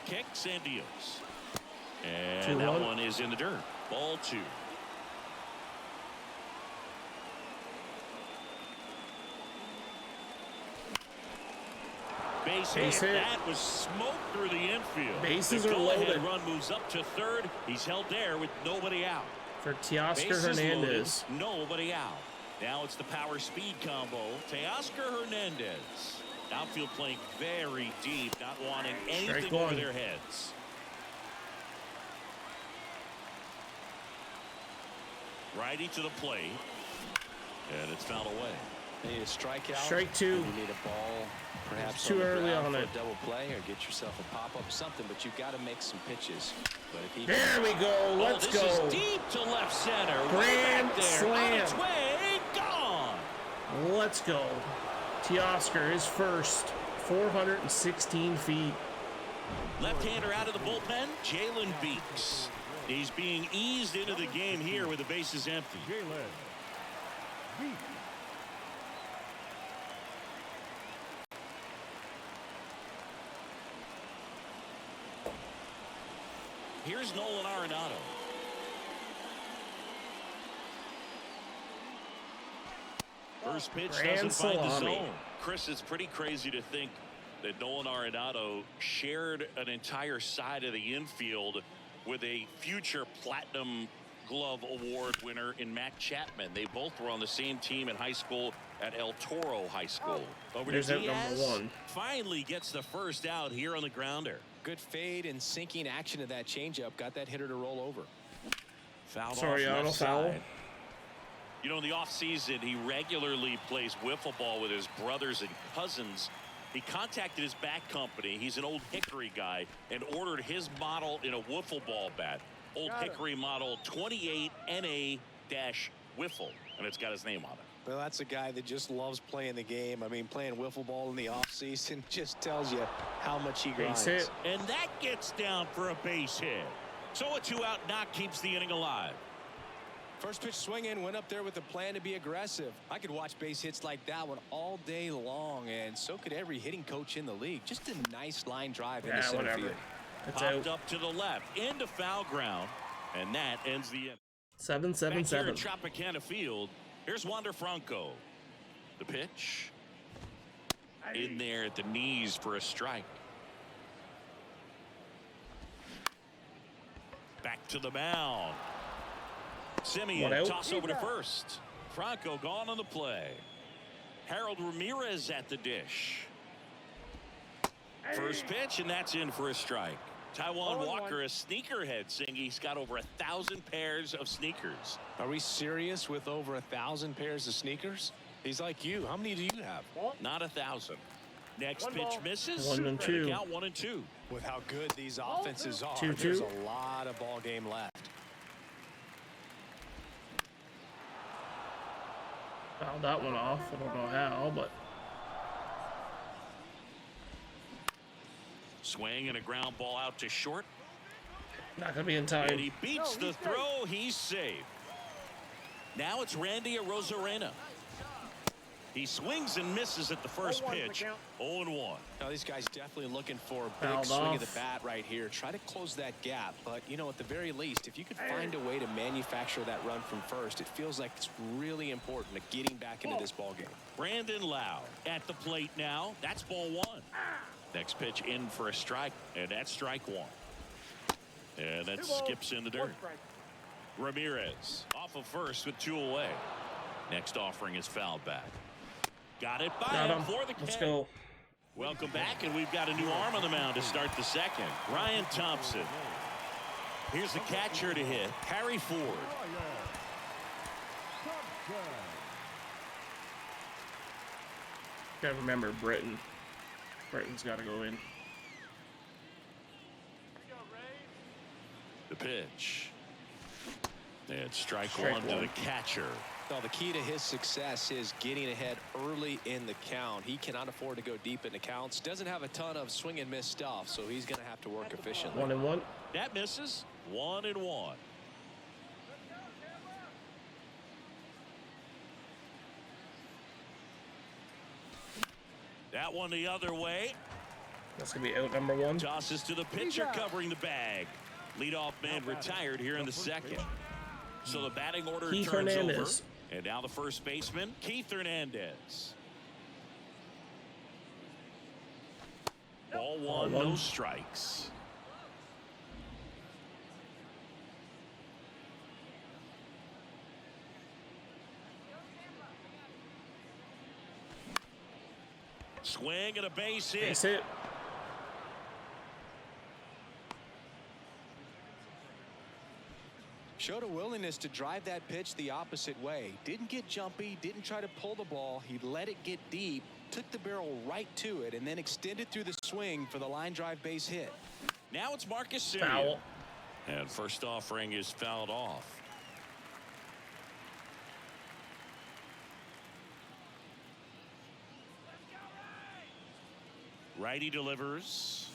Kicks and deals. And 2-1. that one is in the dirt. Ball 2. Base hit. That was smoke through the infield. Bases the are go-ahead loaded. run moves up to third. He's held there with nobody out. For Teoscar Bases Hernandez. loaded, nobody out. Now it's the power speed combo. Teoscar Hernandez. Outfield playing very deep, not wanting anything Strike over one. their heads. Righty to the plate. And it's fouled away. You need a strikeout. Strike 2. You need a ball, perhaps Too on the early ground on for it. a double play, or get yourself a pop-up, something. But you've got to make some pitches. But if he There we go. Let's this go. is deep to left center. Way Grand back there. slam. On its way. Gone. Let's go. Teoscar is first. 416 feet. Left-hander out of the bullpen, Jalen Beeks. He's being eased into the game here with the bases empty. Jalen Beeks. Here's Nolan Arenado. First pitch doesn't find the zone. Chris, it's pretty crazy to think that Nolan Arenado shared an entire side of the infield with a future Platinum Glove Award winner in Matt Chapman. They both were on the same team in high school at El Toro High School. Over to Diaz. Number 1. Finally gets the first out here on the grounder. Good fade and sinking action of that changeup got that hitter to roll over. Fouled Sorry, off left foul. side. You know, in the offseason, he regularly plays wiffle ball with his brothers and cousins. He contacted his bat company. He's an Old Hickory guy and ordered his model in a wiffle ball bat. Old Hickory model 28 NA-wiffle, and it's got his name on it. Well, that's a guy that just loves playing the game. I mean, playing wiffle ball in the offseason just tells you how much he grinds. Base hit. And that gets down for a base hit. So a 2-out knock keeps the inning alive. First pitch swing in, went up there with a plan to be aggressive. I could watch base hits like that one all day long, and so could every hitting coach in the league. Just a nice line drive into center field. It's Popped out. up to the left into foul ground, and that ends the inning. 7-7-7. Back here at Tropicana Field, here's Wander Franco. The pitch in there at the knees for a strike. Back to the mound. Simeon toss over to first. Franco gone on the play. Harold Ramirez at the dish. First pitch, and that's in for a strike. Taiwan Walker, a sneakerhead, saying he's got over 1,000 pairs of sneakers. Are we serious with over 1,000 pairs of sneakers? He's like you. How many do you have? Not 1,000. Next pitch misses. 1-2. Count 1-2. With how good these offenses are, 2-2. there's a lot of ball game left. Fouled that one off. I don't know how, but Swing and a ground ball out to short. not gonna be in And time. he beats the throw. He's safe. Now it's Randy Arozarena. He swings and misses at the first pitch. 0-1. Now, these guys definitely looking for a big Fouled swing of off. the bat right here. Try to close that gap. But, you know, at the very least, if you could find a way to manufacture that run from first, it feels like it's really important to getting back into this ball game. Brandon Lau at the plate now. That's ball 1. Next pitch in for a strike, and that's strike 1. And that skips in the dirt. Ramirez off of first with 2 away. Next offering is fouled back. Got it by Got him him. for the Let's catch. go. Welcome back, and we've got a new arm on the mound to start the second. Ryan Thompson. Here's the catcher to hit, Harry Ford. Gotta remember Britain. Britain's got to go in. The pitch. And strike Strike one to one. the catcher. Well, the key to his success is getting ahead early in the count. He cannot afford to go deep in the counts. Doesn't have a ton of swing and miss stuff, so he's going to have to work efficiently. 1-1. That misses. 1-1. That one the other way. That's gonna be out number 1. Tosses to the pitcher covering the bag. Leadoff man retired here in the second. So the batting order Keith turns Hernandez. over. And now the first baseman, Keith Hernandez. Ball 1, Ball 1. no strikes. Swing and a base hit. Base hit. Showed a willingness to drive that pitch the opposite way. Didn't get jumpy, didn't try to pull the ball. He let it get deep, took the barrel right to it, and then extended through the swing for the line drive base hit. Now it's Marcus Simeon. Foul. And first offering is fouled off. Righty delivers.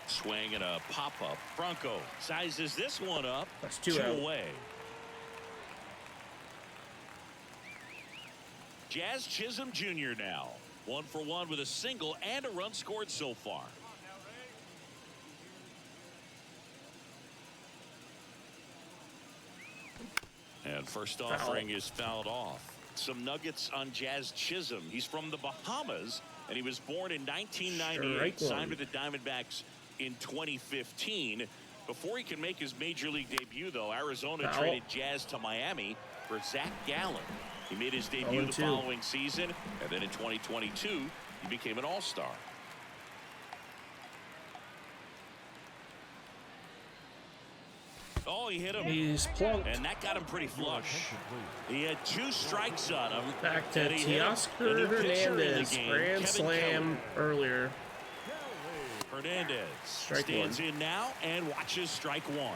Swing and a pop-up. Bronco sizes this one up. That's two out. away. Jazz Chisholm Jr. now. 1 for 1 with a single and a run scored so far. And first offering is fouled off. Some nuggets on Jazz Chisholm. He's from the Bahamas, and he was born in 1998. Signed with the Diamondbacks in 2015. Before he can make his major league debut, though, Arizona traded Jazz to Miami for Zach Gallen. He made his debut the following season, and then in 2022, he became an all-star. Oh, he hit him. He's plunked. And that got him pretty flush. He had 2 strikes on him. Back to Teoscar Hernandez. Grand slam earlier. Hernandez stands in now and watches strike 1.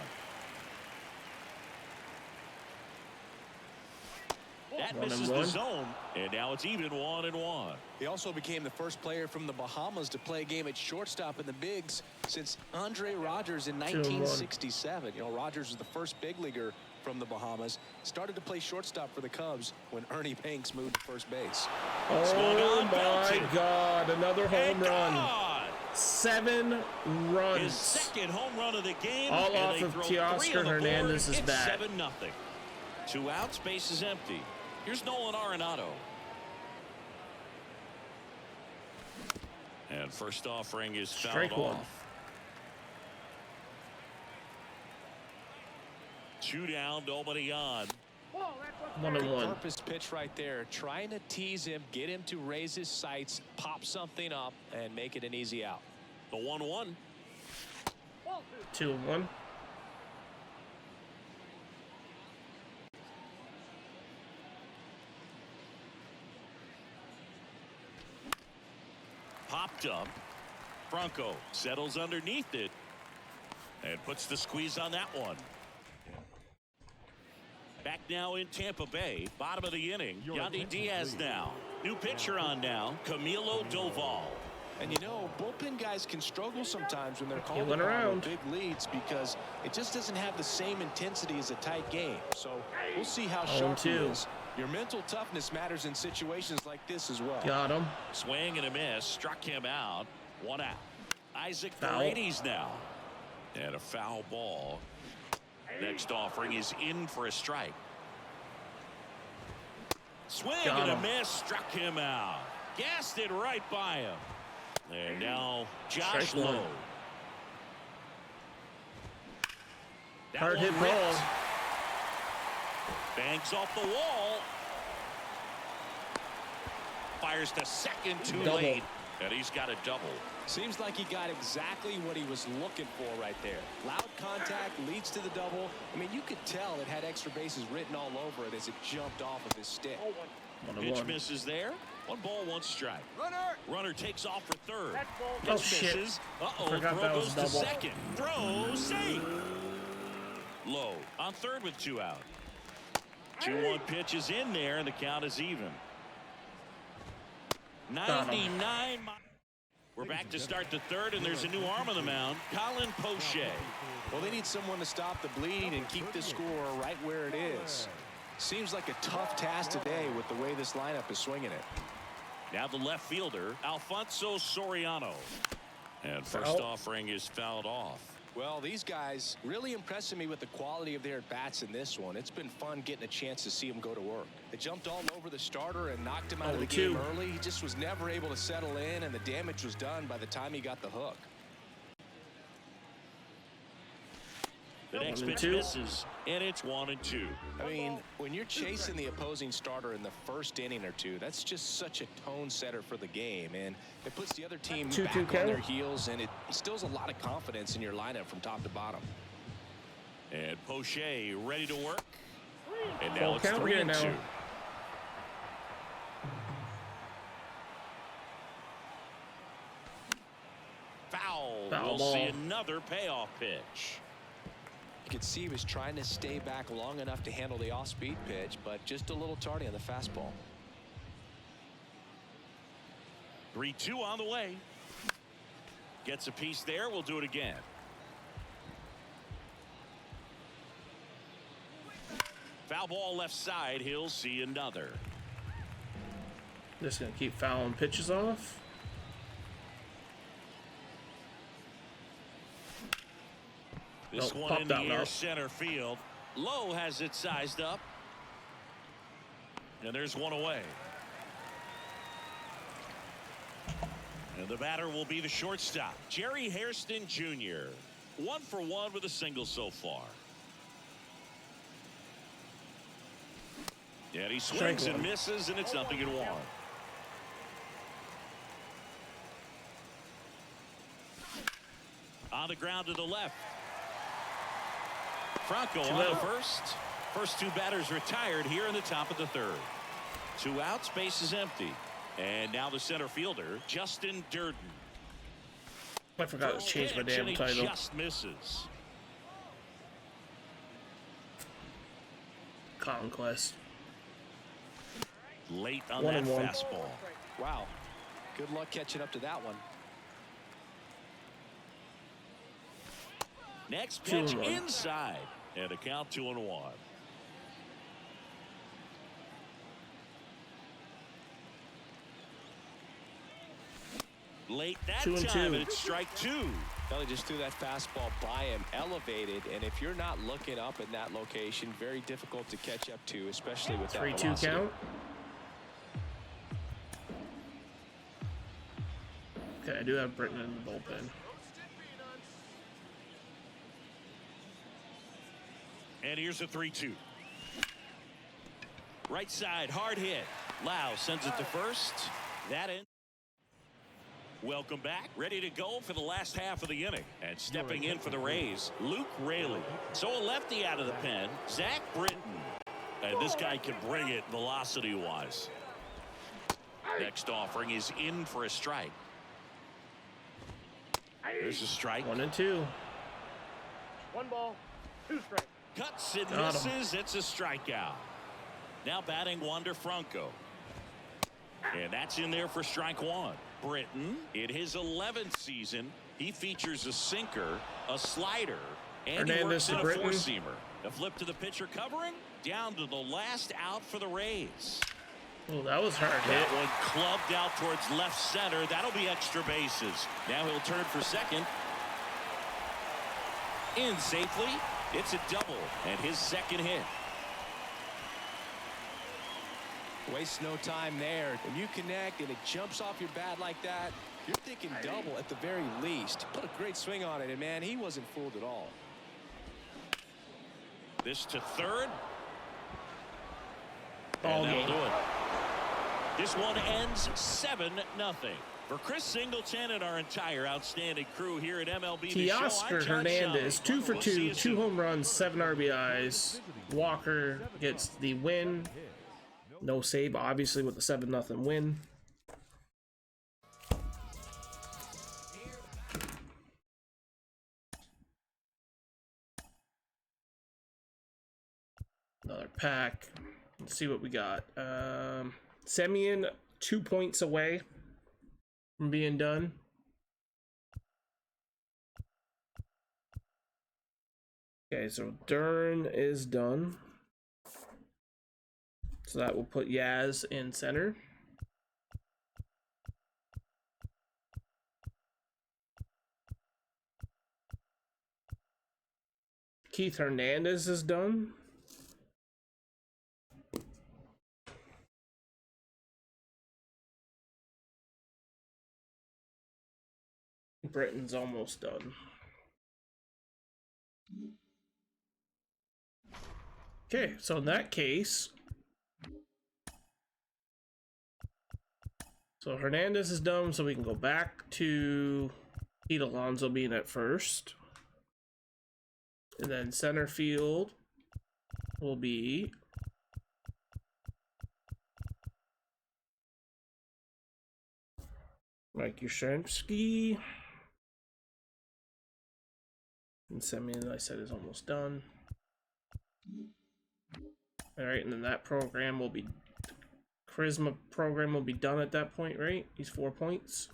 That misses the zone, and now it's even 1-1. He also became the first player from the Bahamas to play a game at shortstop in the bigs since Andre Rogers in 1967. You know, Rogers was the first big leaguer from the Bahamas. Started to play shortstop for the Cubs when Ernie Banks moved to first base. Oh my God! Another home run. 7 runs. His second home run of the game. All off of Teoscar Hernandez's bat. 7-0. 2 outs, base is empty. Here's Nolan Arenado. And first offering is fouled off. 2 down, nobody on. 1-1. Purpose pitch right there, trying to tease him, get him to raise his sights, pop something up, and make it an easy out. The 1-1. 2-1. Popped up. Bronco settles underneath it and puts the squeeze on that one. Back now in Tampa Bay, bottom of the inning. Yandy Diaz now. New pitcher on now, Camilo Doval. And you know, bullpen guys can struggle sometimes when they're called around big leads because it just doesn't have the same intensity as a tight game. So we'll see how sharp he is. Your mental toughness matters in situations like this as well. Got him. Swing and a miss. Struck him out. 1 out. Isaac Paredes now. And a foul ball. Next offering is in for a strike. Swing and a miss. Struck him out. Gassed it right by him. And now Josh Lowe. Hard hit ball. Bangs off the wall. Fires to second too late. And he's got a double. Seems like he got exactly what he was looking for right there. Loud contact leads to the double. I mean, you could tell it had extra bases written all over it as it jumped off of his stick. Pitch misses there. 1 ball, 1 strike. Runner takes off for third. Oh, shit. Misses. Throw goes to second. Throw safe. Low on third with 2 out. 2-1 pitch is in there, and the count is even. 99. We're back to start the third, and there's a new arm on the mound, Colin Poche. Well, they need someone to stop the bleed and keep the score right where it is. Seems like a tough task today with the way this lineup is swinging it. Now the left fielder, Alfonso Soriano. And first offering is fouled off. Well, these guys really impressing me with the quality of their at-bats in this one. It's been fun getting a chance to see them go to work. They jumped all over the starter and knocked him out of the game early. He just was never able to settle in, and the damage was done by the time he got the hook. The next pitch misses, and it's 1-2. I mean, when you're chasing the opposing starter in the first inning or two, that's just such a tone setter for the game, and it puts the other team back on their heels, and it instills a lot of confidence in your lineup from top to bottom. And Poche ready to work, and now it's 3-2. Foul. We'll see another payoff pitch. You could see he was trying to stay back long enough to handle the off-speed pitch, but just a little tardy on the fastball. 3-2 on the way. Gets a piece there. We'll do it again. Foul ball left side. He'll see another. Just gonna keep fouling pitches off. This Nope, one popped in the out air now. center field. Lowe has it sized up. And there's one away. And the batter will be the shortstop, Jerry Hairston Jr. 1 for 1 with a single so far. And he swings and misses, and it's 0-1. On the ground to the left. Franco on the first. First two batters retired here in the top of the third. 2 outs, base is empty. And now the center fielder, Justin Durden. I forgot to change my damn title. Just misses. Conquest. Late on that 1-1. fastball. Wow. Good luck catching up to that one. Next pitch 2-1. inside. And a count 2-1. Late that 2-2. time, and it's strike 2. Well, they just threw that fastball by him, elevated, and if you're not looking up in that location, very difficult to catch up to, especially with that 3-2 velocity. count. Okay, I do have Britton in the bullpen. And here's a 3-2. Right side, hard hit. Lau sends it to first. That in. Welcome back. Ready to go for the last half of the inning. And stepping in for the Rays, Luke Raley. So a lefty out of the pen, Zach Britton. And this guy can bring it velocity-wise. Next offering is in for a strike. There's a strike. 1-2. 1 ball, 2 strikes. Cuts and Got him. misses. It's a strikeout. Now batting Wander Franco. And that's in there for strike 1. Britton, in his 11th season, he features a sinker, a slider, and he works Hernandez to in a Britton. four-seamer. A flip to the pitcher covering, down to the last out for the Rays. Oh, that was hard hit. That one clubbed out towards left center. That'll be extra bases. Now he'll turn for second. In safely. It's a double and his second hit. Waste no time there. When you connect and it jumps off your bat like that, you're thinking double at the very least. Put a great swing on it, and man, he wasn't fooled at all. This to third. Ball And that'll game. do it. This one ends 7-0. For Chris Singleton and our entire outstanding crew here at MLB The Show, I'm Teoscar John Hernandez, Shelby. 2 for We'll see 2, you 2 soon. home runs, 7 RBIs. Walker gets the win. No save, obviously, with the 7-0 win. Another pack. Let's see what we got. Semien 2 points away from being done. Okay, so Dern is done. So that will put Yaz in center. Keith Hernandez is done. Britton's almost done. Okay, so in that case, so Hernandez is done, so we can go back to Pete Alonso being at first. And then center field will be Mike Yastrzemski. And Semien, I said, is almost done. Alright, and then that program will be, Charisma program will be done at that point, right? He's 4 points.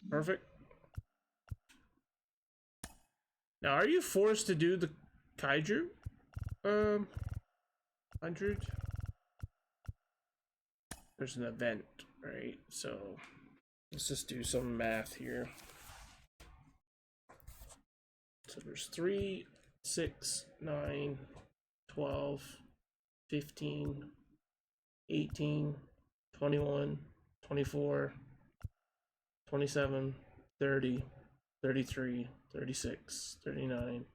Perfect. Now, are you forced to do the Kaiju? 100? There's an event, right? So let's just do some math here. So there's 3, 6, 9, 12, 15, 18, 21, 24, 27, 30, 33, 36, 39,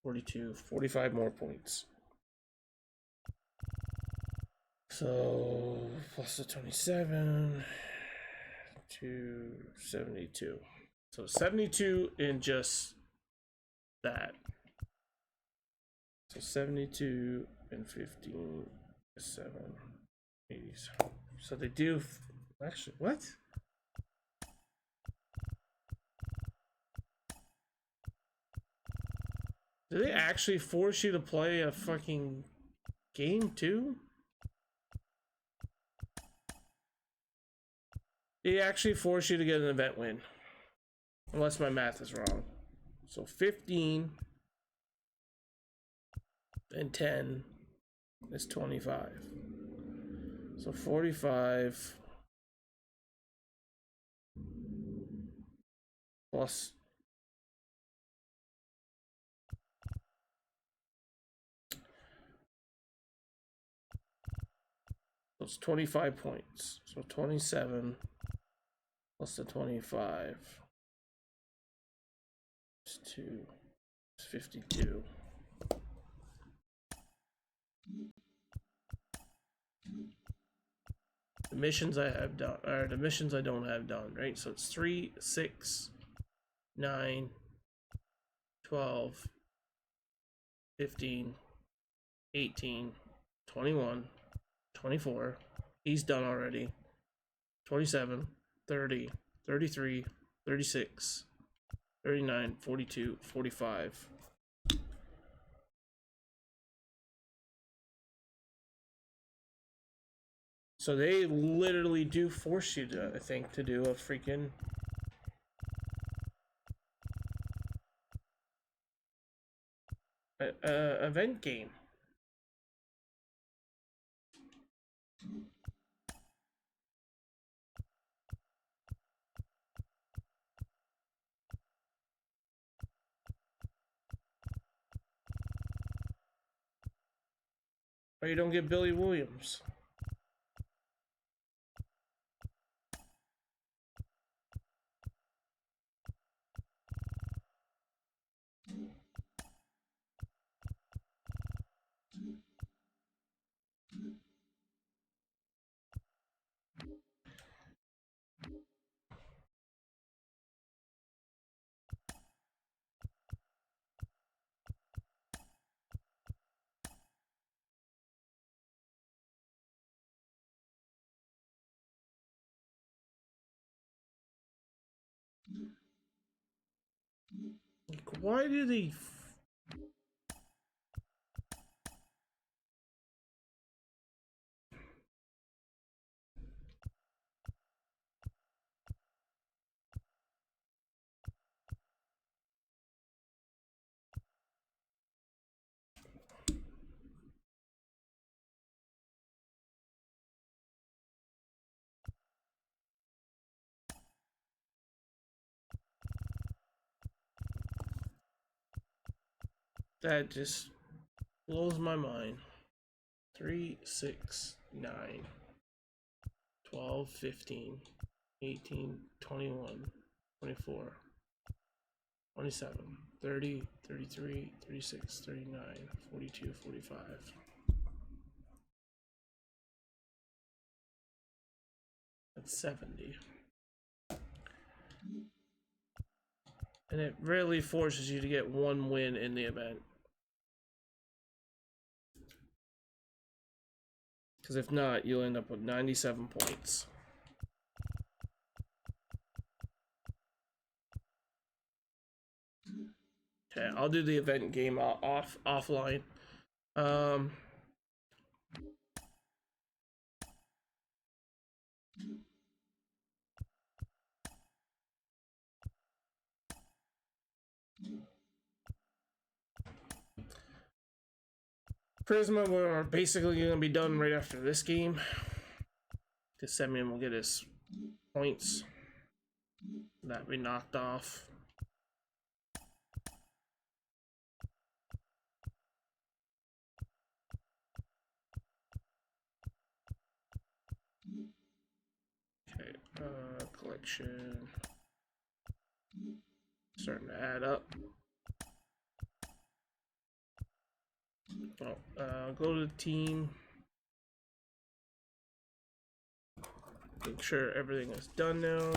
42, 45 more points. So plus the 27 to 72. So 72 in just that. So 72 and 15 is 7, 80. So they do actually what? Do they actually force you to play a fucking game too? They actually force you to get an event win. Unless my math is wrong. So 15 and 10 is 25. So 45 plus it's 25 points. So 27 plus the 25 is 2. It's 52. The missions I have done, or the missions I don't have done, right? So it's 3, 6, 9, 12, 15, 18, 21, 24. He's done already. 27, 30, 33, 36, 39, 42, 45. So they literally do force you to, I think, to do a freaking event game. Or you don't get Billy Williams. Like, why do they... That just blows my mind. 3, 6, 9, 12, 15, 18, 21, 24, 27, 30, 33, 36, 39, 42, 45. That's 70. And it really forces you to get one win in the event. Because if not, you'll end up with 97 points. Okay, I'll do the event game offline. Prisma, we're basically going to be done right after this game. The Semyon will get his points that we knocked off. Okay, collection. Starting to add up. Oh, go to the team. Make sure everything is done now.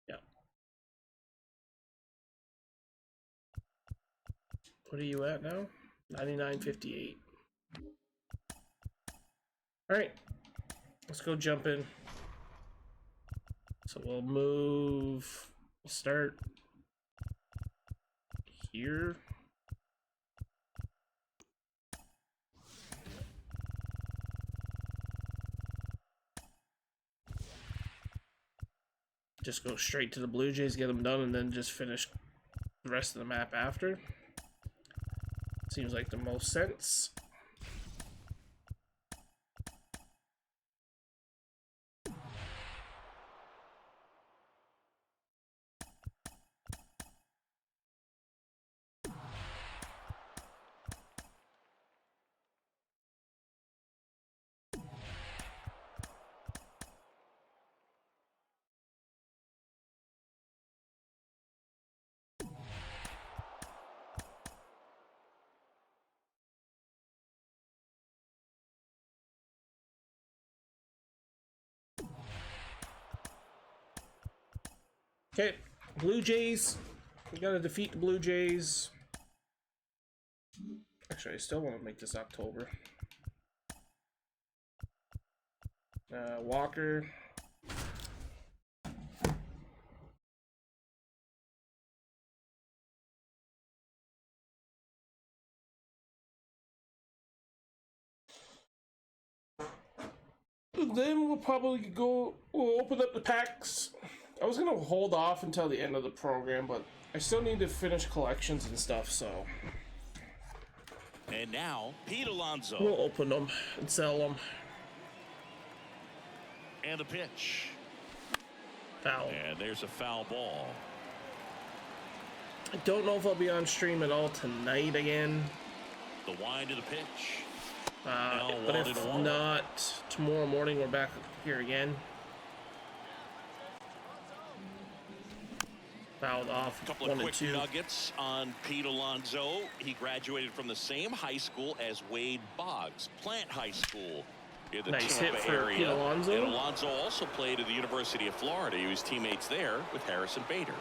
Yeah. What are you at now? 99.58. Alright. Let's go jump in. So we'll move. We'll start here. Just go straight to the Blue Jays, get them done, and then just finish the rest of the map after. Seems like the most sense. Okay, Blue Jays. We gotta defeat the Blue Jays. Actually, I still want to make this October. Walker. Then we'll probably we'll open up the packs. I was gonna hold off until the end of the program, but I still need to finish collections and stuff, so. And now, Pete Alonso. We'll open them and sell them. And a pitch. Foul. And there's a foul ball. I don't know if I'll be on stream at all tonight again. The wind of the pitch. But if not, tomorrow morning we're back here again. Fouled off. A couple of quick nuggets on Pete Alonso. He graduated from the same high school as Wade Boggs, Plant High School in the Nice Tampa hit for area. Pete Alonso. And Alonso also played at the University of Florida. He was teammates there with Harrison Bader.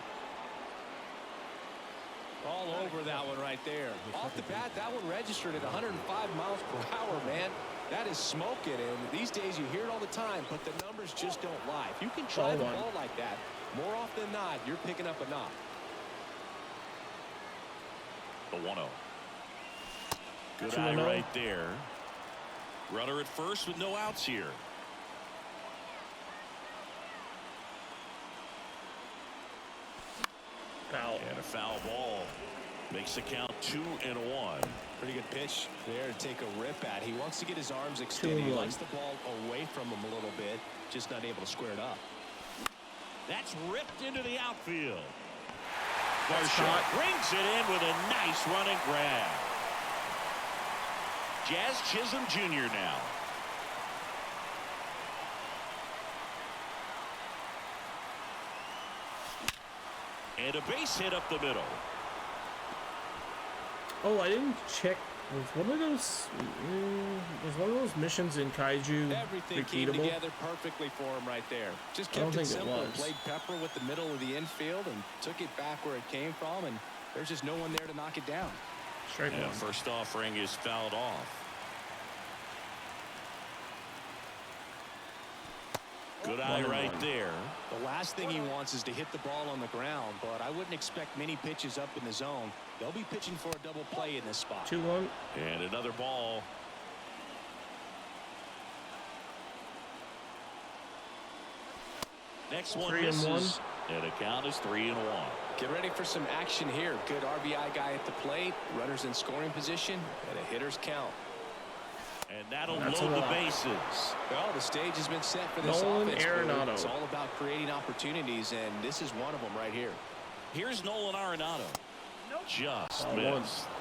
All over that one right there. Off the bat, that one registered at 105 miles per hour, man. That is smoking, and these days you hear it all the time, but the numbers just don't lie. If you can drive a ball like that, more often than not, you're picking up a knock. The 1-0. Good eye right there. Runner at first with no outs here. Foul. And a foul ball. Makes the count 2-1. Pretty good pitch there to take a rip at. He wants to get his arms extended. He likes the ball away from him a little bit, just not able to square it up. That's ripped into the outfield. Garshot brings it in with a nice running grab. Jazz Chisholm Jr. now. And a base hit up the middle. Oh, I didn't check. Was one of those missions in Kaiju Everything repeatable? came together perfectly for him right there. Just kept it simple. Played Pepper with the middle of the infield and took it back where it came from, and there's just no one there to knock it down. Strike one. First offering is fouled off. Good eye right there. The last thing he wants is to hit the ball on the ground, but I wouldn't expect many pitches up in the zone. They'll be pitching for a double play in this spot. 2-1. And another ball. Next one misses. And the count is 3-1. Get ready for some action here. Good RBI guy at the plate. Runners in scoring position. And a hitter's count. And that'll That's load a the lot. bases. Well, the stage has been set for this Nolan offense. Arenado. It's all about creating opportunities, and this is one of them right here. Here's Nolan Arenado. Just Ball missed. one.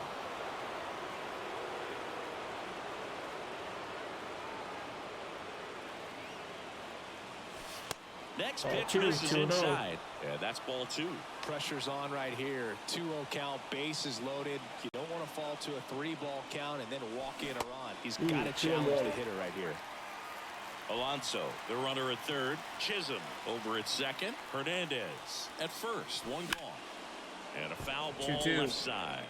Next Ball pitch two, misses 2-0. inside. Yeah, that's ball 2. Pressure's on right here. 2-0 count, bases loaded. You don't want to fall to a 3-ball count and then walk in a run. He's got to challenge 2-1. the hitter right here. Alonso, the runner at third. Chisholm over at second. Hernandez at first. One gone. And a foul ball 2-2. left side.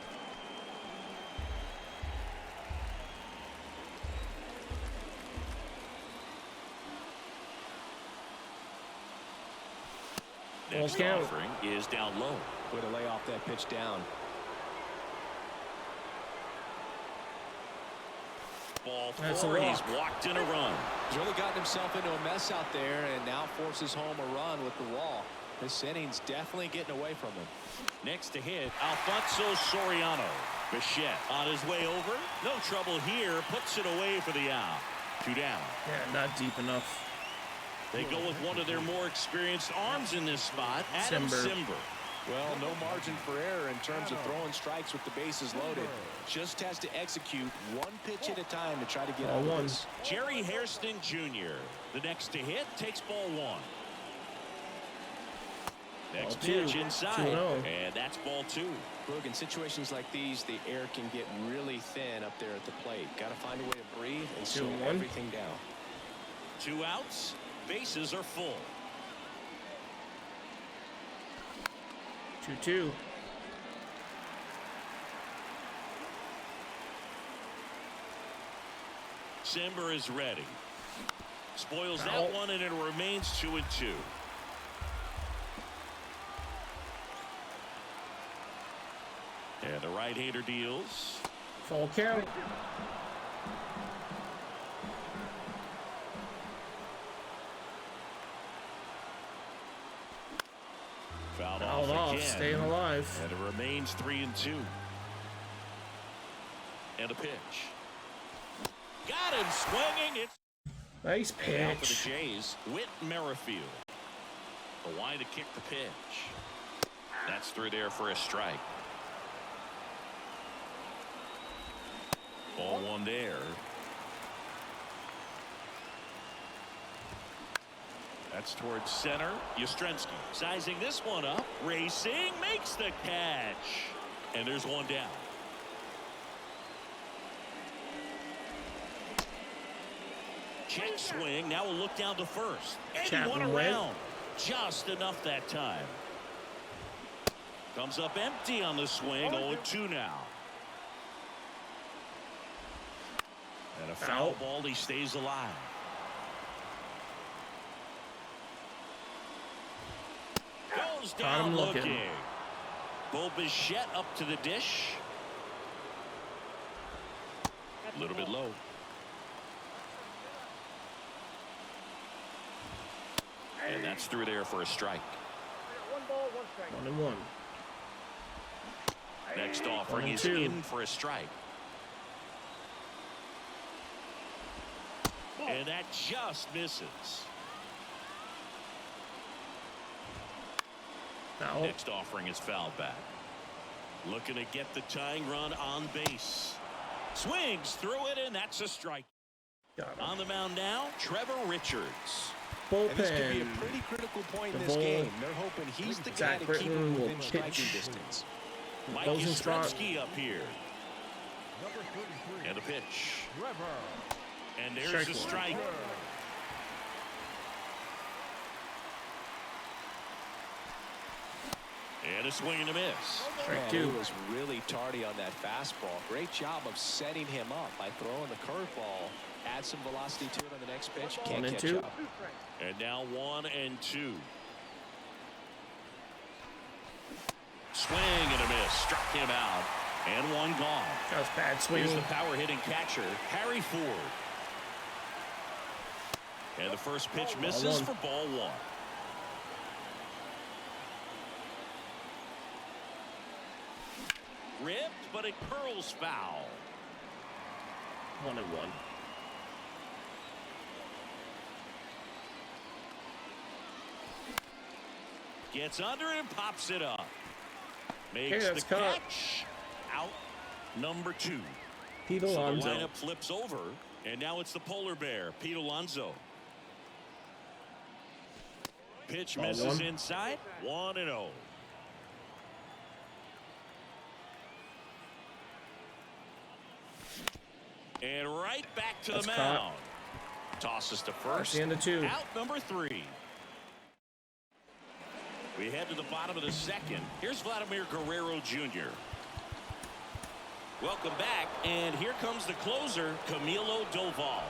Next count. offering is down low. Way to lay off that pitch down. Ball That's a 4. walk. He's walked in a run. He's really gotten himself into a mess out there and now forces home a run with the wall. This inning's definitely getting away from him. Next to hit, Alfonso Soriano. Bichette on his way over. No trouble here. Puts it away for the out. 2 down. Yeah, not deep enough. They go with one of their more experienced arms in this spot, Adam Simber. Simber. Well, no margin for error in terms of throwing strikes with the bases loaded. Just has to execute one pitch at a time to try to get Ball on one. this. Jerry Hairston Jr. The next to hit takes ball 1. Next Ball 2. pitch inside, 2-0. and that's ball 2. Look, in situations like these, the air can get really thin up there at the plate. Got to find a way to breathe and slow 2-1. everything down. 2 outs. Bases are full. 2-2. Simber is ready. Spoils Foul. that one, and it remains 2-2. And the right-hander deals. Full count. Fouled Fouled off, again. staying alive. And it remains 3-2. And a pitch. Got him swinging. It's Nice now for the pitch. Jays. Whit Merrifield. The line to kick the pitch. That's through there for a strike. Ball 1 there. That's towards center. Yastrzemski sizing this one up. Racing, makes the catch. And there's 1 down. Check swing. Now we'll look down to first. And he won Chapman went. around. Just enough that time. Comes up empty on the swing. 0-2 now. And a foul Out. ball. He stays alive. Goes Caught down him looking. looking. Bo Bichette up to the dish. A little bit low. And that's through there for a strike. 1 ball, 1 strike. 1-1. Next offering is 1-2. in for a strike. And that just misses. Foul. Next offering is fouled back. Looking to get the tying run on base. Swings through it, and that's a strike. Got him. On the mound now, Trevor Richards. And this could be a Bullpen. pretty critical point in The this ball. game. They're hoping he's the guy Zach to keep Britton him will within striking pitch. distance. Mike Closing spot. Yastrzemski up here. Number 33, And a pitch. Trevor. And there's Strike a one. strike. And a swing and a miss. Strike Man, 2. he was really tardy on that fastball. Great job of setting him up by throwing the curveball. Add some velocity to it on the next pitch. Can't 1 and catch 2. up. 2 strikes. And now 1-2. Swing and a miss. Struck him out. And 1 gone. That was bad Here's swing. the power hitting catcher, Harry Ford. And the first pitch misses 1. for ball 1. Tripped, but it curls foul. 1-1. Gets under it and pops it up. Makes Okay, the that's caught. catch. Out number 2. Pete So the Alonso. lineup flips over, and now it's the polar bear, Pete Alonso. Pitch Ball misses one. inside. 1-0. And right back to That's the caught. mound. Tosses to That's first. the end of 2. Out number 3. We head to the bottom of the second. Here's Vladimir Guerrero Jr. Welcome back, and here comes the closer, Camilo Doval.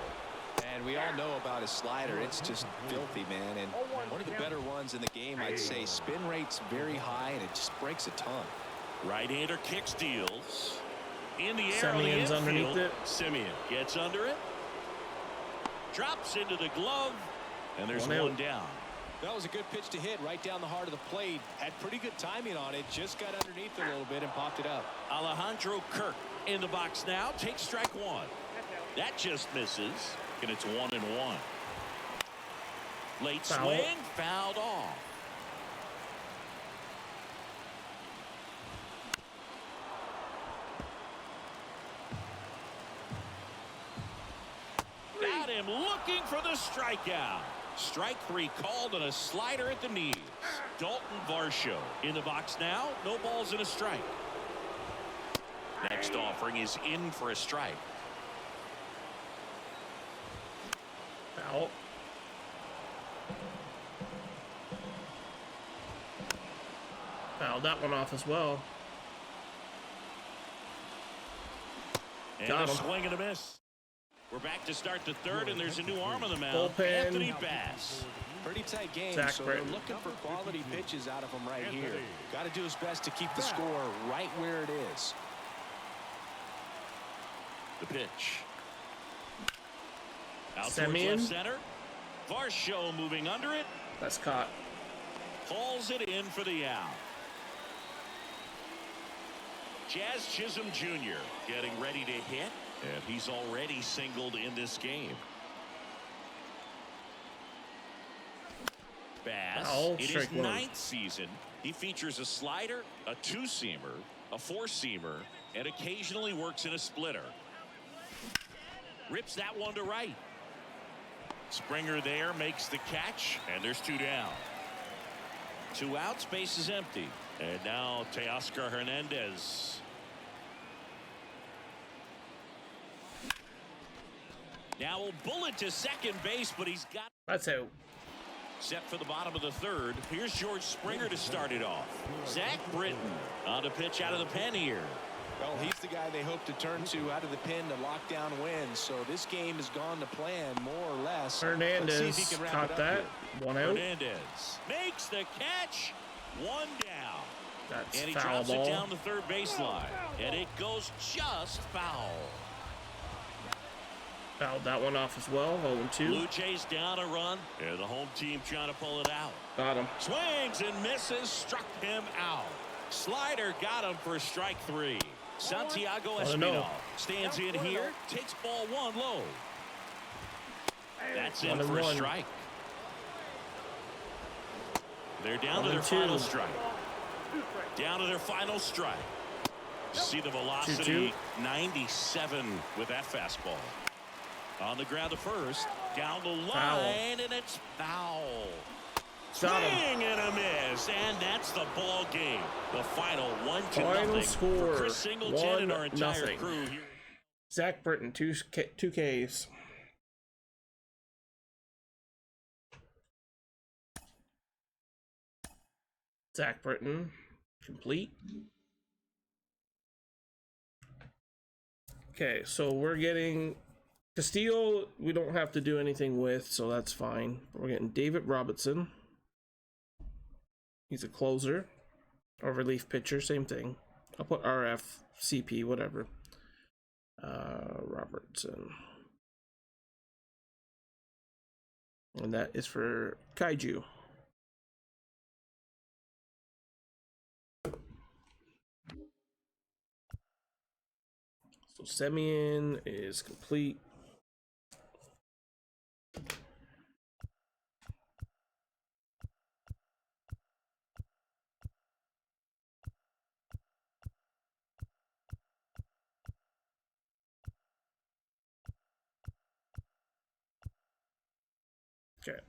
And we all know about his slider. It's just filthy, man. And one of the better ones in the game, I'd say. Spin rate's very high, and it just breaks a ton. Right-hander kicks, deals. In the air on the Simeon's underneath infield. it. Simeon gets under it. Drops into the glove. And there's 1-0. one down. That was a good pitch to hit right down the heart of the plate. Had pretty good timing on it. Just got underneath it a little bit and popped it up. Alejandro Kirk in the box now. Takes strike 1. That just misses. And it's 1-1. Late Foul. swing. Fouled off. Got him looking for the strikeout. Strike 3 called on a slider at the knees. Dalton Varsho in the box now. No balls and a strike. Next offering is in for a strike. Foul. Fouled that one off as well. And Got a him. swing and a miss. We're back to start the third, and there's a new arm on the mound. Bullpen. Anthony Bass. Pretty tight game, Zach so Britton. they're looking for quality pitches out of him right here. Got to do his best to keep the score right where it is. The pitch. Out towards Simeon. left center. Varsho moving under it. That's caught. Hauls it in for the out. Jazz Chisholm Jr. getting ready to hit, and he's already singled in this game. Bass, Foul, in his strike 1. 9th season, he features a slider, a 2-seamer, a 4-seamer, and occasionally works in a splitter. Rips that one to right. Springer there makes the catch, and there's 2 down. 2 outs, base is empty. And now Teoscar Hernandez. Now a bullet to second base, but he's got That's out. set for the bottom of the third. Here's George Springer to start it off. Zach Britton on the pitch out of the pen here. Well, he's the guy they hope to turn to out of the pen to lock down wins. So this game has gone to plan more or less. Let's see if Hernandez he can wrap caught it up that. here. 1 out. Hernandez makes the catch. 1 down. That's And he foul drops ball. it down the third baseline. And it goes just foul. Fouled that one off as well. 0-2. Blue Jays down a run, and the home team trying to pull it out. Got him. Swings and misses, struck him out. Slider got him for strike 3. Santiago 1-0. Espinal stands in here, takes ball 1 low. That's in for a 1-1. strike. They're down to their 1-2. final strike. Down to their final strike. See the velocity, 2-2. 97 with that fastball. On the ground to first, down the line, Foul. and it's foul. Got him. Swing and a miss, and that's the ball game. The final 1-0 Final score, for Chris Singleton and our entire 1-0. crew here. Zach Britton, 2 Ks. Zach Britton, complete. Okay, so we're getting Castillo, we don't have to do anything with, so that's fine. We're getting David Robertson. He's a closer or relief pitcher, same thing. I'll put RF, CP, whatever. Robertson. And that is for Kaiju. So Semien is complete. Okay.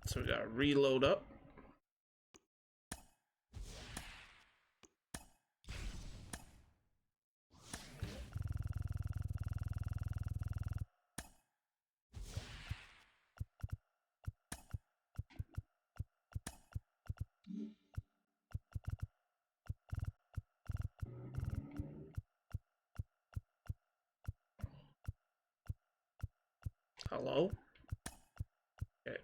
So we gotta reload up. Hello? Okay.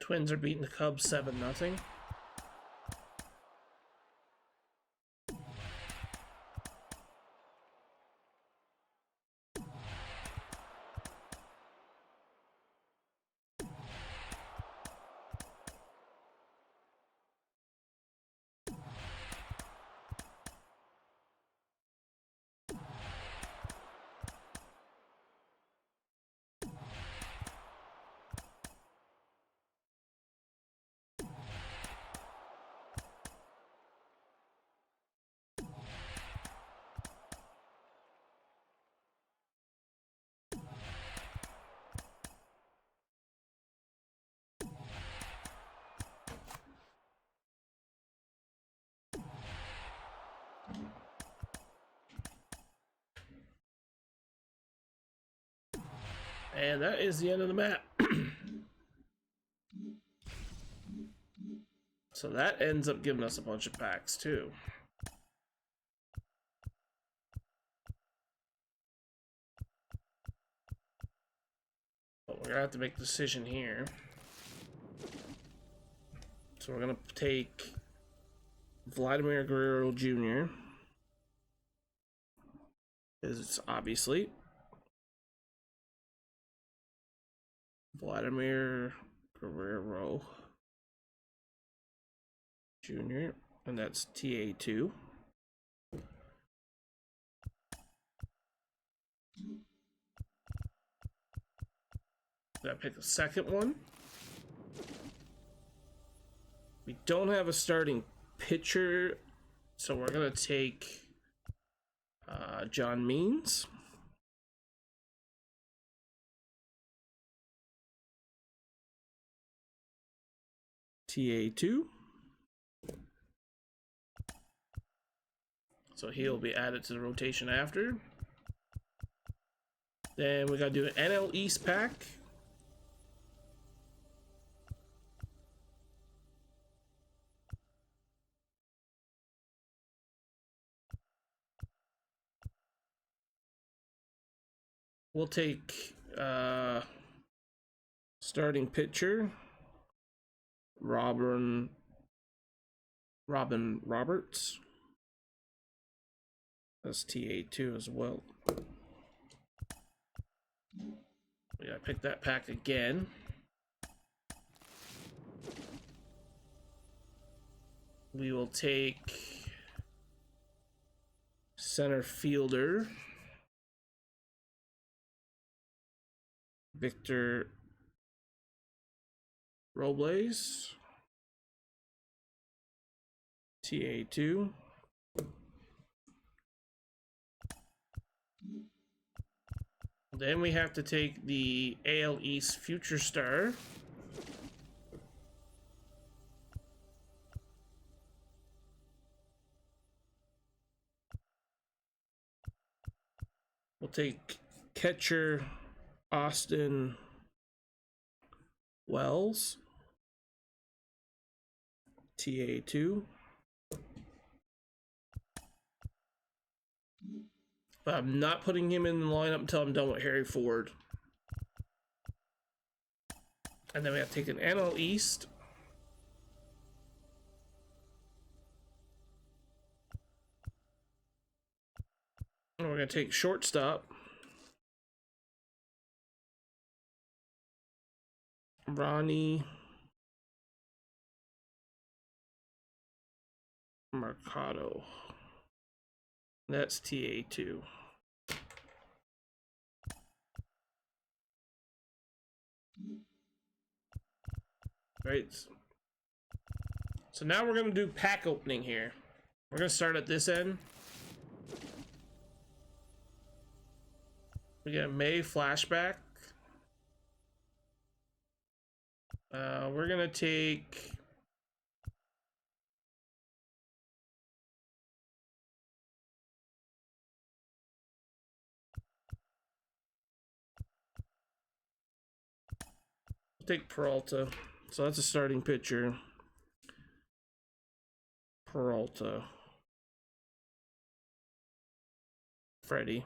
Twins are beating the Cubs 7-0. And that is the end of the map. So that ends up giving us a bunch of packs too. But we're gonna have to make a decision here. So we're gonna take Vladimir Guerrero Jr. Is obviously Vladimir Guerrero Jr. and that's TA2. Gotta pick the second one. We don't have a starting pitcher, so we're gonna take John Means. TA2. So he'll be added to the rotation after. Then we gotta do an NL East pack. We'll take starting pitcher Robin Roberts. That's TA2 as well. We gotta pick that pack again. We will take center fielder Victor Robles, TA2. Then we have to take the AL East Future Star. We'll take catcher Austin Wells, TA2. But I'm not putting him in the lineup until I'm done with Harry Ford. And then we have to take an NL East. gonna take shortstop. Ronnie Mercado. That's TA2. Right. So now we're gonna do pack opening here. We're gonna start at this end. We get a May flashback. We're gonna take Peralta. So that's a starting pitcher. Peralta. Freddie.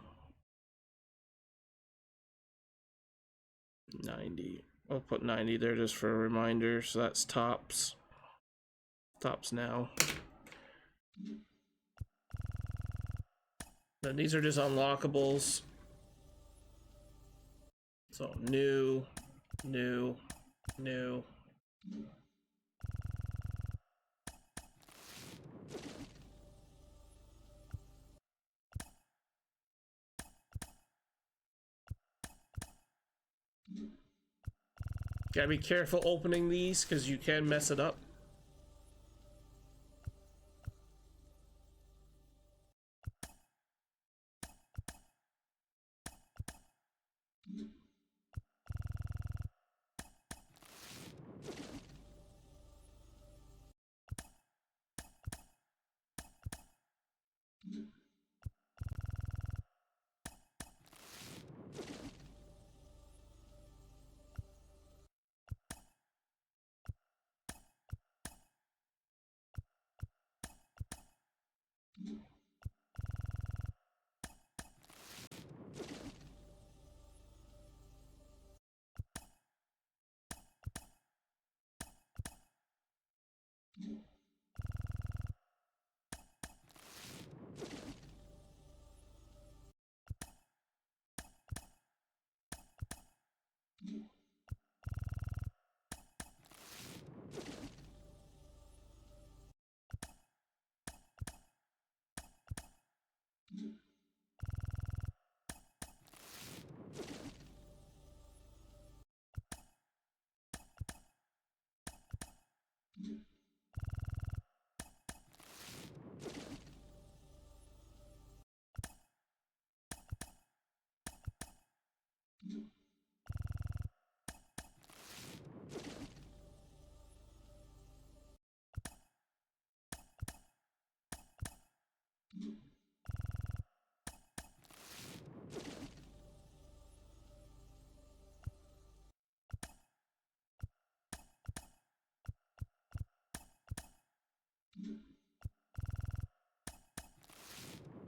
90. I'll put 90 there just for a reminder. So that's tops. Tops now. Then these are just unlockables. So new. Gotta be careful opening these because you can mess it up.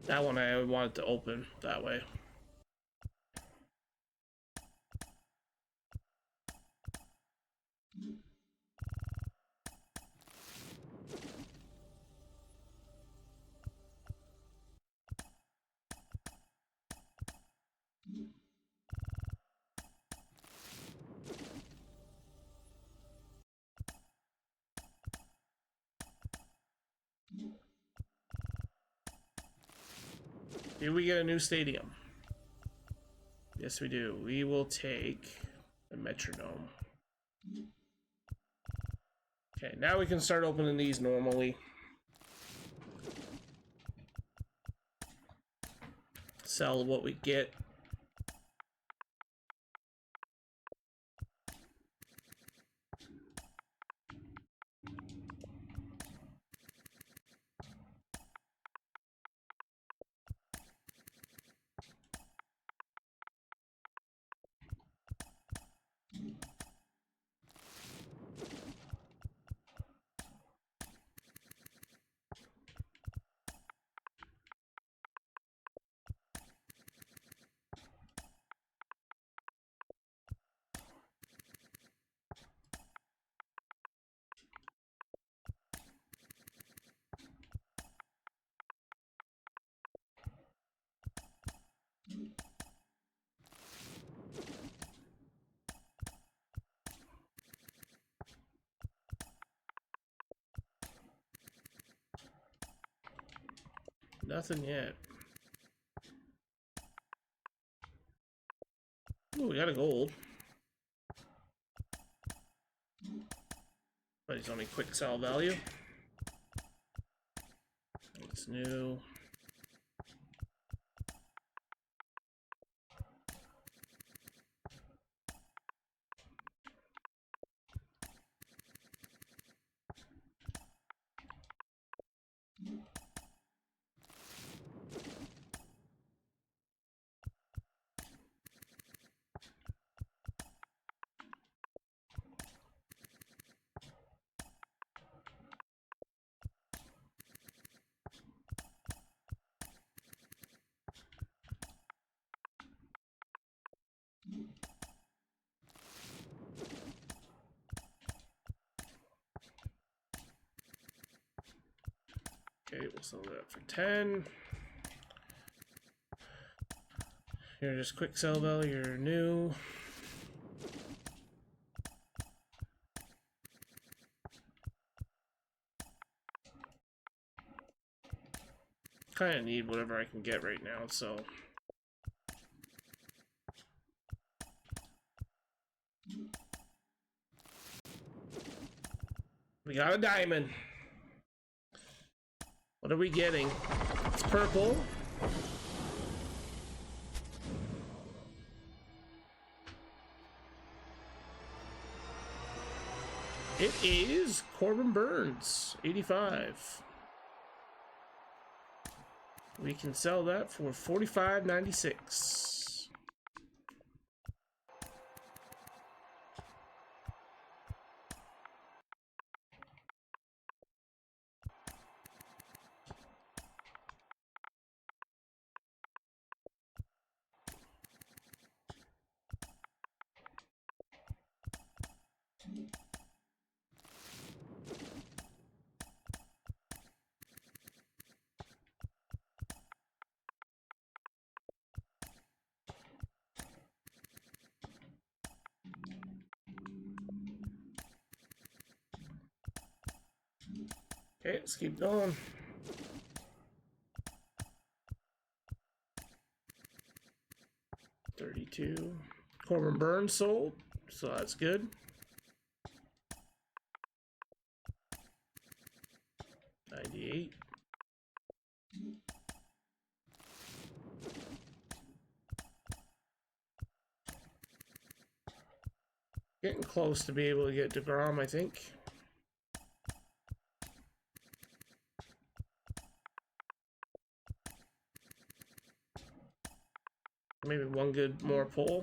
That one I wanted to open that way. Do we get a new stadium? Yes, we do. We will take the metronome. Okay, now we can start opening these normally. Sell what we get. Nothing yet. Ooh, we got a gold. But he's only quick sell value. It's new. Okay, we'll sell that for 10. You're just quick sell value, you're new. Kind of need whatever I can get right now, so. We got a diamond. What are we getting? It's purple. It is Corbin Burns, 85. We can sell that for $45.96. Okay, let's keep going. $32. Corbin Burns sold, so that's good. $98. Getting close to be able to get DeGrom, I think. Maybe one good more pull.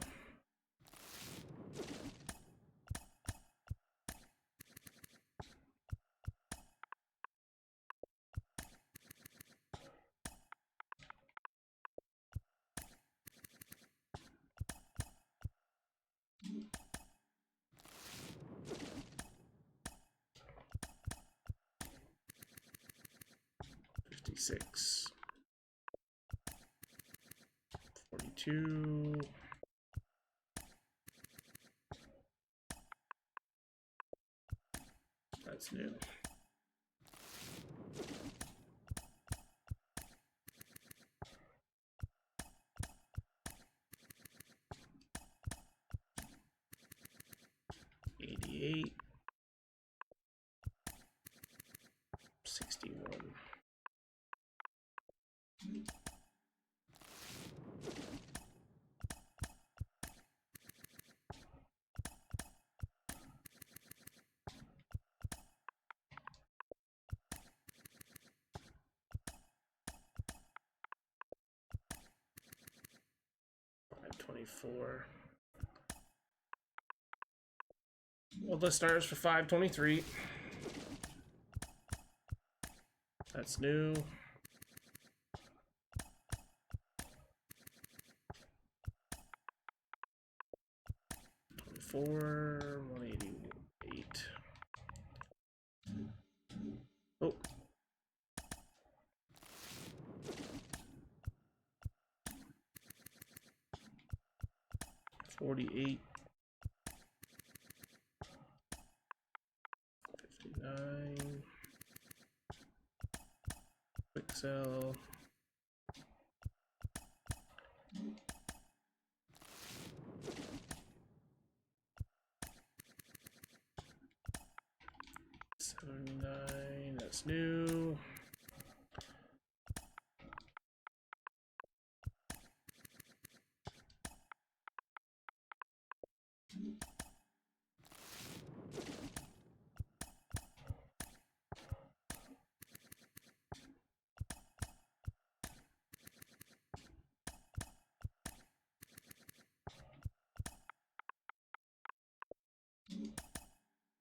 $56. $42. That's new. $88. $61. $24. Well, the stars for $5.23. That's new. $24. $188. Oh. $48. $59. Quick sell. 79, that's new.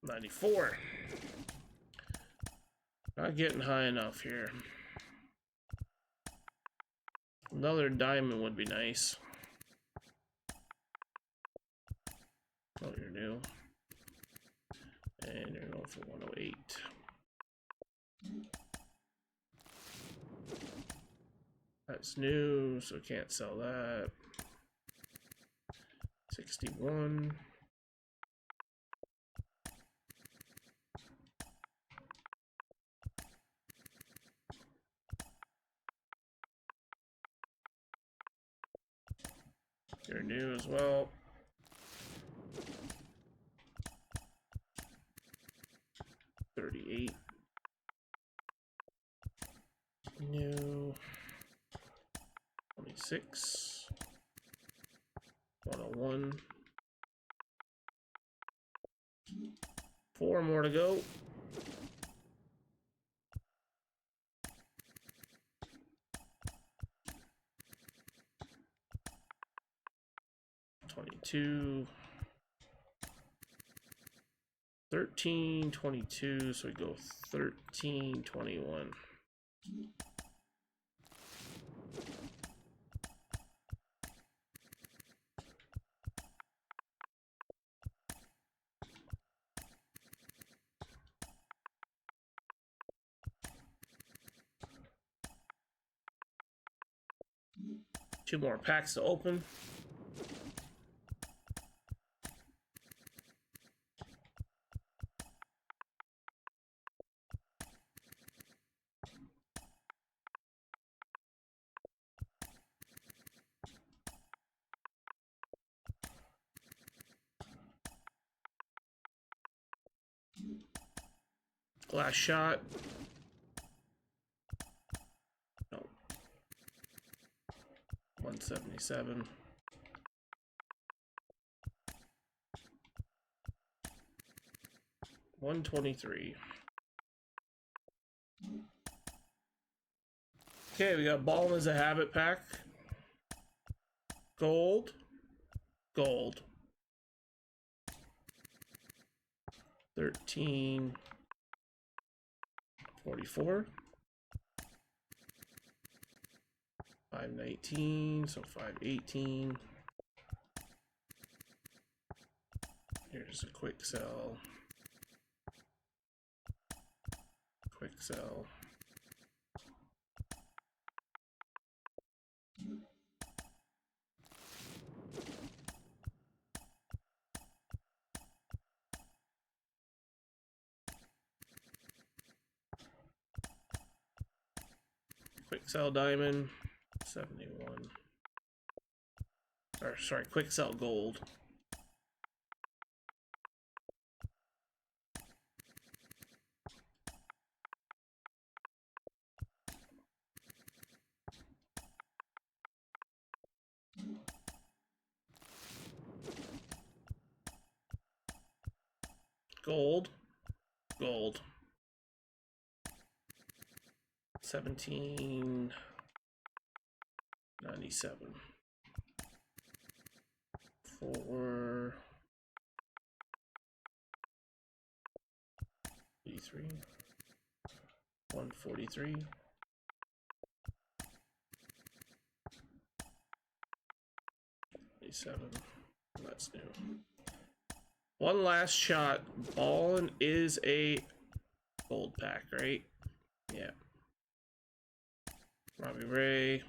$94. Not getting high enough here. Another diamond would be nice. Oh, you're new. And you're going for 108. That's new, so can't sell that. 61. You're new as well. $38. New. 26. 101. 4 more to go. $22. 13, 22, so we go 13, 21. Two more packs to open. Glass shot. No. 177. $123. Okay, we got Ball as a Habit pack. Gold. Gold. 13.44. 519, so 518. Here's a quick sell. Quick sell. Quick sell diamond, 71. Or sorry, quick sell gold. Gold. Gold. 17.97. 4. 83. 143. 87. That's new. One last shot. Ballin is a gold pack, right? Yeah. Robbie Ray.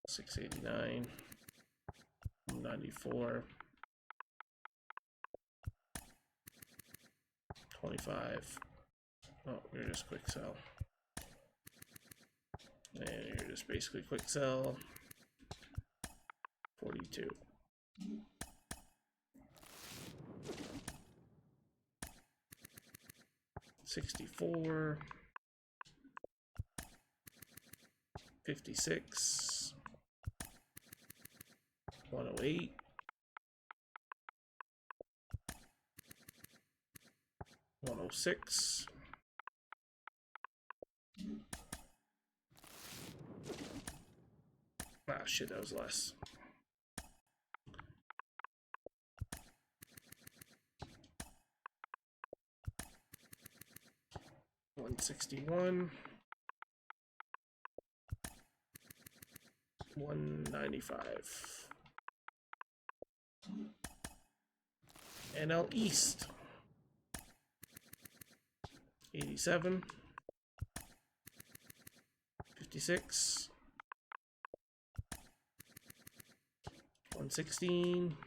689. 94. 25. Oh, you're just quick sell. And you're just basically quick sell. 42. 64, 56, 108, 106, ah shit, that was less. 161, 195. NL East, 87, 56, 116,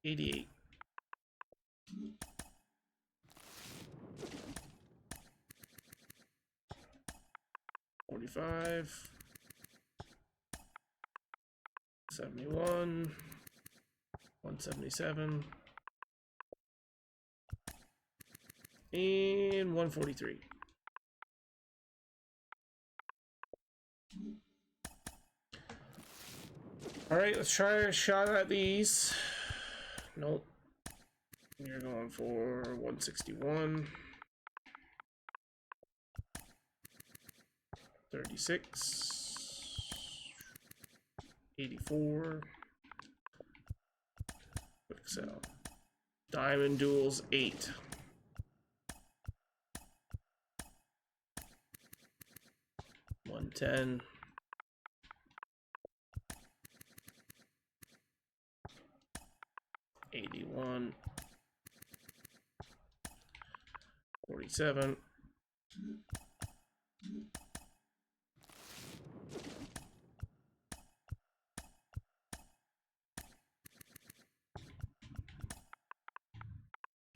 88. 45, 71, 177, and 143. All right, let's try a shot at these. Nope. You're going for 161, 36, 84, quick sell. Diamond Duels 8. $110. 81. 47.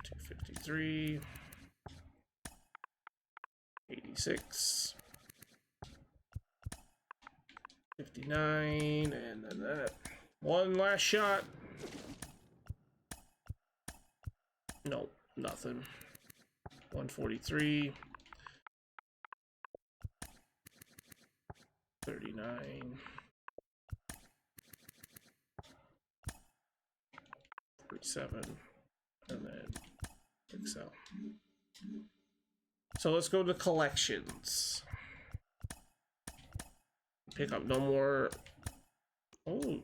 253. 86. 59, and then that. One last shot. Nope, nothing. 143. 39. 47. And then Excel. So let's go to collections. Pick up no more. Oh,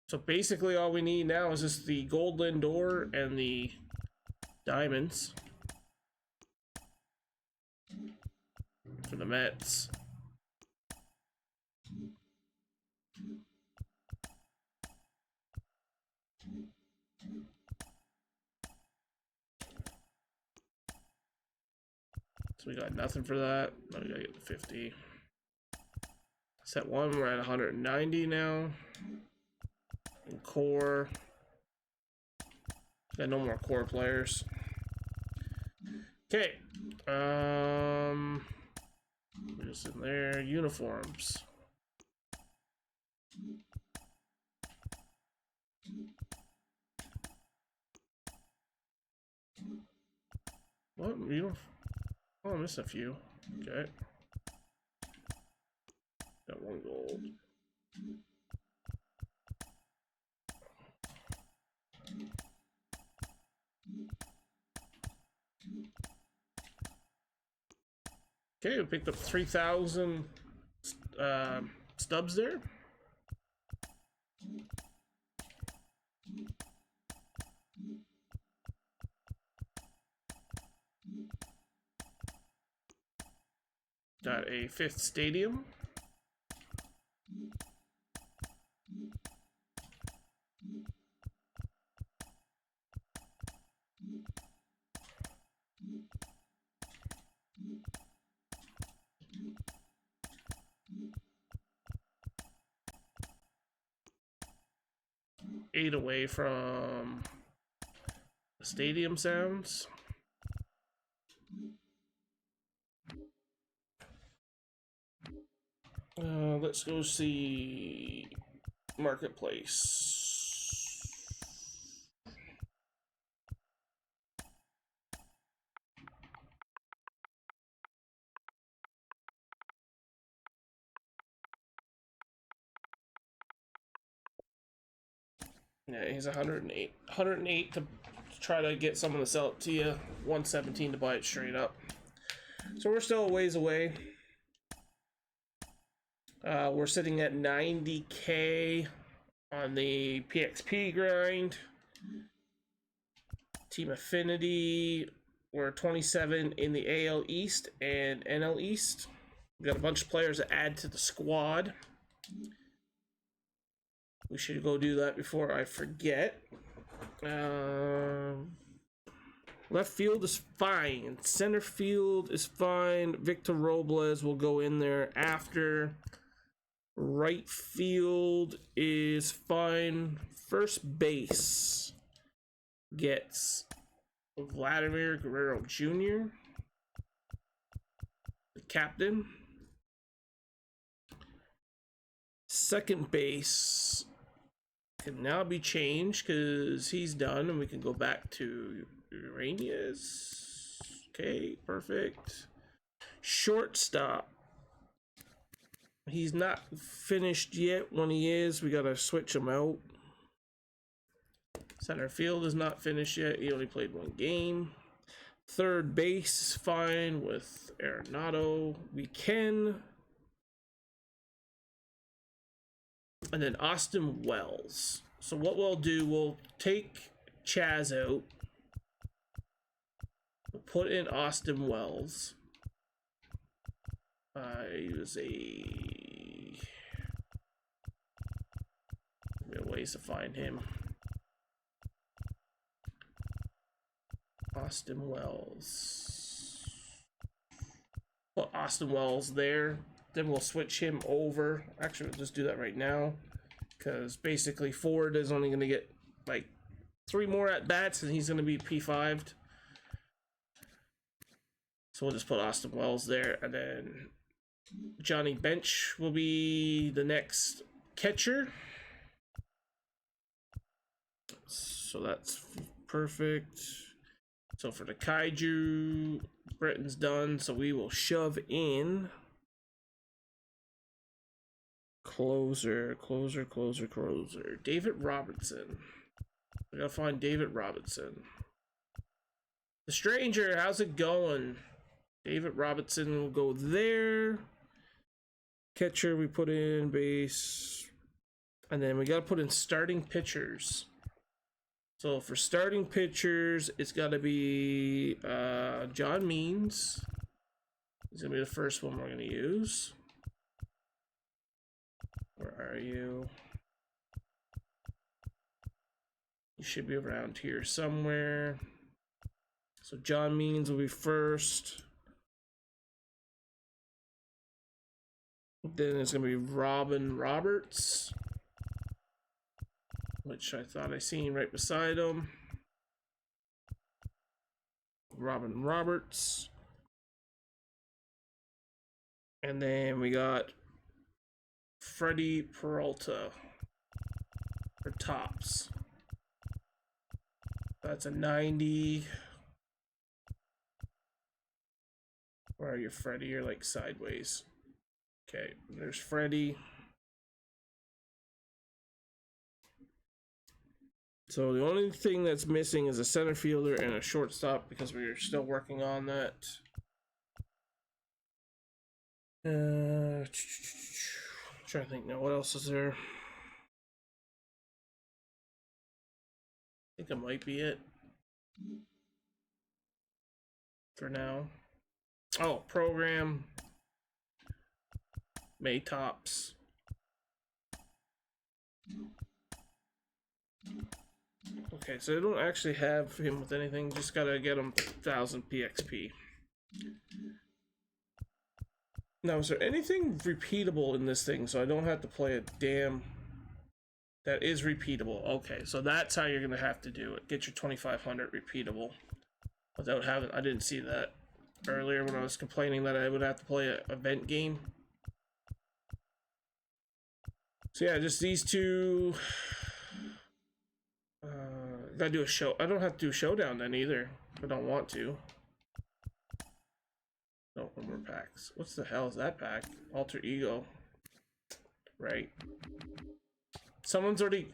so basically all we need now is just the gold Lindor and the diamonds for the Mets. So we got nothing for that. Now we gotta get the 50. Set one, we're at 190 now. And core. Got no more core players. Okay. Just in there. Uniforms. What? Uniform? Oh, I missed a few. Okay. Got one gold. Okay, we picked up 3,000 stubs there. Got a 5th stadium. Eight away from the stadium sounds. Let's go see Marketplace. Yeah, he's 108. 108 to try to get someone to sell it to you. 117 to buy it straight up. So we're still a ways away. We're sitting at 90K on the PXP grind. Team Affinity, we're 27 in the AL East and NL East. We got a bunch of players to add to the squad. We should go do that before I forget. Left field is fine. Center field is fine. Victor Robles will go in there after. Right field is fine. First base gets Vladimir Guerrero Jr., the captain. Second base can now be changed because he's done, and we can go back to Uranius. Okay, perfect. Shortstop. He's not finished yet. When he is, we gotta switch him out. Center field is not finished yet. He only played one game. Third base is fine with Arenado. We can. And then Austin Wells. So what we'll do, we'll take Chaz out. We'll put in Austin Wells. Use ways to find him. Austin Wells. Put Austin Wells there. Then we'll switch him over. Actually, we'll just do that right now. Because basically Ford is only going to get like 3 more at bats and he's going to be P5'd. So we'll just put Austin Wells there. And then Johnny Bench will be the next catcher. So that's perfect. So for the Kaiju, Britton's done. So we will shove in closer. David Robertson. We gotta find David Robertson. The Stranger, how's it going? David Robertson will go there. Catcher, we put in base. And then we gotta put in starting pitchers. So for starting pitchers, it's gotta be John Means. He's gonna be the first one we're gonna use. Where are you? You should be around here somewhere. So John Means will be first. Then it's gonna be Robin Roberts, which I thought I seen right beside him. Robin Roberts. And then we got Freddie Peralta for tops. That's a 90. Where are you, Freddie? You're like sideways. Okay, there's Freddie. So the only thing that's missing is a center fielder and a shortstop because we're still working on that. Trying to think now, what else is there? I think it might be it for now. Oh, program May tops. Okay, so I don't actually have him with anything, just gotta get him 1000 PXP. Now, is there anything repeatable in this thing so I don't have to play a damn... That is repeatable. Okay, so that's how you're gonna have to do it. Get your 2500 repeatable without having... I didn't see that earlier when I was complaining that I would have to play an event game. So yeah, just these two. Gotta do a show. I don't have to do showdown then either. I don't want to. No, one more packs. What's the hell is that pack? Alter Ego. Right. Someone's already...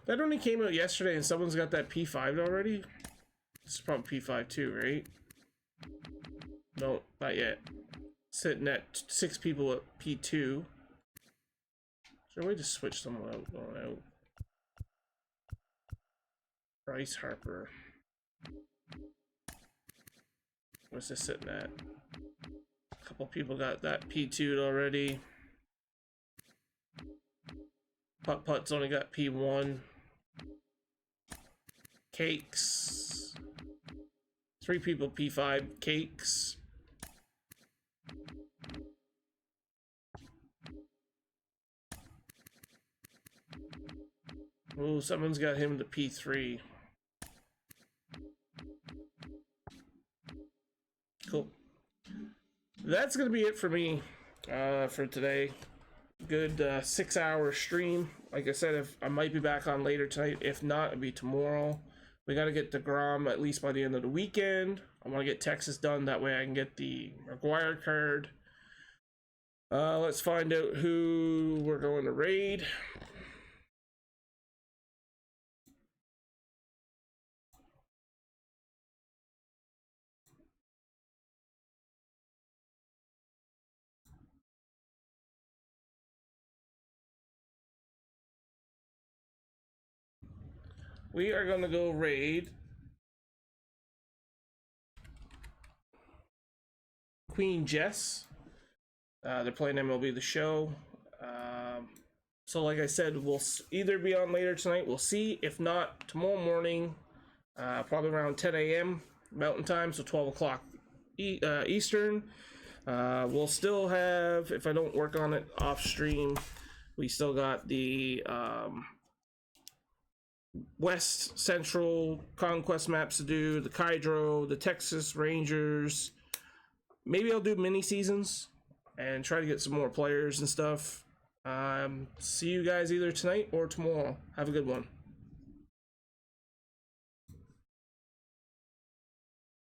That only came out yesterday and someone's got that P5 already? This is probably P5 too, right? No, not yet. Sitting at 6 people at P2. Is there a way to switch someone out? Going out. Bryce Harper. What's this sitting at? A couple people got that P2'd already. Putt-Putt's only got P1. Cakes. 3 people P5. Cakes. Oh, someone's got him to P3. Cool. That's gonna be it for me for today. Good 6-hour stream. Like I said, if I might be back on later tonight. If not, it'll be tomorrow. We got to get DeGrom at least by the end of the weekend. I want to get Texas done. That way I can get the McGuire card. Let's find out who we're going to raid. We are going to go raid Queen Jess. They're playing MLB The Show. So like I said, we'll either be on later tonight. We'll see. If not, tomorrow morning, probably around 10 a.m. Mountain Time, so 12 o'clock Eastern. We'll still have, if I don't work on it off stream, we still got the West Central Conquest maps to do, the Hydro, the Texas Rangers. Maybe I'll do mini seasons and try to get some more players and stuff. See you guys either tonight or tomorrow. Have a good one.